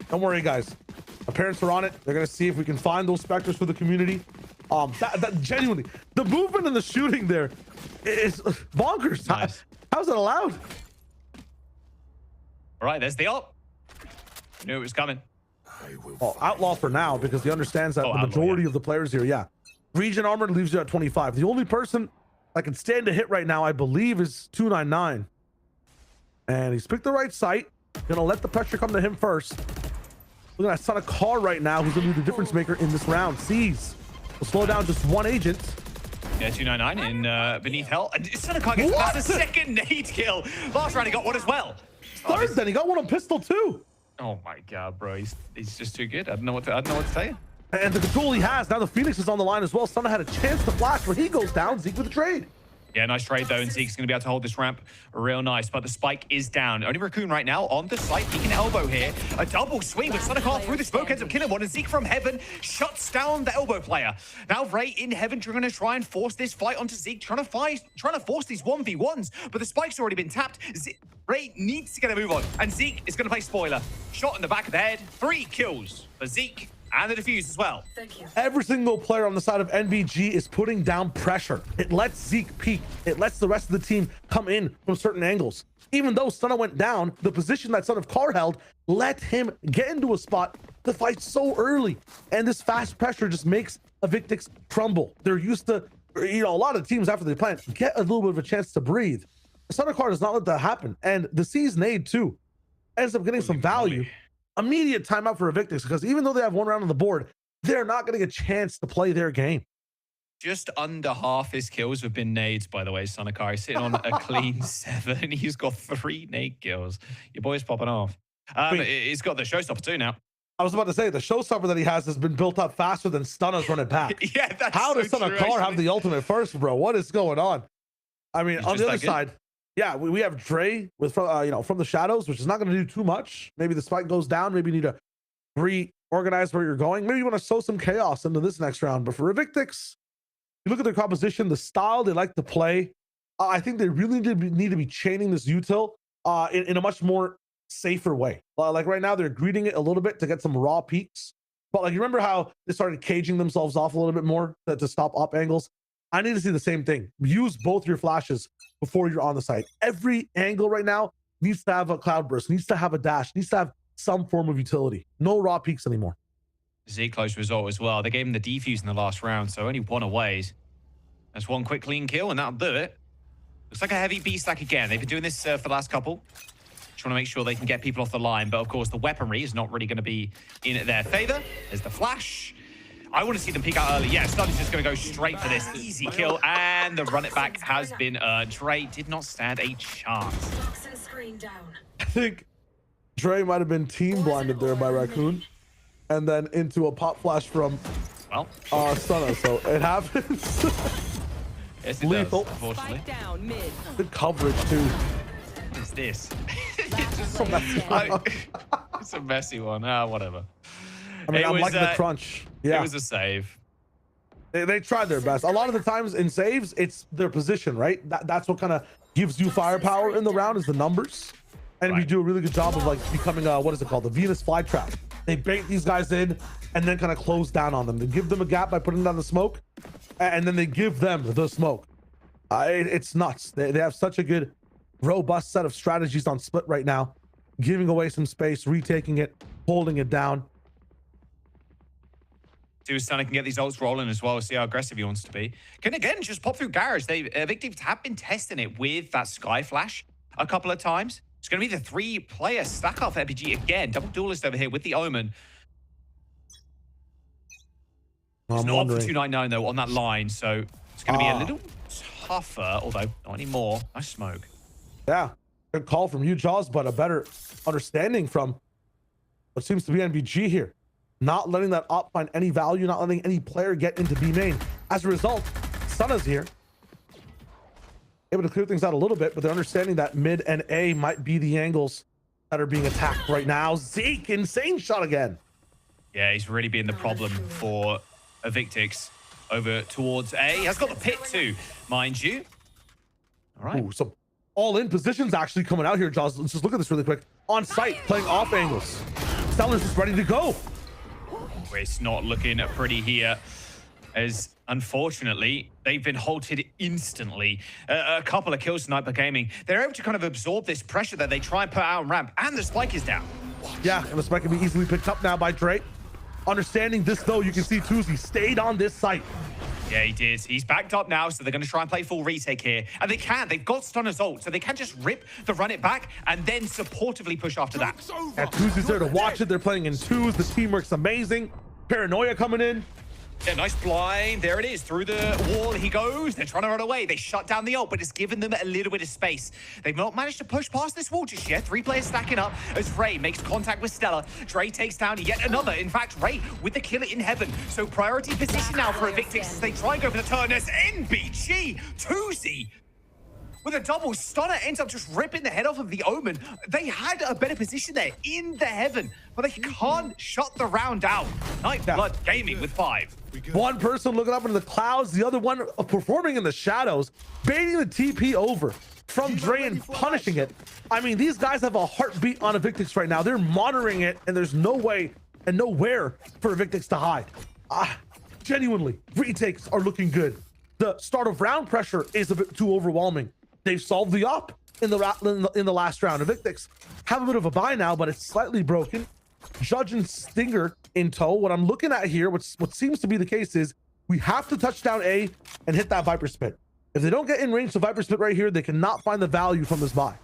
S9: Don't worry, guys. My parents are on it. They're going to see if we can find those Spectres for the community. That genuinely, the movement and the shooting there is bonkers. Nice. How's that allowed?
S8: All right, there's the ult. Knew it was coming.
S9: Oh, outlaw for now because he understands that the majority of the players here, yeah. Region armor leaves you at 25. The only person I can stand to hit right now, I believe, is 299. And he's picked the right site. Gonna let the pressure come to him first. Look at that son of car right now, who's gonna be the difference maker in this round. Sees will slow down just one agent.
S8: Yeah, 299 in beneath hell. And son of car gets the second nade kill. Last round he got one as well.
S9: Third, then he got one on pistol too.
S8: Oh my god, bro, he's just too good. I don't know what to tell you.
S9: And the control he has now, the Phoenix is on the line as well. Stunner had a chance to flash, but he goes down. Zeke with the trade.
S8: Yeah, nice trade though, and Zeke's gonna be able to hold this ramp real nice, but the spike is down. Only Raccoon right now on the site. He can elbow here. A double swing, but Stunner through the smoke ends up killing one, and Zeke from heaven shuts down the elbow player. Now Ray in heaven, trying to try and force this fight onto Zeke, trying to force these 1v1s, but the spike's already been tapped. Ray needs to get a move on, and Zeke is gonna play spoiler. Shot in the back of the head, 3 kills for Zeke. And the defuse as well.
S10: Thank you.
S9: Every single player on the side of NBG is putting down pressure. It lets Zeke peek. It lets the rest of the team come in from certain angles. Even though Stunner went down, the position that Son of Car held let him get into a spot to fight so early. And this fast pressure just makes Evictix crumble. They're used to, a lot of teams after they plant get a little bit of a chance to breathe. Son of Car does not let that happen. And the C's nade too ends up getting some value. Immediate timeout for Evictix because even though they have one round on the board, they're not getting a chance to play their game.
S8: Just under half his kills have been nades, by the way. Sonikar is sitting on a clean 7. He's got 3 nade kills. Your boy's popping off. He's got the showstopper too now.
S9: I was about to say the showstopper that he has been built up faster than Stunner's running back.
S8: Yeah, that's
S9: how does Sonikar have the ultimate first, bro? What is going on? I mean, on the other side. Yeah, we have Dre with from the shadows, which is not going to do too much. Maybe the spike goes down. Maybe you need to reorganize where you're going. Maybe you want to sow some chaos into this next round. But for Evictix, you look at their composition, the style they like to play. I think they really need to be chaining this util in a much more safer way. Like right now, they're greeting it a little bit to get some raw peaks. But like you remember how they started caging themselves off a little bit more to stop up angles. I need to see the same thing. Use both your flashes before you're on the site. Every angle right now needs to have a cloud burst, needs to have a dash, needs to have some form of utility. No raw peaks anymore.
S8: Zeke close result as well. They gave him the defuse in the last round, so only 1 away. That's 1 quick clean kill, and that'll do it. Looks like a heavy B stack again. They've been doing this for the last couple. Trying to make sure they can get people off the line, but of course the weaponry is not really going to be in their favor. There's the flash. I want to see them peek out early. Yeah, Stunner's just going to go straight for this. Easy kill, and the run it back has been earned. Dre did not stand a chance.
S9: I think Dre might have been team blinded there by Raccoon, and then into a pop flash from Stunner. So it happens.
S8: Yes, it
S9: lethal.
S8: Does, unfortunately.
S9: Good coverage too.
S8: What's this?
S9: It's a messy one.
S8: It's a messy one. Whatever.
S9: I mean, I'm like the crunch. Yeah,
S8: it was a save.
S9: They tried their best. A lot of the times in saves, it's their position, right? That's what kind of gives you firepower in the round is the numbers. And we do a really good job of like becoming what is it called? The Venus flytrap. They bait these guys in and then kind of close down on them. They give them a gap by putting down the smoke, and then they give them the smoke. It's nuts. They have such a good, robust set of strategies on split right now, giving away some space, retaking it, holding it down.
S8: See if Stunner can get these ults rolling as well, see how aggressive he wants to be. Can again just pop through Garage. Victims have been testing it with that Sky Flash a couple of times. It's going to be the 3-player stack off NBG again. Double duelist over here with the Omen. It's not up for 299 though on that line, so it's going to be a little tougher, although not anymore. Nice smoke.
S9: Yeah, good call from you, Jaws, but a better understanding from what seems to be NBG here. Not letting that op find any value, not letting any player get into B main. As a result, Stunna's here, able to clear things out a little bit, but they're understanding that mid and A might be the angles that are being attacked right now. Zeke, insane shot again.
S8: Yeah, he's really been the problem for Evictix over towards A. He has got the pit too, mind you. All right.
S9: Ooh, some all-in positions actually coming out here, Jaws. Let's just look at this really quick. On site, playing off angles. Stellar's just ready to go.
S8: It's not looking pretty here, as unfortunately they've been halted instantly. A couple of kills tonight by Gaming. They're able to kind of absorb this pressure that they try and put out on ramp, and the spike is down.
S9: Yeah, and the spike can be easily picked up now by Drake. Understanding this though, you can see Tuzi stayed on this site.
S8: Yeah, he did. He's backed up now, so they're going to try and play full retake here. And they can. They've got Stunner's ult, so they can just rip the run it back and then supportively push after that.
S9: And Tuzi's there to watch it. They're playing in twos. The teamwork's amazing. Paranoia coming in.
S8: Yeah, nice blind. There it is. Through the wall he goes. They're trying to run away. They shut down the ult, but it's given them a little bit of space. They've not managed to push past this wall just yet. 3 players stacking up as Ray makes contact with Stella. Dre takes down yet another. In fact, Ray with the kill in heaven. So priority position now for Evictix as they try and go for the turn. As NBG, Tuzi with a double. Stunner ends up just ripping the head off of the Omen. They had a better position there in the heaven, but they can't shut the round out. Nightblood Gaming with 5.
S9: One person looking up into the clouds, the other one performing in the shadows, baiting the TP over from Dre and punishing it. I mean, these guys have a heartbeat on Evictix right now. They're monitoring it, and there's no way and nowhere for Evictix to hide. Genuinely, retakes are looking good. The start of round pressure is a bit too overwhelming. They've solved the op in the last round. Evictix have a bit of a buy now, but it's slightly broken. Judge and Stinger in tow. What I'm looking at here, what seems to be the case, is we have to touch down A and hit that Viper Spit. If they don't get in range to Viper Spit right here, they cannot find the value from this buy.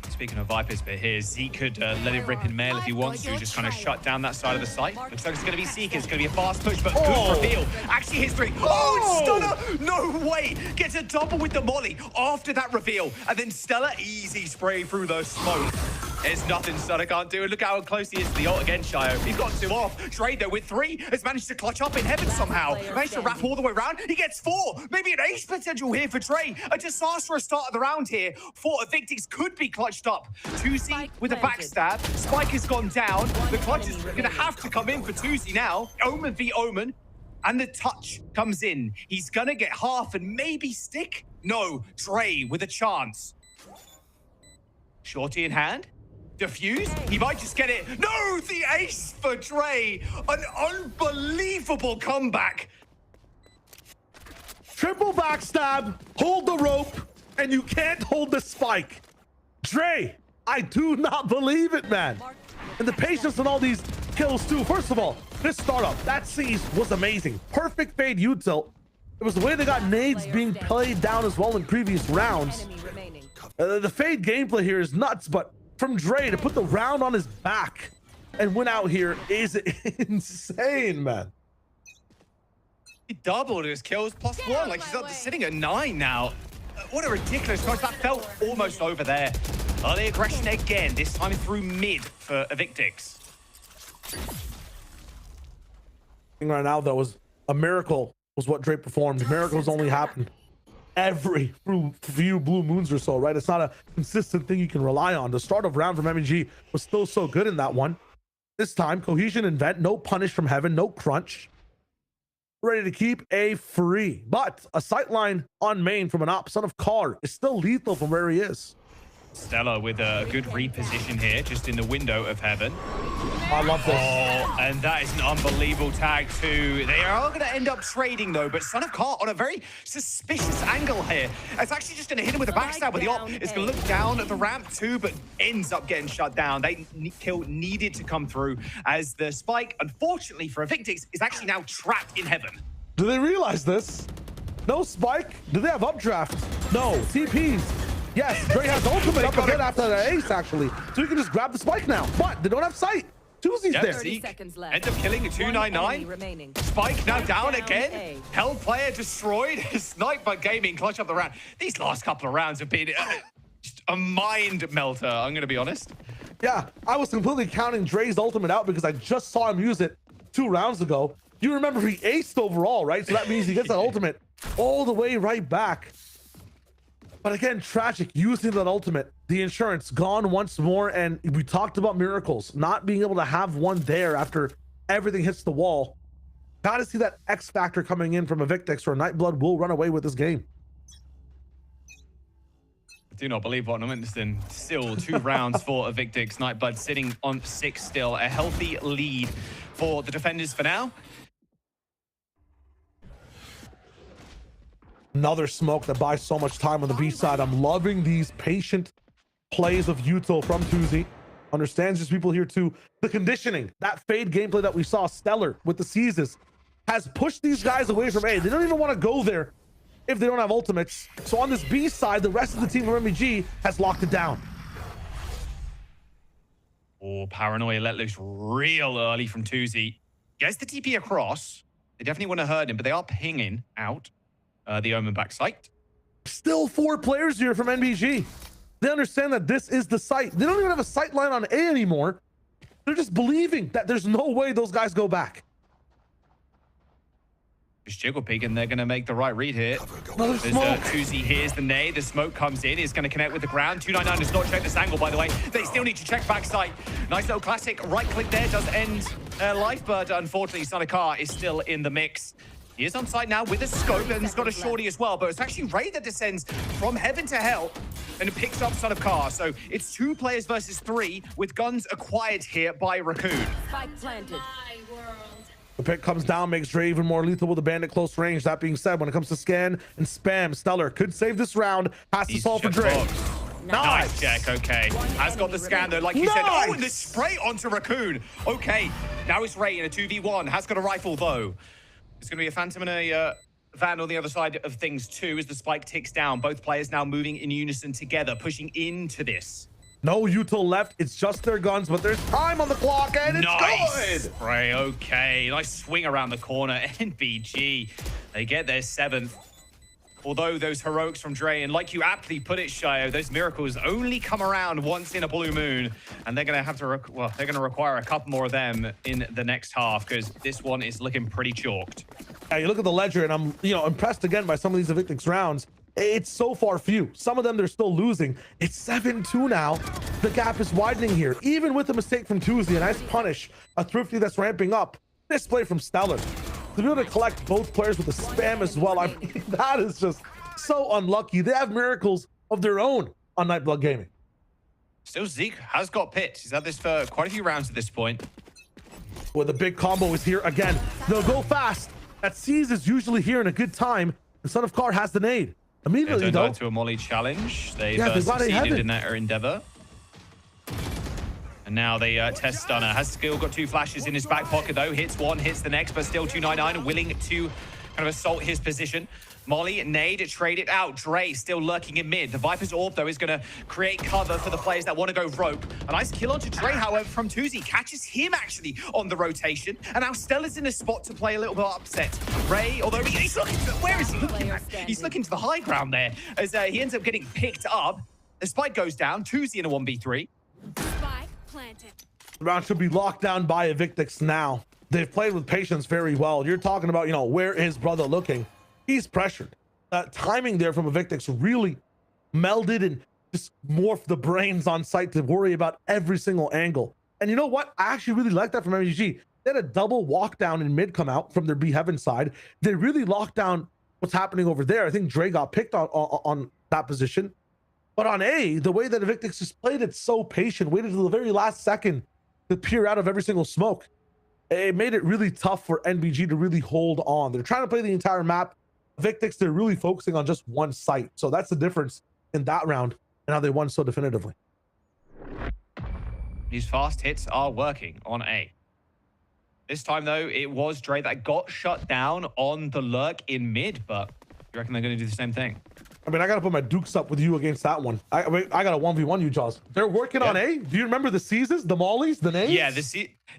S8: Speaking of Viper's bit here, Zeke could let it rip in mail if he wants to, just kind of shut down that side of the site. Looks like it's going to be Zeke. It's going to be a fast push, but good reveal. Actually, history. Oh, Stunner! No way! Gets a double with the molly after that reveal. And then Stella, easy spray through the smoke. There's nothing Stunner can't do. And look how close he is to the ult again, Shio. He's got 2 off. Trade, though, with 3, has managed to clutch up in heaven somehow. Managed to wrap all the way around. He gets 4. Maybe an ace potential here for Trey. A disastrous start of the round here for Evictix could be clutched up. Tuzi with a backstab. Spike has gone down. The clutch is going to have to come in for Tuzi now. Omen v Omen. And the touch comes in. He's going to get half and maybe stick. No, Trey with a chance. Shorty in hand. Diffuse. He might just get it. No, the ace for Trey. An unbelievable comeback.
S9: Triple backstab, hold the rope, and you can't hold the spike. Dre, I do not believe it, man. And the patience on all these kills too. First of all, this startup, that seize was amazing. Perfect fade util. It was the way they got nades being played down as well in previous rounds. The fade gameplay here is nuts, but from Dre to put the round on his back and win out here is insane, man.
S8: He doubled his kills +1. Like, he's up to sitting at 9 now. What a ridiculous choice. That felt almost over there. Early aggression again, this time through mid for Evictix.
S9: Right now, though, was a miracle was what Drake performed. Miracles only happen every few blue moons or so, right? It's not a consistent thing you can rely on. The start of round from NBG was still so good in that one. This time, cohesion and vent, no punish from heaven, no crunch. Ready to keep A free, but a sightline on main from an op. Son of Car is still lethal from where he is.
S8: Stella with a good reposition here, just in the window of heaven.
S9: I love this.
S8: Oh, and that is an unbelievable tag too. They are going to end up trading though, but Son of Car on a very suspicious angle here. It's actually just going to hit him with a backstab, but the op is going to look down at the ramp too, but ends up getting shut down. Kill needed to come through as the spike, unfortunately for Evictix, is actually now trapped in heaven.
S9: Do they realize this? No spike? Do they have updraft? No. TPs. Yes, Dre has ultimate up again after the ace, actually. So you can just grab the spike now. But they don't have sight. Tuesday's there.
S10: 30 seconds left.
S8: End up killing a 299. Spike now down again. Hell player destroyed. Sniper Gaming clutch up the round. These last couple of rounds have been just a mind melter, I'm going to be honest.
S9: Yeah, I was completely counting Dre's ultimate out because I just saw him use it 2 rounds ago. You remember he aced overall, right? So that means he gets that ultimate all the way right back. But again, tragic using that ultimate. The insurance gone once more, and we talked about miracles, not being able to have one there after everything hits the wall. Gotta see that X factor coming in from Evictix, or Nightblood will run away with this game.
S8: I do not believe what I'm witnessing. Still 2 rounds for Evictix. Nightblood sitting on 6 still. A healthy lead for the defenders for now.
S9: Another smoke that buys so much time on the B side. I'm loving these patient plays of Yuto from Tuzi. Understands his people here too. The conditioning, that fade gameplay that we saw stellar with the Seizes, has pushed these guys away from A. They don't even want to go there if they don't have ultimates. So on this B side, the rest of the team from NBG has locked it down.
S8: Oh, Paranoia let loose real early from Tuzi. Gets the TP across. They definitely want to hurt him, but they are pinging out the Omen back site.
S9: Still 4 players here from NBG. They understand that this is the site. They don't even have a sight line on A anymore. They're just believing that there's no way those guys go back.
S8: Just jiggle peek, and they're going to make the right read here.
S9: Another smoke.
S8: Tuzi here's the nade. The smoke comes in. Is going to connect with the ground. 299 does not check this angle, by the way. They still need to check backside. Nice little classic right click there. Does end life, but unfortunately, Sanakar is still in the mix. He is on site now with a scope, and he's got a shorty as well, but it's actually Ray that descends from heaven to hell and picks up Son of Car. So it's 2 players versus 3 with guns acquired here by Raccoon.
S10: Spike planted.
S9: The pick comes down, makes Dre even more lethal with a bandit close range. That being said, when it comes to scan and spam, Stellar could save this round. Has to solve for Dre.
S8: Nice check, okay. Has got the scan though, like you said. Oh, and the spray onto Raccoon. Okay, now it's Ray in a 2v1. Has got a rifle though. It's going to be a Phantom and a Van on the other side of things too as the spike ticks down. Both players now moving in unison together, pushing into this.
S9: No Yuto left. It's just their guns, but there's time on the clock, and it's good.
S8: Spray, okay. Nice swing around the corner. NBG, they get their 7th. Although those heroics from Dre, and like you aptly put it, Shio, those miracles only come around once in a blue moon, and they're going to have to, they're going to require a couple more of them in the next half, because this one is looking pretty chalked.
S9: Yeah, you look at the ledger, and I'm, impressed again by some of these Evictix rounds. It's so far few. Some of them they're still losing. It's 7-2 now. The gap is widening here, even with the mistake from Tuesday. A nice punish, a Thrifty that's ramping up. This play from Stellar. To be able to collect both players with the spam as well, I mean, that is just so unlucky. They have miracles of their own on Nightblood Gaming.
S8: Still, Zeke has got pits. He's had this for quite a few rounds at this point.
S9: Well, the big combo is here again. They'll go fast. That Seize is usually here in a good time. And Son of Car has the nade. Immediately, though.
S8: To a Molly challenge. They've
S9: they've
S8: succeeded in that endeavor. And now they test Stunner. Has still got 2 flashes in his back pocket, though. Hits one, hits the next, but still 299, willing to kind of assault his position. Molly, nade, trade it out. Dre still lurking in mid. The Viper's Orb, though, is going to create cover for the players that want to go rope. A nice kill onto Dre, however, from Tuzi. Catches him, actually, on the rotation. And now Stella's in a spot to play a little bit upset. Ray, although he's looking to... Where is he looking at? He's looking to the high ground there, as he ends up getting picked up. The spike goes down. Tuzi in a 1v3.
S10: Spike planted.
S9: The round should be locked down by Evictix now. They've played with patience very well. You're talking about, where is brother looking? He's pressured. Timing there from Evictix really melded and just morphed the brains on site to worry about every single angle. And you know what? I actually really like that from NBG. They had a double walk down in mid come out from their B Heaven side. They really locked down what's happening over there. I think Dre got picked on that position. But on A, the way that Evictix just played it so patient, waited till the very last second to peer out of every single smoke. It made it really tough for NBG to really hold on. They're trying to play the entire map. Evictix, they're really focusing on just one site. So that's the difference in that round and how they won so definitively.
S8: These fast hits are working on A. This time, though, it was Dre that got shut down on the lurk in mid, but you reckon they're going to do the same thing?
S9: I mean, I got to put my dukes up with you against that one. I got a 1v1 you, Jaws. They're working on A. Do you remember the Caesars, the Mollies, the names?
S8: Yeah,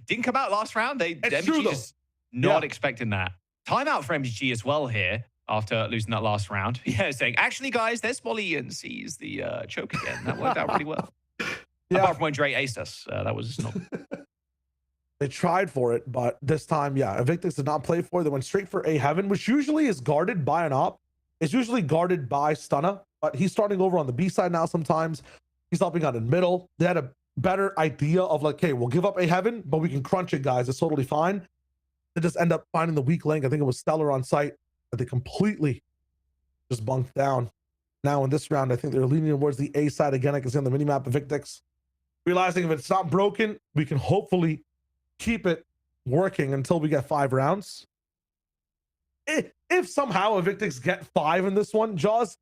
S8: didn't come out last round. MBG just not expecting that. Timeout for MBG as well here after losing that last round. Yeah, saying, actually, guys, there's Molly and sees the choke again. That worked out pretty well. Apart from when Dre aced us. That was not...
S9: They tried for it, but this time, yeah, Evictix did not play for it. They went straight for A Heaven, which usually is guarded by an op. It's usually guarded by Stunna, but he's starting over on the B side now sometimes. He's helping out in middle. They had a better idea of like, hey, we'll give up A Heaven, but we can crunch it, guys. It's totally fine. They just end up finding the weak link. I think it was Stellar on site, but they completely just bunked down. Now in this round, I think they're leaning towards the A side again. I can see on the minimap of Evictix. Realizing if it's not broken, we can hopefully keep it working until we get 5 rounds. If somehow Evictix get 5 in this one, Jaws,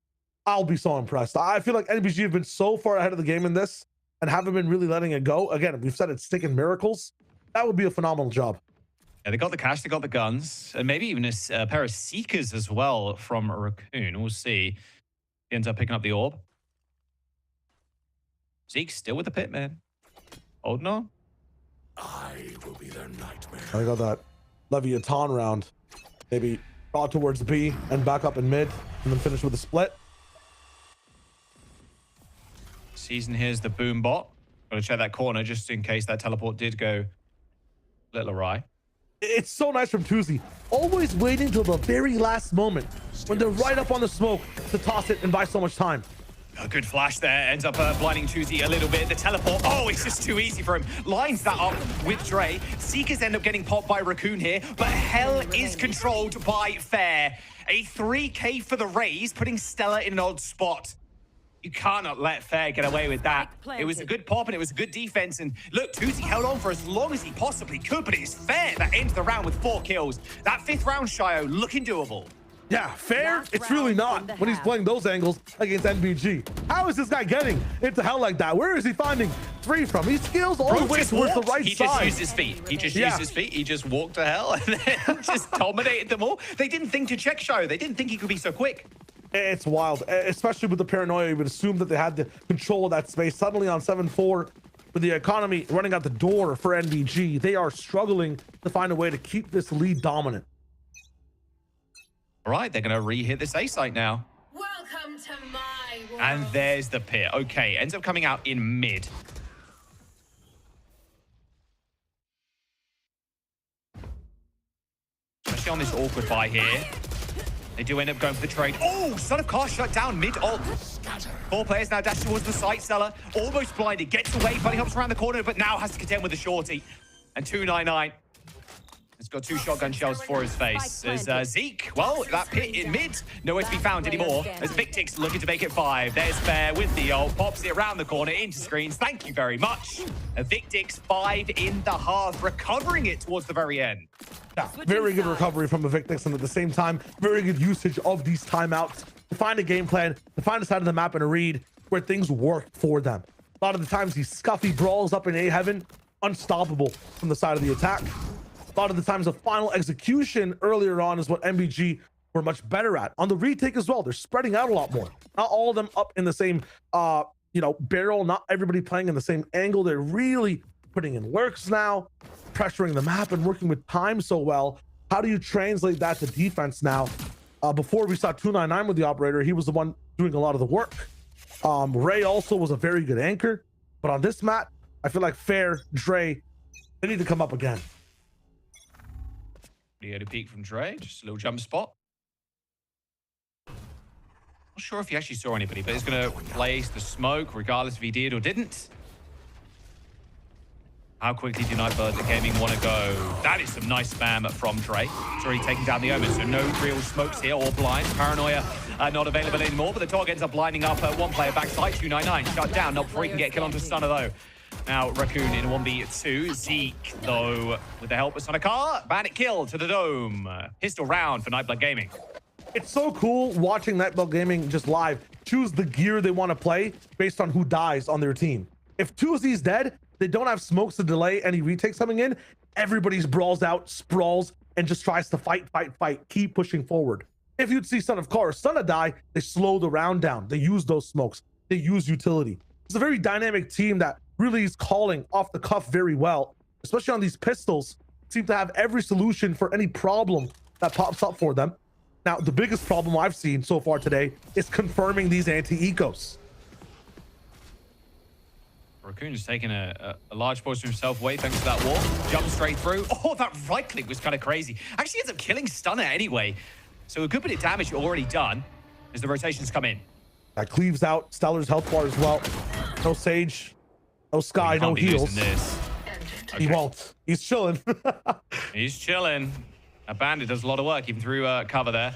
S9: I'll be so impressed. I feel like NBG have been so far ahead of the game in this and haven't been really letting it go. Again, we've said it's sticking miracles. That would be a phenomenal job.
S8: Yeah, they got the cash, they got the guns, and maybe even a pair of Seekers as well from Raccoon. We'll see. He ends up picking up the orb. Zeke still with the pit, man. Holding on.
S2: I will be their nightmare.
S9: I got that Leviathan round. Maybe draw towards B and back up in mid and then finish with a split.
S8: Season here's the boom bot. Gotta check that corner just in case that teleport did go a little awry.
S9: It's so nice from Tuesday. Always waiting till the very last moment when they're right up on the smoke to toss it and buy so much time.
S8: A good flash there. Ends up blinding Tuesday a little bit. The teleport. Oh, it's just too easy for him. Lines that up with Dre. Seekers end up getting popped by Raccoon here, but hell is controlled by Fair. A 3K for the raise, putting Stella in an odd spot. You cannot let Fair get away with that. It was a good pop and it was a good defense. And look, Tuesday held on for as long as he possibly could, but it is Fair that ends the round with 4 kills. That 5th round, Shio, looking doable.
S9: Yeah, Fair, it's really not when he's playing those angles against NBG. How is this guy getting into hell like that? Where is he finding 3 from? He skills all the way towards the right
S8: He
S9: side.
S8: just used his feet. He just used his feet. He just walked to hell and then just dominated them all. They didn't think to check Shio. They didn't think he could be so quick.
S9: It's wild, especially with the paranoia. You would assume that they had the control of that space. Suddenly on 7-4, with the economy running out the door for NBG, they are struggling to find a way to keep this lead dominant.
S8: All right, they're going to re-hit this A site now.
S10: Welcome to my world.
S8: And there's the pit. Okay, ends up coming out in mid. Especially on this awkward buy here. They do end up going for the trade. Oh, Son of Car shut down mid-ult. 4 players now dash towards the site. Seller almost blinded. Gets away. Bunny hops around the corner, but now has to contend with the shorty. And 299. He's got 2 shotgun shells for his face. There's Zeke. Well, that pit in mid. Nowhere to be found anymore. As Victix looking to make it 5. There's Fair with the ult. Pops it around the corner into screens. Thank you very much. Victix 5 in the half. Recovering it towards the very end.
S9: Yeah, very good recovery from Evictix, and at the same time, very good usage of these timeouts to find a game plan, to find a side of the map and a read where things work for them. A lot of the times, these scuffy brawls up in A Heaven, unstoppable from the side of the attack. A lot of the times, the final execution earlier on is what NBG were much better at. On the retake as well, they're spreading out a lot more. Not all of them up in the same, barrel. Not everybody playing in the same angle. They're really putting in lurks now, pressuring the map and working with time so well. How do you translate that to defense now? Before we saw 299 with the operator, he was the one doing a lot of the work. Ray also was a very good anchor, but on this map, I feel like Fair, Dre, they need to come up again.
S8: Pretty early peek from Dre, just a little jump spot. Not sure if he actually saw anybody, but he's going to place the smoke regardless if he did or didn't. How quickly do Nightbird Gaming want to go? That is some nice spam from Dre. It's already taking down the Omen, so no real smokes here or blinds. Paranoia not available anymore, but the dog ends up blinding up one player backside. 299 shut down, not before he can get kill onto Stunner though. Now Raccoon in 1v2. Zeke, though, with the help of Sonikar. Bandit kill to the dome. Pistol round for Nightblood Gaming.
S9: It's so cool watching Nightblood Gaming just live choose the gear they want to play based on who dies on their team. If 2Z's dead, they don't have smokes to delay any retakes coming in. Everybody's brawls out, sprawls, and just tries to fight, keep pushing forward. If you'd see Son of Car or Stunna die, they slow the round down. They use those smokes. They use utility. It's a very dynamic team that really is calling off the cuff very well, especially on these pistols. Seem to have every solution for any problem that pops up for them. Now, the biggest problem I've seen so far today is confirming these anti-ecos.
S8: Raccoon is taking a large portion of himself away thanks to that wall. Jump straight through. Oh, that right click was kind of crazy. Actually ends up killing Stunner anyway. So a good bit of damage already done as the rotations come in.
S9: That cleaves out Stellar's health bar as well. No Sage, no Sky, no heals.
S8: Okay.
S9: He won't. He's chilling.
S8: He's chilling. A Bandit does a lot of work even through cover there.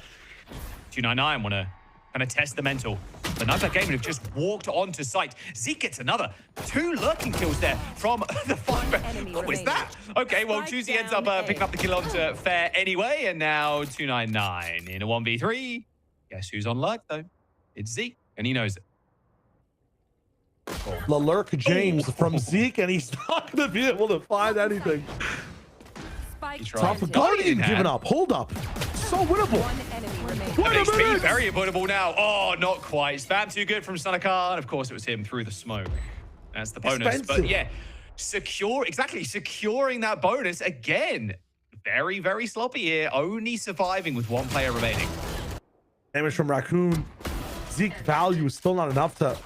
S8: 299 want to kind of test the mental. But Nightblood Gaming have just walked onto site. Zeke gets another 2 lurking kills there from the Viper. What was that? Okay, well, Juicy ends up picking up the kill onto Fair anyway. And now 299 in a 1v3. Guess who's on lurk, though? It's Zeke, and he knows it.
S9: The lurk James from Zeke, and he's not going to be able to find anything. Top of Guardian giving up. Hold up. So winnable.
S8: HP very winnable now. Oh, not quite. Spam too good from Sonikar. And of course, it was him through the smoke. That's the bonus.
S9: Expensive.
S8: But yeah, securing that bonus again. Very, very sloppy here. Only surviving with 1 player remaining.
S9: Damage from Raccoon. Zeke value is still not enough to...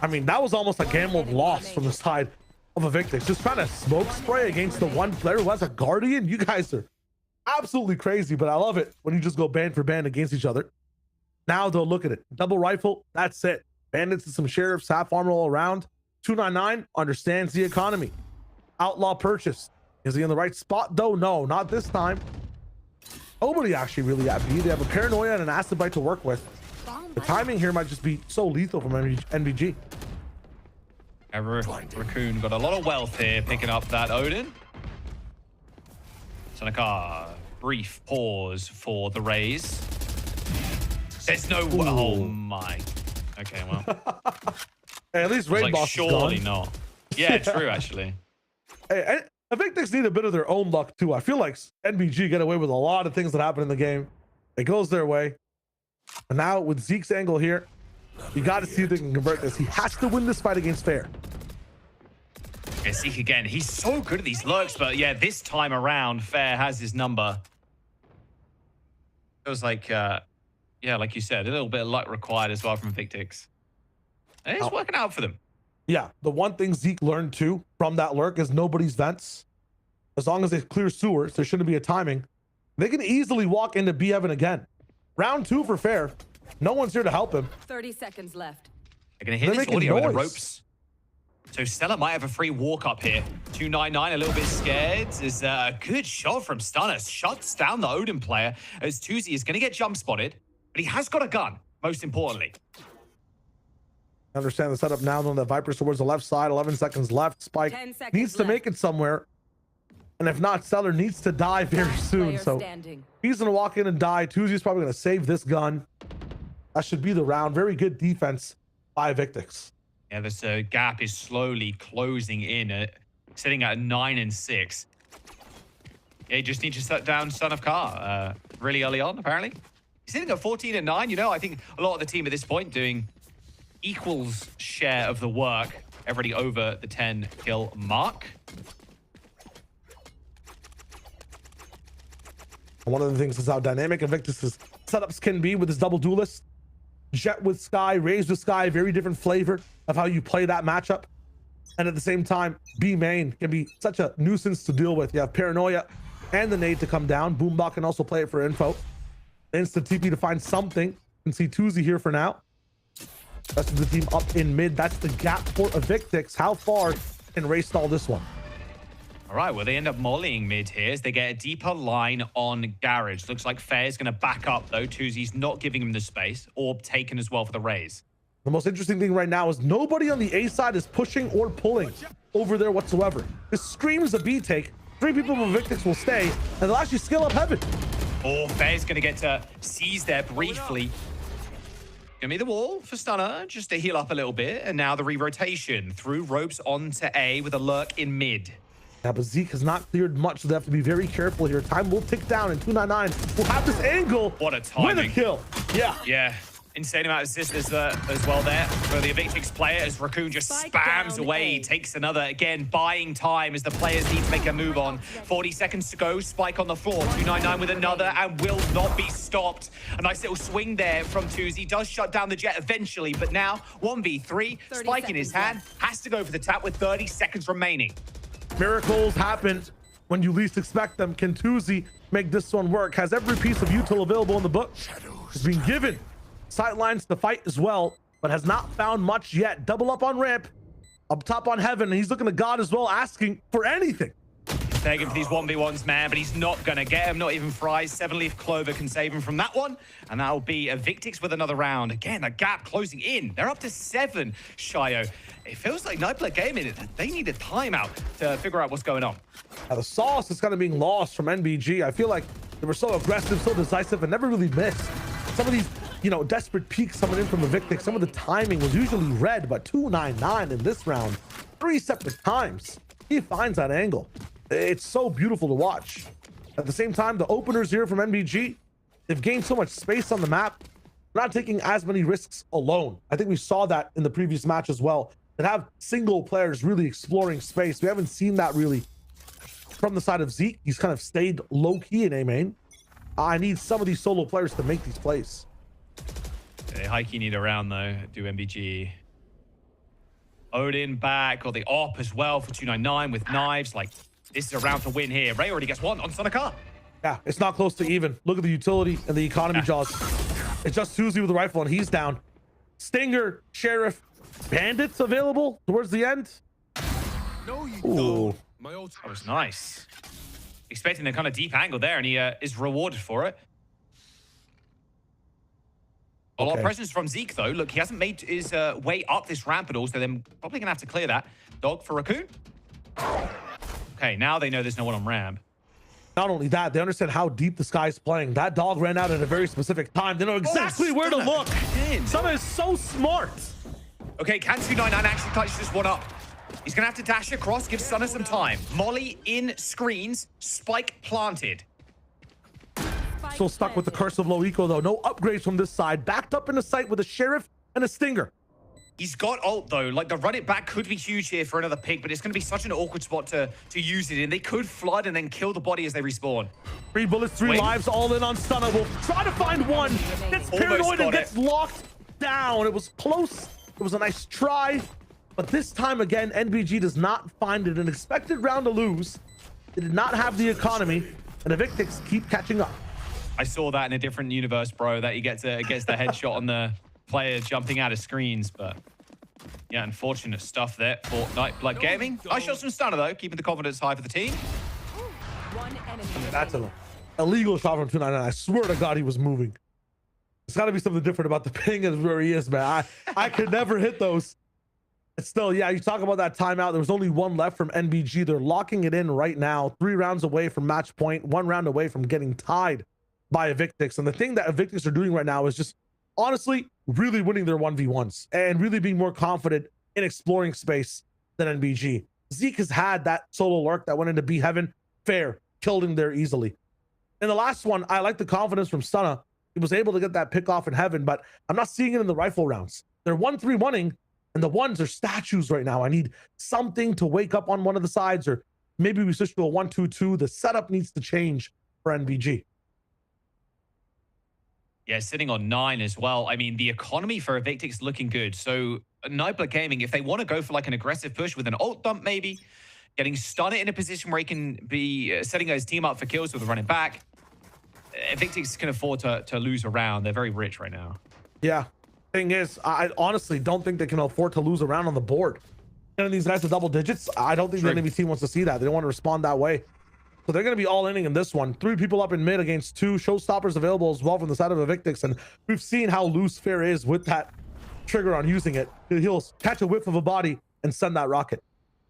S9: I mean, that was almost a gambled loss from the side of Evictix. Just trying to smoke spray against the one player who has a Guardian. You guys are absolutely crazy, but I love it when you just go band for band against each other. Now, though, look at it. Double rifle, that's it. Bandits and some sheriffs, half armor all around. 299 understands the economy. Outlaw purchase. Is he in the right spot, though? No, not this time. Nobody actually really at B. They have a Paranoia and an Acid Bite to work with. The timing here might just be so lethal from NBG.
S8: Raccoon got a lot of wealth here, picking up that Odin. Sonikar, brief pause for the raise. There's no...
S9: Ooh.
S8: Oh my... Okay, well...
S9: Hey, at least raid boss
S8: surely
S9: is gone.
S8: not. Yeah, true, actually.
S9: Hey, I think they need a bit of their own luck, too. I feel like NBG get away with a lot of things that happen in the game. It goes their way. And now with Zeke's angle here, you got to see if they can convert this. He has to win this fight against Fair.
S8: Okay, Zeke again. He's so good at these lurks, but yeah, this time around, Fair has his number. Feels like, yeah, like you said, a little bit of luck required as well from Evictix. And it's working out for them.
S9: Yeah, the one thing Zeke learned too from that lurk is nobody's vents. As long as they clear sewers, there shouldn't be a timing. They can easily walk into B Heaven again. Round 2 for Fair. No one's here to help him.
S10: 30 seconds left.
S8: They're going to hit this audio with the ropes. So Stella might have a free walk up here. 299 a little bit scared. Is a good shot from Stunner. Shuts down the Odin player as 2Z is going to get jump spotted. But he has got a gun, most importantly.
S9: Understand the setup now. The Vipers towards the left side. 11 seconds left. Spike needs to make it somewhere. And if not, Stellar needs to die very soon. So he's going to walk in and die. 2Z's probably going to save this gun. That should be the round. Very good defense by Evictix.
S8: Yeah, this gap is slowly closing in, sitting at 9 and 6. Yeah, you just need to shut down Son of Car really early on, apparently. He's sitting at 14 and 9. You know, I think a lot of the team at this point doing equals share of the work. Everybody over the 10 kill mark.
S9: One of the things is how dynamic Evictix's setups can be with his double duelist. Jet with Sky, Raze with Sky, very different flavor of how you play that matchup. And at the same time, B main can be such a nuisance to deal with. You have Paranoia and the nade to come down. Boombot can also play it for info. Instant TP to find something. You can see 2Z here for now. Rest of the team up in mid. That's the gap for Evictix. How far can Raze stall this one?
S8: All right, well, they end up mollying mid here as they get a deeper line on Garage. Looks like Fair's going to back up, though. Tuzi's not giving him the space. Orb taken as well for the raise.
S9: The most interesting thing right now is nobody on the A side is pushing or pulling over there whatsoever. This screams a B take. 3 people from Victix will stay, and they'll actually skill up Heaven.
S8: Oh, Fair's going to get to seize there briefly. Give me the wall for Stunner, just to heal up a little bit. And now the re-rotation through ropes onto A with a lurk in mid.
S9: Yeah, but Zeke has not cleared much, so they have to be very careful here. Time will tick down, and 299 will have this angle.
S8: What a timing.
S9: With a kill. Yeah.
S8: Yeah. Insane amount of assists as well there for the Evictix player as Raccoon just spams away, takes another, again, buying time as the players need to make a move on. 40 seconds to go, Spike on the floor, 299 with another and will not be stopped. A nice little swing there from Tuzi, does shut down the Jet eventually, but now 1v3, Spike in his hand, has to go for the tap with 30 seconds remaining.
S9: Miracles happen when you least expect them. Can Tuzi make this one work? Has every piece of util available in the book. Has been given sidelines to fight as well, but has not found much yet. Double up on ramp, up top on Heaven, and he's looking to God as well, asking for anything.
S8: He's begging for these 1v1s, man, but he's not gonna get him, not even Fry's. 7-leaf Clover can save him from that one, and that'll be a Victix with another round. Again, a gap closing in. They're up to 7, Shio. It feels like Nightblood Gaming, they need a timeout to figure out what's going on.
S9: Now, the sauce is kind of being lost from NBG. I feel like they were so aggressive, so decisive, and never really missed. Some of these, you know, desperate peaks coming in from the Victix, some of the timing was usually red, but 299 in this round, 3 separate times. He finds that angle. It's so beautiful to watch. At the same time, the openers here from NBG, they've gained so much space on the map, not taking as many risks alone. I think we saw that in the previous match as well, that have single players really exploring space. We haven't seen that really from the side of Zeke. He's kind of stayed low-key in A main. I need some of these solo players to make these plays.
S8: They high-key need a round, though, do NBG. Odin back, or the op as well for 299 with knives. Like, this is a round to win here. Ray already gets one on Sonica.
S9: Yeah, it's not close to even. Look at the utility and the economy jaws. It's just Susie with the rifle, and he's down. Stinger, Sheriff, Bandits available towards the end.
S2: No, you
S9: Ooh.
S2: don't.
S8: That was nice. Expecting a kind of deep angle there, and he is rewarded for it. A lot of presence from Zeke, though. Look, he hasn't made his way up this ramp at all, so they're probably going to have to clear that. Dog for Raccoon. Okay, now they know there's no one on ramp.
S9: Not only that, they understand how deep this guy's playing. That dog ran out at a very specific time. They know exactly where to look. Stunner is so smart.
S8: Okay, can 299 actually clutch this one up? He's going to have to dash across, give Stunner some time. Molly in screens, Spike planted.
S9: Still stuck with the curse of low eco, though. No upgrades from this side. Backed up in the site with a Sheriff and a Stinger.
S8: He's got ult, though. Like, the run it back could be huge here for another pick, but it's going to be such an awkward spot to use it in. They could flood and then kill the body as they respawn.
S9: 3 bullets, 3 lives, all in on Stunner. Will try to find one. Gets paranoid and gets locked down. It was close. It was a nice try. But this time again, NBG does not find it. An expected round to lose. They did not have the economy, and the Victix keep catching up.
S8: I saw that in a different universe, bro, that he gets the headshot on the player jumping out of screens, but yeah, unfortunate stuff there for Nightblood Gaming. I shot some Stunner, though, keeping the confidence high for the team.
S9: That's an illegal shot from 299. I swear to God he was moving. There's got to be something different about the ping and where he is, man. I could never hit those. It's still, yeah, you talk about that timeout. There was only 1 left from NBG. They're locking it in right now. 3 rounds away from match point. 1 round away from getting tied by Evictix. And the thing that Evictix are doing right now is just honestly really winning their 1v1s and really being more confident in exploring space than NBG. Zeke has had that solo lurk that went into B Heaven. Fair. Killed him there easily. In the last one, I like the confidence from Stunner. He was able to get that pick off in Heaven, but I'm not seeing it in the rifle rounds. They're 1-3-1ing, and the ones are statues right now. I need something to wake up on one of the sides, or maybe we switch to a 1-2-2. The setup needs to change for NBG.
S8: Yeah, sitting on 9 as well. I mean, the economy for Evictix looking good. So Nightblood Gaming, if they want to go for like an aggressive push with an ult dump maybe, getting Stunner in a position where he can be setting his team up for kills with a running back, Evictix can afford to lose a round. They're very rich right now.
S9: Yeah. Thing is, I honestly don't think they can afford to lose a round on the board. getting these guys to double digits. I don't think the enemy team wants to see that. They don't want to respond that way. So they're going to be all inning in this one. 3 people up in mid against 2 showstoppers available as well from the side of Evictix. And we've seen how loose Fair is with that trigger on using it. He'll catch a whiff of a body and send that rocket.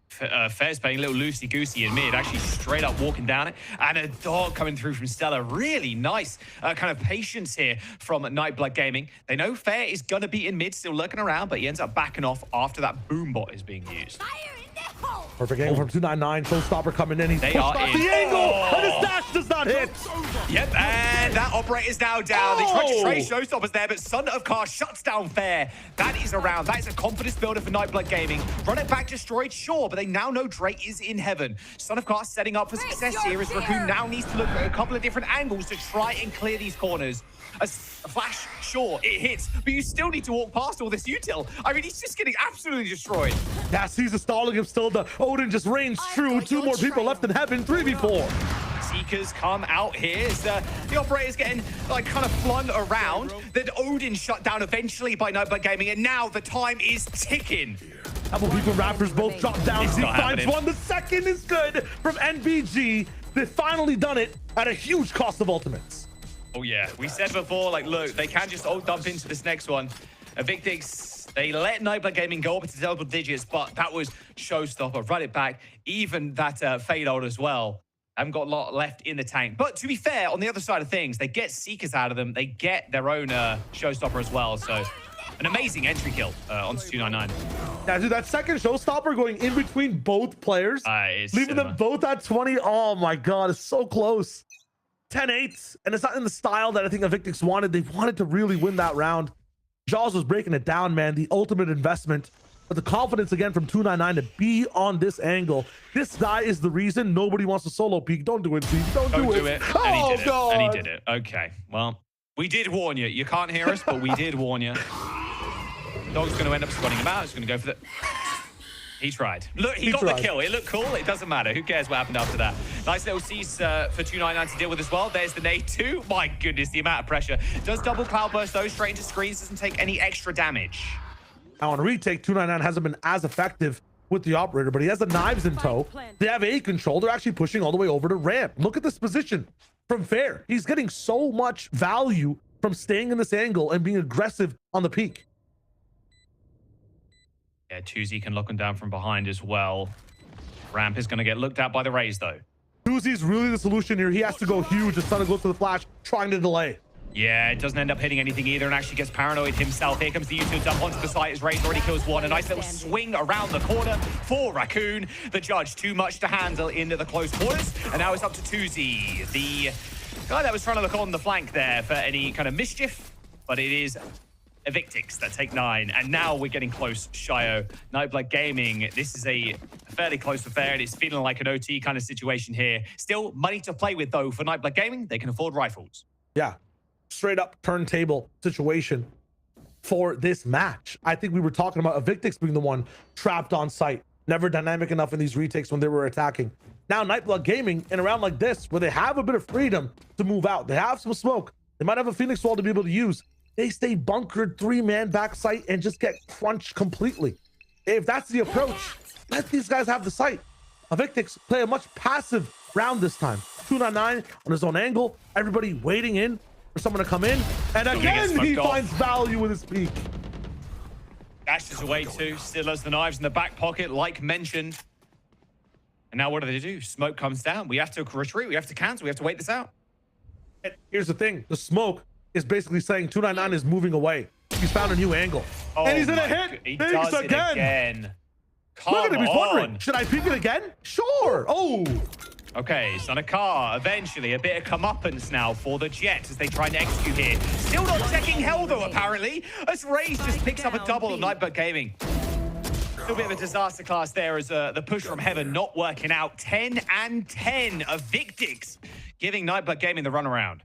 S8: Fair's playing a little loosey-goosey in mid, actually straight up walking down it, and a dog coming through from Stella. Really nice kind of patience here from Nightblood Gaming. They know Fair is going to be in mid, still lurking around, but he ends up backing off after that boom bot is being used.
S9: Perfect angle from 299. Showstopper coming in. He's
S8: They
S9: pushed
S8: are
S9: off
S8: in.
S9: the angle, and his dash does not hit.
S8: Yep, and that operator's now down. They tried to trade Showstoppers there, but Son of Car shuts down Fair. That is around. That is a confidence builder for Nightblood Gaming. Run it back, destroyed, sure, but they now know Drake is in heaven. Son of Car setting up for success here as Raccoon now needs to look at a couple of different angles to try and clear these corners. A flash, sure, it hits, but you still need to walk past all this util. I mean, he's just getting absolutely destroyed.
S9: Yeah, Caesar stalling him still. The Odin just reigns true. 2 more people left in heaven. 3v4.
S8: Seekers come out here. The operator's getting like kind of flung around. Then Odin shut down eventually by Nightblood Gaming, and now the time is ticking.
S9: Couple people Raptors both drop down.
S8: It's
S9: He
S8: not
S9: finds
S8: happening.
S9: one. The second is good from NBG. They've finally done it at a huge cost of ultimates.
S8: Oh yeah, we said before, like, look, they can just all dump into this next one. Evictix, they let Nightblood Gaming go up into double digits, but that was showstopper. Run it back. Even that fade out as well. Haven't got a lot left in the tank. But to be fair, on the other side of things, they get Seekers out of them. They get their own showstopper as well. So an amazing entry kill onto 299.
S9: Yeah, dude, that second showstopper going in between both players, leaving them both at 20. Oh my God, it's so close. 10-8, and it's not in the style that I think Evictix wanted. They wanted to really win that round. Jaws was breaking it down, man. The ultimate investment, but the confidence again from 299 to be on this angle. This guy is the reason nobody wants to solo peek. Don't do it, Zeke. Don't do it.
S8: And he
S9: Oh
S8: did
S9: God.
S8: it. And he did it. Okay, well, we did warn you. You can't hear us, but we did warn you. Dog's going to end up spotting him out. He's going to go for the... He tried. Look, he got
S9: tried.
S8: the kill. It looked cool. It doesn't matter. Who cares what happened after that? Nice little C's for 299 to deal with as well. There's the nade too. My goodness, the amount of pressure. Does double cloud burst though, straight into screens, doesn't take any extra damage.
S9: Now on retake, 299 hasn't been as effective with the operator, but he has the knives in tow. They have A control. They're actually pushing all the way over to ramp. Look at this position from Fair. He's getting so much value from staying in this angle and being aggressive on the peak.
S8: Yeah, Tuzi can lock him down from behind as well. Ramp is going to get looked at by the Rays though.
S9: Tuzi's really the solution here. He has to go huge. The Sun goes to the flash, trying to delay.
S8: Yeah, it doesn't end up hitting anything either and actually gets paranoid himself. Here comes the U2 dump onto the site as Rays already kills one. A nice little swing around the corner for Raccoon. The judge, too much to handle into the close quarters. And now it's up to Tuzi, the guy that was trying to look on the flank there for any kind of mischief. But it is Evictix that take 9, and now we're getting close. Shio, Nightblood Gaming, this is a fairly close affair, and it's feeling like an OT kind of situation here. Still money to play with though for Nightblood Gaming. They can afford rifles.
S9: Yeah, straight up turntable situation for this match. I think we were talking about Evictix being the one trapped on site, never dynamic enough in these retakes when they were attacking. Now Nightblood Gaming in a round like this, where they have a bit of freedom to move out, they have some smoke, they might have a Phoenix wall to be able to use. They stay bunkered 3-man backside and just get crunched completely. If that's the approach, let these guys have the site. Evictix play a much passive round this time. 299 on his own angle, everybody waiting in for someone to come in, and again he finds value with his peak.
S8: Dashes away too, still has the knives in the back pocket like mentioned. And now what do? Smoke comes down. We have to retreat, we have to cancel, we have to wait this out.
S9: And here's the thing, the smoke is basically saying 299 is moving away. He's found a new angle.
S8: Oh,
S9: and he's gonna hit.
S8: He
S9: Thanks
S8: does it
S9: again.
S8: Come
S9: Look at him, he's wondering,
S8: on.
S9: should I peek it again? Sure. Oh.
S8: Okay, Son of Car, eventually a bit of comeuppance now for the Jet as they try and execute here. Still not checking hell though, apparently, as Rays just picks up a double on Nightblood Gaming. Still a bit of a disaster class there as the push from heaven not working out. 10 and 10 of Evictix, giving Nightblood Gaming the runaround.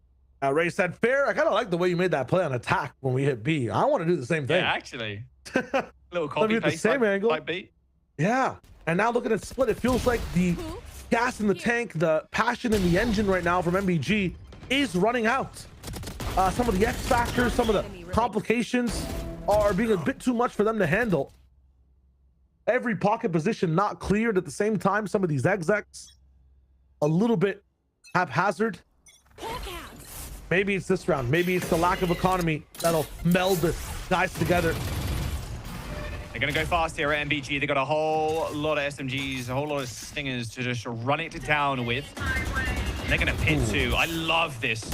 S9: Ray said, Fair, I kind of like the way you made that play on attack when we hit B. I want to do the same thing.
S8: Yeah, actually. Little copy
S9: Let me hit the same angle.
S8: Type beat.
S9: Yeah. And now look at it split. It feels like the gas in the tank, the passion in the engine right now from NBG is running out. Some of the X factors, some of the complications are being a bit too much for them to handle. Every pocket position not cleared at the same time. Some of these execs a little bit haphazard. Maybe it's this round. Maybe it's the lack of economy that'll meld the guys together.
S8: They're going to go fast here at NBG. They got a whole lot of SMGs, a whole lot of stingers to just run it down with. And they're going to pit too. I love this.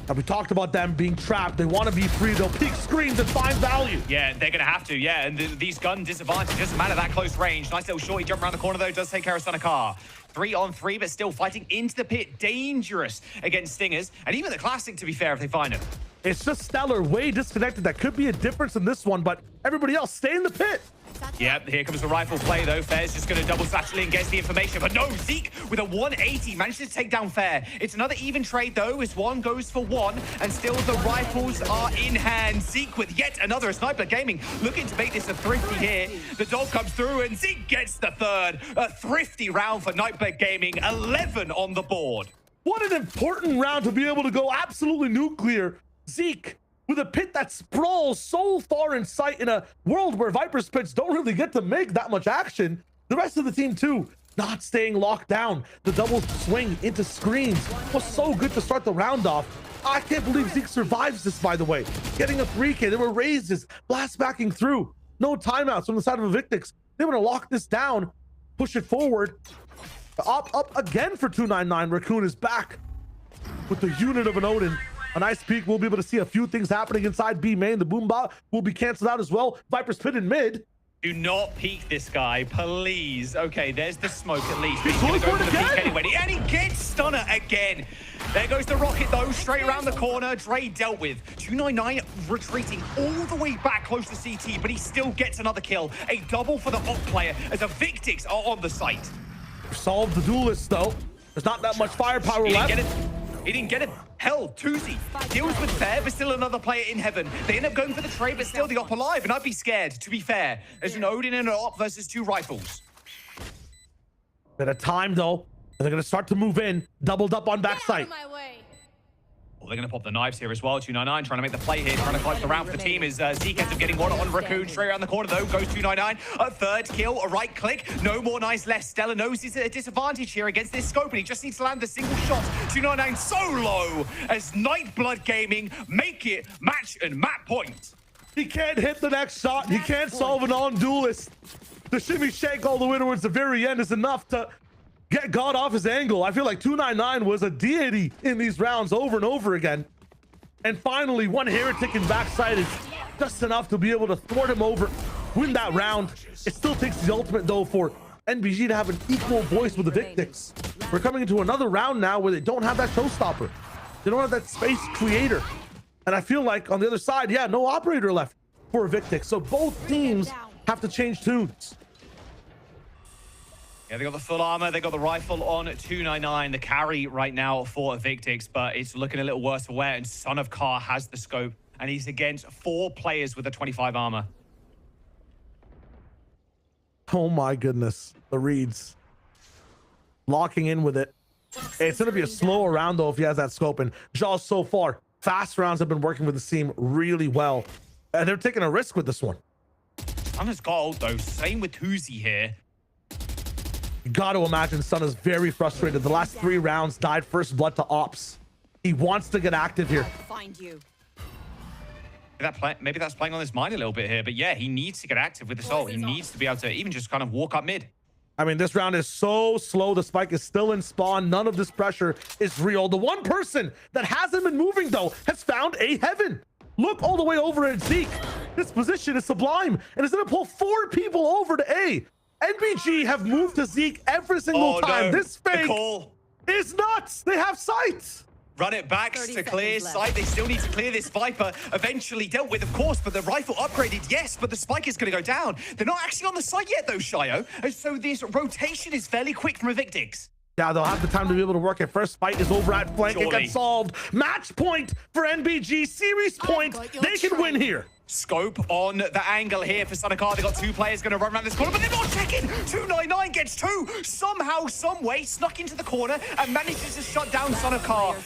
S9: Now, we talked about them being trapped. They want to be free. They'll peek screens and find value.
S8: Yeah, they're going to have to. Yeah, and these gun disadvantage doesn't matter that close range. Nice little shorty jump around the corner, though. Does take care of Car. 3-on-3, but still fighting into the pit. Dangerous against stingers. And even the classic, to be fair, if they find him.
S9: It's just Stellar way disconnected. That could be a difference in this one, but everybody else stay in the pit.
S8: Yep, here comes the rifle play though. Fair's just going to double satchel in, gets the information, but no, Zeke with a 180 manages to take down Fair. It's another even trade though, as one goes for one, and still the rifles are in hand. Zeke with yet another Sniper Gaming looking to make this a thrifty here. The dog comes through and Zeke gets the third. A thrifty round for Nightbird Gaming, 11 on the board.
S9: What an important round to be able to go absolutely nuclear. Zeke with a pit that sprawls so far in sight in a world where Viper's pits don't really get to make that much action. The rest of the team too, not staying locked down. The double swing into screens was so good to start the round off. I can't believe Zeke survives this, by the way. Getting a 3K, there were raises, blast backing through. No timeouts from the side of Evictix. They want to lock this down, push it forward. Up again for 299. Raccoon is back with the unit of an Odin. A nice peek. We'll be able to see a few things happening inside B main. The Boomba will be canceled out as well. Viper's pit in mid.
S8: Do not peek this guy, please. Okay, there's the smoke at least.
S9: He's
S8: going to go
S9: for
S8: for
S9: it
S8: the
S9: again.
S8: peek anyway. And he gets Stunner again. There goes the rocket though, straight around the corner. Dre dealt with. 299 retreating all the way back close to CT, but he still gets another kill. A double for the op player as the Evictix are on the site.
S9: Solved the duelist though. There's not that much firepower left.
S8: He didn't get it. Hell, Tuzi deals with Fair, but still another player in heaven. They end up going for the trade, but still the op alive, and I'd be scared, to be fair. There's an Odin and an op versus two rifles.
S9: Bit of time though. They're going to start to move in. Doubled up on backside.
S8: Well, they're going to pop the knives here as well. 299 trying to make the play here, trying to fight the round for the team. Is Zeke ends up getting one on Raccoon. Straight around the corner though, goes 299. A third kill, a right click. No more nice left. Stella knows he's at a disadvantage here against this scope, and he just needs to land the single shot. 299 so low as Nightblood Gaming make it match and map point.
S9: He can't hit the next shot. He can't solve an on-duelist. The shimmy shake all the way towards the very end is enough to get God off his angle. I feel like 299 was a deity in these rounds over and over again. And finally, one heretic in backside is just enough to be able to thwart him over, win that round. It still takes the ultimate though for NBG to have an equal voice with the Evictix. We're coming into another round now where they don't have that showstopper. They don't have that space creator. And I feel like on the other side, yeah, no operator left for Evictix. So both teams have to change tunes.
S8: Yeah, they got the full armor, they got the rifle on 299, the carry right now for Evictix, but it's looking a little worse for wear, and Son of Car has the scope, and he's against 4 players with a 25 armor.
S9: Oh my goodness, the reads. Locking in with it. It's going to be a slower round though if he has that scope, and Jaws so far, fast rounds have been working with the team really well, and they're taking a risk with this one.
S8: Son has got ult though, same with Tuzi here.
S9: You got to imagine Sun is very frustrated. The last 3 rounds died first blood to Ops. He wants to get active here.
S10: Find you.
S8: Maybe that's playing on his mind a little bit here, but yeah, he needs to get active with this ult. He needs to be able to even just kind of walk up mid.
S9: I mean, this round is so slow. The spike is still in spawn. None of this pressure is real. The one person that hasn't been moving though has found a heaven. Look all the way over at Zeke. This position is sublime, and it's going to pull 4 people over to A. NBG have moved to Zeke every single time.
S8: No.
S9: This fake is nuts. They have sights.
S8: Run it back to clear sight. They still need to clear this Viper. Eventually dealt with, of course, but the rifle upgraded, yes, but the spike is going to go down. They're not actually on the site yet, though, Shio. And so this rotation is fairly quick from Evictix.
S9: Yeah, they'll have the time to be able to work it. First fight is over at flank. It gets solved. Match point for NBG. Series point. They can win here.
S8: Scope on the angle here for Sunakar. They got two players going to run around this corner, but they're not checking. 299 gets two. Somehow, some way, snuck into the corner and manages to shut down Sunakar.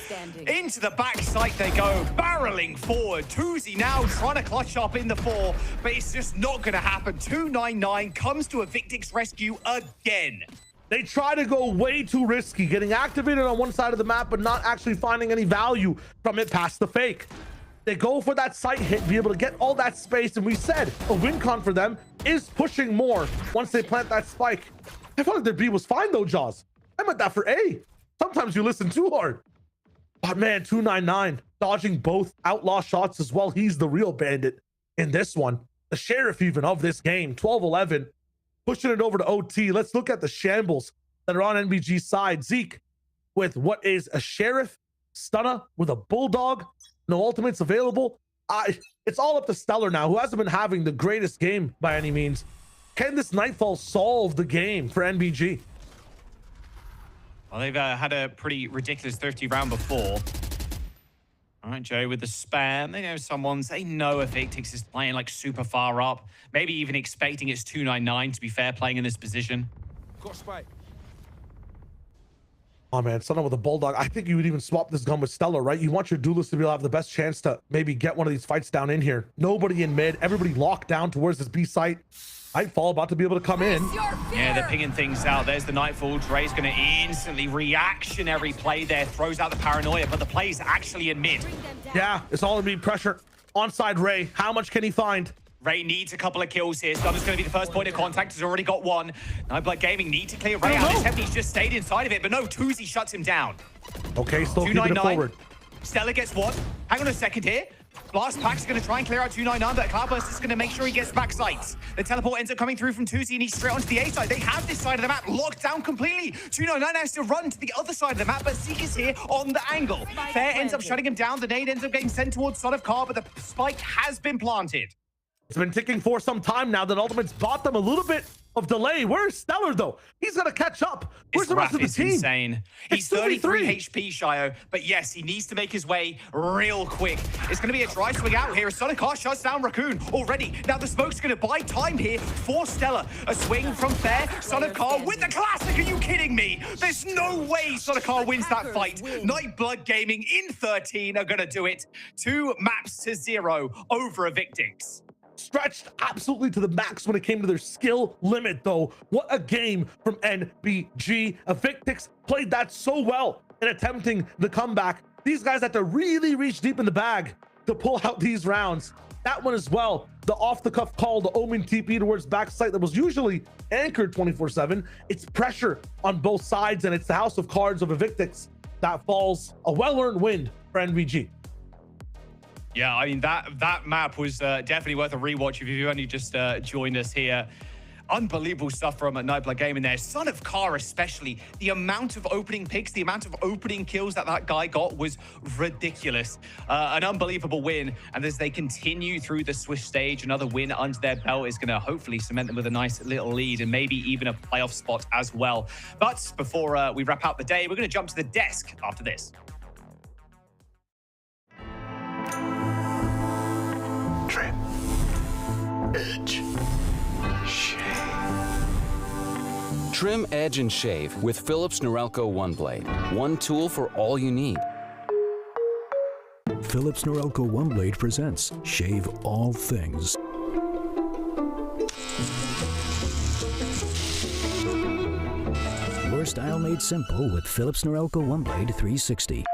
S8: Into the back site they go, barreling forward. Tuzi now trying to clutch up in the 4, but it's just not going to happen. 299 comes to a Victix rescue again.
S9: They try to go way too risky, getting activated on one side of the map, but not actually finding any value from it past the fake. They go for that site hit, be able to get all that space, and we said a win con for them is pushing more once they plant that spike. I felt like their B was fine though, Jaws. I meant that for A. Sometimes you listen too hard. But man, 299 dodging both outlaw shots as well. He's the real bandit in this one. The sheriff even of this game, 12-11. Pushing it over to OT. Let's look at the shambles that are on NBG's side. Zeke with what is a sheriff, Stunna with a bulldog, no ultimates available. It's all up to Stellar now, who hasn't been having the greatest game by any means. Can this Nightfall solve the game for NBG?
S8: Well, they've had a pretty ridiculous 30 round before. All right, Joe with the spam. They know if Victix is playing like super far up. Maybe even expecting it's 299 to be fair playing in this position.
S9: Oh man, Stunna with a bulldog. I think you would even swap this gun with Stellar, right? You want your duelist to be able to have the best chance to maybe get one of these fights down in here. Nobody in mid, everybody locked down towards this B site. Nightfall about to be able to come in.
S8: Yeah, they're pinging things out. There's the Nightfall. Dre's going to instantly reactionary play there. Throws out the paranoia, but the play's actually in mid.
S9: Yeah, it's all gonna be pressure. Onside Ray, how much can he find?
S8: Ray needs a couple of kills here. Stunner's going to be the first point of contact. He's already got one. Nightblood Gaming need to clear Ray out. His Hefty's just stayed inside of it, but no, Tuzi shuts him down.
S9: Okay, still keeping it forward.
S8: Stella gets one. Hang on a second here. Blast Pack's going to try and clear out 299, but Cloudburst is going to make sure he gets back sights. The teleport ends up coming through from Tuzi, and he's straight onto the A side. They have this side of the map locked down completely. 299 has to run to the other side of the map, but Zeke is here on the angle. Fair ends up shutting him down. The nade ends up getting sent towards Son of Car, but the spike has been planted.
S9: It's been ticking for some time now. That Ultimate's bought them a little bit of delay. Where's Stellar though? He's gonna catch up. Where's the rest of the team?
S8: Insane. He's 33 HP, Shio, but yes, he needs to make his way real quick. It's gonna be a dry swing out here. Sonic Car shuts down Raccoon already. Now the smoke's gonna buy time here for Stellar. A swing from Fair. Sonic Car with the classic. Are you kidding me? There's no way Sonic Car wins that fight. Nightblood Gaming in 13 are gonna do it. 2 maps to 0 over a Victix.
S9: Stretched absolutely to the max when it came to their skill limit though. What a game from NBG. Victix played that so well in attempting the comeback. These guys had to really reach deep in the bag to pull out these rounds. That one as well, the off-the-cuff call, the Omen TP towards backside that was usually anchored 24/7. It's pressure on both sides, and it's the house of cards of a Victix that falls. A well-earned win for NBG.
S8: Yeah, I mean, that map was definitely worth a rewatch if you've only just joined us here. Unbelievable stuff from Nightblood Gaming there. Son of Car especially. The amount of opening picks, the amount of opening kills that guy got was ridiculous. An unbelievable win. And as they continue through the Swiss stage, another win under their belt is going to hopefully cement them with a nice little lead and maybe even a playoff spot as well. But before we wrap up the day, we're going to jump to the desk after this.
S2: Trim, edge, shave.
S3: Trim, edge, and shave with Philips Norelco One Blade. One tool for all you need.
S1: Philips Norelco One Blade presents Shave All Things. Your style made simple with Philips Norelco One Blade 360.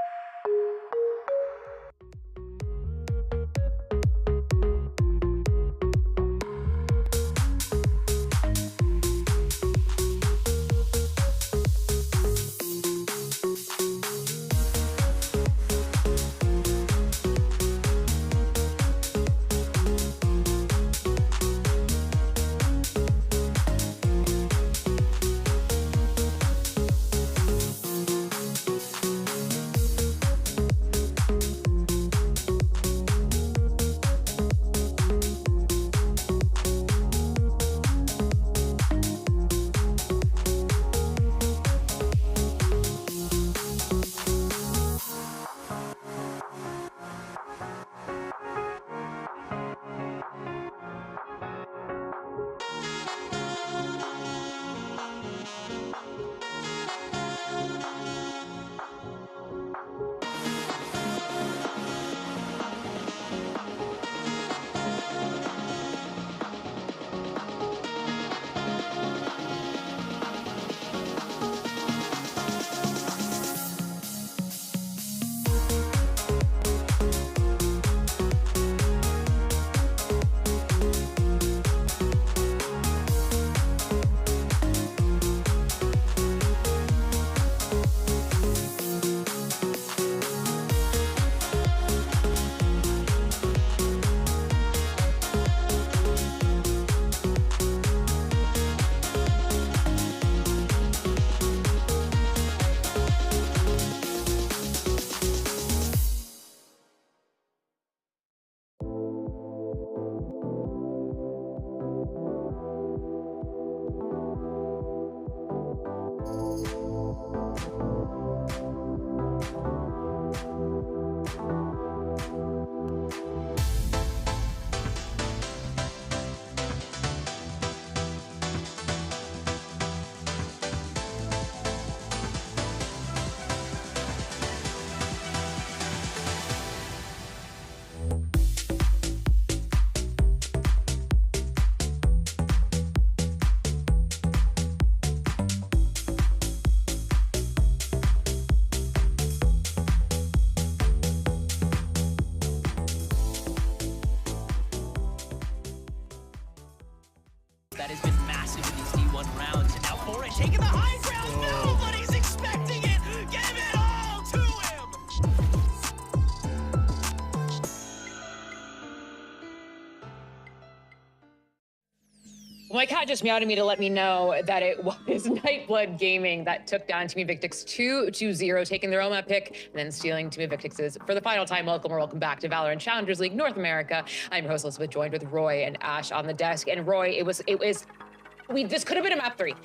S5: My cat just meowed at me to let me know that it was Nightblood Gaming that took down Team Evictix 2-0, taking their own map pick and then stealing Team Evictix's for the final time. Welcome back to Valorant Challengers League North America. I'm your host Elizabeth, joined with Roy and Ash on the desk. And Roy, this could have been a map 3.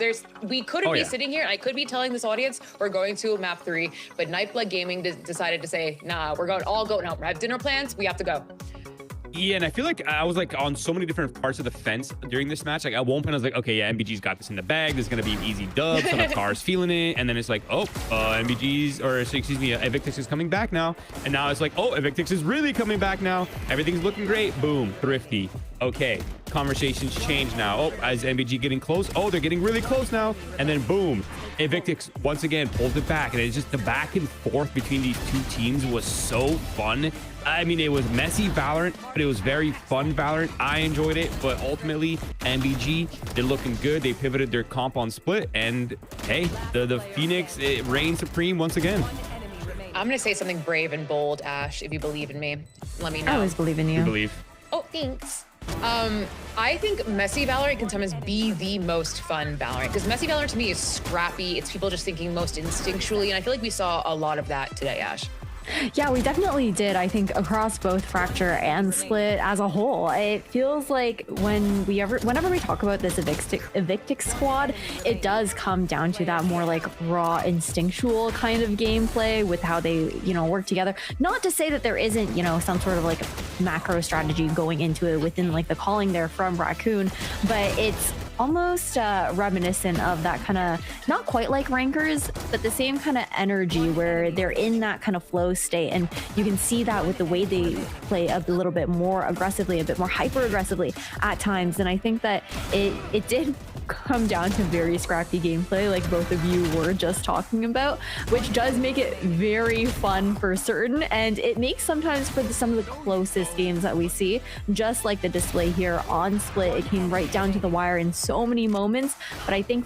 S5: We couldn't be sitting here, and I could be telling this audience we're going to a map 3, but Nightblood Gaming decided to say, nah, we're going out. We have dinner plans. We have to go.
S7: Yeah, and I feel like I was like on so many different parts of the fence during this match. Like at one point I was like, okay, yeah, NBG's got this in the bag. This is gonna be an easy dub. Some of Car's feeling it, and then it's like, oh, Evictix is coming back now, and now it's like, oh, Evictix is really coming back now. Everything's looking great. Boom, thrifty. Okay, conversations change now. Oh, is NBG getting close? Oh, they're getting really close now, and then boom, Evictix once again pulls it back, and it's just the back and forth between these two teams was so fun. I mean, it was messy Valorant, but it was very fun Valorant. I enjoyed it, but ultimately, NBG, they're looking good. They pivoted their comp on split, and hey, the Phoenix, it reigned supreme once again.
S5: I'm going to say something brave and bold, Ash, if you believe in me. Let me know.
S6: I always believe in you.
S7: We believe.
S5: Oh, thanks. I think messy Valorant can sometimes be the most fun Valorant, because messy Valorant to me is scrappy. It's people just thinking most instinctually, and I feel like we saw a lot of that today, Ash.
S6: Yeah, we definitely did. I think across both Fracture and Split as a whole, it feels like whenever we talk about this Evictix squad, it does come down to that more like raw instinctual kind of gameplay with how they, work together. Not to say that there isn't, some sort of like macro strategy going into it within like the calling there from Raccoon, but it's almost reminiscent of that kind of, not quite like Rankers, but the same kind of energy where they're in that kind of flow state, and you can see that with the way they play a little bit more aggressively, a bit more hyper aggressively at times. And I think that it did come down to very scrappy gameplay like both of you were just talking about, which does make it very fun for certain, and it makes sometimes for some of the closest games that we see, just like the display here on Split, it came right down to the wire in so many moments. But I think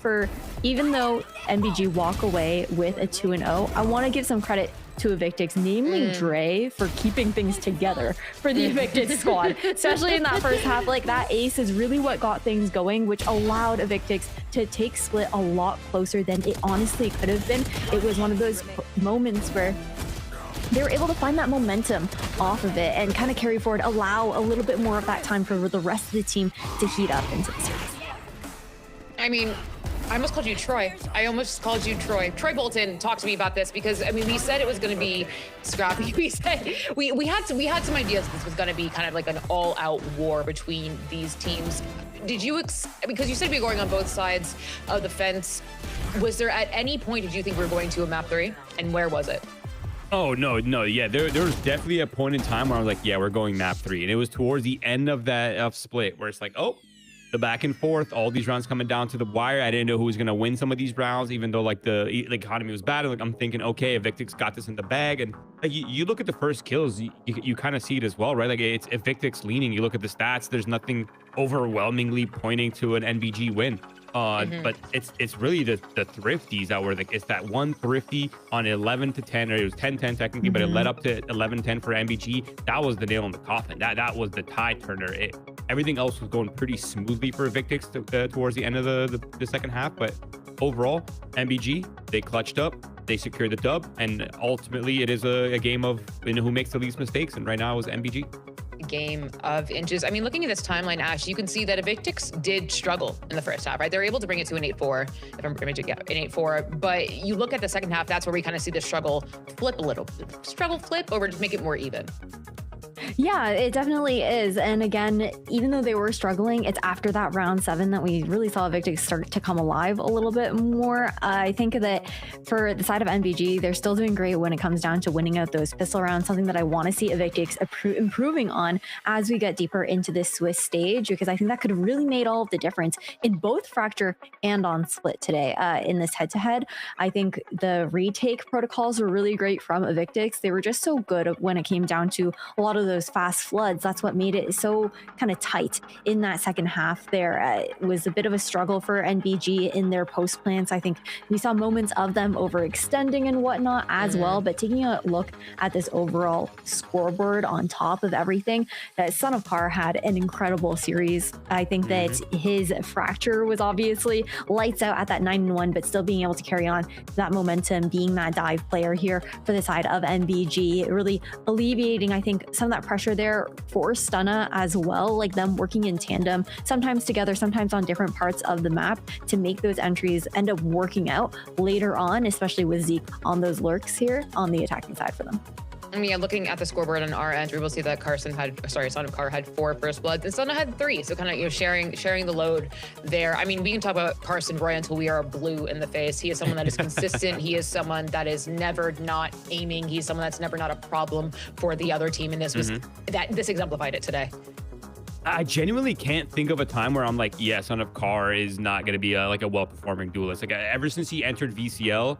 S6: even though NBG walk away with a 2-0, I want to give some credit to Evictix, namely Dre, for keeping things together for the Evictix squad, especially in that first half. Like that ace is really what got things going, which allowed Evictix to take Split a lot closer than it honestly could have been. It was one of those moments where they were able to find that momentum off of it and kind of carry forward, allow a little bit more of that time for the rest of the team to heat up into the series.
S5: I mean, I almost called you Troy. Troy Bolton, talk to me about this, because I mean, we said it was going to be scrappy. We said we had some ideas this was going to be kind of like an all-out war between these teams. Did you because you said we were going on both sides of the fence, was there at any point did you think we were going to a map 3, and where was it?
S7: Oh, no. Yeah, there was definitely a point in time where I was like, yeah, we're going map 3. And it was towards the end of that Split where it's like, oh, the back and forth, all these rounds coming down to the wire. I didn't know who was going to win some of these rounds, even though like the economy was bad. Like I'm thinking, okay, Evictix got this in the bag. And like you look at the first kills, you kind of see it as well, right? Like it's Evictix leaning. You look at the stats, there's nothing overwhelmingly pointing to an NBG win. But it's really the thrifties that were like, it's that one thrifty on 11 to 10, or it was 10-10 technically, but it led up to 11-10 for NBG. That was the nail in the coffin. That was the tide turner. Everything else was going pretty smoothly for Evictix towards the end of the second half, but overall, NBG, they clutched up, they secured the dub, and ultimately it is a game of who makes the least mistakes, and right now it was NBG.
S5: Game of inches. I mean, looking at this timeline, Ash, you can see that Evictix did struggle in the first half, right? They were able to bring it to an 8-4, if I'm an 8-4. But you look at the second half, that's where we kind of see the struggle flip a little. Struggle flip, or just make it more even.
S6: Yeah, it definitely is. And again, even though they were struggling, it's after that round 7 that we really saw Evictix start to come alive a little bit more. I think that for the side of NBG, they're still doing great when it comes down to winning out those pistol rounds, something that I want to see Evictix improving on as we get deeper into this Swiss stage, because I think that could have really made all of the difference in both Fracture and on Split today in this head-to-head. I think the retake protocols were really great from Evictix. They were just so good when it came down to a lot of those fast floods. That's what made it so kind of tight in that second half there. It was a bit of a struggle for NBG in their post plants. I think we saw moments of them overextending and whatnot as well, but taking a look at this overall scoreboard on top of everything, that Son of Car had an incredible series. I think that his fracture was obviously lights out at that 9-1, but still being able to carry on that momentum, being that dive player here for the side of NBG, really alleviating, I think, some of that pressure there for Stunna as well, like them working in tandem, sometimes together, sometimes on different parts of the map to make those entries end up working out later on, especially with Zeke on those lurks here on the attacking side for them.
S5: I mean, looking at the scoreboard on our end, we will see that Son of Car had 4 first bloods and Stunna had 3. So kind of, sharing the load there. I mean, we can talk about Carson Roy until we are blue in the face. He is someone that is consistent. He is someone that is never not aiming. He's someone that's never not a problem for the other team. And this was this exemplified it today.
S7: I genuinely can't think of a time where I'm like, yeah, Son of Car is not going to be like a well-performing duelist. Like ever since he entered VCL,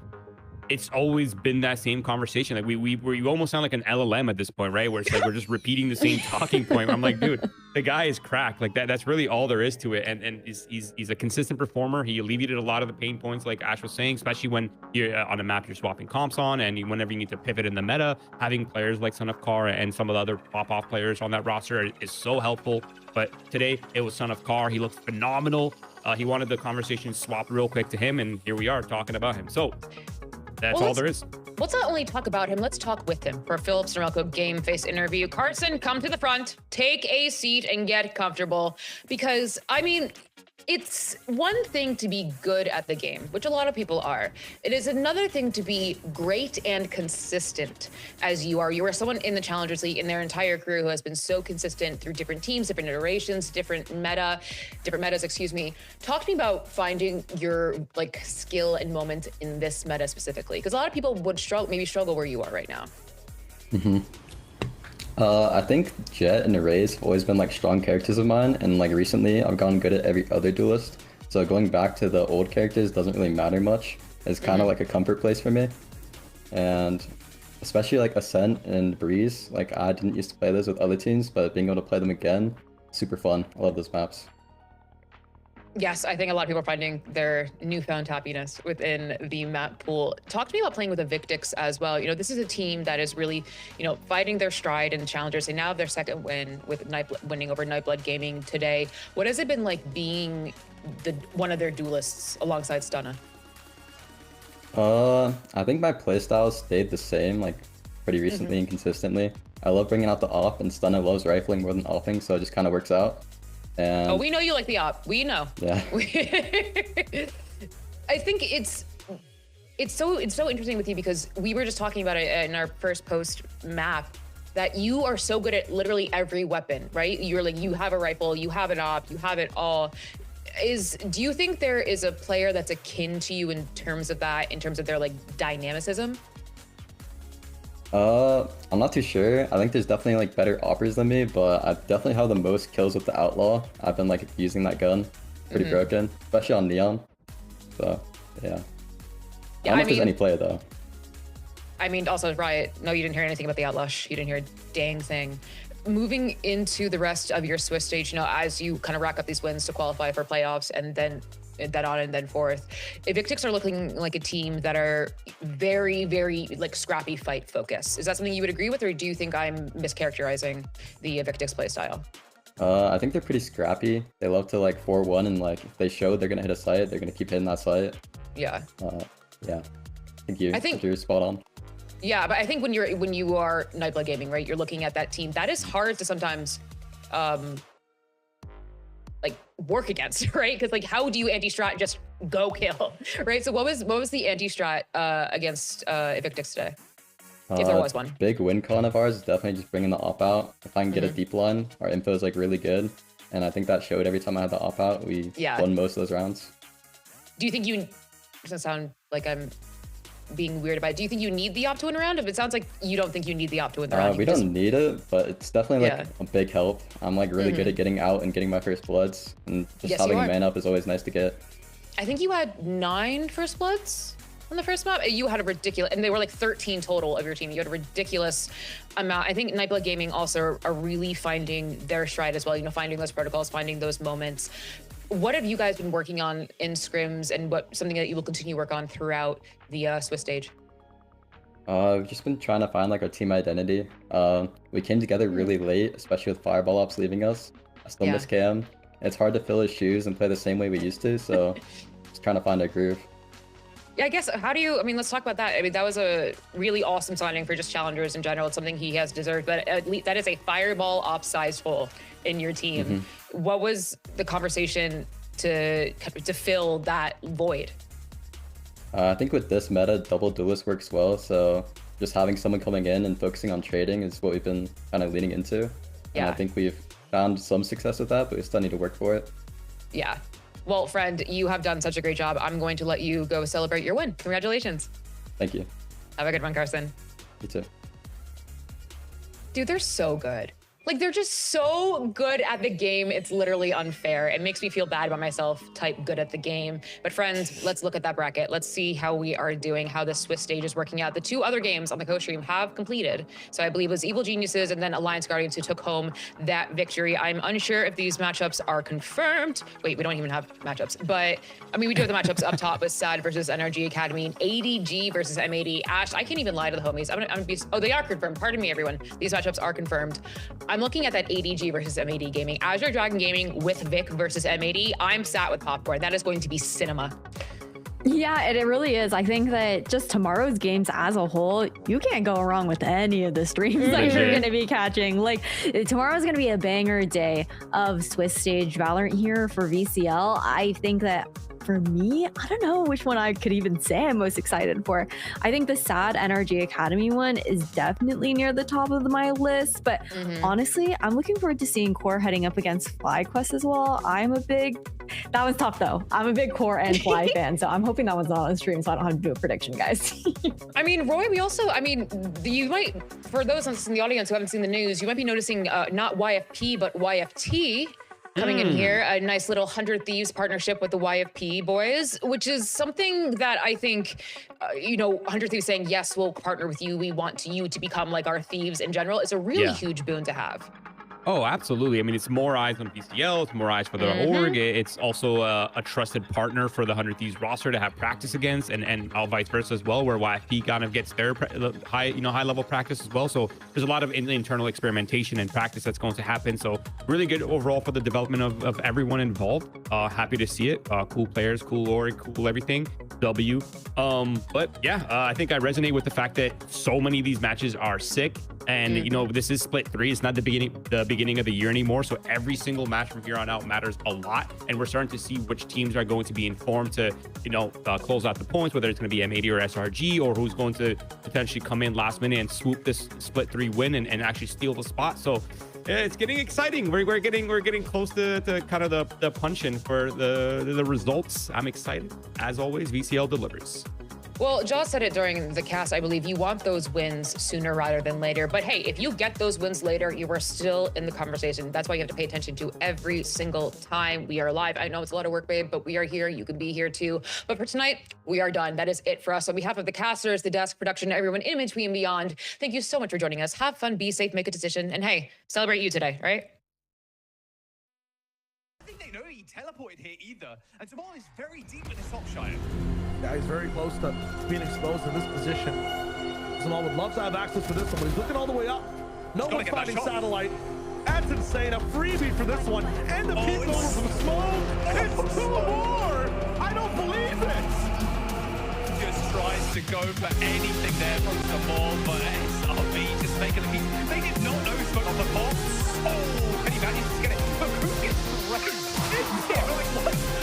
S7: it's always been that same conversation. Like we almost sound like an LLM at this point, right? Where it's like we're just repeating the same talking point. I'm like, dude, the guy is cracked. Like that's really all there is to it. And he's a consistent performer. He alleviated a lot of the pain points, like Ash was saying, especially when you're on a map you're swapping comps on, and whenever you need to pivot in the meta, having players like Son of Car and some of the other pop-off players on that roster is so helpful. But today it was Son of Car. He looked phenomenal. He wanted the conversation swapped real quick to him, and here we are talking about him. So that's all there is.
S5: Let's not only talk about him, let's talk with him for a Phillips Norelco Game Face interview. Carson, come to the front, take a seat and get comfortable, because, I mean, it's one thing to be good at the game, which a lot of people are. It is another thing to be great and consistent as you are. You are someone in the Challengers League in their entire career who has been so consistent through different teams, different iterations, different metas, excuse me. Talk to me about finding your skill and moment in this meta specifically, because a lot of people would struggle where you are right now.
S14: I think Jet and Erase have always been strong characters of mine, and recently I've gotten good at every other duelist. So going back to the old characters doesn't really matter much. It's kind of like a comfort place for me. And especially Ascent and Breeze, I didn't used to play those with other teams, but being able to play them again, super fun. I love those maps.
S5: Yes, I think a lot of people are finding their newfound happiness within the map pool. Talk to me about playing with Evictix as well. This is a team that is really, fighting their stride in the Challengers. They now have their second win with winning over Nightblood Gaming today. What has it been like being one of their duelists alongside Stunna?
S14: I think my playstyle stayed the same, pretty recently and consistently. I love bringing out the op, and Stunna loves rifling more than offing, so it just kind of works out. And
S5: we know you like the op. We know.
S14: Yeah.
S5: I think it's so interesting with you, because we were just talking about it in our first post map, that you are so good at literally every weapon, right? You're you have a rifle, you have an op, you have it all. Do you think there is a player that's akin to you in terms of that, in terms of their dynamicism?
S14: I'm not too sure. I think there's definitely better operators than me, but I definitely have the most kills with the Outlaw. I've been using that gun. Pretty broken, especially on Neon. So yeah. I don't know if there's any player though.
S5: I mean, also Riot, no, you didn't hear anything about the Outlash. You didn't hear a dang thing. Moving into the rest of your Swiss stage, as you kind of rack up these wins to qualify for playoffs and then on and then forth, Evictix are looking like a team that are very, very scrappy fight focus. Is that something you would agree with, or do you think I'm mischaracterizing the Evictix playstyle?
S14: I think they're pretty scrappy. They love to 4-1, and if they show they're gonna hit a site, they're gonna keep hitting that site.
S5: Yeah.
S14: Yeah. I think you're spot on.
S5: Yeah, but I think when you are Nightblood Gaming, right, you're looking at that team. That is hard to sometimes work against, right? Because how do you anti-strat just go kill, right? So what was the anti-strat against Evictix today, if there was one?
S14: Big win con of ours is definitely just bringing the op out. If I can get a deep line, our info is really good, and I think that showed every time I had the op out. We won most of those rounds.
S5: Do you think it doesn't sound like I'm being weird about it. Do you think you need the op to win a round? If it sounds like you don't think you need the op to win the round.
S14: We don't need it, but it's definitely a big help. I'm really good at getting out and getting my first bloods, and just having a man up is always nice to get.
S5: I think you had 9 first bloods. on the first map? You had a ridiculous, and they were like 13 total of your team. You had a ridiculous amount. I think Nightblood Gaming also are really finding their stride as well, you know, finding those protocols, finding those moments. What have you guys been working on in scrims, and what something that you will continue to work on throughout the Swiss stage?
S14: We've just been trying to find like our team identity. We came together really late, especially with Fireball Ops leaving us. I still miss Cam. It's hard to fill his shoes and play the same way we used to, so just trying to find our groove.
S5: Yeah, I guess, how do you, I mean, let's talk about that. I mean, that was a really awesome signing for just Challengers in general. It's something he has deserved, but at least that is a Fireball Ops sized hole in your team. What was the conversation to fill that void?
S14: I think with this meta, double duelist works well, so just having someone coming in and focusing on trading is what we've been kind of leaning into. And I think we've found some success with that, but we still need to work for it.
S5: Yeah. Well, friend, you have done such a great job. I'm going to let you go celebrate your win. Congratulations.
S14: Thank you.
S5: Have a good one, Carson.
S14: You too.
S5: Dude, they're so good. Like, they're just so good at the game. It's literally unfair. It makes me feel bad about myself, type good at the game. But friends, let's look at that bracket. Let's see how we are doing, how the Swiss stage is working out. The two other games on the co-stream have completed. So I believe it was Evil Geniuses and then Alliance Guardians who took home that victory. I'm unsure if these matchups are confirmed. Wait, we don't even have matchups. But, I mean, we do have the matchups up top with SAD versus NRG Academy, ADG versus M80. Ash, I can't even lie to the homies. I'm gonna be, oh, they are confirmed. Pardon me, everyone. These matchups are confirmed. I'm looking at that ADG versus M80 gaming. Azure Dragon Gaming with Vic versus M80. I'm sat with popcorn. That is going to be cinema.
S6: Yeah, it really is. I think that just tomorrow's games as a whole, you can't go wrong with any of the streams that you're going to be catching. Like, tomorrow's going to be a banger day of Swiss stage Valorant here for VCL. I think that for me, I don't know which one I could even say I'm most excited for. I think the SAD NRG Academy one is definitely near the top of my list, but honestly, I'm looking forward to seeing Core heading up against FlyQuest as well. That was tough though. I'm a big Core and Fly fan, so I'm hoping that one's not on stream so I don't have to do a prediction, guys.
S5: I mean, Roy, we also, I mean, you might, for those in the audience who haven't seen the news, you might be noticing not YFP, but YFT coming in here, a nice little 100 Thieves partnership with the YFP boys, which is something that I think, you know, 100 Thieves saying, yes, we'll partner with you. We want you to become like our thieves in general. It's a really huge boon to have.
S7: Oh, absolutely. I mean, it's more eyes on PCL, it's more eyes for the org. It's also a trusted partner for the 100 Thieves roster to have practice against, and all vice versa as well, where YFP kind of gets their high level practice as well. So there's a lot of internal experimentation and practice that's going to happen. So really good overall for the development of everyone involved. Happy to see it. Cool players, cool org, cool everything. W. But yeah, I think I resonate with the fact that so many of these matches are sick. And you know, this is split 3. It's not the beginning of the year anymore. So every single match from here on out matters a lot. And we're starting to see which teams are going to be informed to, you know, close out the points, whether it's going to be M80 or SRG, or who's going to potentially come in last minute and swoop this split 3 win and actually steal the spot. So yeah, it's getting exciting. We're getting close to kind of the punch-in for the results. I'm excited. As always, VCL delivers.
S5: Well, Jaws said it during the cast, I believe. You want those wins sooner rather than later. But hey, if you get those wins later, you are still in the conversation. That's why you have to pay attention to every single time we are live. I know it's a lot of work, babe, but we are here. You can be here too. But for tonight, we are done. That is it for us. On behalf of the casters, the desk, production, everyone in between and beyond, thank you so much for joining us. Have fun, be safe, make a decision. And hey, celebrate you today, right?
S8: I think they know he teleported here either. And Jamal is very deep in the top shot.
S9: Yeah, he's very close to being exposed in this position. Jamal would love to have access to this one, but he's looking all the way up. No one's finding satellite. That's insane. A freebie for this one. And the peek over from smoke. It's 2 more. I don't believe it.
S8: Just tries to go for anything there from Jamal, but SRB just making a piece. They did not know smoke on the box. Oh, can you imagine just get it? But who gets raised?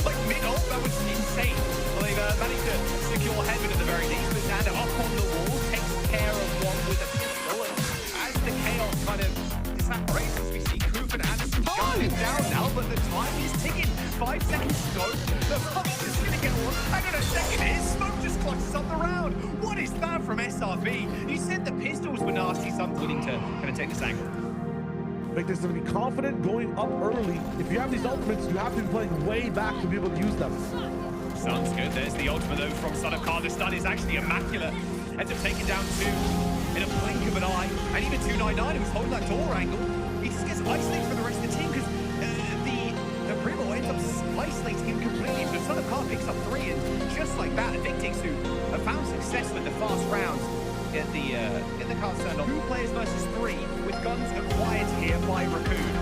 S8: Like mid-ult, that was insane. Well, they've managed to secure Heaven at the very least, but Xander up on the wall takes care of one with a pistol. And as the chaos kind of disapparates, we see Coop and Anderson shutting down now, but the time is ticking. 5 seconds to go. The Fox is going to get one. Hang on a second here. Smoke just clutches up the round. What is that from SRB? You said the pistols were nasty, so I'm willing to kind of take this angle.
S9: Victor's going to be confident going up early. If you have these ultimates, you have to be playing way back to be able to use them.
S8: Sounds good. There's the ultimate though from Son of Khan. The stun is actually immaculate. Ends up taking down 2 in a blink of an eye. And even 299, who's holding that door angle, he just gets isolated for the rest of the team because the Primo ends up isolating him completely. So Son of Khan picks up 3, and just like that, Evictix, who have found success with the fast rounds, get the cards turned on. 2 players versus 3 with guns acquired here by Raccoon.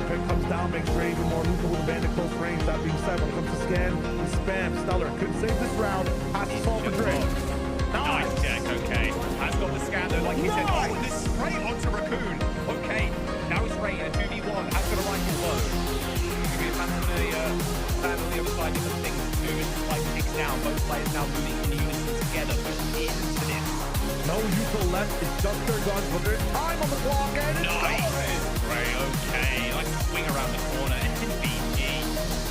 S9: Pick comes down, makes Dre even more lethal with a band at close range. That being said, when it comes to scan and spam, Stellar couldn't save this round. Has to solve for Dre.
S8: Nice check, okay. Has got the scan though, like he said. Oh, and this straight onto Raccoon. Okay, now it's Ray, a 2v1. Has got a right to blow. Give me a pass to the fan on the other side. Different things to do as the fight kicks down. Both players now moving in unison together. Pushing into this.
S9: No Yuko left. It's just their guns, but there's time on the clock. And
S8: nice. Ray, okay. Like swing around the corner. NBG.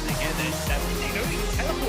S8: They get their 7. They don't even teleport